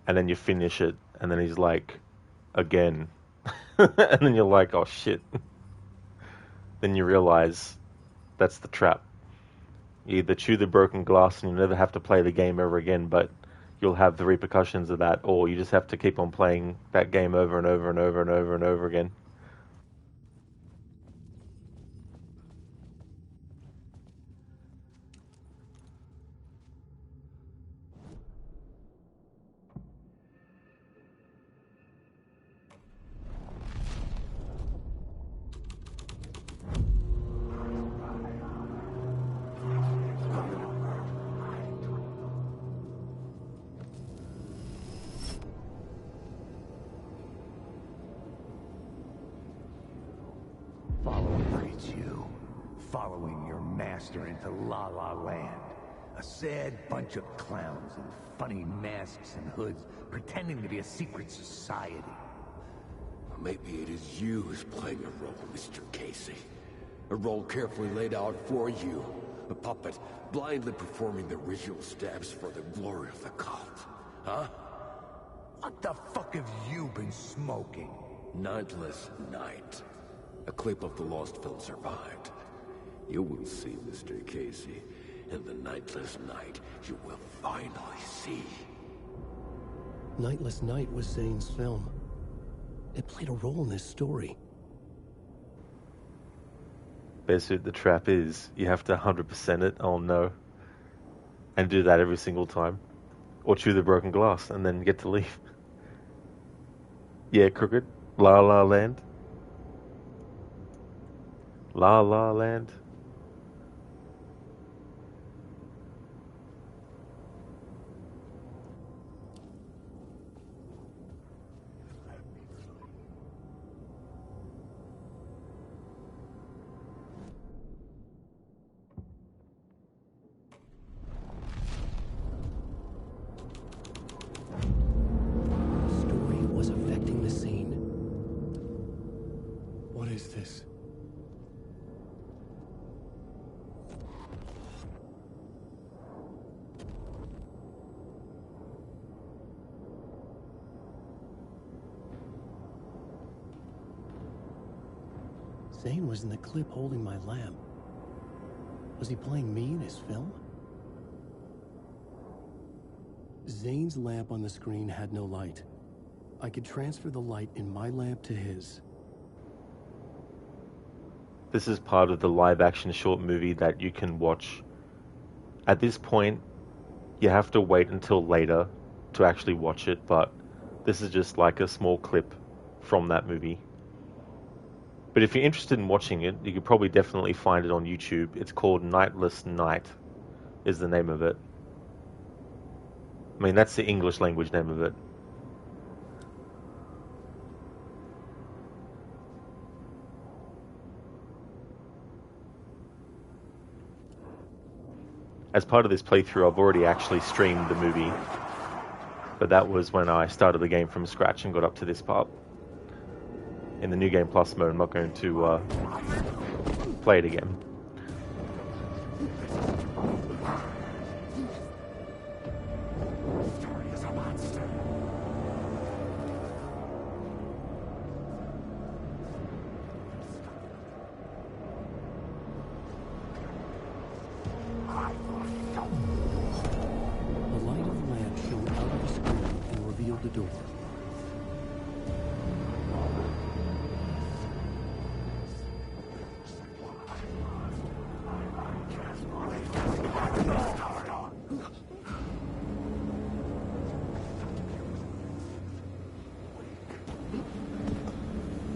then you finish it, and then he's like, again. And then you're like, oh shit. Then you realize that's the trap. You either chew the broken glass and you never have to play the game ever again, but you'll have the repercussions of that, or you just have to keep on playing that game over and over and over and over and over again. Following your master into La La Land. A sad bunch of clowns in funny masks and hoods pretending to be a secret society. Maybe it is you who's playing a role, Mr. Casey. A role carefully laid out for you. A puppet blindly performing the ritual steps for the glory of the cult. Huh? What the fuck have you been smoking? Nightless Night. A clip of the lost film survived. You will see, Mr. Casey. In the Nightless Night, you will finally see. Nightless Night was Zane's film. It played a role in this story. Basically, the trap is you have to 100% it, oh no, and do that every single time. Or chew the broken glass and then get to leave. Yeah, Crooked. La La Land. La La Land. Story was affecting the scene. What is this? Zane was in the clip holding my lamp. Was he playing me in his film? Zane's lamp on the screen had no light. I could transfer the light in my lamp to his. This is part of the live-action short movie that you can watch. At this point, you have to wait until later to actually watch it, but this is just like a small clip from that movie. But if you're interested in watching it, you could probably definitely find it on YouTube. It's called Nightless Night, is the name of it. I mean, that's the English language name of it. As part of this playthrough, I've already actually streamed the movie. But that was when I started the game from scratch and got up to this part. In the New Game Plus mode, I'm not going to play it again. The light of the lamp shone out of the screen and revealed the door.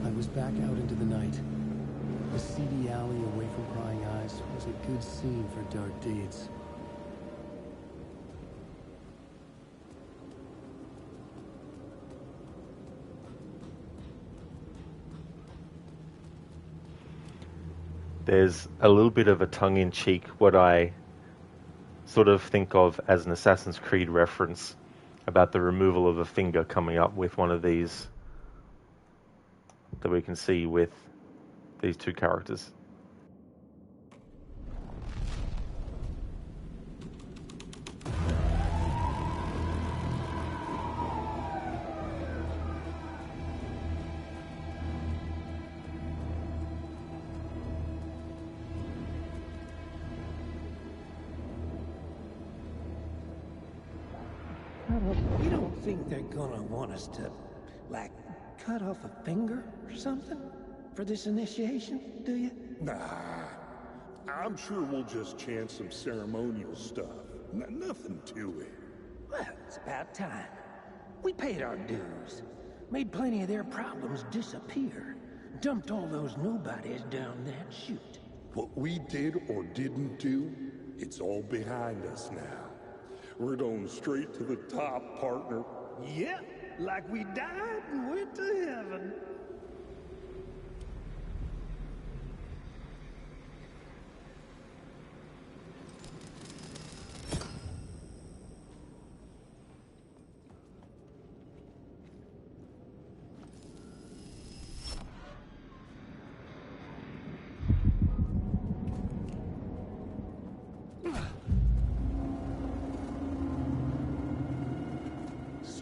I was back out into the night. The seedy alley away from prying eyes was a good scene for dark deeds. There's a little bit of a tongue-in-cheek, what I sort of think of as an Assassin's Creed reference about the removal of a finger coming up with one of these that we can see with these two characters. You don't think they're gonna want us to, like, cut off a finger or something for this initiation, do you? Nah, I'm sure we'll just chant some ceremonial stuff. Nothing to it. Well, it's about time. We paid our dues. Made plenty of their problems disappear. Dumped all those nobodies down that chute. What we did or didn't do, it's all behind us now. We're going straight to the top, partner. Yep, like we died and went to heaven.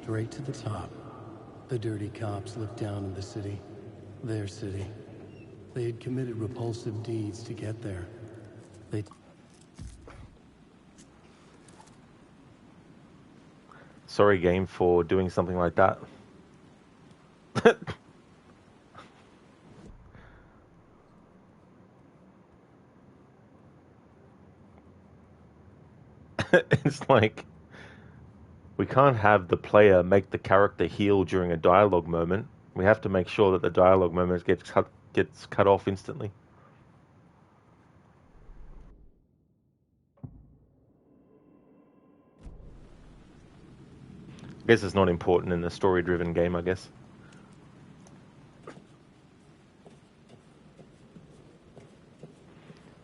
straight to the top. The dirty cops looked down on the city. Their city. They had committed repulsive deeds to get there. Sorry, game, for doing something like that. It's like, we can't have the player make the character heal during a dialogue moment. We have to make sure that the dialogue moment gets cut off instantly. I guess it's not important in a story-driven game, I guess.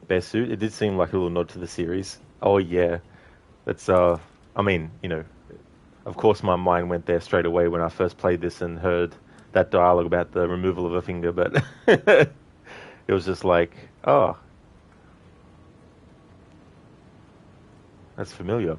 Bear suit, it did seem like a little nod to the series. Oh yeah, that's I mean, you know, of course my mind went there straight away when I first played this and heard that dialogue about the removal of a finger, but it was just like, oh, that's familiar.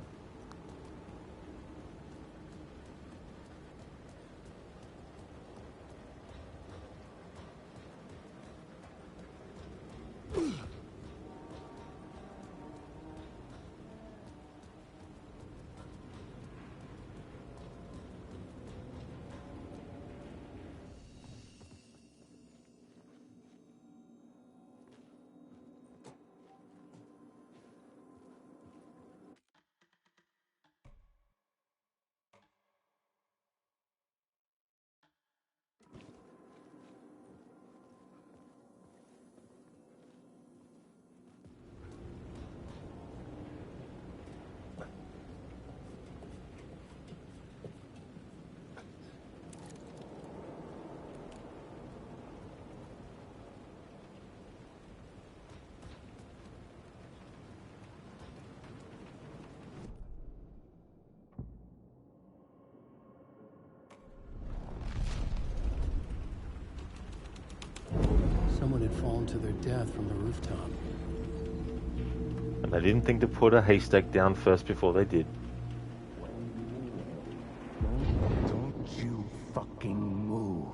Someone had fallen to their death from the rooftop. And they didn't think to put a haystack down first before they did. Don't you fucking move,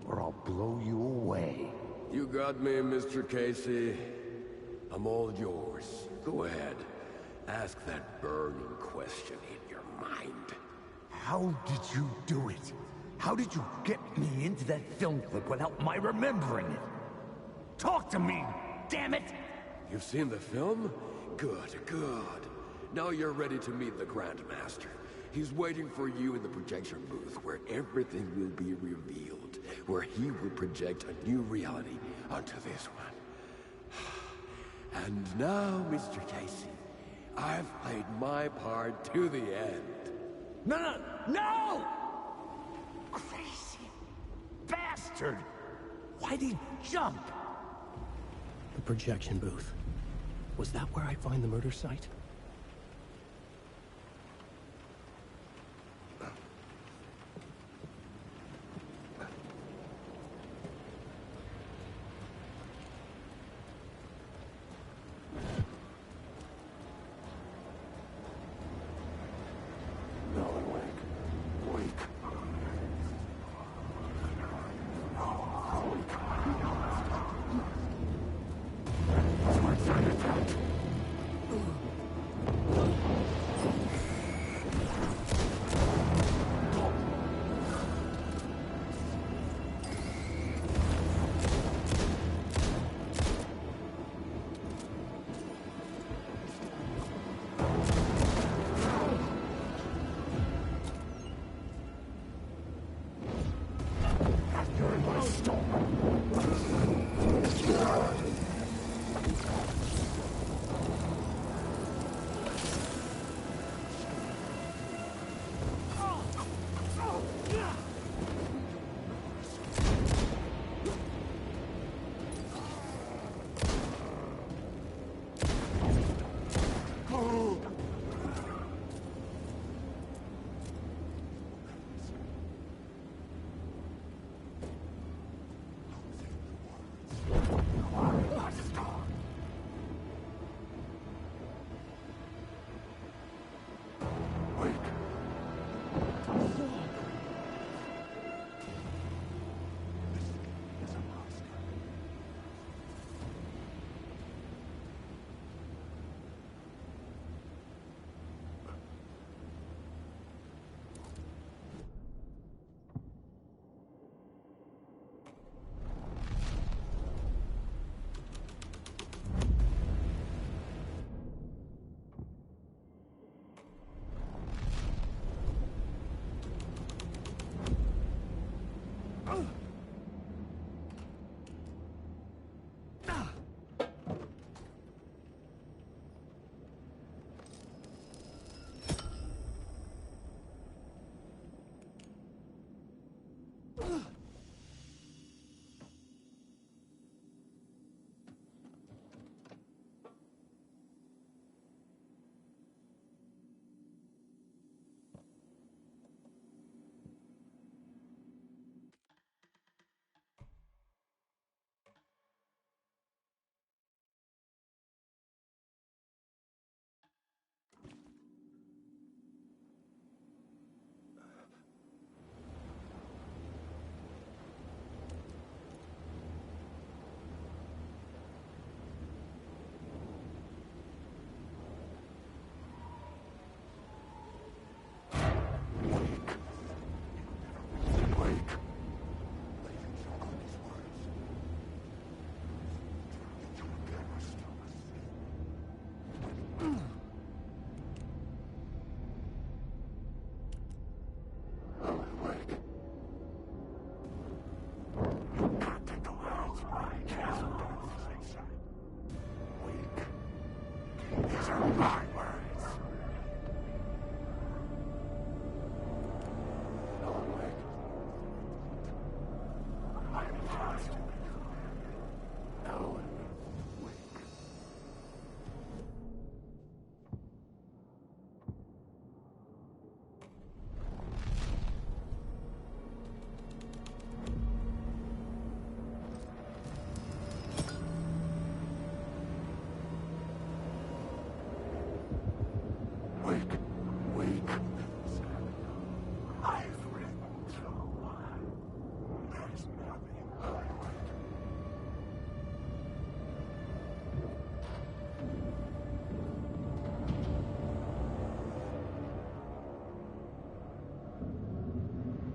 or I'll blow you away. You got me, Mr. Casey. I'm all yours. Go ahead. Ask that burning question in your mind. How did you do it? How did you get me into that film clip without my remembering it? Talk to me, damn it! You've seen the film? Good, good. Now you're ready to meet the Grandmaster. He's waiting for you in the projection booth where everything will be revealed, where he will project a new reality onto this one. And now, Mr. Casey, I've played my part to the end. No! Crazy bastard! Why'd he jump? The projection booth. Was that where I'd find the murder site?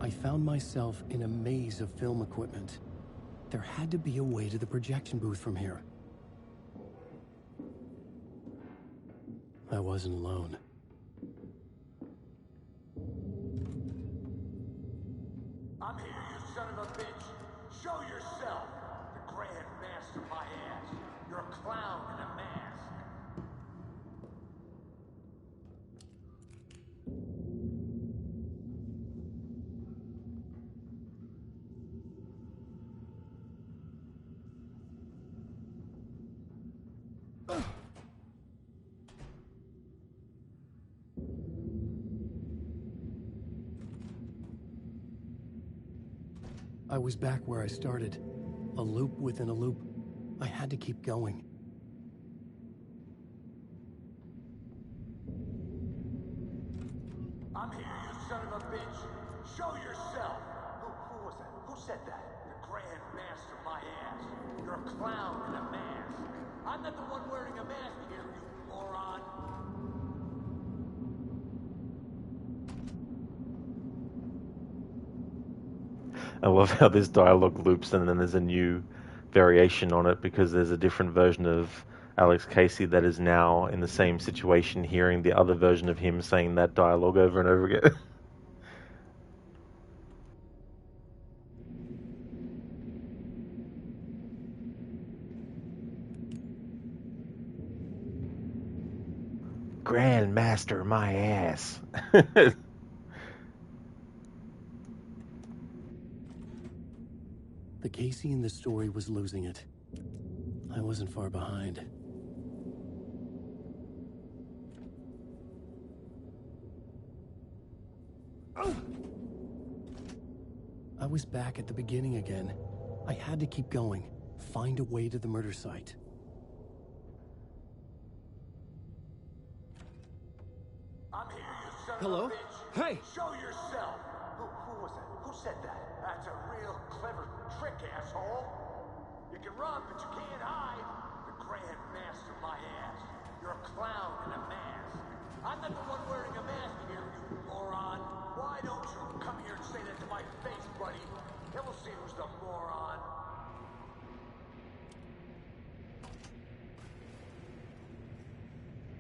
I found myself in a maze of film equipment. There had to be a way to the projection booth from here. I wasn't alone. I'm here, you son of a bitch. Show yourself. The Grand Master my ass. You're a clown in a mask. I was back where I started. A loop within a loop. I had to keep going. I'm here, you son of a bitch. Show yourself. Who was that? Who said that? The Grand Master my ass. You're a clown in a mask. I'm not the one wearing a mask here, you moron. I love how this dialogue loops and then there's a new variation on it because there's a different version of Alex Casey that is now in the same situation hearing the other version of him saying that dialogue over and over again. Grandmaster my ass. The Casey in the story was losing it. I wasn't far behind. I was back at the beginning again. I had to keep going, find a way to the murder site. I'm here, you son Hello? of a bitch. Hey! Show yourself. Who was that? Who said that? That's a real clever trick, asshole. You can run, but you can't hide. The Grand Master my ass. You're a clown in a mask. I'm not the one wearing a mask here, you moron. Why don't you come here and say that to my face, buddy? Then we'll see who's the moron.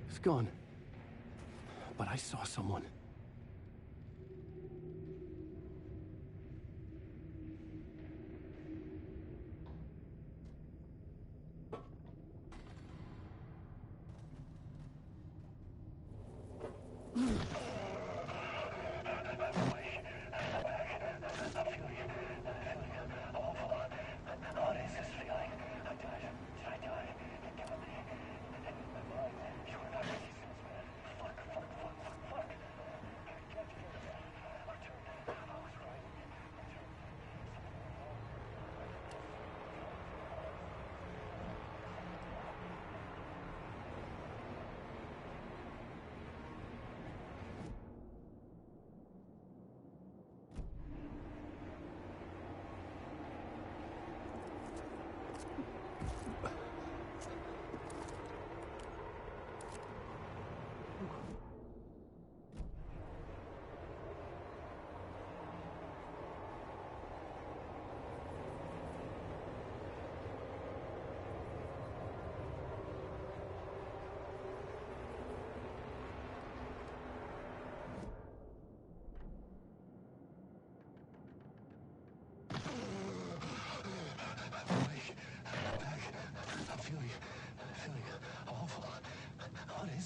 It's gone. But I saw someone.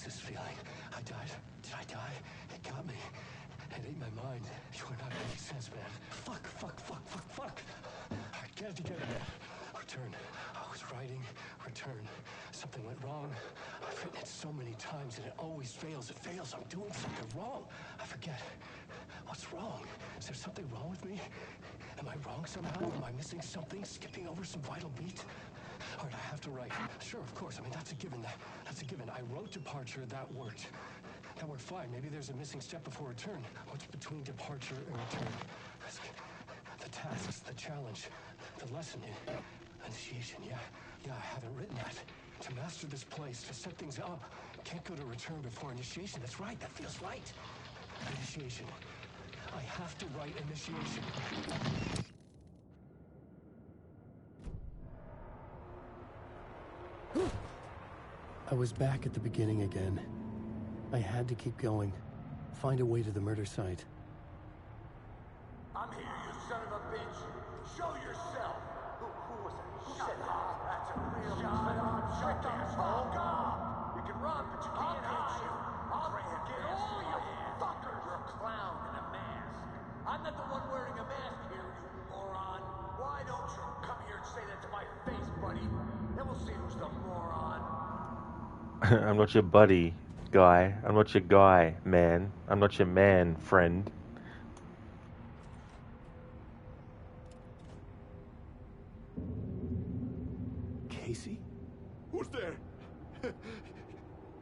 This feeling. I died. Did I die? It got me. It ate my mind. You are not making sense, man. Fuck. Alright, get it together, man. Return. I was writing. Return. Something went wrong. I've written it so many times and it always fails. It fails. I'm doing something wrong. I forget. What's wrong? Is there something wrong with me? Am I wrong somehow? Am I missing something? Skipping over some vital beat? All right, I have to write. Sure, of course. I mean, that's a given. That's a given. I wrote departure. That worked. That worked fine. Maybe there's a missing step before return. What's between departure and return? The tasks, the challenge, the lesson. Initiation. Yeah, I haven't written that. To master this place, to set things up. Can't go to return before initiation. That's right. That feels right. Initiation. I have to write initiation. I was back at the beginning again. I had to keep going. Find a way to the murder site. I'm here, you son of a bitch. Show yourself. Who was it? Who said that? That's a real shut the fuck up. You can run, but you can't hide. I'll get all you fuckers. You're a clown in a mask. I'm not the one wearing a mask here, you moron. Why don't you come here and say that to my face, buddy? Then we'll see who's the moron. I'm not your buddy, guy. I'm not your guy, man. I'm not your man, friend. Casey? Who's there?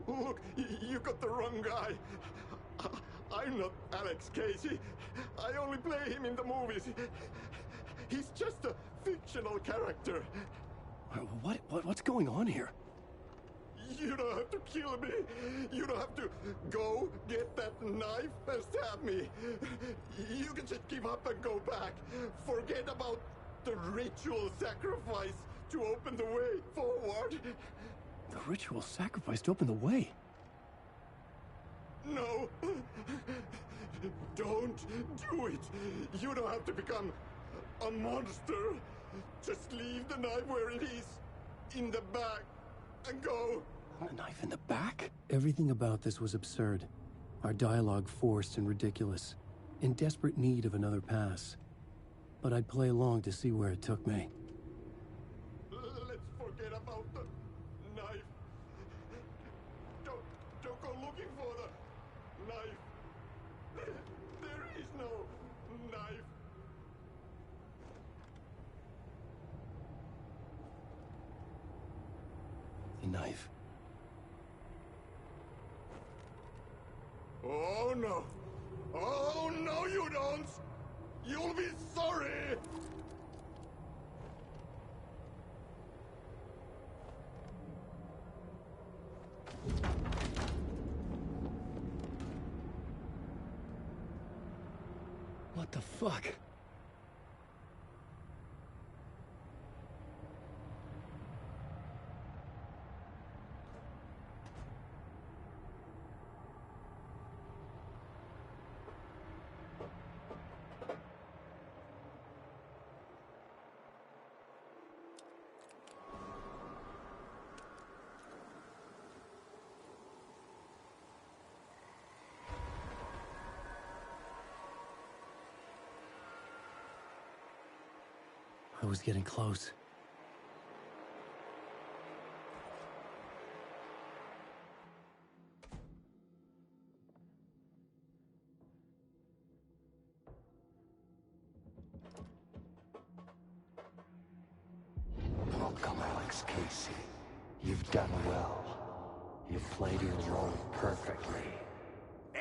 Look, you got the wrong guy. I'm not Alex Casey. I only play him in the movies. He's just a fictional character. What's going on here? You don't have to kill me. You don't have to go get that knife and stab me. You can just give up and go back. Forget about the ritual sacrifice to open the way forward. The ritual sacrifice to open the way? No. Don't do it. You don't have to become a monster. Just leave the knife where it is, in the back, and go. A knife in the back? Everything about this was absurd. Our dialogue forced and ridiculous. In desperate need of another pass. But I'd play along to see where it took me. Let's forget about the knife. Don't go looking for the knife. There is no knife. The knife. Oh no! Oh no, you don't! You'll be sorry! What the fuck? I was getting close. Welcome, Alex Casey. You've done well. You've played your role perfectly.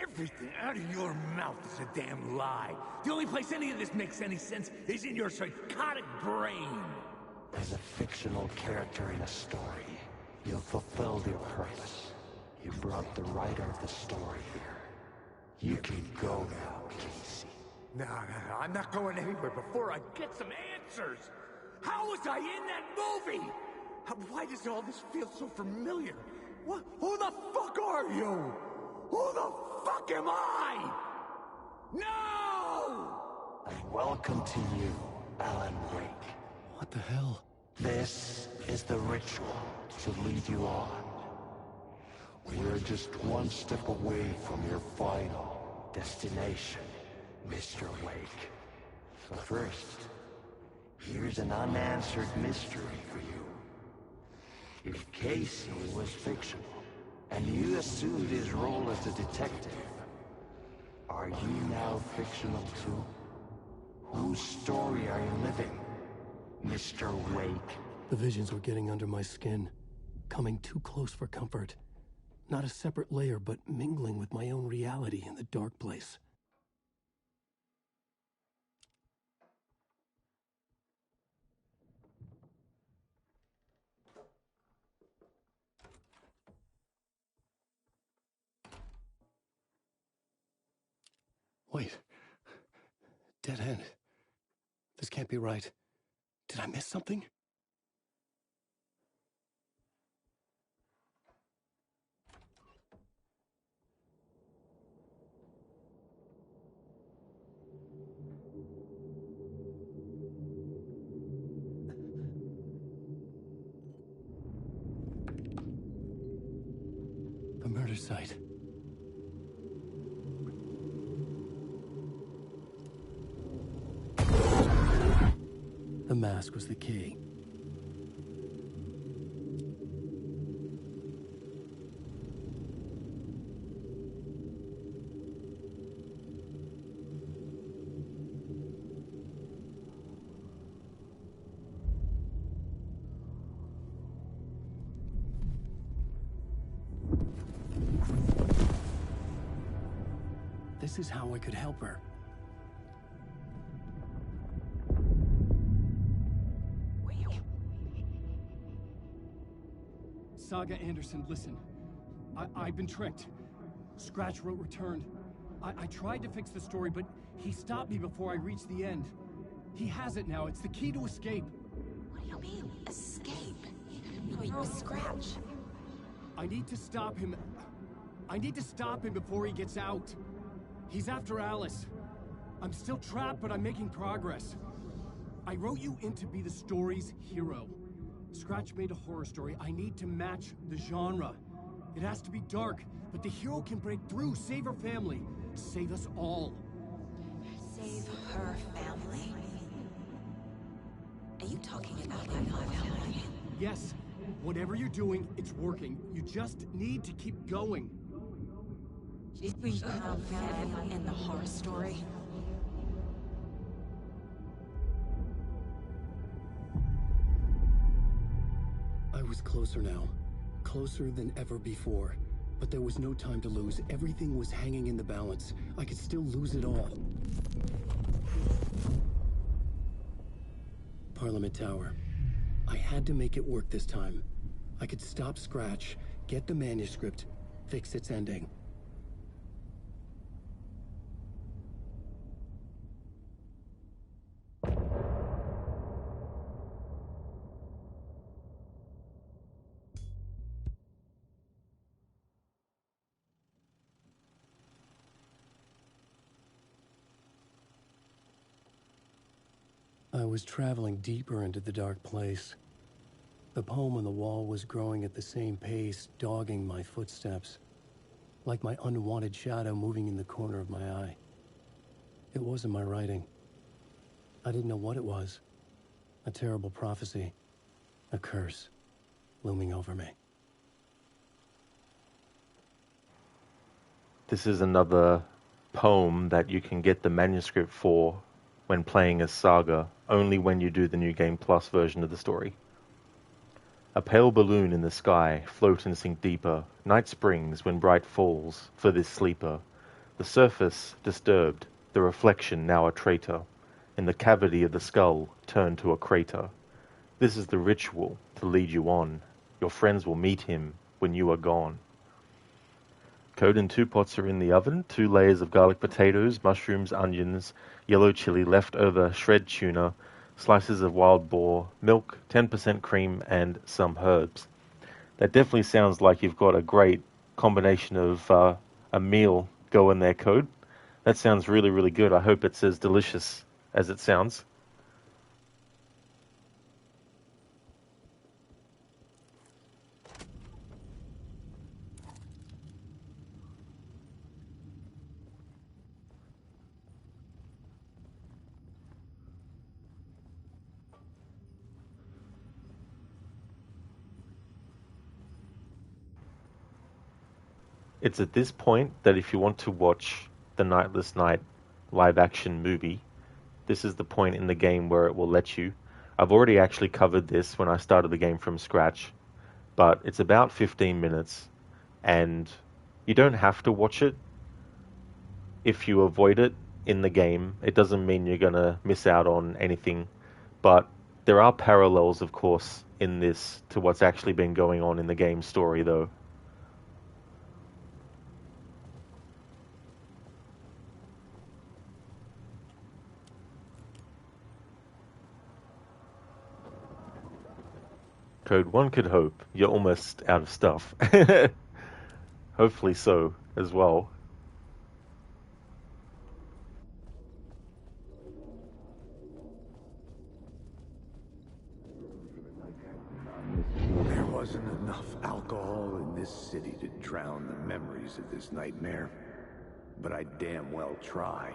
Everything out of your mouth is a damn lie. The only place any of this makes any sense is in your psychotic brain. As a fictional character in a story, you've fulfilled your purpose. You brought the writer of the story here. You can go now, Casey. No, I'm not going anywhere before I get some answers. How was I in that movie? Why does all this feel so familiar? What? Who the fuck are you? Who the fuck am I? No! And welcome to you, Alan Wake. What the hell? This is the ritual to lead you on. We're just one step away from your final destination, Mr. Wake. But first, here's an unanswered mystery for you. If Casey was fictional, and you assumed his role as a detective, are you now fictional too? Whose story are you living, Mr. Wake? The visions were getting under my skin, coming too close for comfort. Not a separate layer, but mingling with my own reality in the dark place. Wait, Dead end. This can't be right. Did I miss something? The murder site. The mask was the key. This is how I could help her. Saga Anderson, listen. I've been tricked. Scratch wrote Returned. I tried to fix the story, but he stopped me before I reached the end. He has it now. It's the key to escape. What do you mean, escape? No, Scratch. I need to stop him. I need to stop him before he gets out. He's after Alice. I'm still trapped, but I'm making progress. I wrote you in to be the story's hero. Scratch made a horror story. I need to match the genre. It has to be dark, but the hero can break through, save her family, save us all. Save her family? Are you talking about my family? Yes. Whatever you're doing, it's working. You just need to keep going. We found family in the horror story. I was closer now. Closer than ever before. But there was no time to lose. Everything was hanging in the balance. I could still lose it all. Parliament Tower. I had to make it work this time. I could stop Scratch, get the manuscript, fix its ending. I was traveling deeper into the dark place. The poem on the wall was growing at the same pace, dogging my footsteps, like my unwanted shadow moving in the corner of my eye. It wasn't my writing. I didn't know what it was. A terrible prophecy, a curse, looming over me. This is another poem that you can get the manuscript for when playing as Saga, only when you do the New Game Plus version of the story. A pale balloon in the sky, float and sink deeper. Night springs when bright falls for this sleeper. The surface disturbed, the reflection now a traitor. In the cavity of the skull, turned to a crater. This is the ritual to lead you on. Your friends will meet him when you are gone. Code and 2 pots are in the oven. 2 layers of garlic potatoes, mushrooms, onions, yellow chili, leftover shred tuna, slices of wild boar, milk, 10% cream, and some herbs. That definitely sounds like you've got a great combination of a meal going there, Code. That sounds really, really good. I hope it's as delicious as it sounds. It's at this point that if you want to watch the Nightless Night live action movie, this is the point in the game where it will let you. I've already actually covered this when I started the game from scratch, but it's about 15 minutes, and you don't have to watch it. If you avoid it in the game, it doesn't mean you're going to miss out on anything, but there are parallels, of course, in this to what's actually been going on in the game story, though. code, one could hope. You're almost out of stuff. Hopefully so, as well. There wasn't enough alcohol in this city to drown the memories of this nightmare, but I'd damn well try.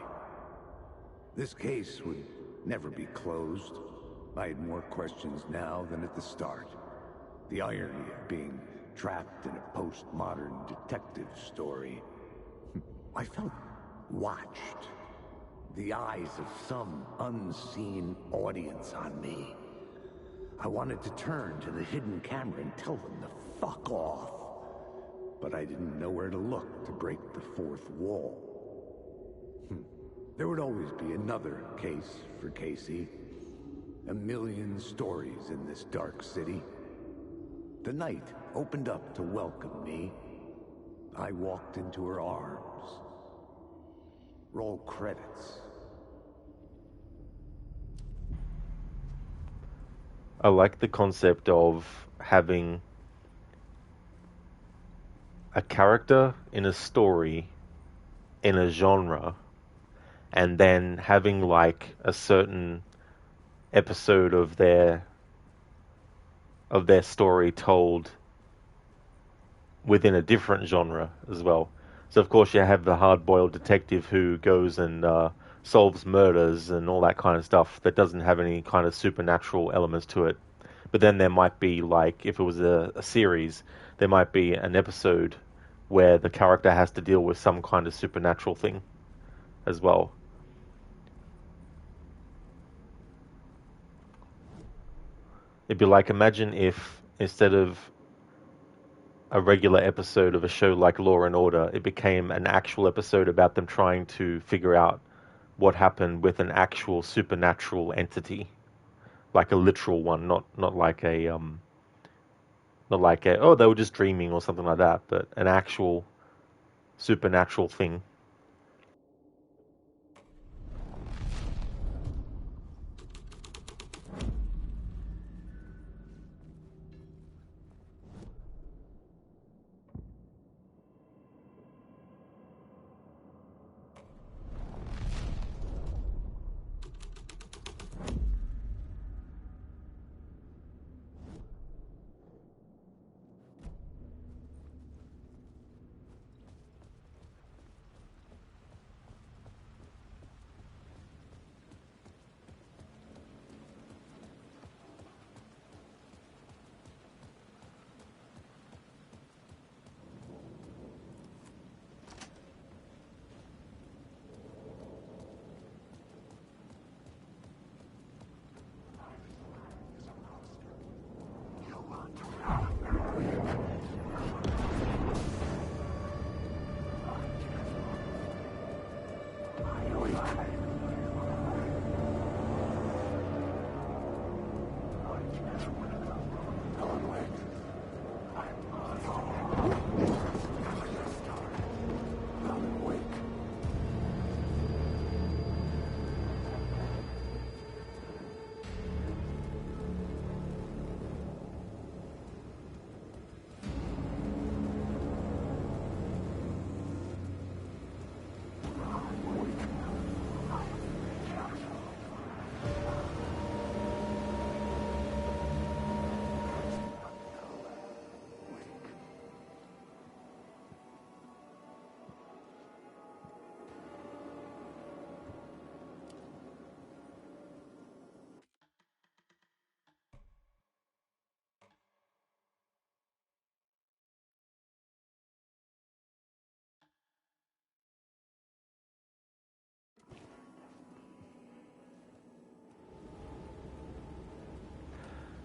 This case would never be closed. I had more questions now than at the start. The irony of being trapped in a postmodern detective story. I felt watched. The eyes of some unseen audience on me. I wanted to turn to the hidden camera and tell them to fuck off. But I didn't know where to look to break the fourth wall. There would always be another case for Casey. A million stories in this dark city. The night opened up to welcome me. I walked into her arms. Roll credits. I like the concept of having a character in a story in a genre and then having like a certain episode of their story told within a different genre as well. So of course you have the hard-boiled detective who goes and solves murders and all that kind of stuff that doesn't have any kind of supernatural elements to it. But then there might be, like, if it was a series, there might be an episode where the character has to deal with some kind of supernatural thing as well. It'd be like, imagine if instead of a regular episode of a show like Law and Order, it became an actual episode about them trying to figure out what happened with an actual supernatural entity, like a literal one, not like a oh, they were just dreaming or something like that, but an actual supernatural thing.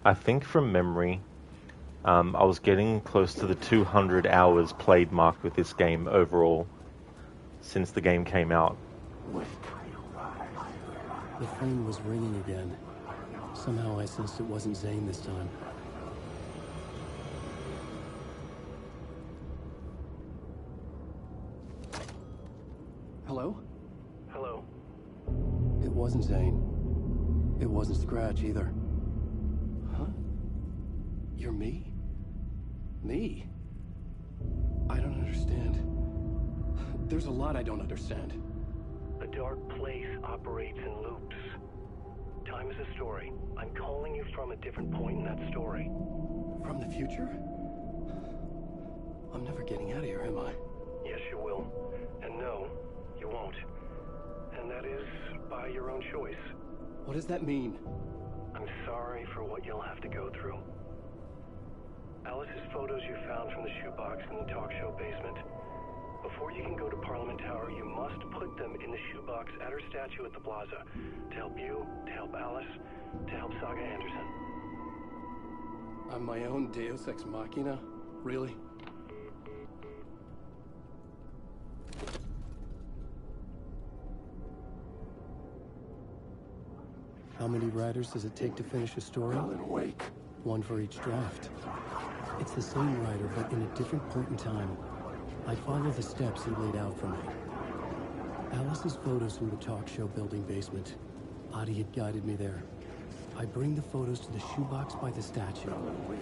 I think from memory, I was getting close to the 200 hours played mark with this game overall since the game came out. The phone was ringing again. Somehow I sensed it wasn't Zane this time. Hello? Hello? It wasn't Zane. It wasn't Scratch either. You're me? Me? I don't understand. There's a lot I don't understand. The dark place operates in loops. Time is a story. I'm calling you from a different point in that story. From the future? I'm never getting out of here, am I? Yes, you will. And no, you won't. And that is by your own choice. What does that mean? I'm sorry for what you'll have to go through. Alice's photos you found from the shoebox in the talk show basement. Before you can go to Parliament Tower, you must put them in the shoebox at her statue at the plaza. To help you, to help Alice, to help Saga Anderson. I'm my own Deus Ex Machina? Really? How many writers does it take to finish a story? Alan Wake. One for each draft. It's the same writer, but in a different point in time. I follow the steps he laid out for me. Alice's photos from the talk show building basement. Adi had guided me there. I bring the photos to the shoebox by the statue. Alan Wake.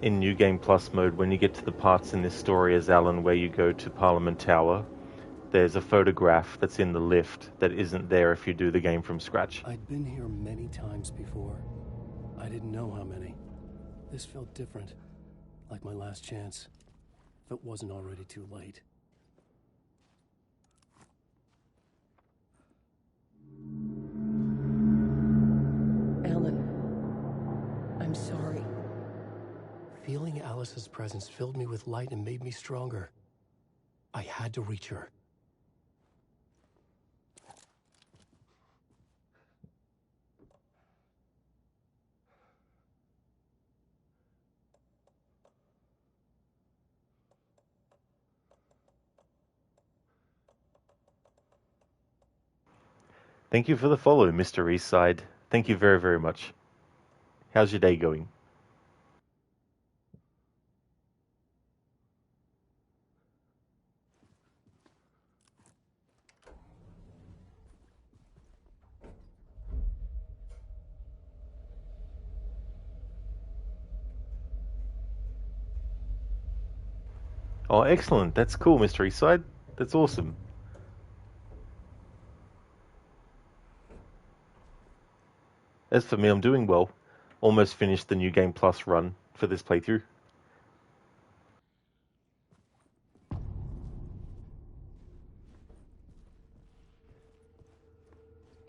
In New Game Plus mode, when you get to the parts in this story as Alan where you go to Parliament Tower, there's a photograph that's in the lift that isn't there if you do the game from scratch. I'd been here many times before. I didn't know how many. This felt different, like my last chance, if it wasn't already too late. Alan, I'm sorry. Feeling Alice's presence filled me with light and made me stronger. I had to reach her. Thank you for the follow, Mr. Eastside. Thank you very, very much. How's your day going? Oh, excellent. That's cool, Mr. Eastside. That's awesome. As for me, I'm doing well. Almost finished the New Game Plus run for this playthrough.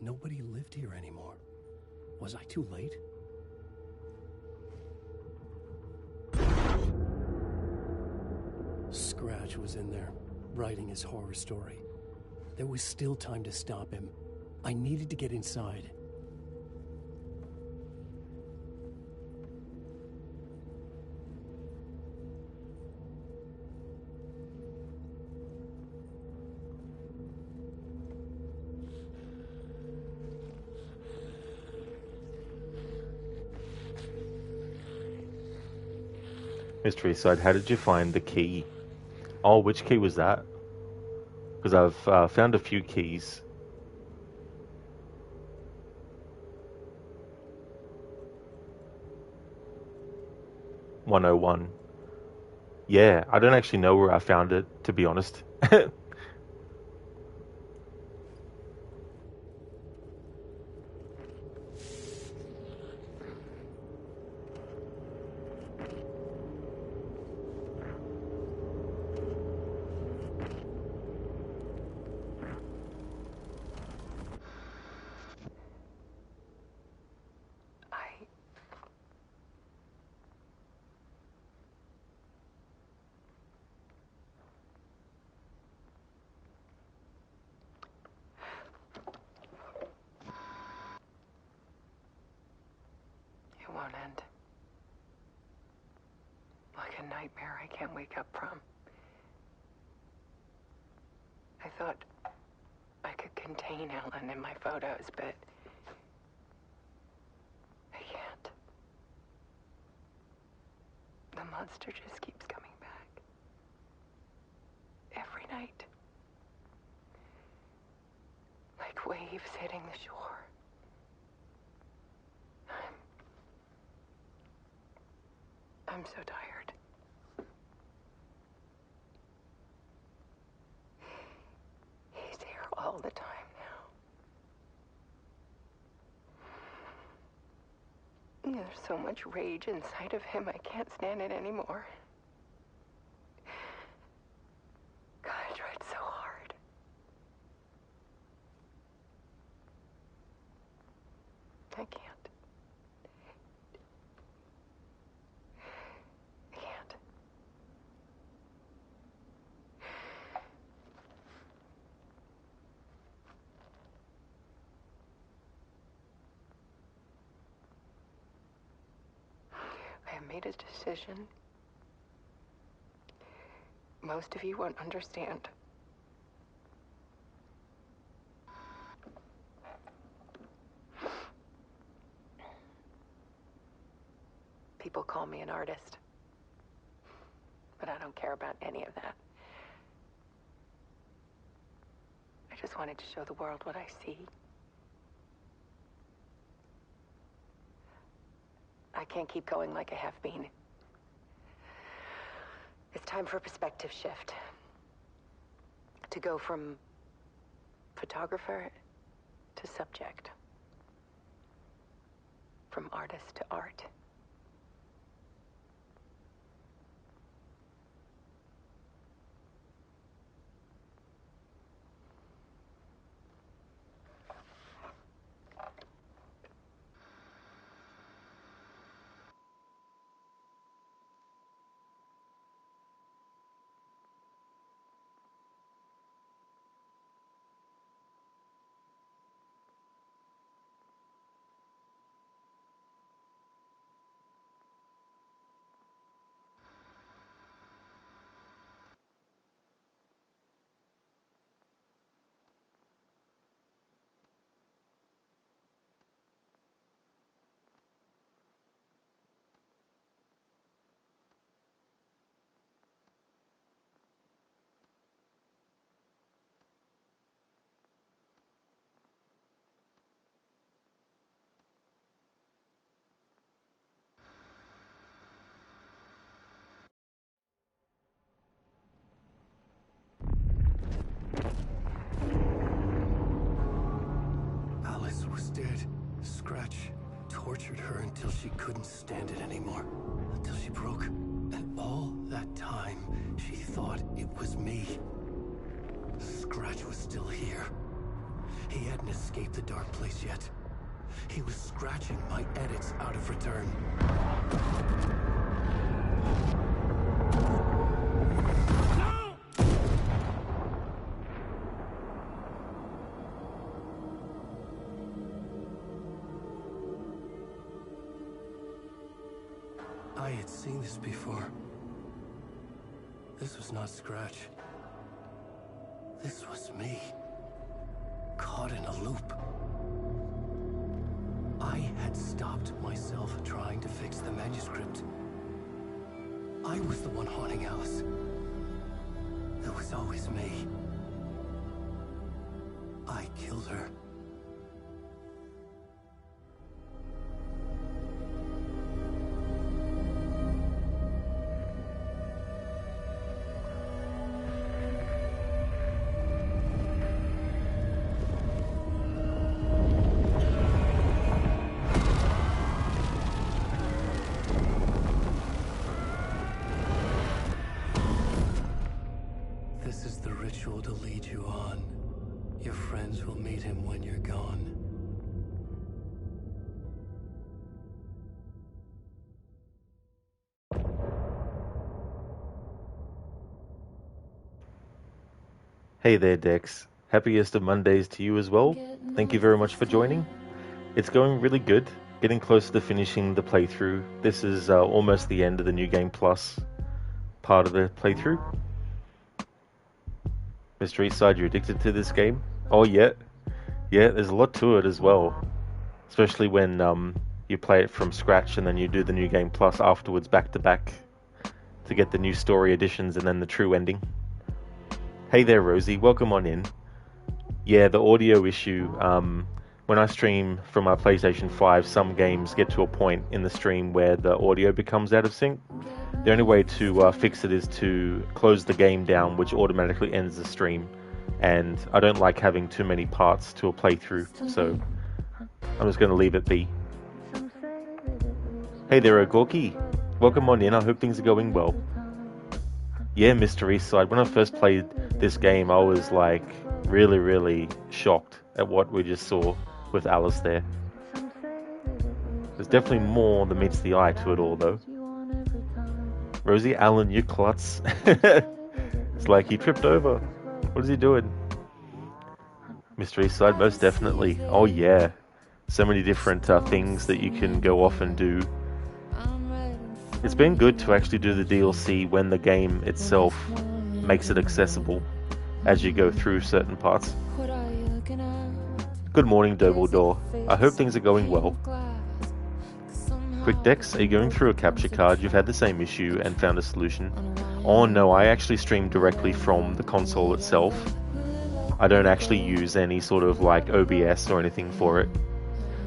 Nobody lived here anymore. Was I too late? Scratch was in there, writing his horror story. There was still time to stop him. I needed to get inside. Mystery Side, how did you find the key? Oh, which key was that? Because I've found a few keys. "101." Yeah, I don't actually know where I found it, to be honest. nightmare I can't wake up from. I thought I could contain Ellen in my photos, but I can't. The monster just keeps coming back. Every night. Like waves hitting the shore. I'm so tired. He's here all the time now. There's so much rage inside of him, I can't stand it anymore. God, I tried so hard. I can't. I have made a decision. Most of you won't understand. People call me an artist, but I don't care about any of that. I just wanted to show the world what I see. I can't keep going like I have been. It's time for a perspective shift. To go from photographer to subject. From artist to art. Alice was dead. Scratch tortured her until she couldn't stand it anymore. Until she broke. And all that time, she thought it was me. Scratch was still here. He hadn't escaped the dark place yet. He was scratching my edits out of return. I had seen this before. This was not Scratch. This was me. Caught in a loop. I had stopped myself trying to fix the manuscript. I was the one haunting Alice. It was always me. I killed her. This is the ritual to lead you on. Your friends will meet him when you're gone. Hey there, Dex. Happiest of Mondays to you as well. Thank you very much for joining. It's going really good. Getting closer to finishing the playthrough. This is almost the end of the New Game Plus. part of the playthrough. Mr. Eastside, you're addicted to this game? Oh yeah. Yeah, there's a lot to it as well. Especially when you play it from scratch and then you do the New Game Plus afterwards back to back to get the new story additions and then the true ending. Hey there, Rosie. Welcome on in. Yeah, the audio issue. When I stream from my PlayStation 5, some games get to a point in the stream where the audio becomes out of sync. The only way to fix it is to close the game down, which automatically ends the stream. And I don't like having too many parts to a playthrough, so I'm just going to leave it be. Hey there, Ogorki. Welcome on in. I hope things are going well. Yeah, Mr. Eastside. When I first played this game, I was like really, really shocked at what we just saw with Alice there. There's definitely more than meets the eye to it all, though. Rosie, Alan, you klutz. It's like he tripped over. What is he doing? Mr. Eastside, most definitely. Oh yeah. So many different things that you can go off and do. It's been good to actually do the DLC when the game itself makes it accessible as you go through certain parts. Good morning, Dumbledore. I hope things are going well. Quick Dex, are you going through a capture card? You've had the same issue and found a solution. Oh no, I actually stream directly from the console itself. I don't actually use any sort of like OBS or anything for it.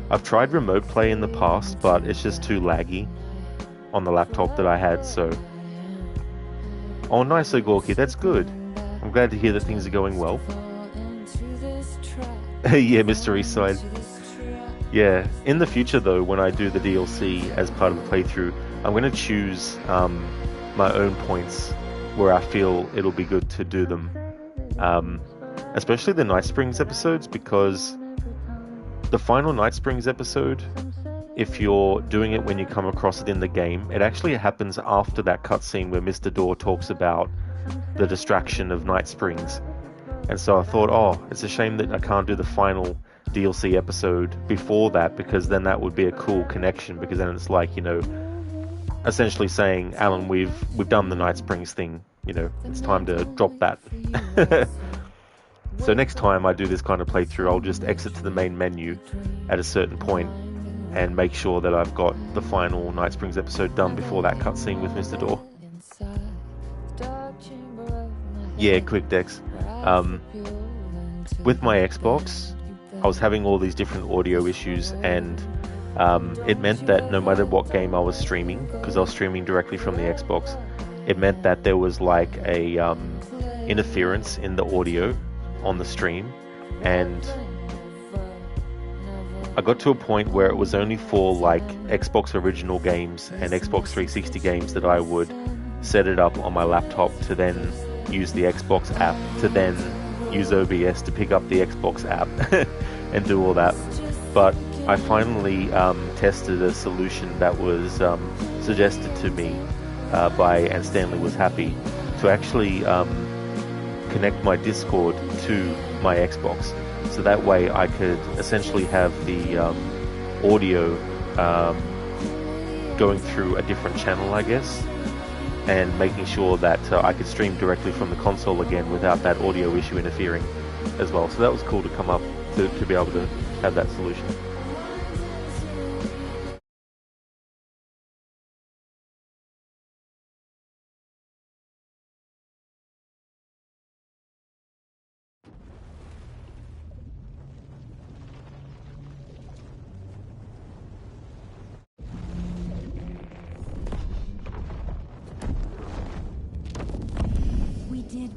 I've tried remote play in the past, but it's just too laggy on the laptop that I had, so... Oh nice, Ogorki, that's good. I'm glad to hear that things are going well. Yeah, Mr. Eastside. Yeah, in the future though, when I do the DLC as part of the playthrough, I'm going to choose my own points where I feel it'll be good to do them. Especially the Night Springs episodes, because the final Night Springs episode, if you're doing it when you come across it in the game, it actually happens after that cutscene where Mr. Door talks about the distraction of Night Springs. And so I thought, oh, it's a shame that I can't do the final DLC episode before that, because then that would be a cool connection, because then it's like, you know, essentially saying, Alan, we've done the Night Springs thing, you know, it's time to drop that. So next time I do this kind of playthrough, I'll just exit to the main menu at a certain point and make sure that I've got the final Night Springs episode done before that cutscene with Mr. Door. Yeah, Quick Dex. With my Xbox, I was having all these different audio issues, and it meant that no matter what game I was streaming, because I was streaming directly from the Xbox, it meant that there was like a interference in the audio on the stream, and I got to a point where it was only for like Xbox original games and Xbox 360 games that I would set it up on my laptop to then use the Xbox app to then use OBS to pick up the Xbox app and do all that. But I finally tested a solution that was suggested to me by And Stanley Was Happy to actually connect my Discord to my Xbox, so that way I could essentially have the audio going through a different channel, I guess, and making sure that I could stream directly from the console again without that audio issue interfering as well. So that was cool to come up to be able to have that solution.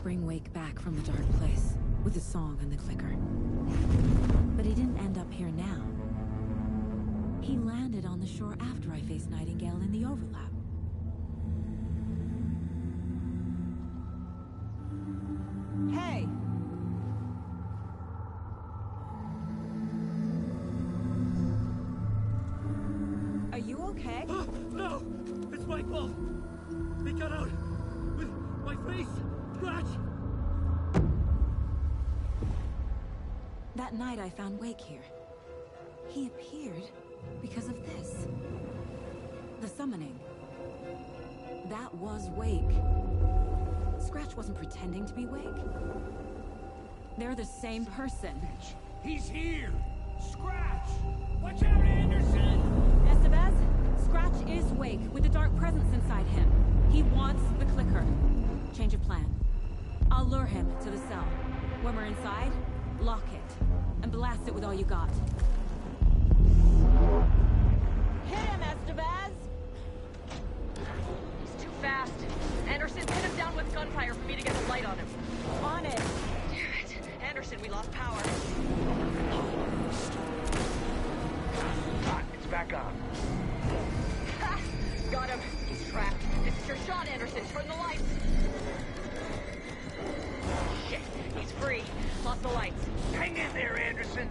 Bring Wake back from the dark place with the song and the clicker. But he didn't end up here now. He landed on the shore after I faced Nightingale in the overlap. Hey! Are you okay? No! It's my fault! He got out with my face! Scratch! That night I found Wake here. He appeared because of this. The summoning. That was Wake. Scratch wasn't pretending to be Wake. They're the same person. He's here! Scratch! Watch out, Anderson! Estevez, Scratch is Wake with the dark presence inside him. He wants the clicker. Change of plan. I'll lure him to the cell. When we're inside, lock it. And blast it with all you got. Hit him, Estevez! He's too fast. Anderson, pin him down with gunfire for me to get the light on him. On it! Damn it. Anderson, we lost power. It's back on. Ha! Got him. He's trapped. This is your shot, Anderson. Turn the lights. Shit. He's free. Lost the lights. Hang in there, Anderson.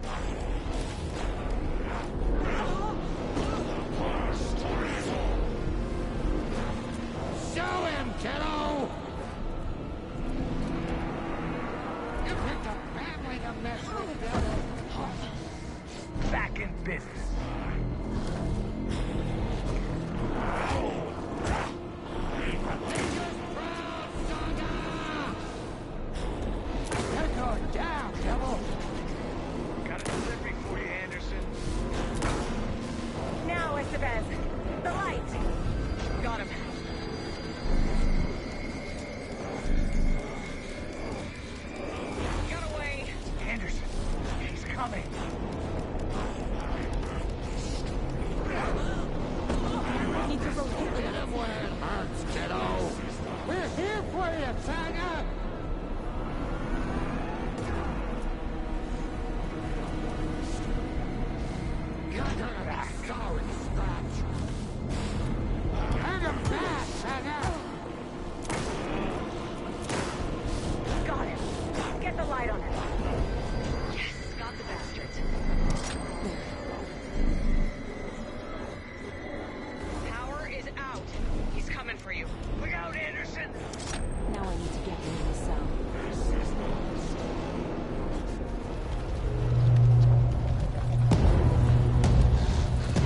Show him, kiddo! You picked a family to mess with, devil. Back in business. Take her down, devil! Got a delivery for you, Anderson. Now, Estevez. The light. Got him. Got away. Anderson, he's coming. Need to rotate Hit him where it hurts, kiddo! We're here for you, Tanya! Get her that sorry Scratch! Hang him back, Tanya! Got him. Get the light on him. Yes, got the bastard. Power is out. He's coming for you. Look out, Anderson! Now I need to get him in the cell.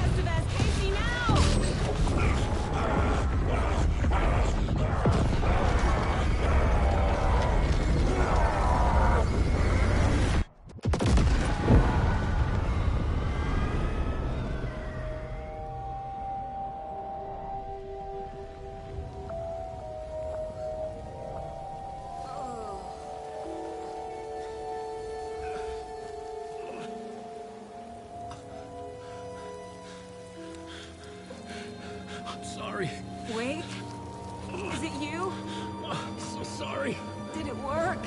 Estevez, Casey, now! I'm sorry. Wake? Is it you? I'm so sorry. Did it work?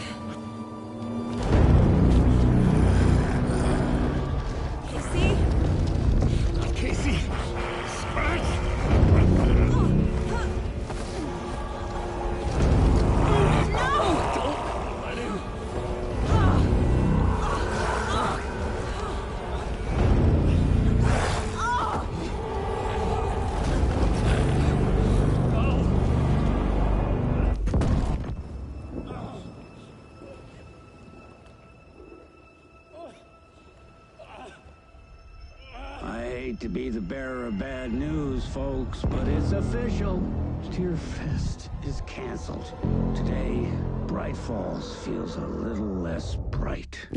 Casey? Casey! Scratch! I hate to be the bearer of bad news, folks, but it's official. Tearfest is canceled. Today, Bright Falls feels a little less bright.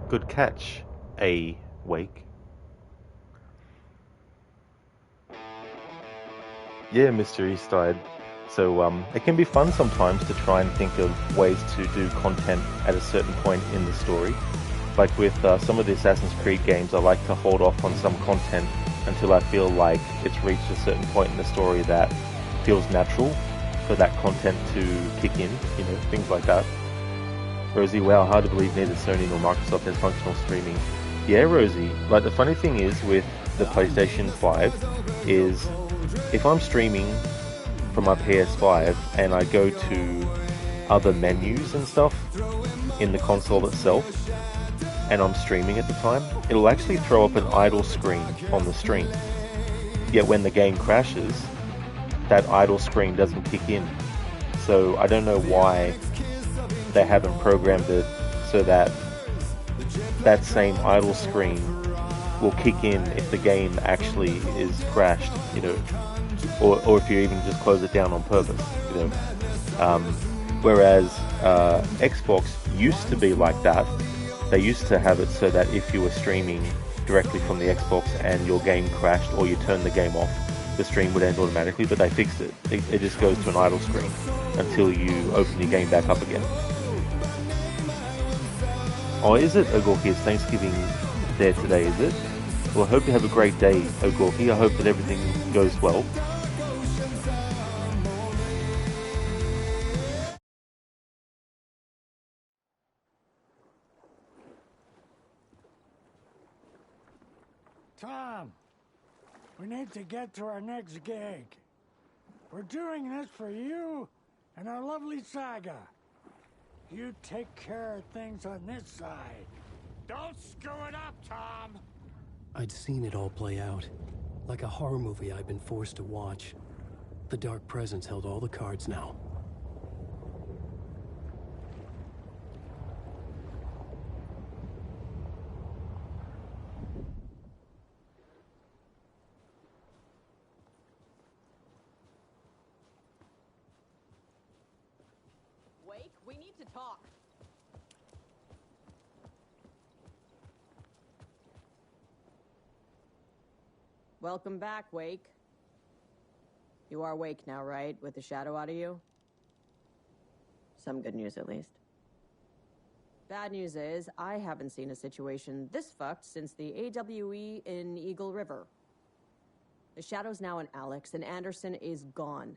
Good catch, A. Wake. Yeah, Mr. Eastside. So it can be fun sometimes to try and think of ways to do content at a certain point in the story. Like with some of the Assassin's Creed games, I like to hold off on some content until I feel like it's reached a certain point in the story that feels natural for that content to kick in, you know, things like that. Rosie, wow, hard to believe neither Sony nor Microsoft has functional streaming. Yeah, Rosie, like the funny thing is with the PlayStation 5 is if I'm streaming from my PS5 and I go to other menus and stuff in the console itself and I'm streaming at the time, it'll actually throw up an idle screen on the stream. Yet when the game crashes, that idle screen doesn't kick in. So I don't know why they haven't programmed it so that that same idle screen will kick in if the game actually is crashed, you know, or if you even just close it down on purpose, you know. Whereas Xbox used to be like that. They used to have it so that if you were streaming directly from the Xbox and your game crashed or you turned the game off, the stream would end automatically, but they fixed it. It just goes to an idle screen until you open your game back up again. Oh, is it, Ogorki? It's Thanksgiving there today, is it? Well, I hope you have a great day, Ogorki. I hope that everything goes well. Tom, we need to get to our next gig. We're doing this for you and our lovely saga. You take care of things on this side. Don't screw it up, Tom! I'd seen it all play out. Like a horror movie I'd been forced to watch. The Dark Presence held all the cards now. Wake, we need to talk. Welcome back, Wake. You are Wake now, right? With the shadow out of you? Some good news, at least. Bad news is, I haven't seen a situation this fucked since the AWE in Eagle River. The shadow's now in Alex, and Anderson is gone.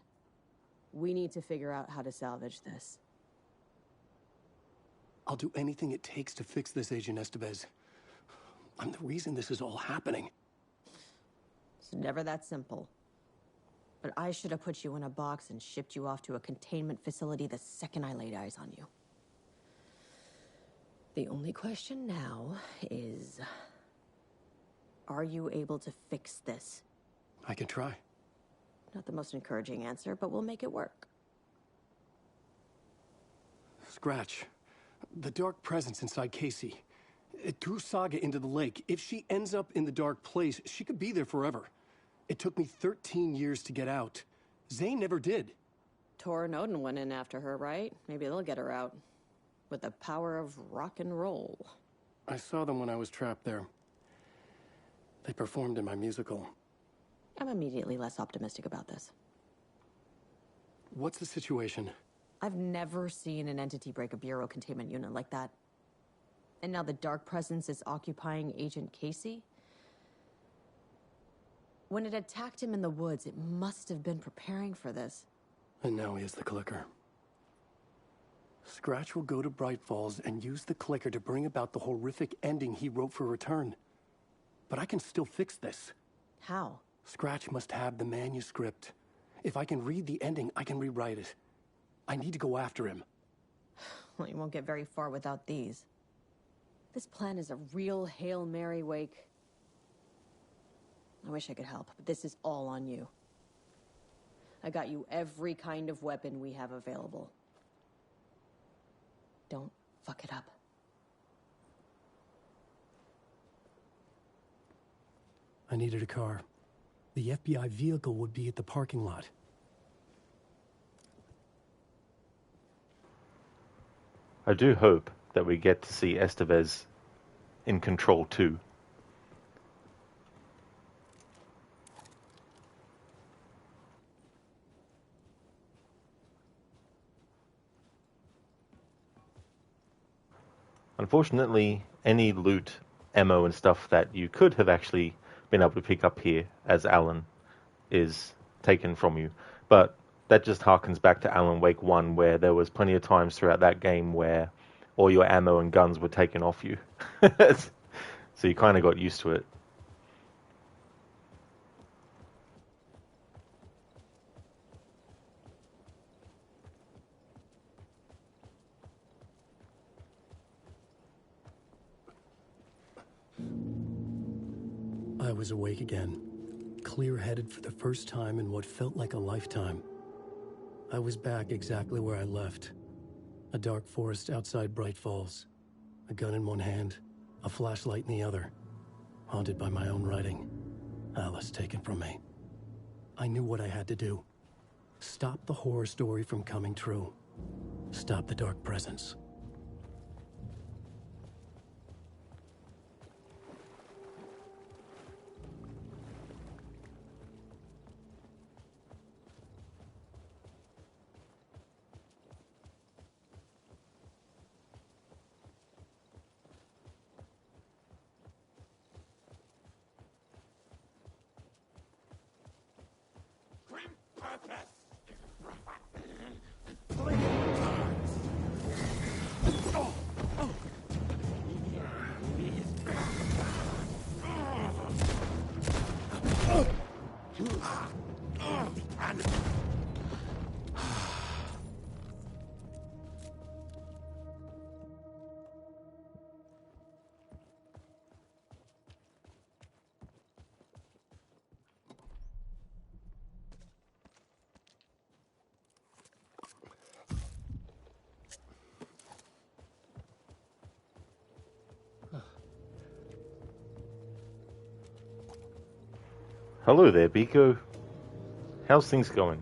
We need to figure out how to salvage this. I'll do anything it takes to fix this, Agent Estevez. I'm the reason this is all happening. It's never that simple. But I should have put you in a box and shipped you off to a containment facility the second I laid eyes on you. The only question now is... are you able to fix this? I can try. Not the most encouraging answer, but we'll make it work. Scratch. The Dark Presence inside Casey. It threw Saga into the lake. If she ends up in the Dark Place, she could be there forever. It took me 13 years to get out. Zane never did. Tor and Odin went in after her, right? Maybe they'll get her out. With the power of rock and roll. I saw them when I was trapped there. They performed in my musical. I'm immediately less optimistic about this. What's the situation? I've never seen an entity break a Bureau containment unit like that. And now the Dark Presence is occupying Agent Casey? When it attacked him in the woods, it must have been preparing for this. And now he has the clicker. Scratch will go to Bright Falls and use the clicker to bring about the horrific ending he wrote for Return. But I can still fix this. How? Scratch must have the manuscript. If I can read the ending, I can rewrite it. I need to go after him. Well, you won't get very far without these. This plan is a real Hail Mary, Wake. I wish I could help, but this is all on you. I got you every kind of weapon we have available. Don't fuck it up. I needed a car. The FBI vehicle would be at the parking lot. I do hope that we get to see Estevez in control too. Unfortunately, any loot, ammo and stuff that you could have actually been able to pick up here as Alan is taken from you. But that just harkens back to Alan Wake 1, where there was plenty of times throughout that game where all your ammo and guns were taken off you. So you kind of got used to it. I was awake again, clear-headed for the first time in what felt like a lifetime. I was back exactly where I left. A dark forest outside Bright Falls. A gun in one hand, a flashlight in the other. Haunted by my own writing. Alice taken from me. I knew what I had to do. Stop the horror story from coming true. Stop the dark presence. Hello there, Biko. How's things going?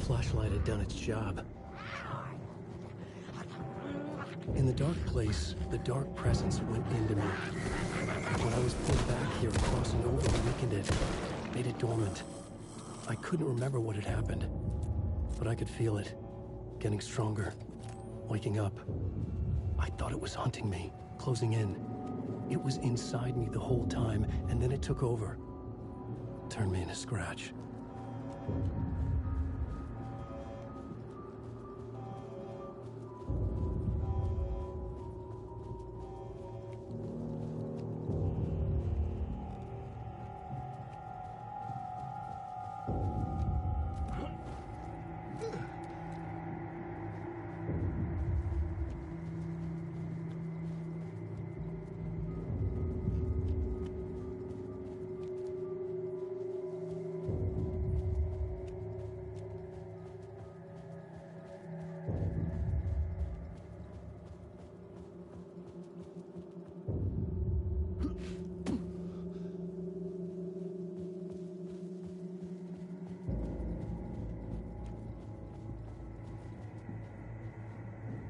Flashlight had done its job. In the dark place, the dark presence went into me. When I was pulled back here, crossing over weakened it, made it dormant. I couldn't remember what had happened, but I could feel it, getting stronger, waking up. I thought it was hunting me, closing in. It was inside me the whole time, and then it took over. Turned me into scratch.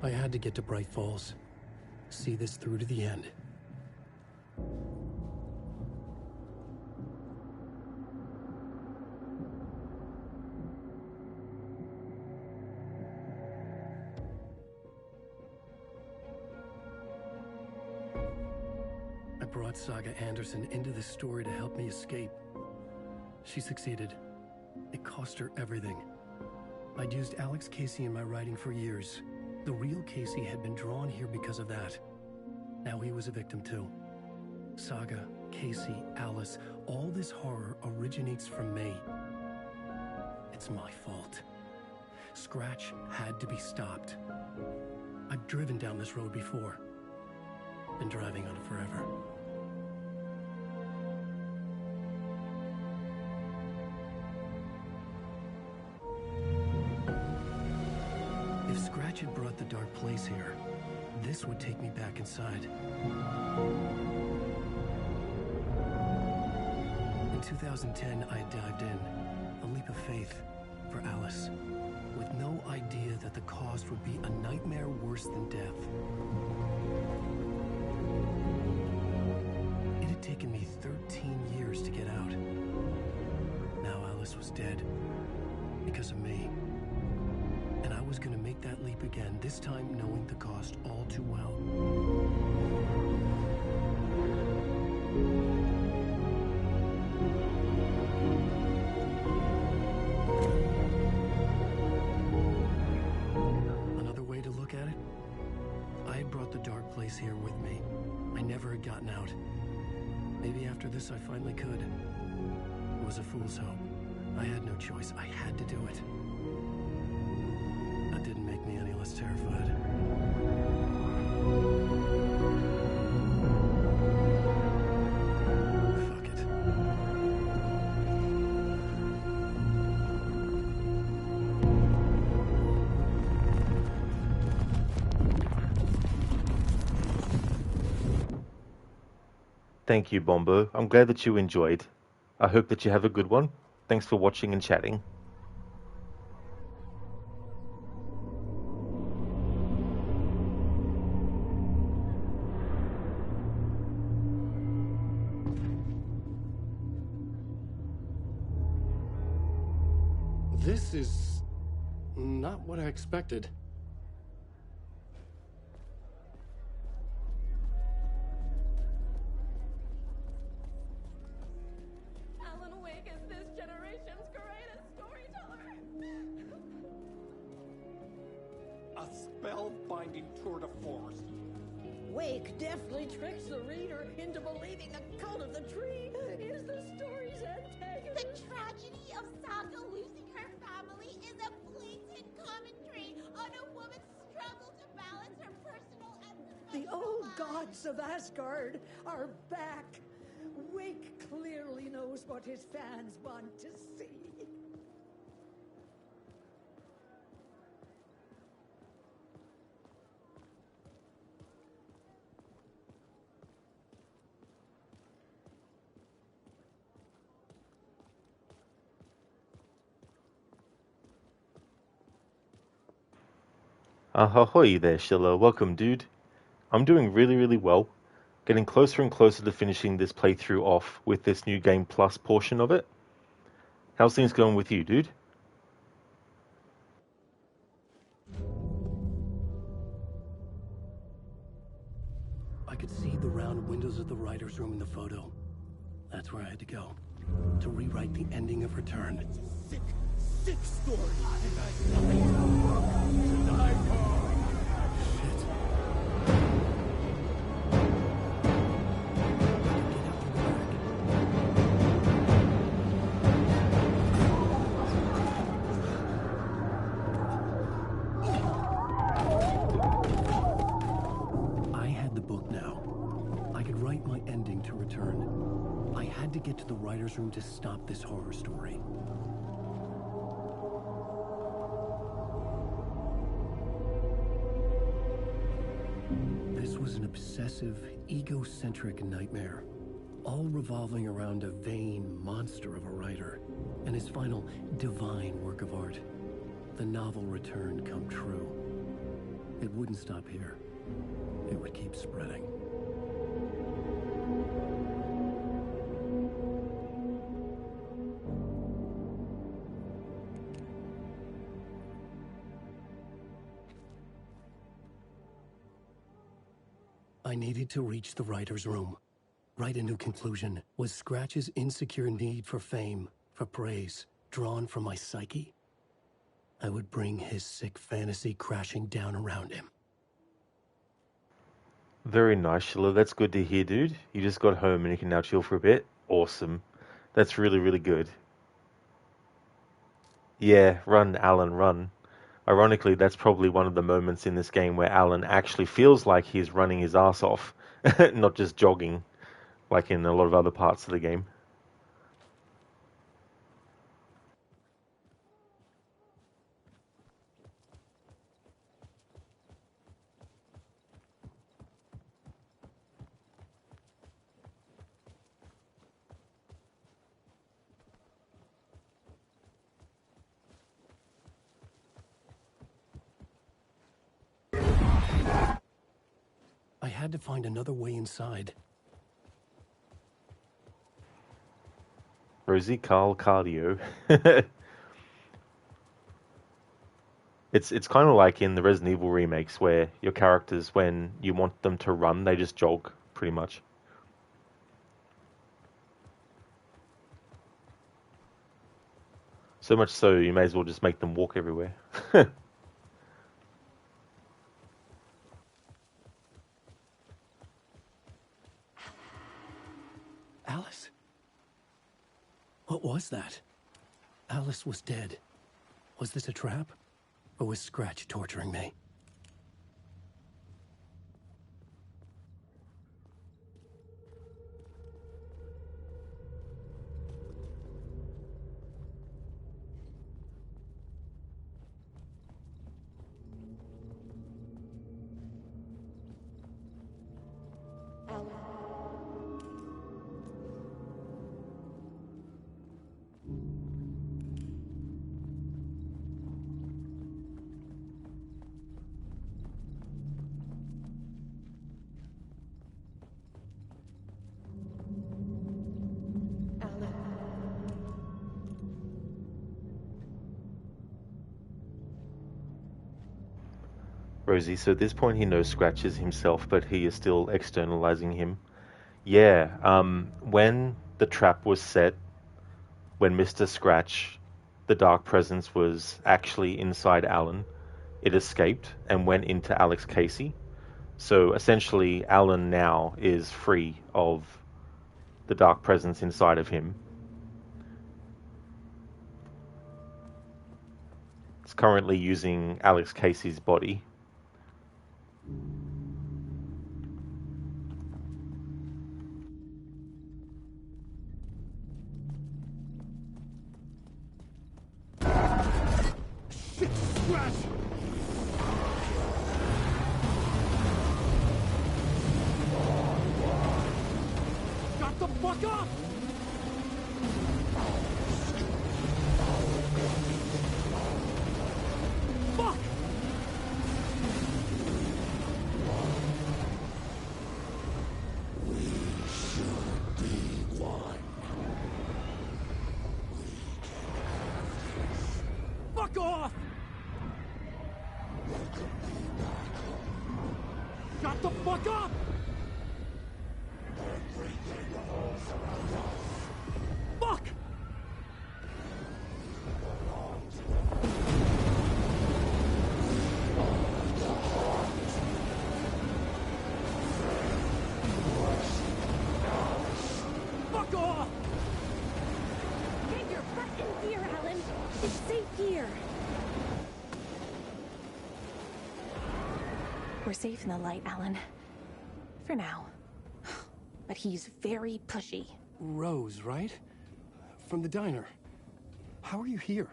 I had to get to Bright Falls. See this through to the end. I brought Saga Anderson into this story to help me escape. She succeeded. It cost her everything. I'd used Alex Casey in my writing for years. The real Casey had been drawn here because of that. Now he was a victim too. Saga Casey, Alice, all this horror originates from me. It's my fault. Scratch had to be stopped. I've driven down this road before. Been driving on it forever. If Scratch had brought the Dark Place here, this would take me back inside. In 2010, I dived in, a leap of faith for Alice, with no idea that the cost would be a nightmare worse than death. It had taken me 13 years to get out. Now Alice was dead, because of me. And I was gonna make that leap again, this time knowing the cost all too well. Another way to look at it, I had brought the Dark Place here with me. I never had gotten out. Maybe after this I finally could. It was a fool's hope. I had no choice. I had to do it. That didn't make me any less terrified. Fuck it. Thank you, Bombo. I'm glad that you enjoyed. I hope that you have a good one. Thanks for watching and chatting. This is not what I expected. Alan Wake is this generation's greatest storyteller. A spellbinding tour de force. Wake deftly tricks the reader into believing the Cult of the Tree is the story's antagonist. The tragedy of Saga losing her family is a blatant commentary on a woman's struggle to balance her personal and The old gods of Asgard are back. Wake clearly knows what his fans want to see. Ahoy there, Shilla. Welcome, dude. I'm doing really well. Getting closer and closer to finishing this playthrough off with this new Game Plus portion of it. How's things going with you, dude? I could see the round windows of the writer's room in the photo. That's where I had to go. To rewrite the ending of Return. It's a sick story. I had the book now. I could write my ending to Return. I had to get to the writer's room to stop this horror story. This was an obsessive, egocentric nightmare, all revolving around a vain monster of a writer and his final divine work of art, the novel Return come true. It wouldn't stop here. It would keep spreading. I needed to reach the writer's room. Write a new conclusion. Was Scratch's insecure need for fame, for praise, drawn from my psyche? I would bring his sick fantasy crashing down around him. Very nice, Sheila. That's good to hear, dude. You just got home and you can now chill for a bit. Awesome. That's really, really good. Yeah, run, Alan, run. Ironically, that's probably one of the moments in this game where Alan actually feels like he's running his ass off, not just jogging, like in a lot of other parts of the game. I had to find another way inside. Rosie Carl Cardio. It's kind of like in the Resident Evil remakes where your characters, when you want them to run, they just jog, pretty much. So much so, you may as well just make them walk everywhere. Alice? What was that? Alice was dead. Was this a trap? Or was Scratch torturing me? Rosie, so at this point he knows Scratch is himself, but he is still externalizing him. Yeah, when the trap was set, when Mr. Scratch, the Dark Presence, was actually inside Alan, it escaped and went into Alex Casey. So essentially, Alan now is free of the Dark Presence inside of him. It's currently using Alex Casey's body. Shit, Scratch! Got the fuck up! Fuck! Fuck off! Shut the fuck up! Fuck! Fuck off! Get your butt in here, Alan. It's safe here. We're safe in the light, Alan. For now. But he's very pushy. Rose, right? From the diner. How are you here?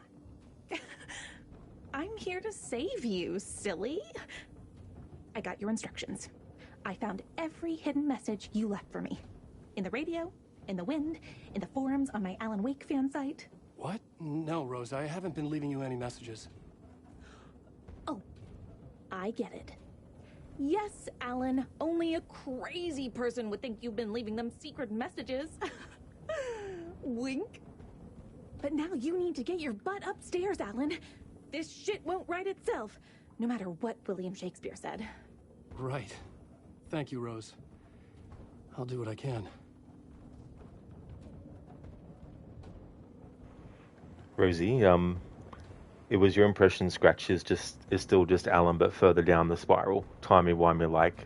I'm here to save you, silly. I got your instructions. I found every hidden message you left for me. In the radio, in the wind, in the forums on my Alan Wake fan site. What? No, Rose, I haven't been leaving you any messages. Oh, I get it. Yes, Alan, only a crazy person would think you've been leaving them secret messages. Wink. But now you need to get your butt upstairs, Alan. This shit won't right itself, no matter what William Shakespeare said. Right. Thank you, Rose. I'll do what I can. Rosie, it was your impression Scratch is still just Alan, but further down the spiral, timey-wimey like.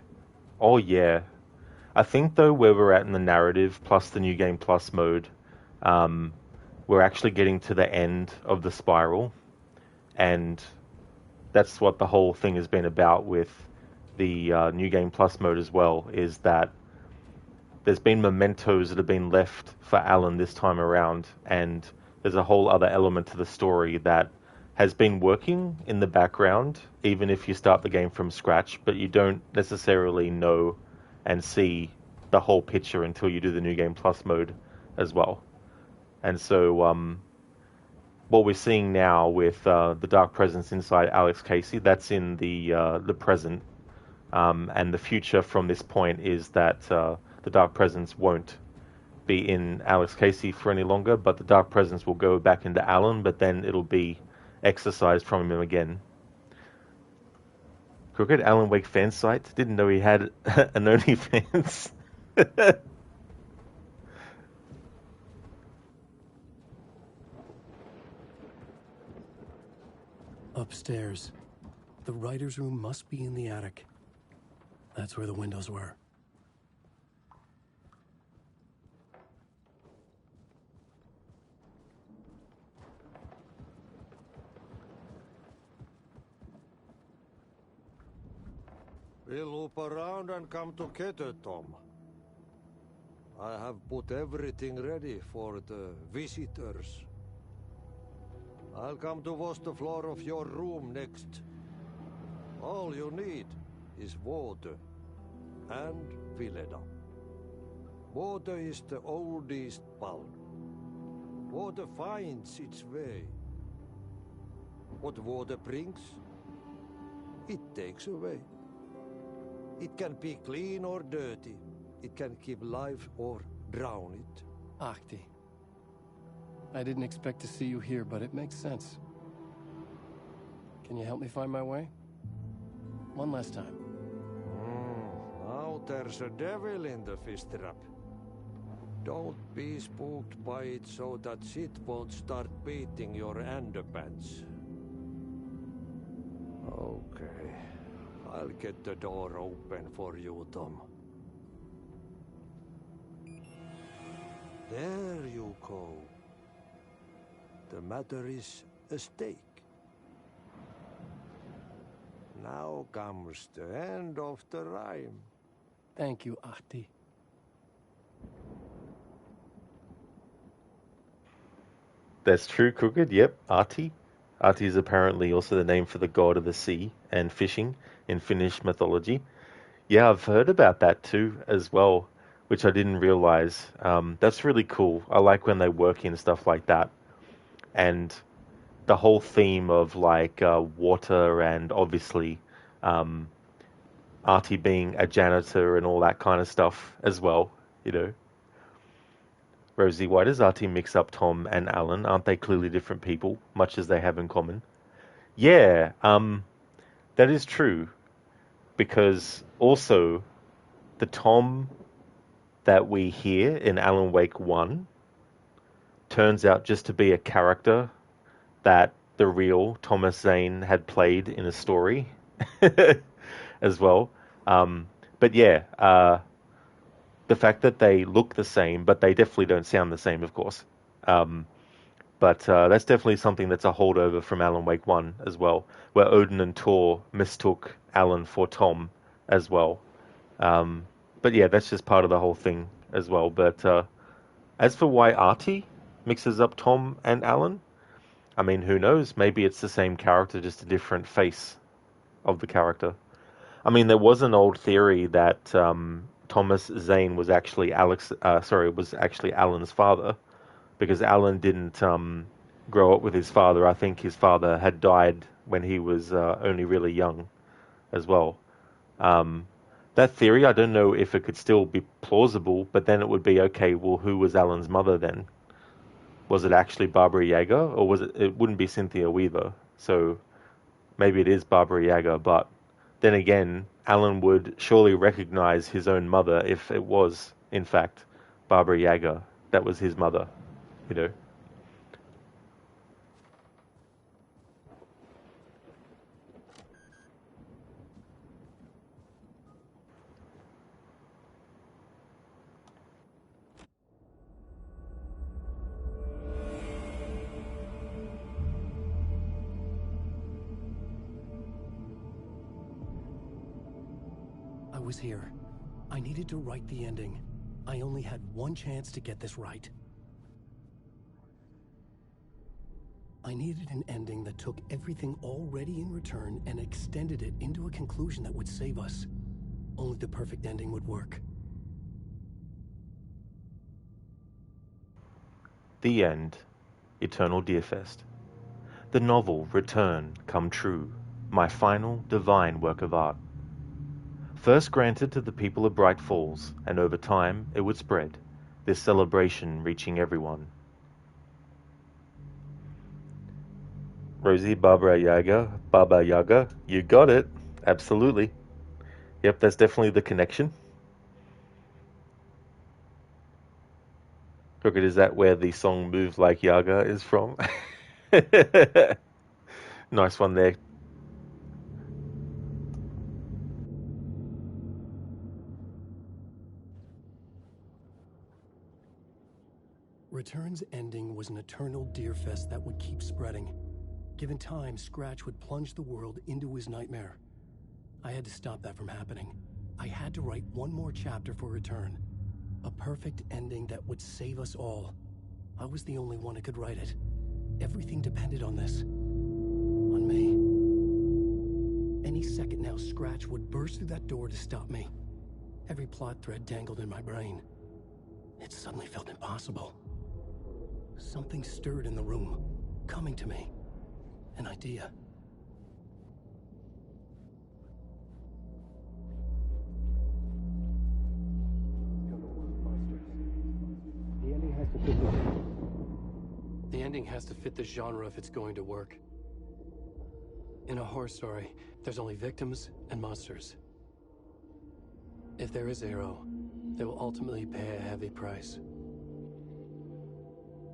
Oh yeah. I think though where we're at in the narrative plus the new game plus mode, we're actually getting to the end of the spiral, and that's what the whole thing has been about with the new game plus mode as well. Is that there's been mementos that have been left for Alan this time around, and there's a whole other element to the story that has been working in the background, even if you start the game from scratch, but you don't necessarily know and see the whole picture until you do the new game plus mode as well. And so what we're seeing now with the Dark Presence inside Alex Casey, that's in the present, and the future from this point is that the Dark Presence won't be in Alex Casey for any longer, but the Dark Presence will go back into Alan, but then it'll be exercised from him again. Crooked Alan Wake fan site. Didn't know he had an OnlyFans. Upstairs. The writer's room must be in the attic. That's where the windows were. We'll loop around and come together, Tom. I have put everything ready for the visitors. I'll come to wash the floor of your room next. All you need is water and Vileda. Water is the oldest bulb. Water finds its way. What water brings, it takes away. It can be clean or dirty. It can give life or drown it. Ahti. I didn't expect to see you here, but it makes sense. Can you help me find my way? One last time. Now there's a devil in the fish trap. Don't be spooked by it so that shit won't start beating your underpants. Okay. I'll get the door open for you, Tom. There you go. The matter is a stake. Now comes the end of the rhyme. Thank you, Ahti. That's true, Crooked. Yep, Ahti. Ahti is apparently also the name for the god of the sea and fishing in Finnish mythology. Yeah, I've heard about that too as well, which I didn't realize. That's really cool. I like when they work in stuff like that. And the whole theme of like water and obviously Ahti being a janitor and all that kind of stuff as well, you know. Rosie, why does Ahti mix up Tom and Alan? Aren't they clearly different people, much as they have in common? Yeah, that is true. Because also, the Tom that we hear in Alan Wake 1 turns out just to be a character that the real Thomas Zane had played in a story as well. But yeah, the fact that they look the same, but they definitely don't sound the same, of course. But that's definitely something that's a holdover from Alan Wake 1 as well, where Odin and Tor mistook Alan for Tom as well. But yeah, that's just part of the whole thing as well. But as for why Ahti mixes up Tom and Alan, I mean, who knows? Maybe it's the same character, just a different face of the character. I mean, there was an old theory that Thomas Zane was actually Alan's father, because Alan didn't grow up with his father. I think his father had died when he was only really young as well. That theory, I don't know if it could still be plausible, but then it would be, okay, well, who was Alan's mother then? Was it actually Barbara Yaga, or was it wouldn't be Cynthia Weaver, so maybe it is Barbara Yaga, but then again, Alan would surely recognize his own mother if it was, in fact, Barbara Yaga that was his mother, you know. was here. I needed to write the ending. I only had one chance to get this right. I needed an ending that took everything already in return and extended it into a conclusion that would save us. Only the perfect ending would work. The End. Eternal Deerfest. The novel Return come true. My final, divine work of art. First granted to the people of Bright Falls, and over time it would spread, this celebration reaching everyone. Rosie Baba Yaga, you got it. Absolutely. Yep, that's definitely the connection. Crooked, is that where the song Move Like Yaga is from? Nice one there. Return's ending was an eternal Deerfest that would keep spreading. Given time, Scratch would plunge the world into his nightmare. I had to stop that from happening. I had to write one more chapter for Return. A perfect ending that would save us all. I was the only one who could write it. Everything depended on this. On me. Any second now, Scratch would burst through that door to stop me. Every plot thread tangled in my brain. It suddenly felt impossible. Something stirred in the room, coming to me. An idea. The ending has to fit the genre if it's going to work. In a horror story, there's only victims and monsters. If there is Arrow, they will ultimately pay a heavy price.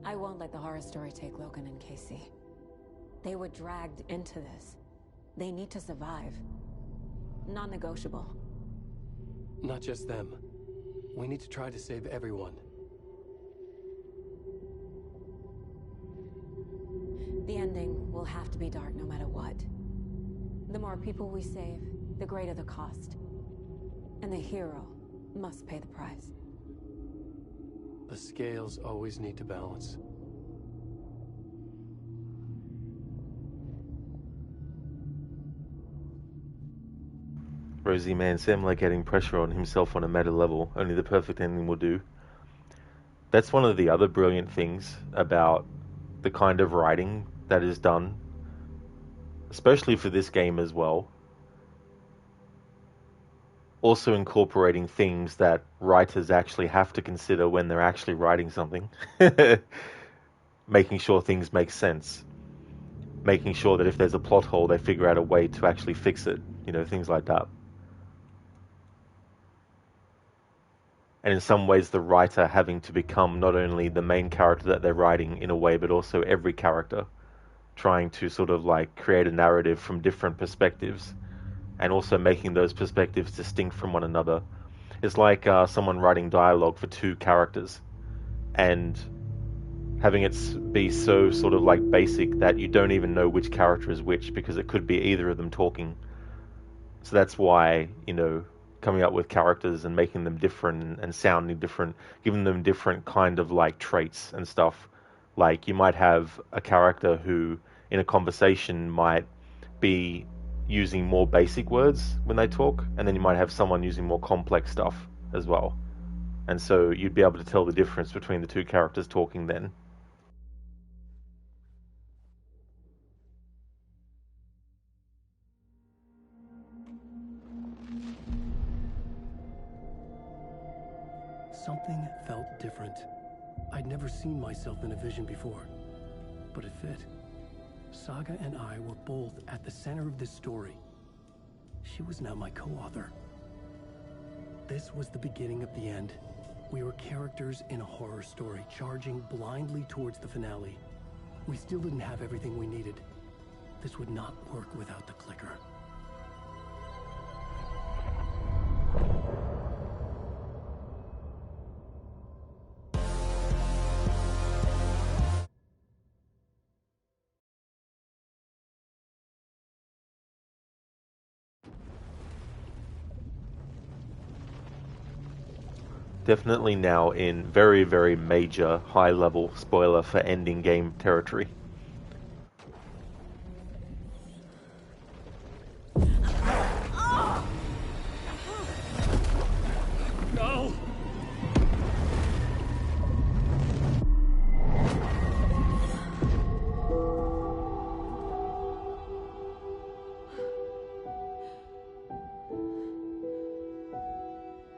I won't let the horror story take Logan and Casey. They were dragged into this. They need to survive. Non-negotiable. Not just them. We need to try to save everyone. The ending will have to be dark no matter what. The more people we save, the greater the cost. And the hero must pay the price. The scales always need to balance. Rosie, man, Sam like getting pressure on himself on a meta level. Only the perfect ending will do. That's one of the other brilliant things about the kind of writing that is done, especially for this game as well. Also incorporating things that writers actually have to consider when they're actually writing something. Making sure things make sense. Making sure that if there's a plot hole, they figure out a way to actually fix it. You know, things like that. And in some ways, the writer having to become not only the main character that they're writing in a way, but also every character. Trying to sort of like create a narrative from different perspectives. And also making those perspectives distinct from one another. It's like someone writing dialogue for two characters and having it be so sort of like basic that you don't even know which character is which because it could be either of them talking. So that's why, you know, coming up with characters and making them different and sounding different, giving them different kind of like traits and stuff. Like you might have a character who in a conversation might be using more basic words when they talk, and then you might have someone using more complex stuff as well. And so you'd be able to tell the difference between the two characters talking then. Something felt different. I'd never seen myself in a vision before, but it fit. Saga and I were both at the center of this story. She was now my co-author. This was the beginning of the end. We were characters in a horror story, charging blindly towards the finale. We still didn't have everything we needed. This would not work without the clicker. definitely now in very, very major, high-level spoiler for ending game territory. No!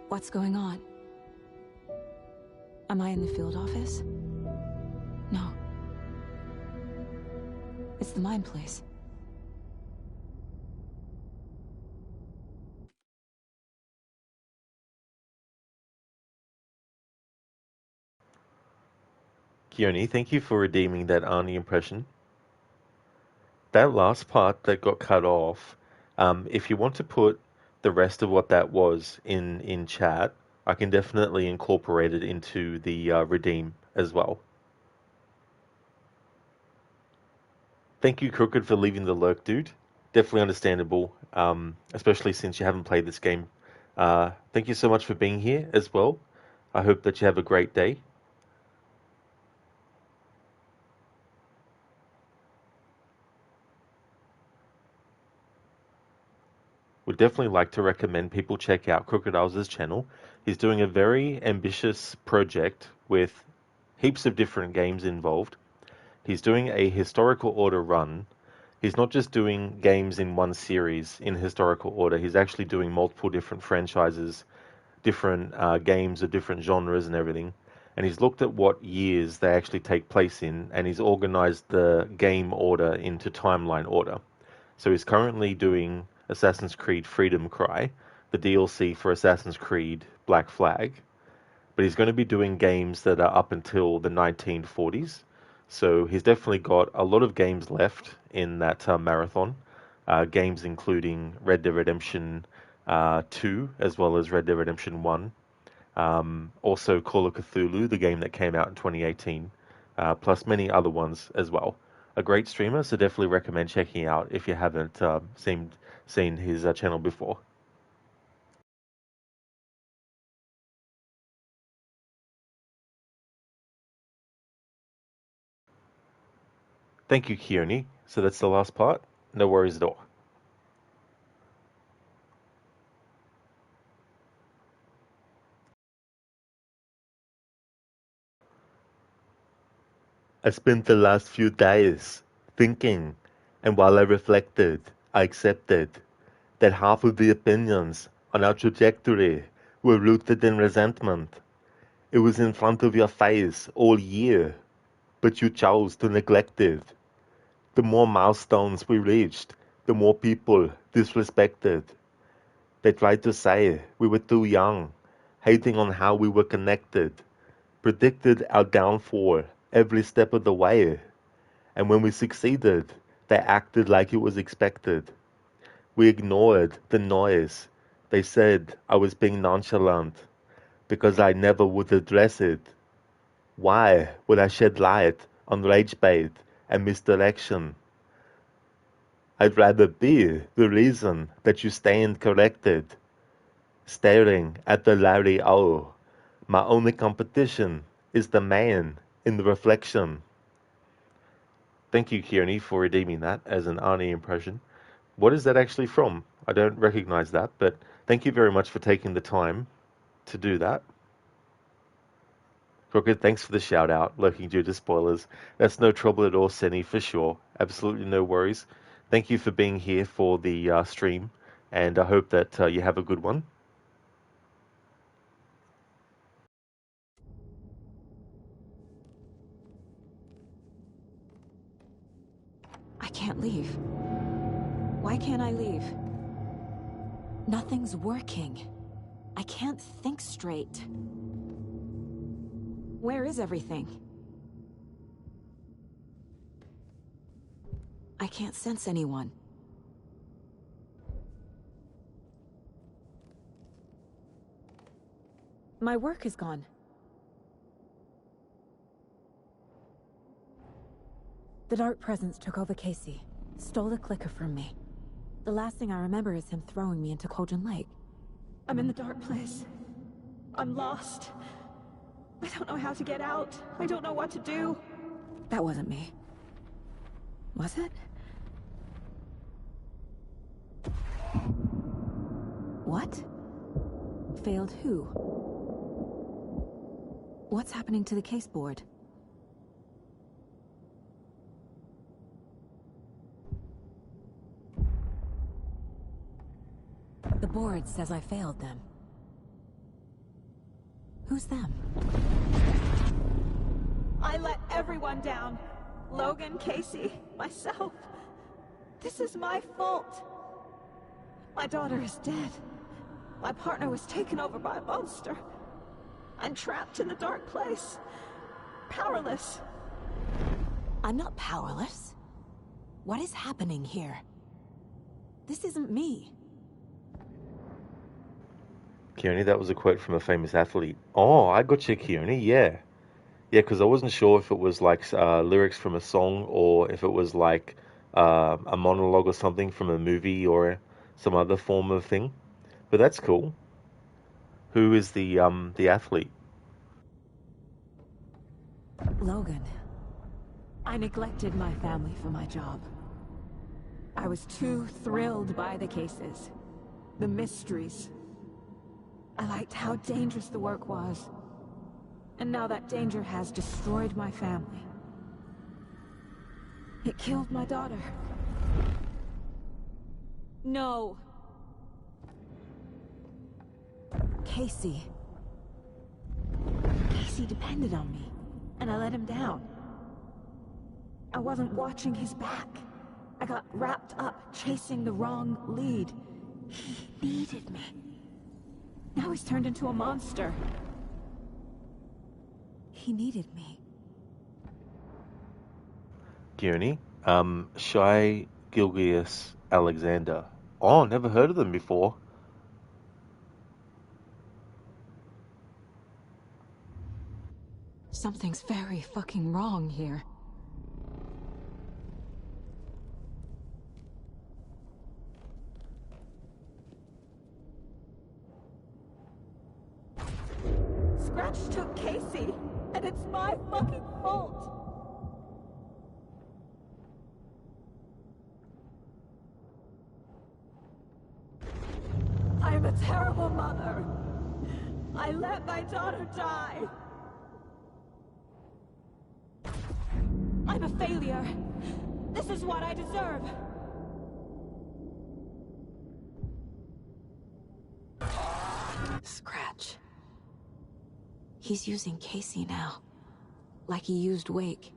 What's going on? Am I in the field office? No. It's the mine place. Keone, thank you for redeeming that Arnie impression. That last part that got cut off, if you want to put the rest of what that was in chat, I can definitely incorporate it into the redeem as well. Thank you, Crooked, for leaving the lurk, dude. Definitely understandable, especially since you haven't played this game. Thank you so much for being here as well. I hope that you have a great day. Would definitely like to recommend people check out Crocodile's channel. He's doing a very ambitious project with heaps of different games involved. He's doing a historical order run. He's not just doing games in one series in historical order. He's actually doing multiple different franchises, different games of different genres and everything. And he's looked at what years they actually take place in, and he's organized the game order into timeline order. So he's currently doing Assassin's Creed Freedom Cry, the DLC for Assassin's Creed Black Flag. But he's going to be doing games that are up until the 1940s. So he's definitely got a lot of games left in that marathon. Games including Red Dead Redemption 2, as well as Red Dead Redemption 1. Also Call of Cthulhu, the game that came out in 2018. Plus many other ones as well. A great streamer, so definitely recommend checking out if you haven't seen his channel before. Thank you, Keone. So that's the last part. No worries at all. I spent the last few days thinking, and while I reflected, I accepted that half of the opinions on our trajectory were rooted in resentment. It was in front of your face all year, but you chose to neglect it. The more milestones we reached, the more people disrespected. They tried to say we were too young, hating on how we were connected, predicted our downfall every step of the way. And when we succeeded, they acted like it was expected. We ignored the noise. They said I was being nonchalant because I never would address it. Why would I shed light on rage bait and misdirection? I'd rather be the reason that you stand corrected. Staring at the Larry O. My only competition is the man in the reflection. Thank you, Keone, for redeeming that as an Arnie impression. What is that actually from? I don't recognize that, but thank you very much for taking the time to do that. Crooked, thanks for the shout out, lurking due to spoilers. That's no trouble at all, Senny, for sure. Absolutely no worries. Thank you for being here for the stream, and I hope that you have a good one. I can't leave. Why can't I leave? Nothing's working. I can't think straight. Where is everything? I can't sense anyone. My work is gone. The Dark Presence took over Casey, stole the clicker from me. The last thing I remember is him throwing me into Cauldron Lake. I'm in the dark place. I'm lost. I don't know how to get out. I don't know what to do. That wasn't me. Was it? What? Failed who? What's happening to the case board? The board says I failed them. Who's them? I let everyone down. Logan, Casey, myself. This is my fault. My daughter is dead. My partner was taken over by a monster. I'm trapped in the dark place. Powerless. I'm not powerless. What is happening here? This isn't me. Keone, that was a quote from a famous athlete. Oh, I got you, Keone, yeah. Yeah, because I wasn't sure if it was like lyrics from a song or if it was like a monologue or something from a movie or some other form of thing. But that's cool. Who is the athlete? Logan. I neglected my family for my job. I was too thrilled by the cases, the mysteries. I liked how dangerous the work was. And now that danger has destroyed my family. It killed my daughter. No. Casey. Casey depended on me, and I let him down. I wasn't watching his back. I got wrapped up chasing the wrong lead. He needed me. Now he's turned into a monster. He needed me. Keone, Shai Gilgeous Alexander. Oh, never heard of them before. Something's very fucking wrong here. Scratch took Casey, and it's my fucking fault. I'm a terrible mother. I let my daughter die. I'm a failure. This is what I deserve. Scratch. He's using Casey now. Like he used Wake.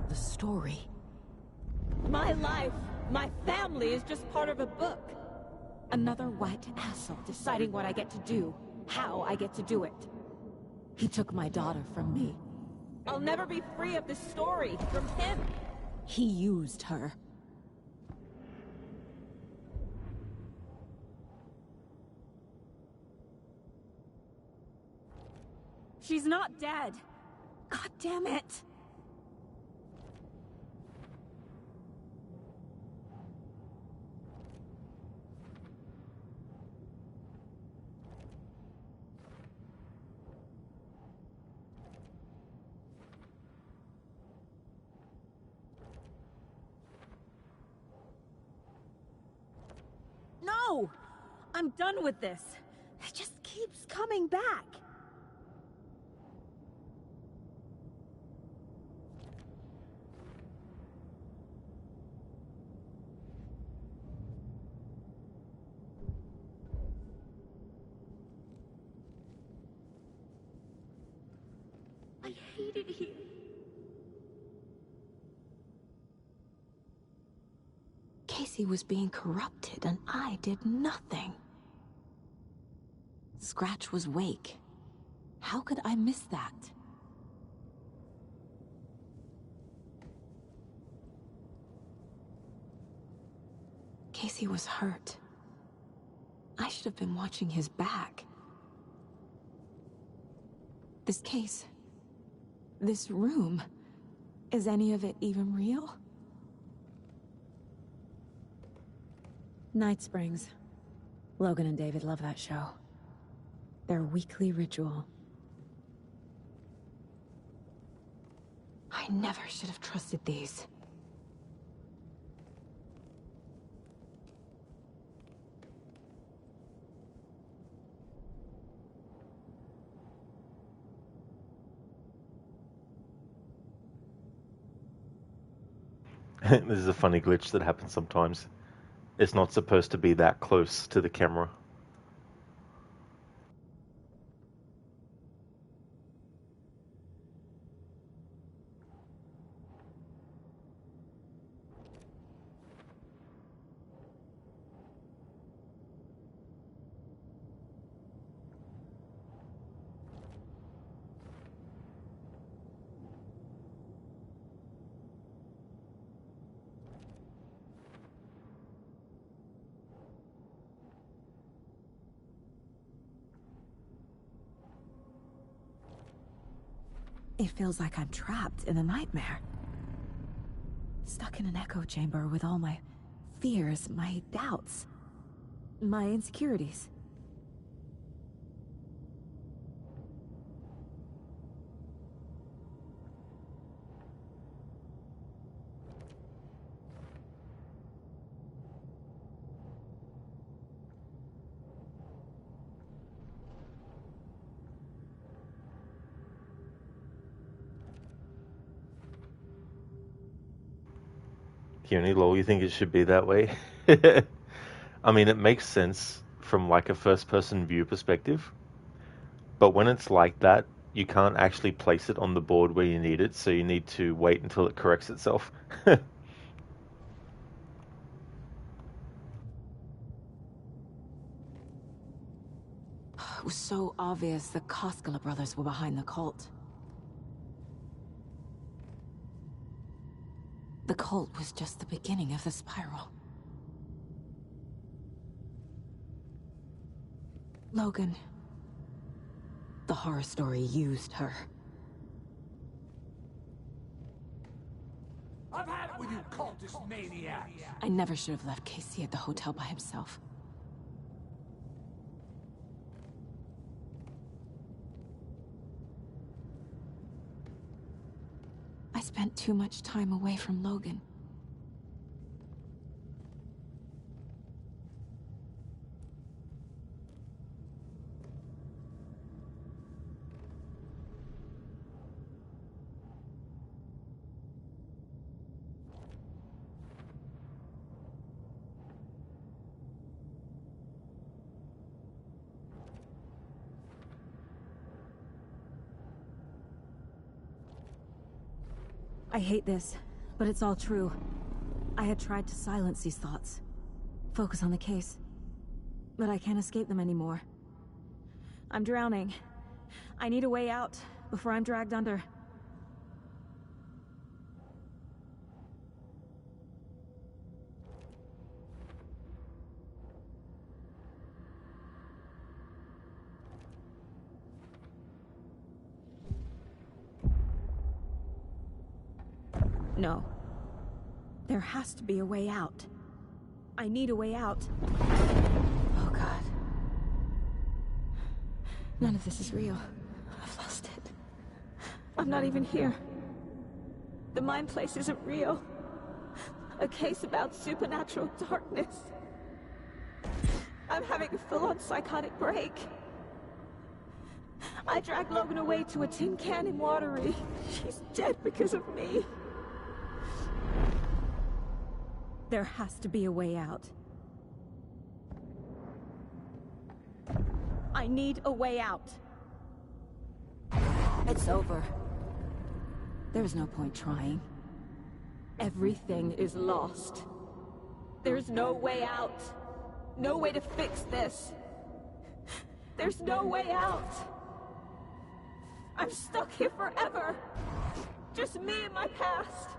The story. My life, my family is just part of a book. Another white asshole deciding what I get to do, how I get to do it. He took my daughter from me. I'll never be free of this story from him. He used her. She's not dead. God damn it. No! I'm done with this. It just keeps coming back. I hate it here. Casey was being corrupted and I did nothing. Scratch was Wake. How could I miss that? Casey was hurt. I should have been watching his back. This case, this room, is any of it even real? Night Springs. Logan and David love that show. Their weekly ritual. I never should have trusted these. This is a funny glitch that happens sometimes. It's not supposed to be that close to the camera. It feels like I'm trapped in a nightmare. Stuck in an echo chamber with all my fears, my doubts, my insecurities. Kearney, lol, you think it should be that way? I mean, it makes sense from like a first-person view perspective, but when it's like that, you can't actually place it on the board where you need it, so you need to wait until it corrects itself. It was so obvious the Koskela brothers were behind the cult. The cult was just the beginning of the spiral. Logan. The horror story used her. I've had it with you cultist maniacs! I never should have left Casey at the hotel by himself. I spent too much time away from Logan. I hate this, but it's all true. I had tried to silence these thoughts. Focus on the case. But I can't escape them anymore. I'm drowning. I need a way out before I'm dragged under. No. There has to be a way out. I need a way out. Oh, God. None of this is real. I've lost it. I'm not even here. The mind place isn't real. A case about supernatural darkness. I'm having a full-on psychotic break. I dragged Logan away to a tin can in Watery. She's dead because of me. There has to be a way out. I need a way out. It's over. There's no point trying. Everything is lost. There's no way out. No way to fix this. There's no way out. I'm stuck here forever. Just me and my past.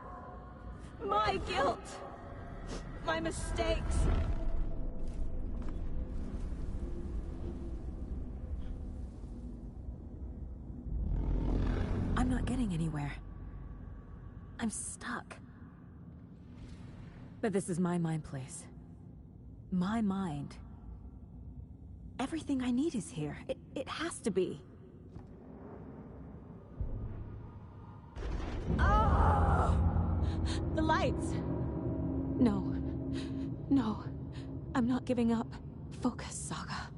My guilt. My mistakes. I'm not getting anywhere. I'm stuck. But this is my mind place. my mind. Everything I need is here. It has to be. Oh! The lights! No. No. I'm not giving up. Focus, Saga.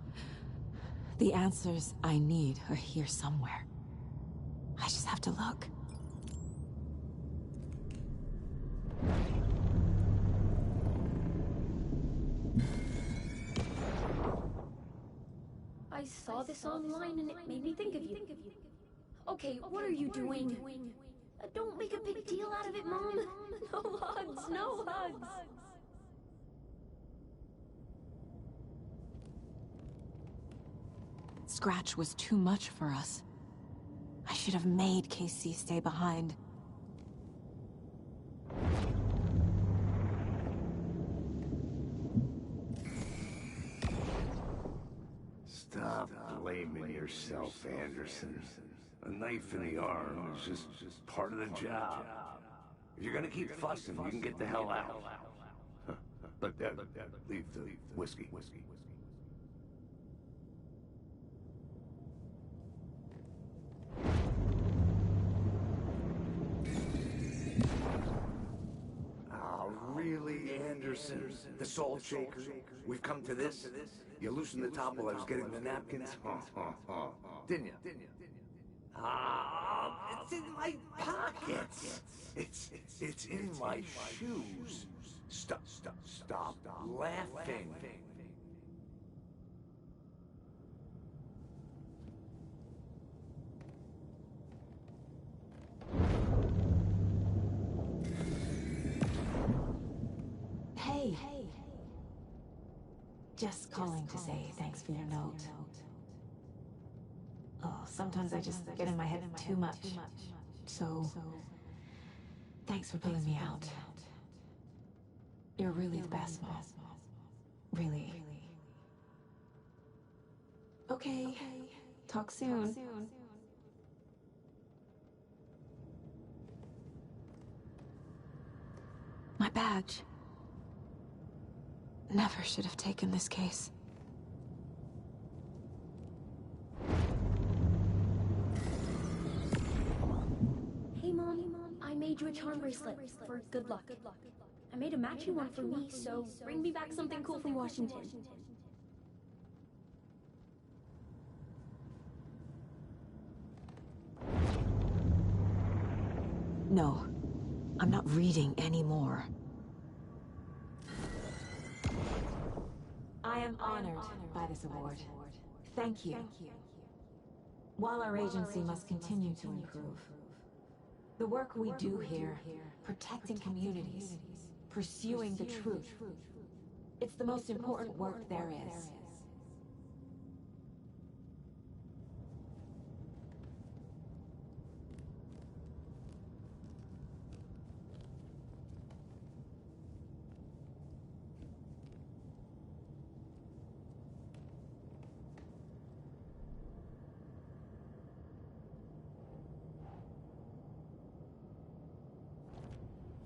The answers I need are here somewhere. I just have to look. I saw this online and it made me think of you. Okay, what are you doing? Don't make a big deal out of it, Mom. No hugs, no hugs. Scratch was too much for us. I should have made KC stay behind. Stop blaming yourself, Anderson. A knife in the arm is just part of the job. If you're gonna keep fussing, you can get the hell out. But leave the whiskey. Oh, really, Anderson? The salt shaker? We've come to this? You loosened the top while I was getting the napkins? Didn't you? Ah, it's in my pockets. It's in my shoes. Stop laughing. Hey. Just calling to say thanks for your note. Oh, sometimes I just get in my head too much. So, thanks for pulling me out. You're really the best, Mom. Really. Okay. Talk soon. My badge. Never should have taken this case. Hey, Mom, I made you a charm bracelet for good luck. I made a matching one for me, so bring me back something cool from Washington. No, I'm not reading anymore. I am honored by this award. Thank you. While our agency must continue to improve, the work we do here, protecting communities, pursuing the truth, it's the most important work there is.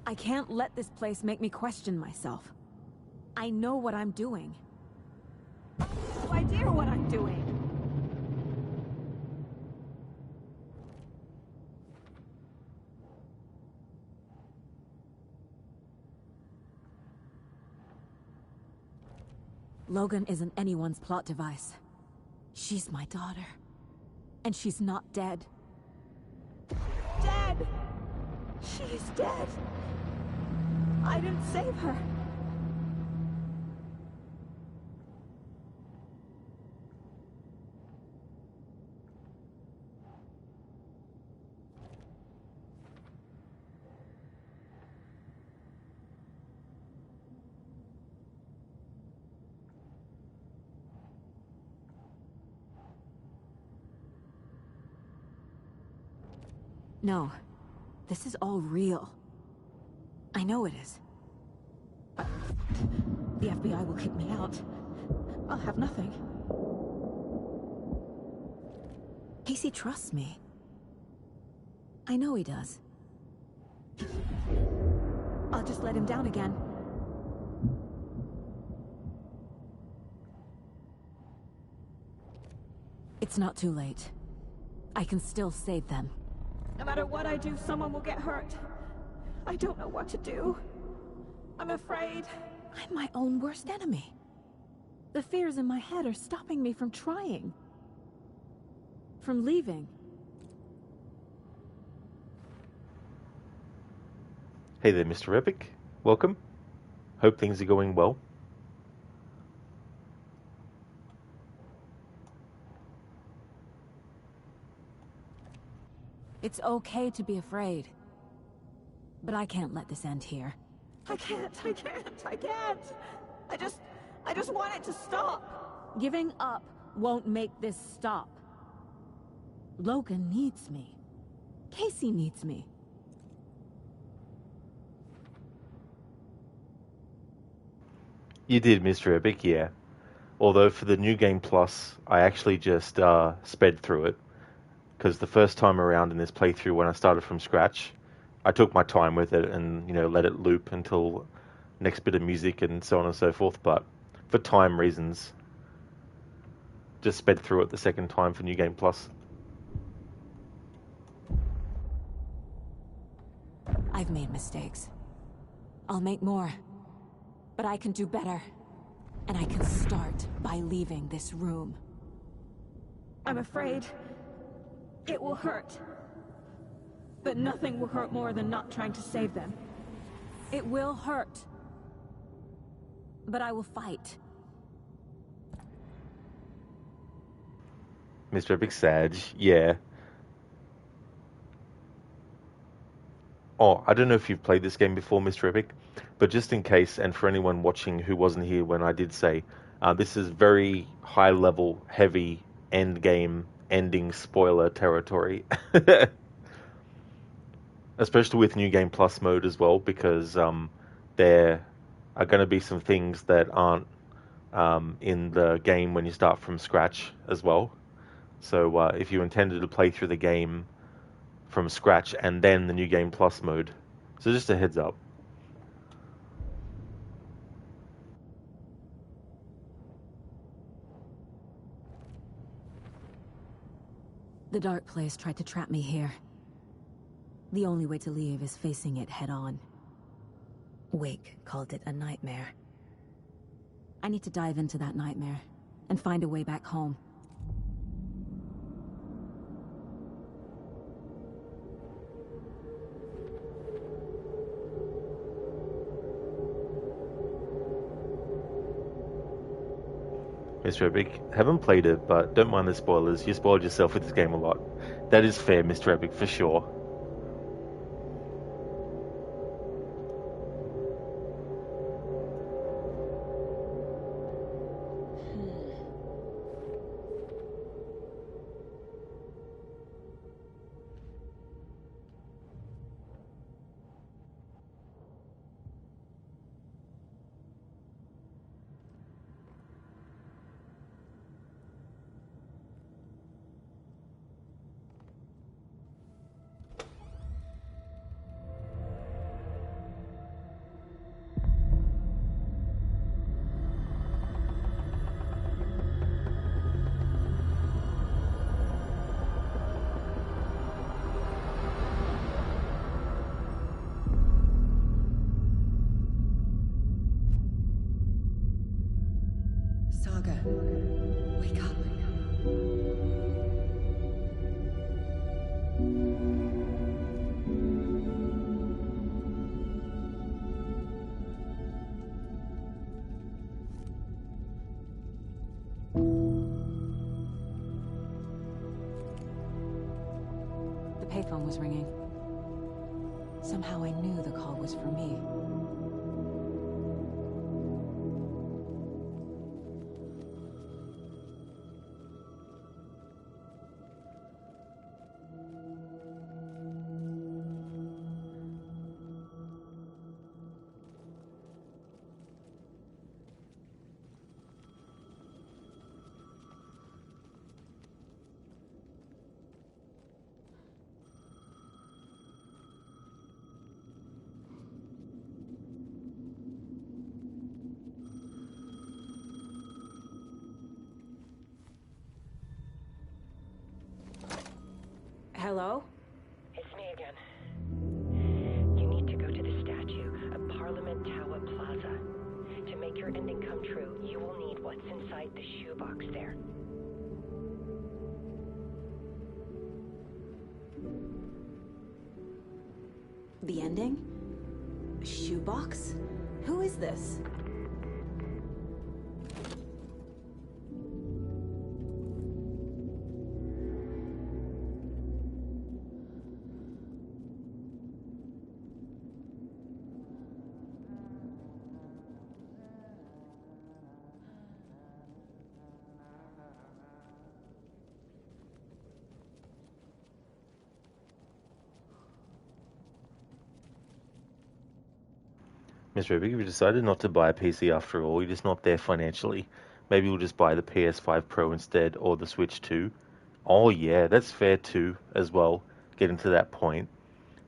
I can't let this place make me question myself. I know what I'm doing. I have no idea what I'm doing. Logan isn't anyone's plot device. She's my daughter. And she's not dead. Dead! She's dead! I didn't save her. No. This is all real. I know it is. The FBI will kick me out. I'll have nothing. Casey trusts me. I know he does. I'll just let him down again. It's not too late. I can still save them. No matter what I do, someone will get hurt. I don't know what to do. I'm afraid. I'm my own worst enemy. The fears in my head are stopping me from trying. From leaving. Hey there, Mr. Epic. Welcome. Hope things are going well. It's okay to be afraid. But I can't let this end here. I can't. I just want it to stop. Giving up won't make this stop. Logan needs me. Casey needs me. You did, Mr. Epic, yeah. Although for the New Game Plus, I actually just sped through it. Because the first time around in this playthrough, when I started from scratch, I took my time with it and, let it loop until next bit of music and so on and so forth. But for time reasons, just sped through it the second time for New Game Plus. I've made mistakes. I'll make more. But I can do better. And I can start by leaving this room. I'm afraid it will hurt. But nothing will hurt more than not trying to save them. It will hurt. But I will fight. Mr. Epic Sag, yeah. Oh, I don't know if you've played this game before, Mr. Epic, but just in case, and for anyone watching who wasn't here when I did say, this is very high-level, heavy, end-game, ending spoiler territory. Especially with New Game Plus mode as well, because there are going to be some things that aren't in the game when you start from scratch as well. So if you intended to play through the game from scratch and then the New Game Plus mode. So just a heads up. The Dark Place tried to trap me here. The only way to leave is facing it head-on. Wake called it a nightmare. I need to dive into that nightmare and find a way back home. Mr. Epic, haven't played it, but don't mind the spoilers. You spoiled yourself with this game a lot. That is fair, Mr. Epic, for sure. Saga, wake up. The payphone was ringing. Somehow I knew the call was for me. hide the shoebox there. The ending? Shoebox? Who is this? Mr. Epic, if you decided not to buy a PC after all, you're just not there financially. Maybe we'll just buy the PS5 Pro instead, or the Switch 2. Oh yeah, that's fair too, as well, getting to that point.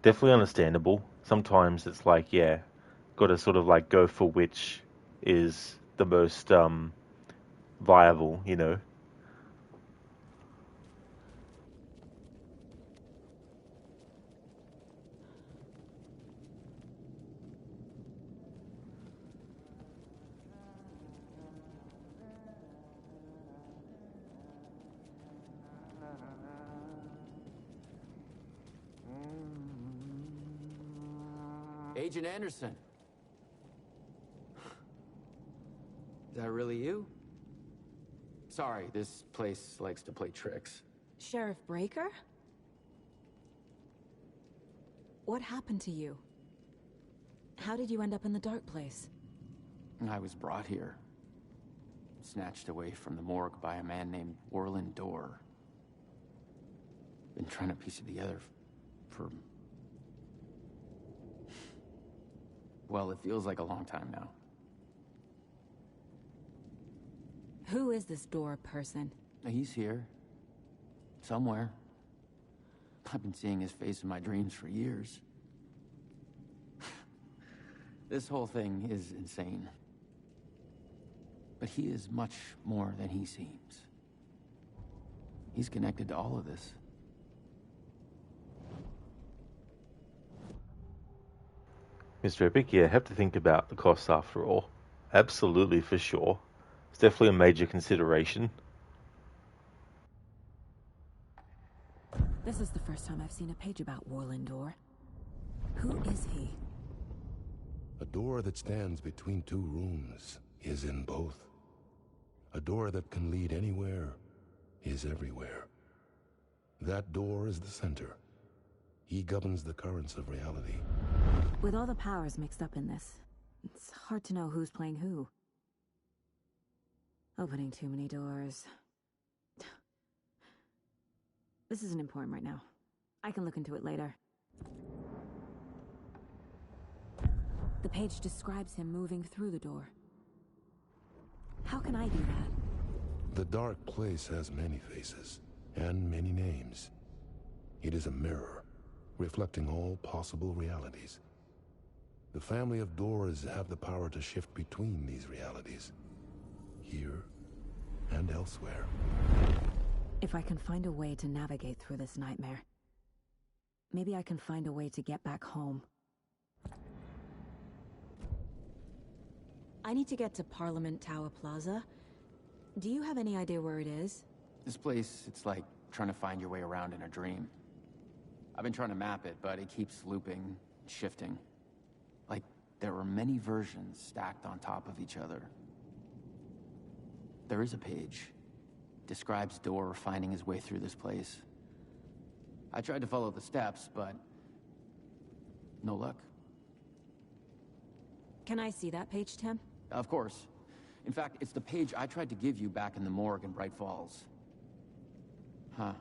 Definitely understandable. Sometimes it's like, yeah, gotta sort of like go for which is the most viable, you know. Agent Anderson. Is that really you? Sorry, this place likes to play tricks. Sheriff Breaker? What happened to you? How did you end up in the dark place? I was brought here. Snatched away from the morgue by a man named Warlin Dorr. Been trying to piece it together for... well, it feels like a long time now. Who is this Dorr person? He's here. Somewhere. I've been seeing his face in my dreams for years. This whole thing is insane. But he is much more than he seems. He's connected to all of this. Mr. Epic, yeah, have to think about the costs after all. Absolutely, for sure. It's definitely a major consideration. This is the first time I've seen a page about Warlin Dorr. Who is he? A door that stands between two rooms is in both. A door that can lead anywhere is everywhere. That door is the center. He governs the currents of reality. With all the powers mixed up in this, it's hard to know who's playing who. Opening too many doors. This isn't important right now. I can look into it later. The page describes him moving through the door. How can I do that? The dark place has many faces and many names. It is a mirror, reflecting all possible realities. The family of Dorrs have the power to shift between these realities, here and elsewhere. If I can find a way to navigate through this nightmare, maybe I can find a way to get back home. I need to get to Parliament Tower Plaza. Do you have any idea where it is? This place, it's like trying to find your way around in a dream. I've been trying to map it, but it keeps looping, shifting. Like there are many versions stacked on top of each other. There is a page. Describes Dorr finding his way through this place. I tried to follow the steps, but no luck. Can I see that page, Tim? Of course. In fact, it's the page I tried to give you back in the morgue in Bright Falls. Huh.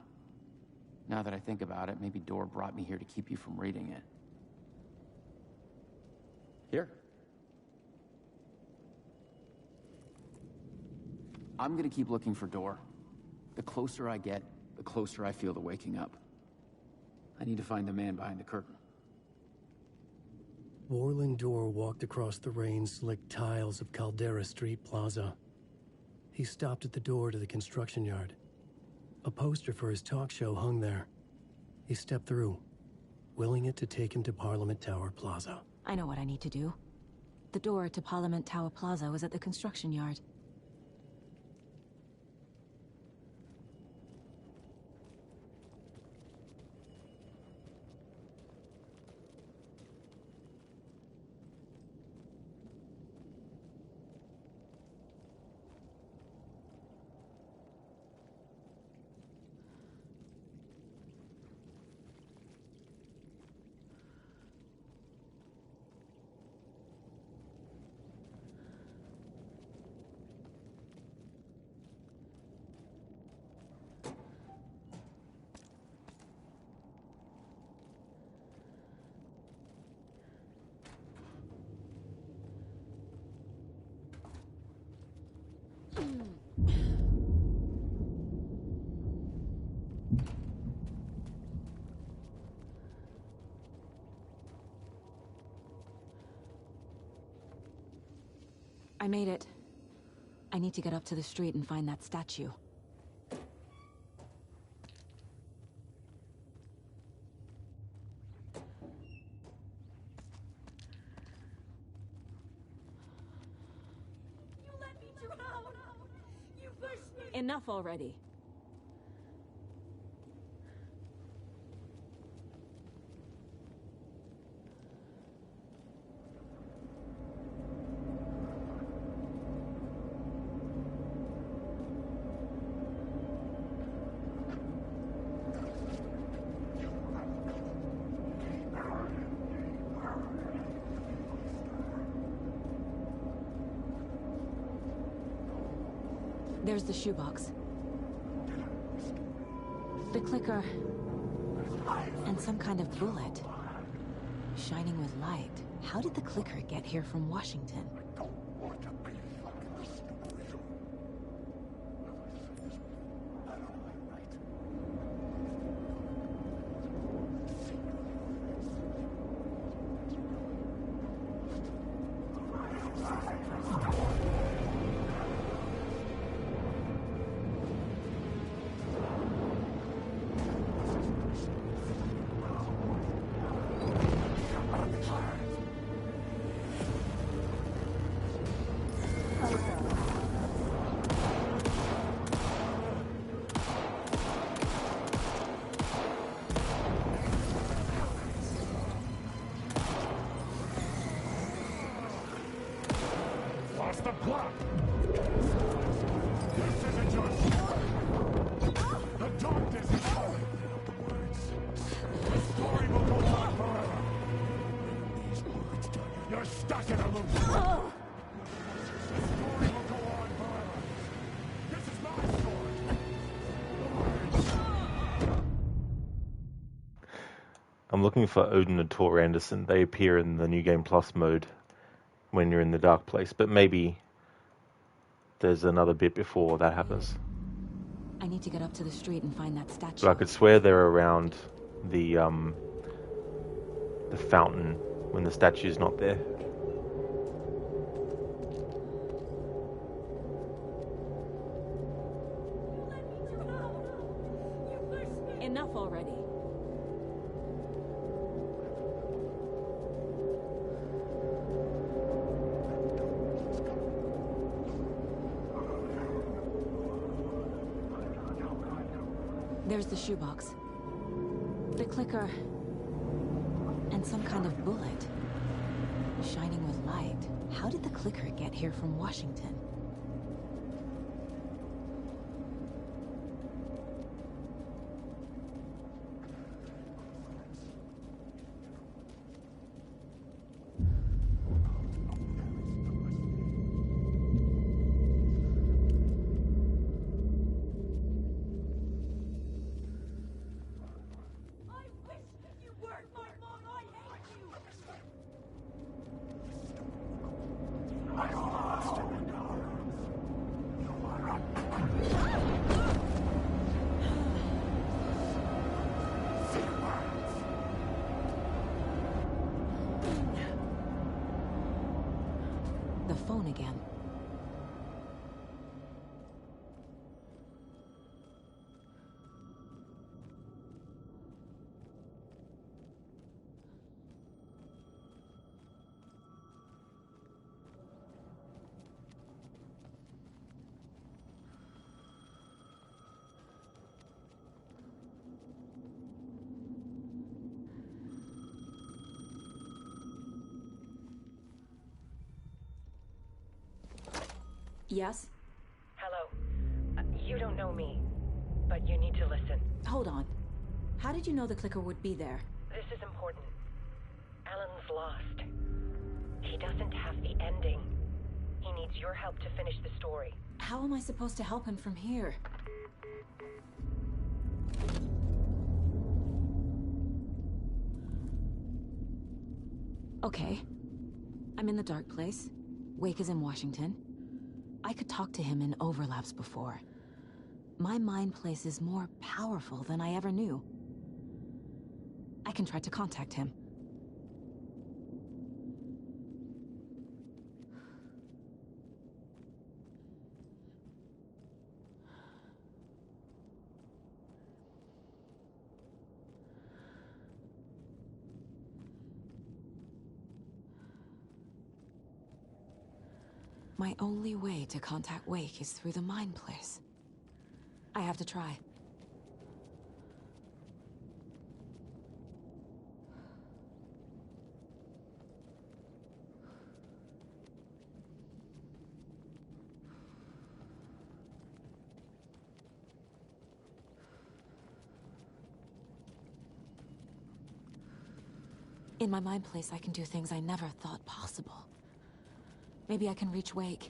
Now that I think about it, maybe Dorr brought me here to keep you from reading it. Here. I'm gonna keep looking for Dorr. The closer I get, the closer I feel to waking up. I need to find the man behind the curtain. Warlin Dorr walked across the rain-slicked tiles of Caldera Street Plaza. He stopped at the door to the construction yard. A poster for his talk show hung there. He stepped through, willing it to take him to Parliament Tower Plaza. I know what I need to do. The door to Parliament Tower Plaza was at the construction yard. I made it. I need to get up to the street and find that statue. You let me drown! You pushed me! Enough already. There's the shoebox. The clicker. And some kind of bullet. Shining with light. How did the clicker get here from Washington? What's the plot? This isn't your story. The darkness is calling. The story will go on forever. These words, you're stuck in a loop. The story will go on forever. This is my story. I'm looking for Odin and Tor Anderson. They appear in the New Game Plus mode when you're in the dark place, but maybe there's another bit before that happens. I need to get up to the street and find that statue. But I could swear they're around the fountain when the statue's not there. Enough already. There's the shoebox. The clicker. And some kind of bullet. Shining with light. How did the clicker get here from Washington? The phone again. Yes? Hello. You don't know me, but you need to listen. Hold on. How did you know the clicker would be there? This is important. Alan's lost. He doesn't have the ending. He needs your help to finish the story. How am I supposed to help him from here? Okay. I'm in the dark place. Wake is in Washington. I could talk to him in overlaps before. My mind place is more powerful than I ever knew. I can try to contact him. my only way to contact Wake is through the Mind Place. I have to try. In my Mind Place, I can do things I never thought possible. Maybe I can reach Wake.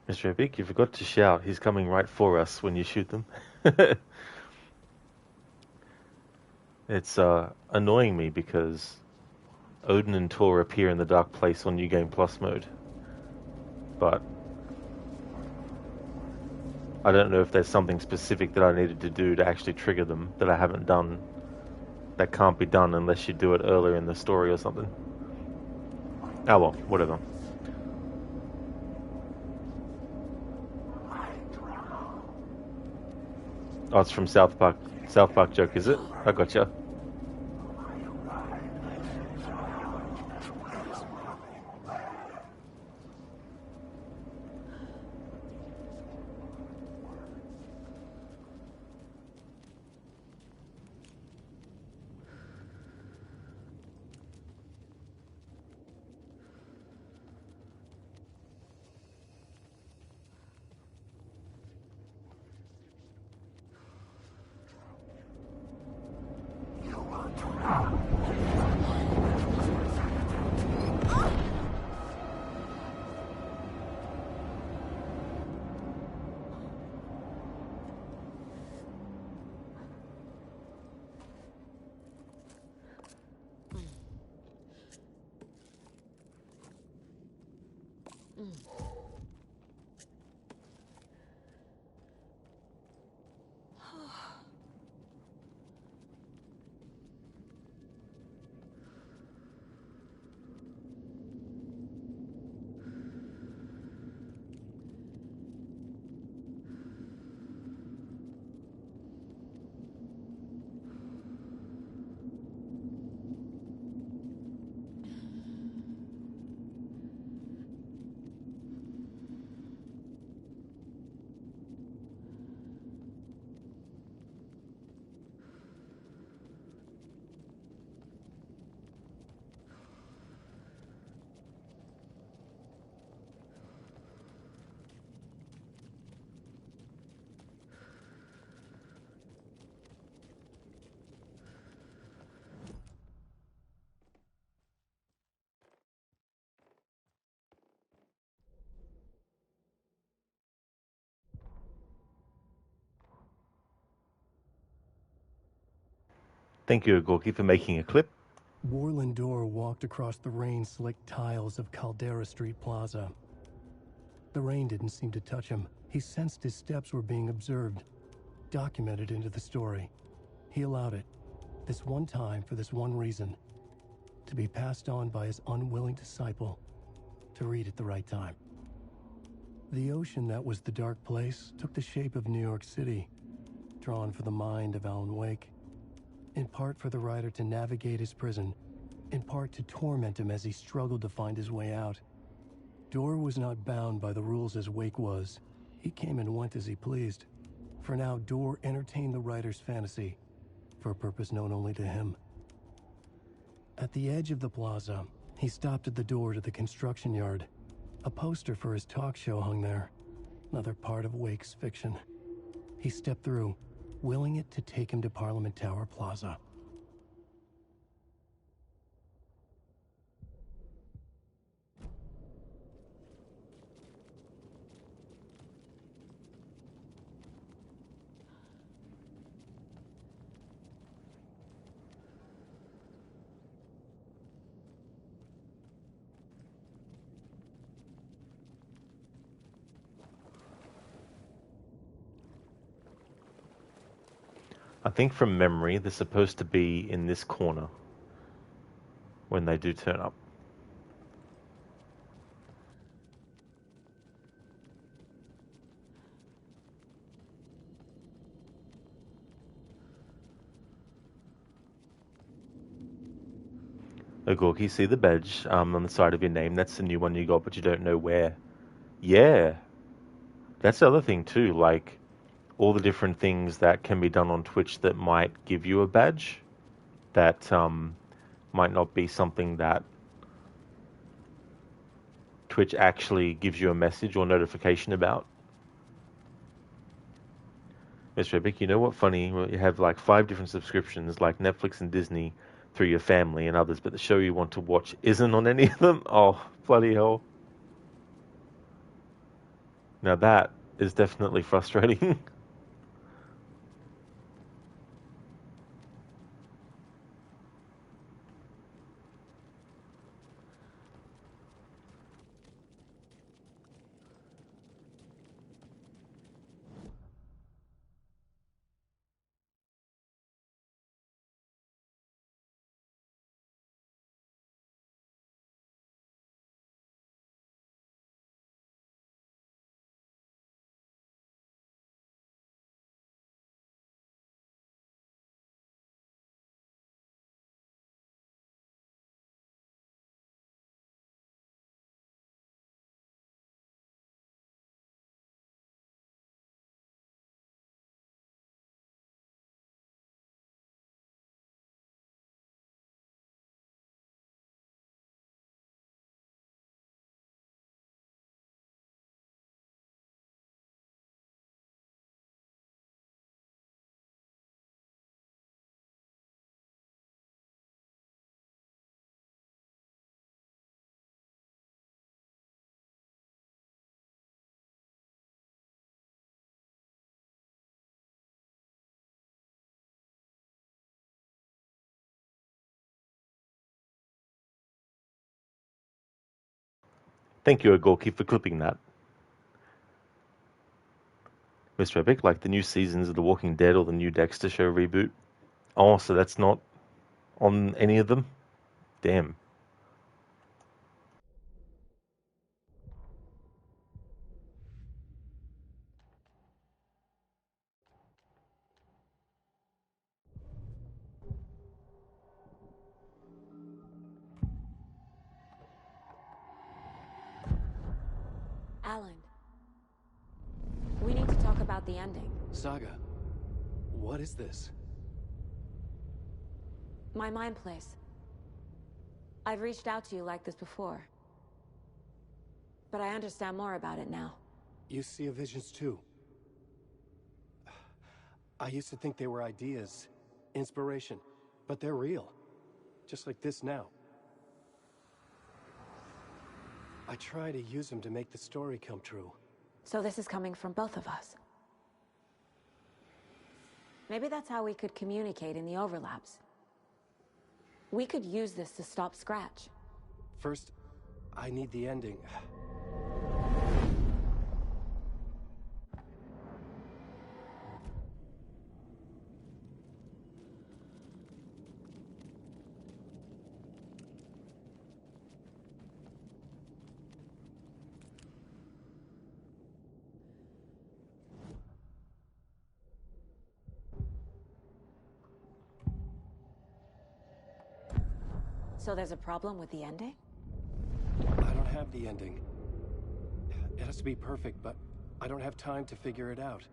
Mr. Epic, you forgot to shout. He's coming right for us when you shoot them. It's annoying me because Odin and Tor appear in the Dark Place on New Game Plus mode. But I don't know if there's something specific that I needed to do to actually trigger them that I haven't done. That can't be done unless you do it earlier in the story or something. Oh well, whatever. Oh, it's from South Park. South Park joke, is it? I gotcha. Thank you, Gorky, for making a clip. Warland Dorr walked across the rain-slicked tiles of Caldera Street Plaza. The rain didn't seem to touch him. He sensed his steps were being observed, documented into the story. He allowed it, this one time for this one reason, to be passed on by his unwilling disciple, to read at the right time. The ocean that was the dark place took the shape of New York City, drawn for the mind of Alan Wake. In part for the writer to navigate his prison, in part to torment him as he struggled to find his way out. Dorr was not bound by the rules as Wake was. He came and went as he pleased. For now, Dorr entertained the writer's fantasy, for a purpose known only to him. At the edge of the plaza, he stopped at the door to the construction yard. A poster for his talk show hung there, another part of Wake's fiction. He stepped through, willing it to take him to Parliament Tower Plaza. I think from memory, they're supposed to be in this corner when they do turn up. Gorky, see the badge on the side of your name? That's the new one you got, but you don't know where. Yeah. That's the other thing too, like all the different things that can be done on Twitch that might give you a badge that might not be something that Twitch actually gives you a message or notification about. Mr. Epic, you know what funny? You have like 5 different subscriptions like Netflix and Disney through your family and others, but the show you want to watch isn't on any of them? Oh, bloody hell. Now that is definitely frustrating. Thank you, Agorki, for clipping that. Mr. Epic, like the new seasons of The Walking Dead or the new Dexter show reboot. Oh, so that's not on any of them? Damn. Alan. We need to talk about the ending. Saga, what is this? My mind place. I've reached out to you like this before. But I understand more about it now. You see visions too. I used to think they were ideas, inspiration, but they're real. Just like this now. I try to use them to make the story come true. So this is coming from both of us. Maybe that's how we could communicate in the overlaps. We could use this to stop Scratch. First, I need the ending. So there's a problem with the ending? I don't have the ending. It has to be perfect, but I don't have time to figure it out.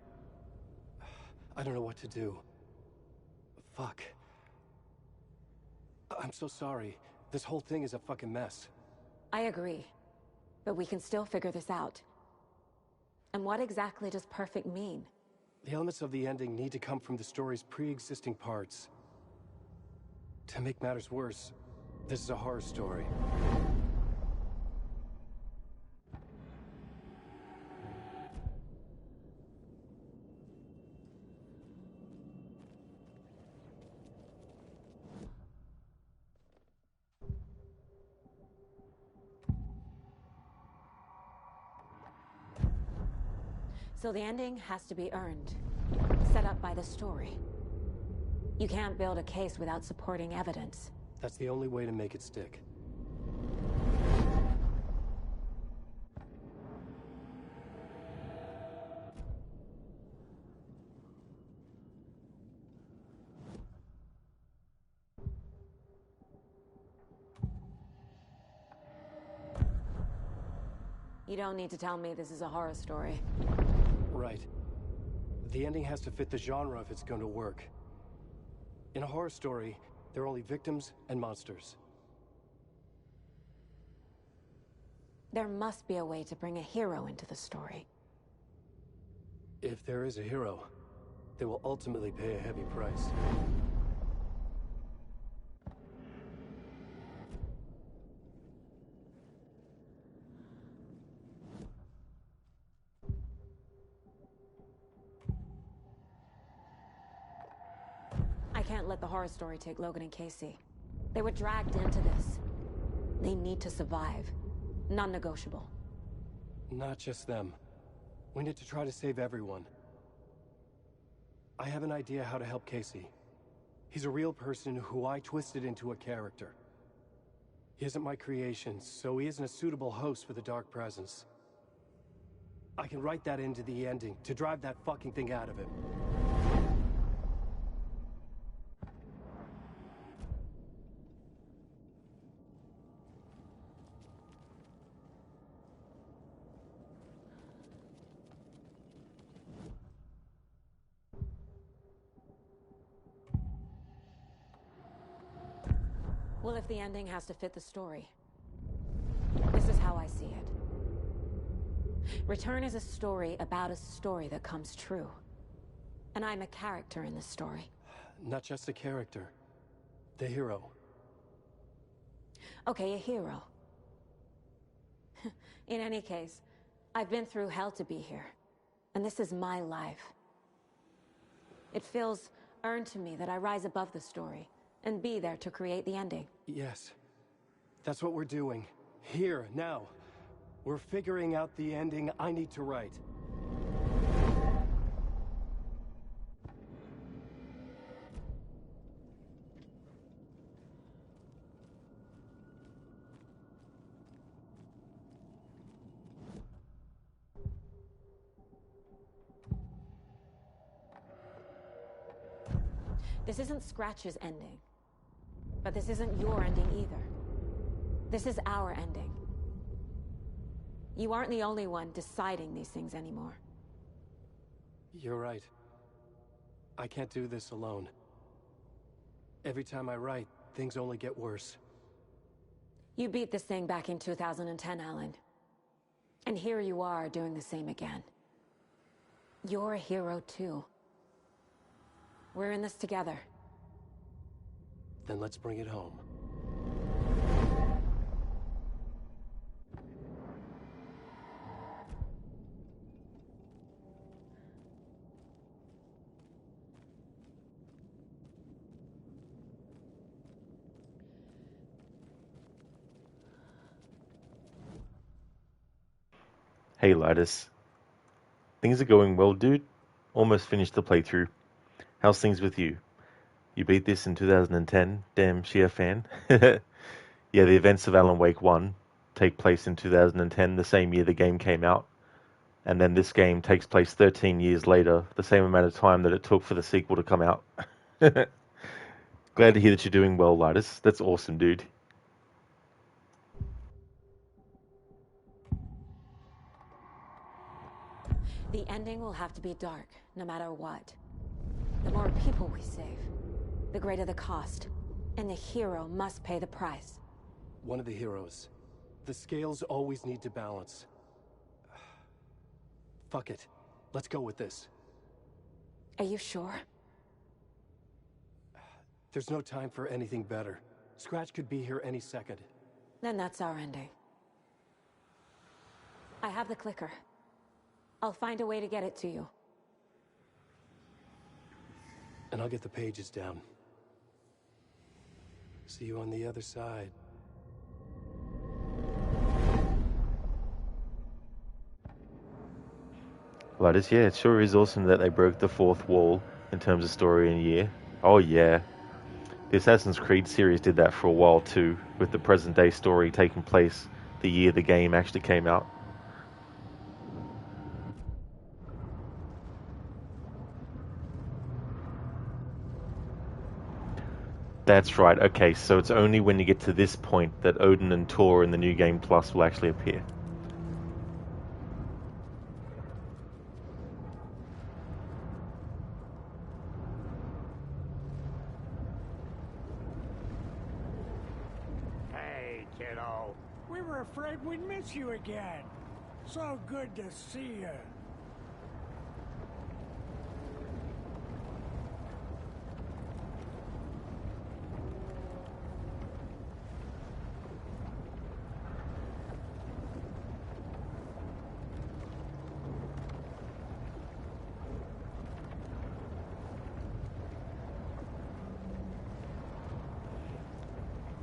I don't know what to do. Fuck. I'm so sorry. This whole thing is a fucking mess. I agree. But we can still figure this out. And what exactly does perfect mean? The elements of the ending need to come from the story's pre-existing parts. To make matters worse, this is a horror story. So the ending has to be earned, set up by the story. You can't build a case without supporting evidence. That's the only way to make it stick. You don't need to tell me this is a horror story. Right. The ending has to fit the genre if it's going to work. In a horror story, there are only victims and monsters. There must be a way to bring a hero into the story. If there is a hero, they will ultimately pay a heavy price. I can't let the horror story take Logan and Casey. They were dragged into this. They need to survive. Non-negotiable. Not just them. We need to try to save everyone. I have an idea how to help Casey. He's a real person who I twisted into a character. He isn't my creation, so he isn't a suitable host for the Dark Presence. I can write that into the ending to drive that fucking thing out of him. Well, if the ending has to fit the story, this is how I see it. Return is a story about a story that comes true. And I'm a character in this story. Not just a character. The hero. Okay, a hero. In any case, I've been through hell to be here. And this is my life. It feels earned to me that I rise above the story and be there to create the ending. Yes. That's what we're doing. Here, now. We're figuring out the ending I need to write. This isn't Scratch's ending. But this isn't your ending either. This is our ending. You aren't the only one deciding these things anymore. You're right. I can't do this alone. Every time I write, things only get worse. You beat this thing back in 2010, Alan. And here you are doing the same again. You're a hero too. We're in this together. Then let's bring it home. Hey Lidus. Things are going well, dude. Almost finished the playthrough. How's things with you? You beat this in 2010. Damn sheer fan. Yeah, the events of Alan Wake 1 take place in 2010, the same year the game came out. And then this game takes place 13 years later, the same amount of time that it took for the sequel to come out. Glad to hear that you're doing well, Lidus. That's awesome, dude. The ending will have to be dark, no matter what. The more people we save, the greater the cost. And the hero must pay the price. One of the heroes. The scales always need to balance. Fuck it. Let's go with this. Are you sure? There's no time for anything better. Scratch could be here any second. Then that's our ending. I have the clicker. I'll find a way to get it to you. And I'll get the pages down. See you on the other side. Lidus, yeah, it sure is awesome that they broke the fourth wall in terms of story and year. Oh yeah. The Assassin's Creed series did that for a while too, with the present day story taking place the year the game actually came out. That's right, okay, so it's only when you get to this point that Odin and Tor in the New Game Plus will actually appear. Hey, kiddo. We were afraid we'd miss you again. So good to see you.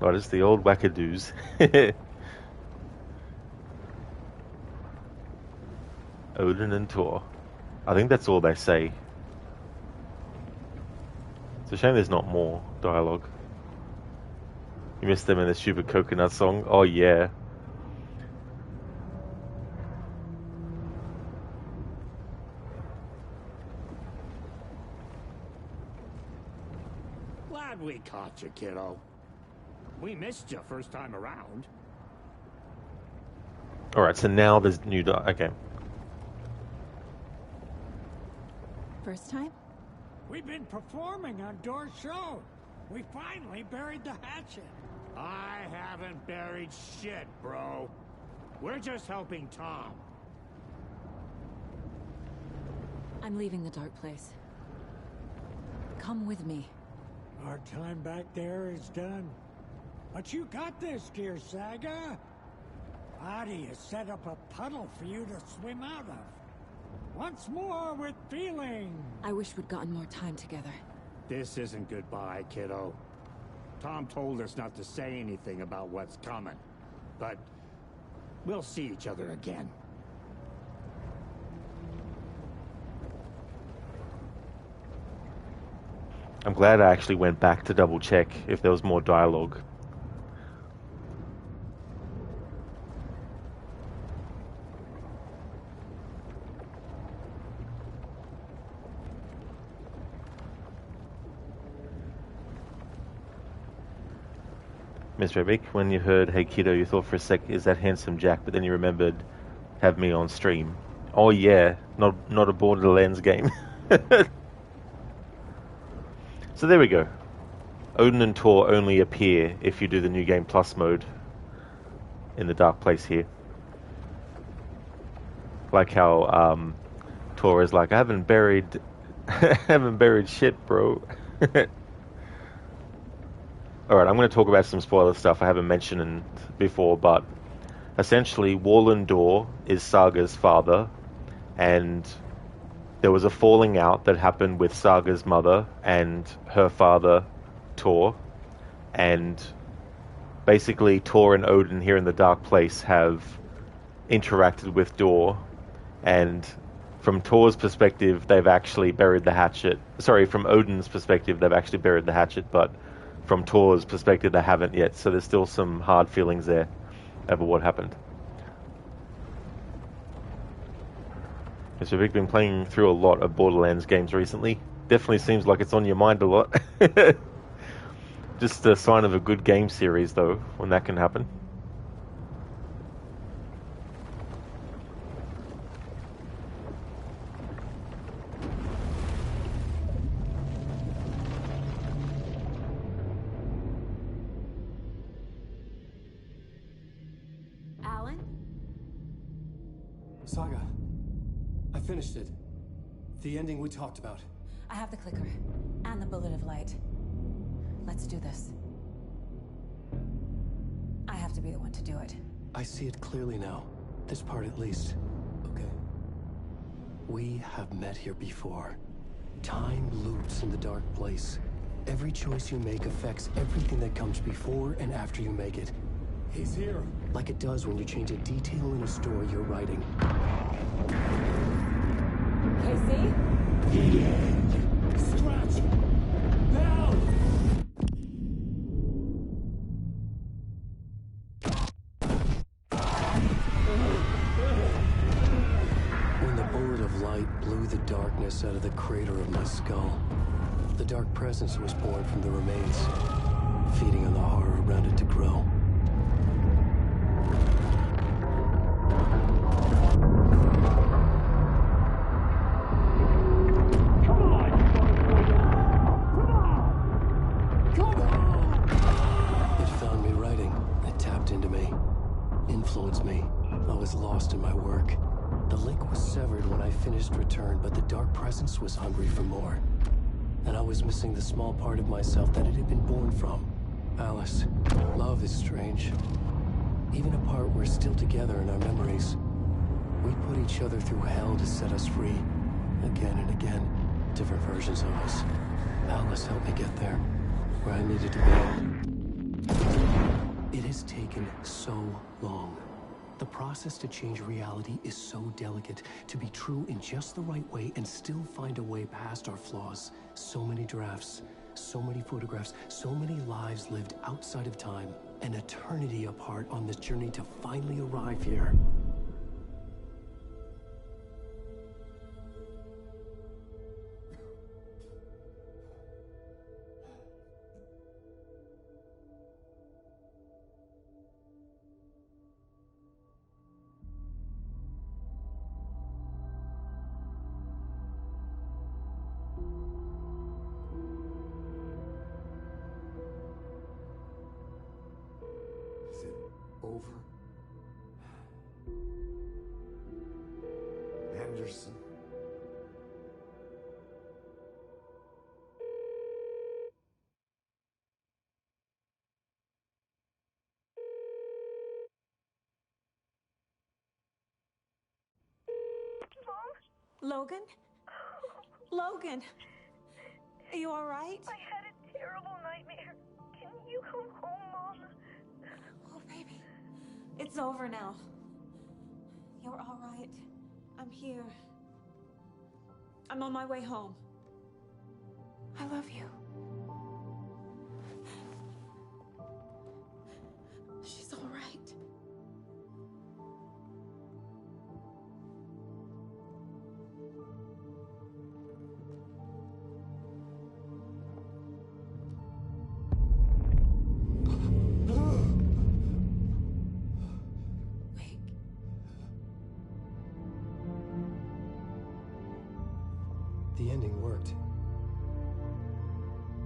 Oh, it's the old wackadoos. Odin and Tor. I think that's all they say. It's a shame there's not more dialogue. You missed them in the stupid coconut song? Oh yeah. Glad we caught you, kiddo. We missed you first time around. Alright, so now there's new okay. First time? We've been performing on Door's show. We finally buried the hatchet. I haven't buried shit, bro. We're just helping Tom. I'm leaving the dark place. Come with me. Our time back there is done. But you got this, dear Saga. Adi has set up a puddle for you to swim out of. Once more with feeling. I wish we'd gotten more time together. This isn't goodbye, kiddo. Tom told us not to say anything about what's coming. But We'll see each other again. I'm glad I actually went back to double check if there was more dialogue. Mr. Epic, when you heard "Hey Kiddo," you thought for a sec, "Is that Handsome Jack?" But then you remembered, "Have me on stream." Oh yeah, not a Borderlands game. So there we go. Odin and Tor only appear if you do the New Game Plus mode in the Dark Place here. Like how Tor is like, I haven't buried shit, bro. Alright, I'm going to talk about some spoiler stuff I haven't mentioned before, but essentially Warlendor is Saga's father, and there was a falling out that happened with Saga's mother and her father, Tor, and basically Tor and Odin here in the Dark Place have interacted with Dor, and from Tor's perspective, they've actually buried the hatchet. Sorry, from Odin's perspective, they've actually buried the hatchet, but from Tor's perspective, they haven't yet, so there's still some hard feelings there over what happened. So we've been playing through a lot of Borderlands games recently. Definitely seems like it's on your mind a lot. Just a sign of a good game series, though, when that can happen. Alan? Saga, I finished it. The ending we talked about. I have the clicker and the bullet of light. Let's do this. I have to be the one to do it. I see it clearly now. This part at least. Okay. We have met here before. Time loops in the Dark Place. Every choice you make affects everything that comes before and after you make it. He's here. Like it does when you change a detail in a story you're writing. Casey? Scratch! Now! When the bullet of light blew the darkness out of the crater of my skull, the Dark Presence was born from the remains, feeding on the horror around it to grow. Lost in my work. The link was severed when I finished Return, but the Dark Presence was hungry for more. And I was missing the small part of myself that it had been born from. Alice, love is strange. Even apart, we're still together in our memories. We put each other through hell to set us free. Again and again, different versions of us. Alice helped me get there, where I needed to be. It has taken so long. The process to change reality is so delicate, to be true in just the right way and still find a way past our flaws. So many drafts, so many photographs, so many lives lived outside of time, an eternity apart on this journey to finally arrive here. Over. Anderson. Logan? Logan! Are you alright? I had a terrible nightmare. Can you come home, Mom? Oh, baby. It's over now. You're all right. I'm here. I'm on my way home. I love you. She's all right. The ending worked.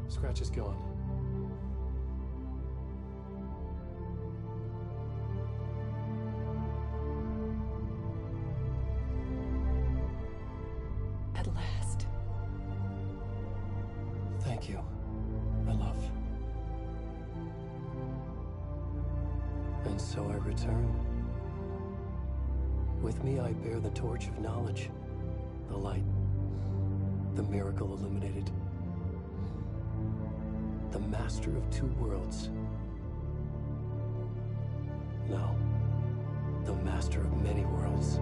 Scratch is gone. At last. Thank you, my love. And so I return. With me I bear the torch of knowledge, the light, the miracle illuminated, the master of two worlds. No, the master of many worlds.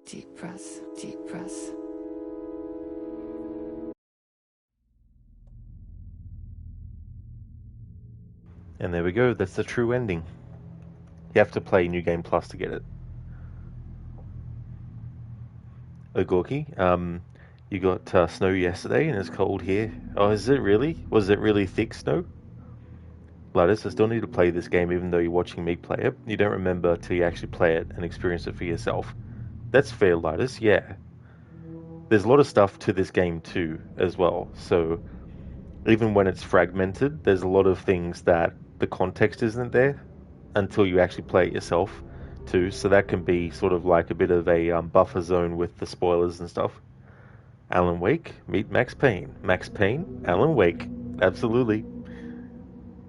Deep breath, deep breath. And there we go, that's the true ending. You have to play New Game Plus to get it. Gorky, you got snow yesterday and it's cold here. Oh, is it really? Was it really thick snow? Ludus, I still need to play this game even though you're watching me play it. You don't remember till you actually play it and experience it for yourself. That's fair, Ludus, yeah. There's a lot of stuff to this game too, as well. So, even when it's fragmented, there's a lot of things that the context isn't there until you actually play it yourself too. So that can be sort of like a bit of a buffer zone with the spoilers and stuff. Alan Wake, meet Max Payne. Max Payne, Alan Wake. Absolutely.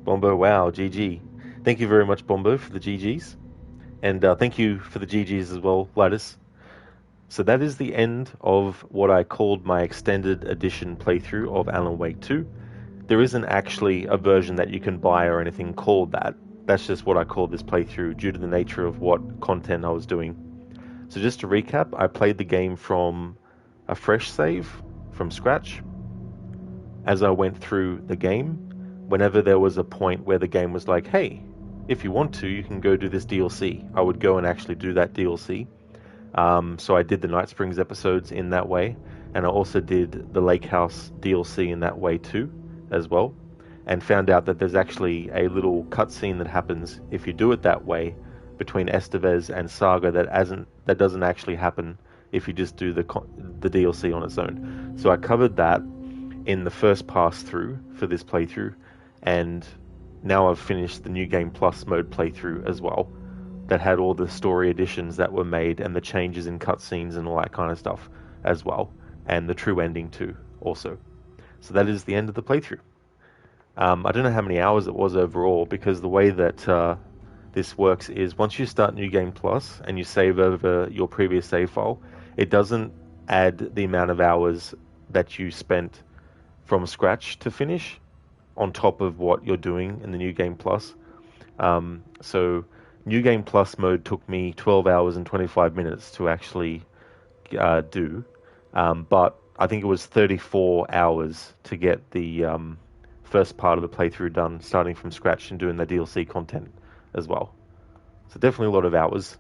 Bombo, wow, GG. Thank you very much, Bombo, for the GGs. And thank you for the GGs as well, Lidus. So that is the end of what I called my extended edition playthrough of Alan Wake 2. There isn't actually a version that you can buy or anything called that. That's just what I called this playthrough due to the nature of what content I was doing. So just to recap, I played the game from a fresh save, from scratch. As I went through the game, whenever there was a point where the game was like, hey, if you want to, you can go do this DLC, I would go and actually do that DLC. So I did the Night Springs episodes in that way, and I also did the Lake House DLC in that way too, as well, and found out that there's actually a little cutscene that happens if you do it that way between Estevez and Saga that doesn't actually happen if you just do the DLC on its own. So I covered that in the first pass through for this playthrough, and now I've finished the New Game Plus mode playthrough as well, that had all the story additions that were made and the changes in cutscenes and all that kind of stuff as well, and the true ending too also. So that is the end of the playthrough. I don't know how many hours it was overall, because the way that this works is once you start New Game Plus and you save over your previous save file, it doesn't add the amount of hours that you spent from scratch to finish on top of what you're doing in the New Game Plus. So New Game Plus mode took me 12 hours and 25 minutes to actually do, but I think it was 34 hours to get the first part of the playthrough done, starting from scratch and doing the DLC content as well. So definitely a lot of hours.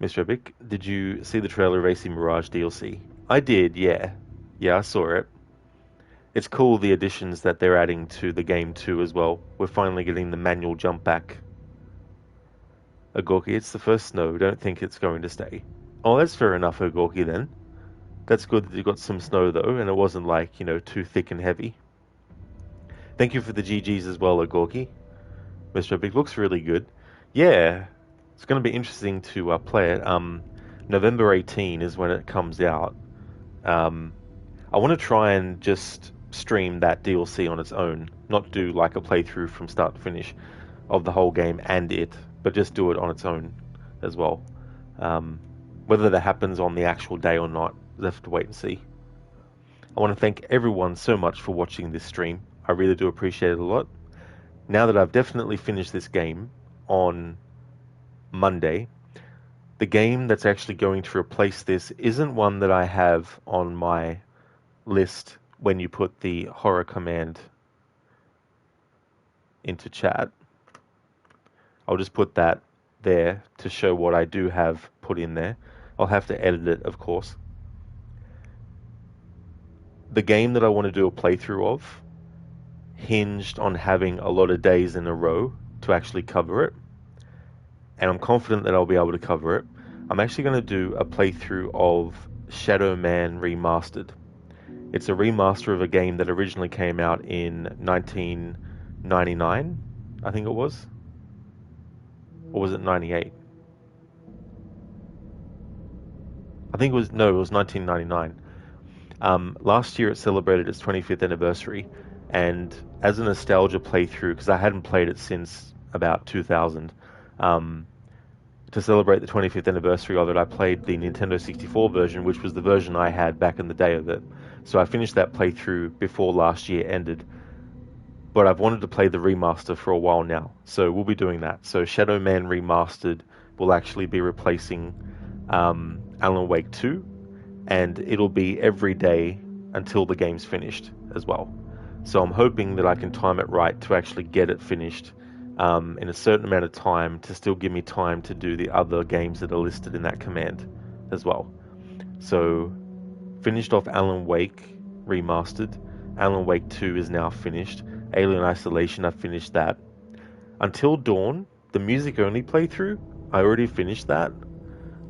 Mr. Epic, did you see the trailer of AC Mirage DLC? I did, yeah. Yeah, I saw it. It's cool, the additions that they're adding to the game too as well. We're finally getting the manual jump back. Agorki, it's the first snow. Don't think it's going to stay. Oh, that's fair enough, Agorki, then. That's good that you got some snow, though, and it wasn't, like, you know, too thick and heavy. Thank you for the GGs as well, Agorki. Mr. Epic looks really good. Yeah, it's going to be interesting to play it. November 18 is when it comes out. I want to try and just stream that DLC on its own, not do like a playthrough from start to finish of the whole game and it, but just do it on its own as well. Whether that happens on the actual day or not, we'll have to wait and see. I want to thank everyone so much for watching this stream. I really do appreciate it a lot. Now that I've definitely finished this game on Monday, the game that's actually going to replace this isn't one that I have on my list when you put the horror command into chat. I'll just put that there to show what I do have put in there. I'll have to edit it, of course. The game that I want to do a playthrough of hinged on having a lot of days in a row to actually cover it, and I'm confident that I'll be able to cover it. I'm actually going to do a playthrough of Shadow Man Remastered. It's a remaster of a game that originally came out in 1999, I think it was. Or was it 98? I think it was 1999. Last year it celebrated its 25th anniversary, and as a nostalgia playthrough, because I hadn't played it since about 2000, to celebrate the 25th anniversary of it, I played the Nintendo 64 version, which was the version I had back in the day of it. So I finished that playthrough before last year ended. But I've wanted to play the remaster for a while now, so we'll be doing that. So Shadow Man Remastered will actually be replacing Alan Wake 2, and it'll be every day until the game's finished as well. So I'm hoping that I can time it right to actually get it finished in a certain amount of time to still give me time to do the other games that are listed in that command as well. So finished off Alan Wake Remastered. Alan Wake 2 is now finished. Alien Isolation, I finished that. Until Dawn, the music only playthrough, I already finished that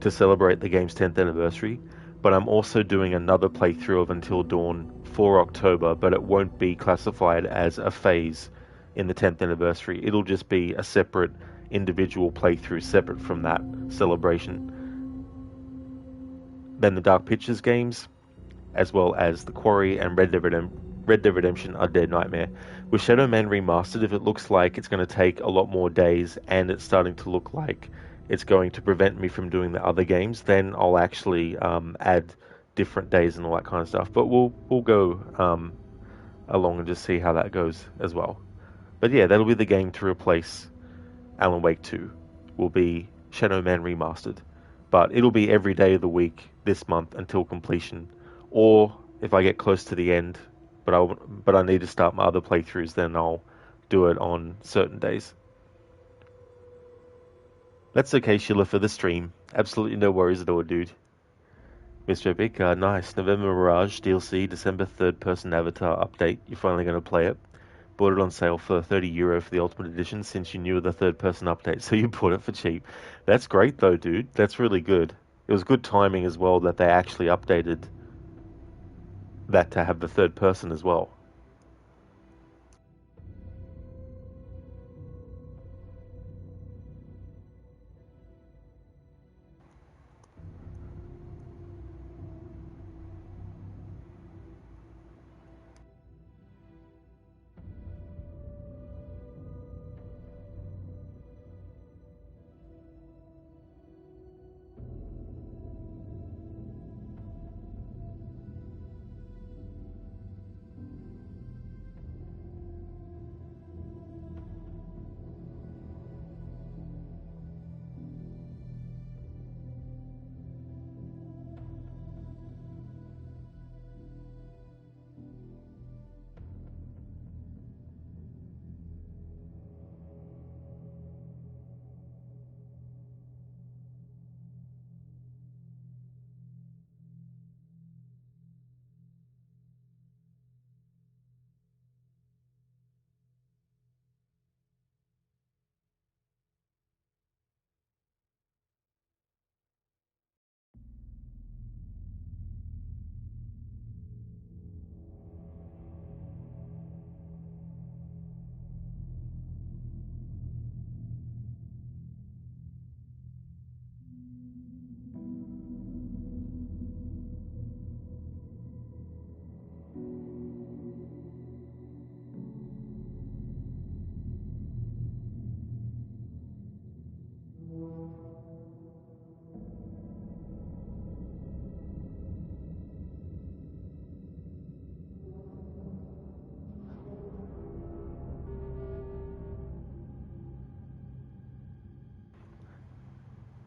to celebrate the game's 10th anniversary, but I'm also doing another playthrough of Until Dawn for October, but it won't be classified as a phase in the 10th anniversary. It'll just be a separate individual playthrough, separate from that celebration. Then the Dark Pictures games, as well as The Quarry and Red Dead Redemption Undead Nightmare. With Shadow Man Remastered, if it looks like it's going to take a lot more days and it's starting to look like it's going to prevent me from doing the other games, then I'll actually add different days and all that kind of stuff. But we'll go along and just see how that goes as well. But yeah, that'll be the game to replace Alan Wake 2. Will be Shadow Man Remastered. But it'll be every day of the week this month until completion. Or if I get close to the end, but I need to start my other playthroughs, then I'll do it on certain days. That's okay, Sheila, for the stream. Absolutely no worries at all, dude. Mr. Epic, nice. November Mirage DLC, December third-person avatar update. You're finally going to play it. Bought it on sale for €30 for the Ultimate Edition since you knew of the third-person update, so you bought it for cheap. That's great, though, dude. That's really good. It was good timing as well that they actually updated that to have the third person as well.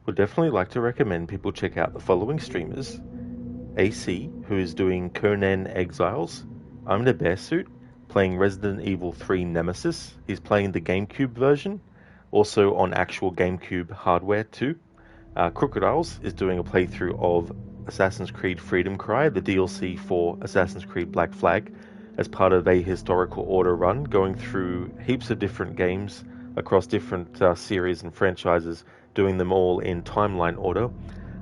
would definitely like to recommend people check out the following streamers. AC, who is doing Conan Exiles. I'm the Bear Suit, playing Resident Evil 3 Nemesis. He's playing the GameCube version, also on actual GameCube hardware too. Crocodiles is doing a playthrough of Assassin's Creed Freedom Cry, the DLC for Assassin's Creed Black Flag, as part of a historical order run, going through heaps of different games across different series and franchises, doing them all in timeline order.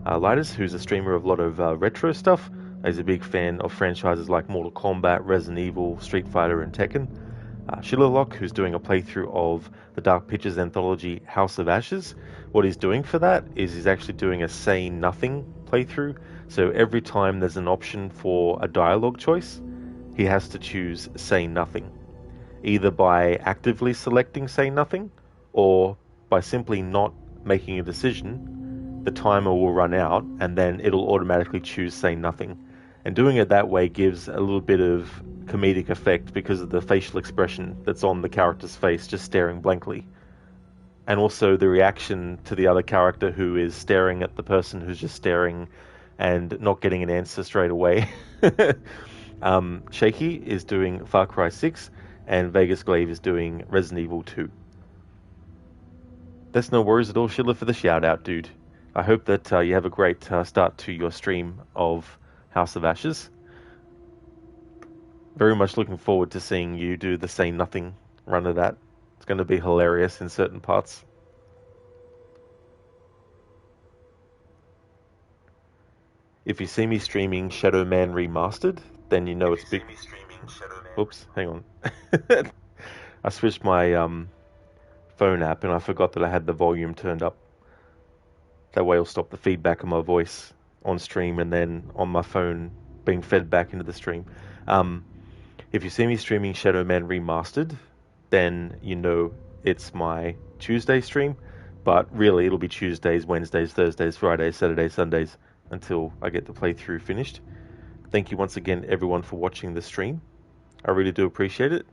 Lidus, who's a streamer of a lot of retro stuff, is a big fan of franchises like Mortal Kombat, Resident Evil, Street Fighter, and Tekken. Shillerlock, who's doing a playthrough of the Dark Pictures anthology House of Ashes. What he's doing for that is he's actually doing a say nothing playthrough. So every time there's an option for a dialogue choice, he has to choose say nothing, either by actively selecting say nothing or by simply not making a decision. The timer will run out and then it'll automatically choose say nothing. And doing it that way gives a little bit of comedic effect because of the facial expression that's on the character's face, just staring blankly. And also the reaction to the other character who is staring at the person who's just staring and not getting an answer straight away. Shaky is doing Far Cry 6 and Vegas Glaive is doing Resident Evil 2. That's no worries at all, Schiller, for the shout out, dude. I hope that you have a great start to your stream of House of Ashes. Very much looking forward to seeing you do the Say Nothing run of that. It's going to be hilarious in certain parts. If you see me streaming Shadow Man Remastered, then you know it's big. Oops, hang on. I switched my phone app and I forgot that I had the volume turned up. That way it'll stop the feedback of my voice on stream and then on my phone being fed back into the stream. If you see me streaming Shadow Man Remastered, then you know it's my Tuesday stream, but really it'll be Tuesdays, Wednesdays, Thursdays, Fridays, Saturdays, Sundays until I get the playthrough finished. Thank you once again everyone for watching the stream. I really do appreciate it.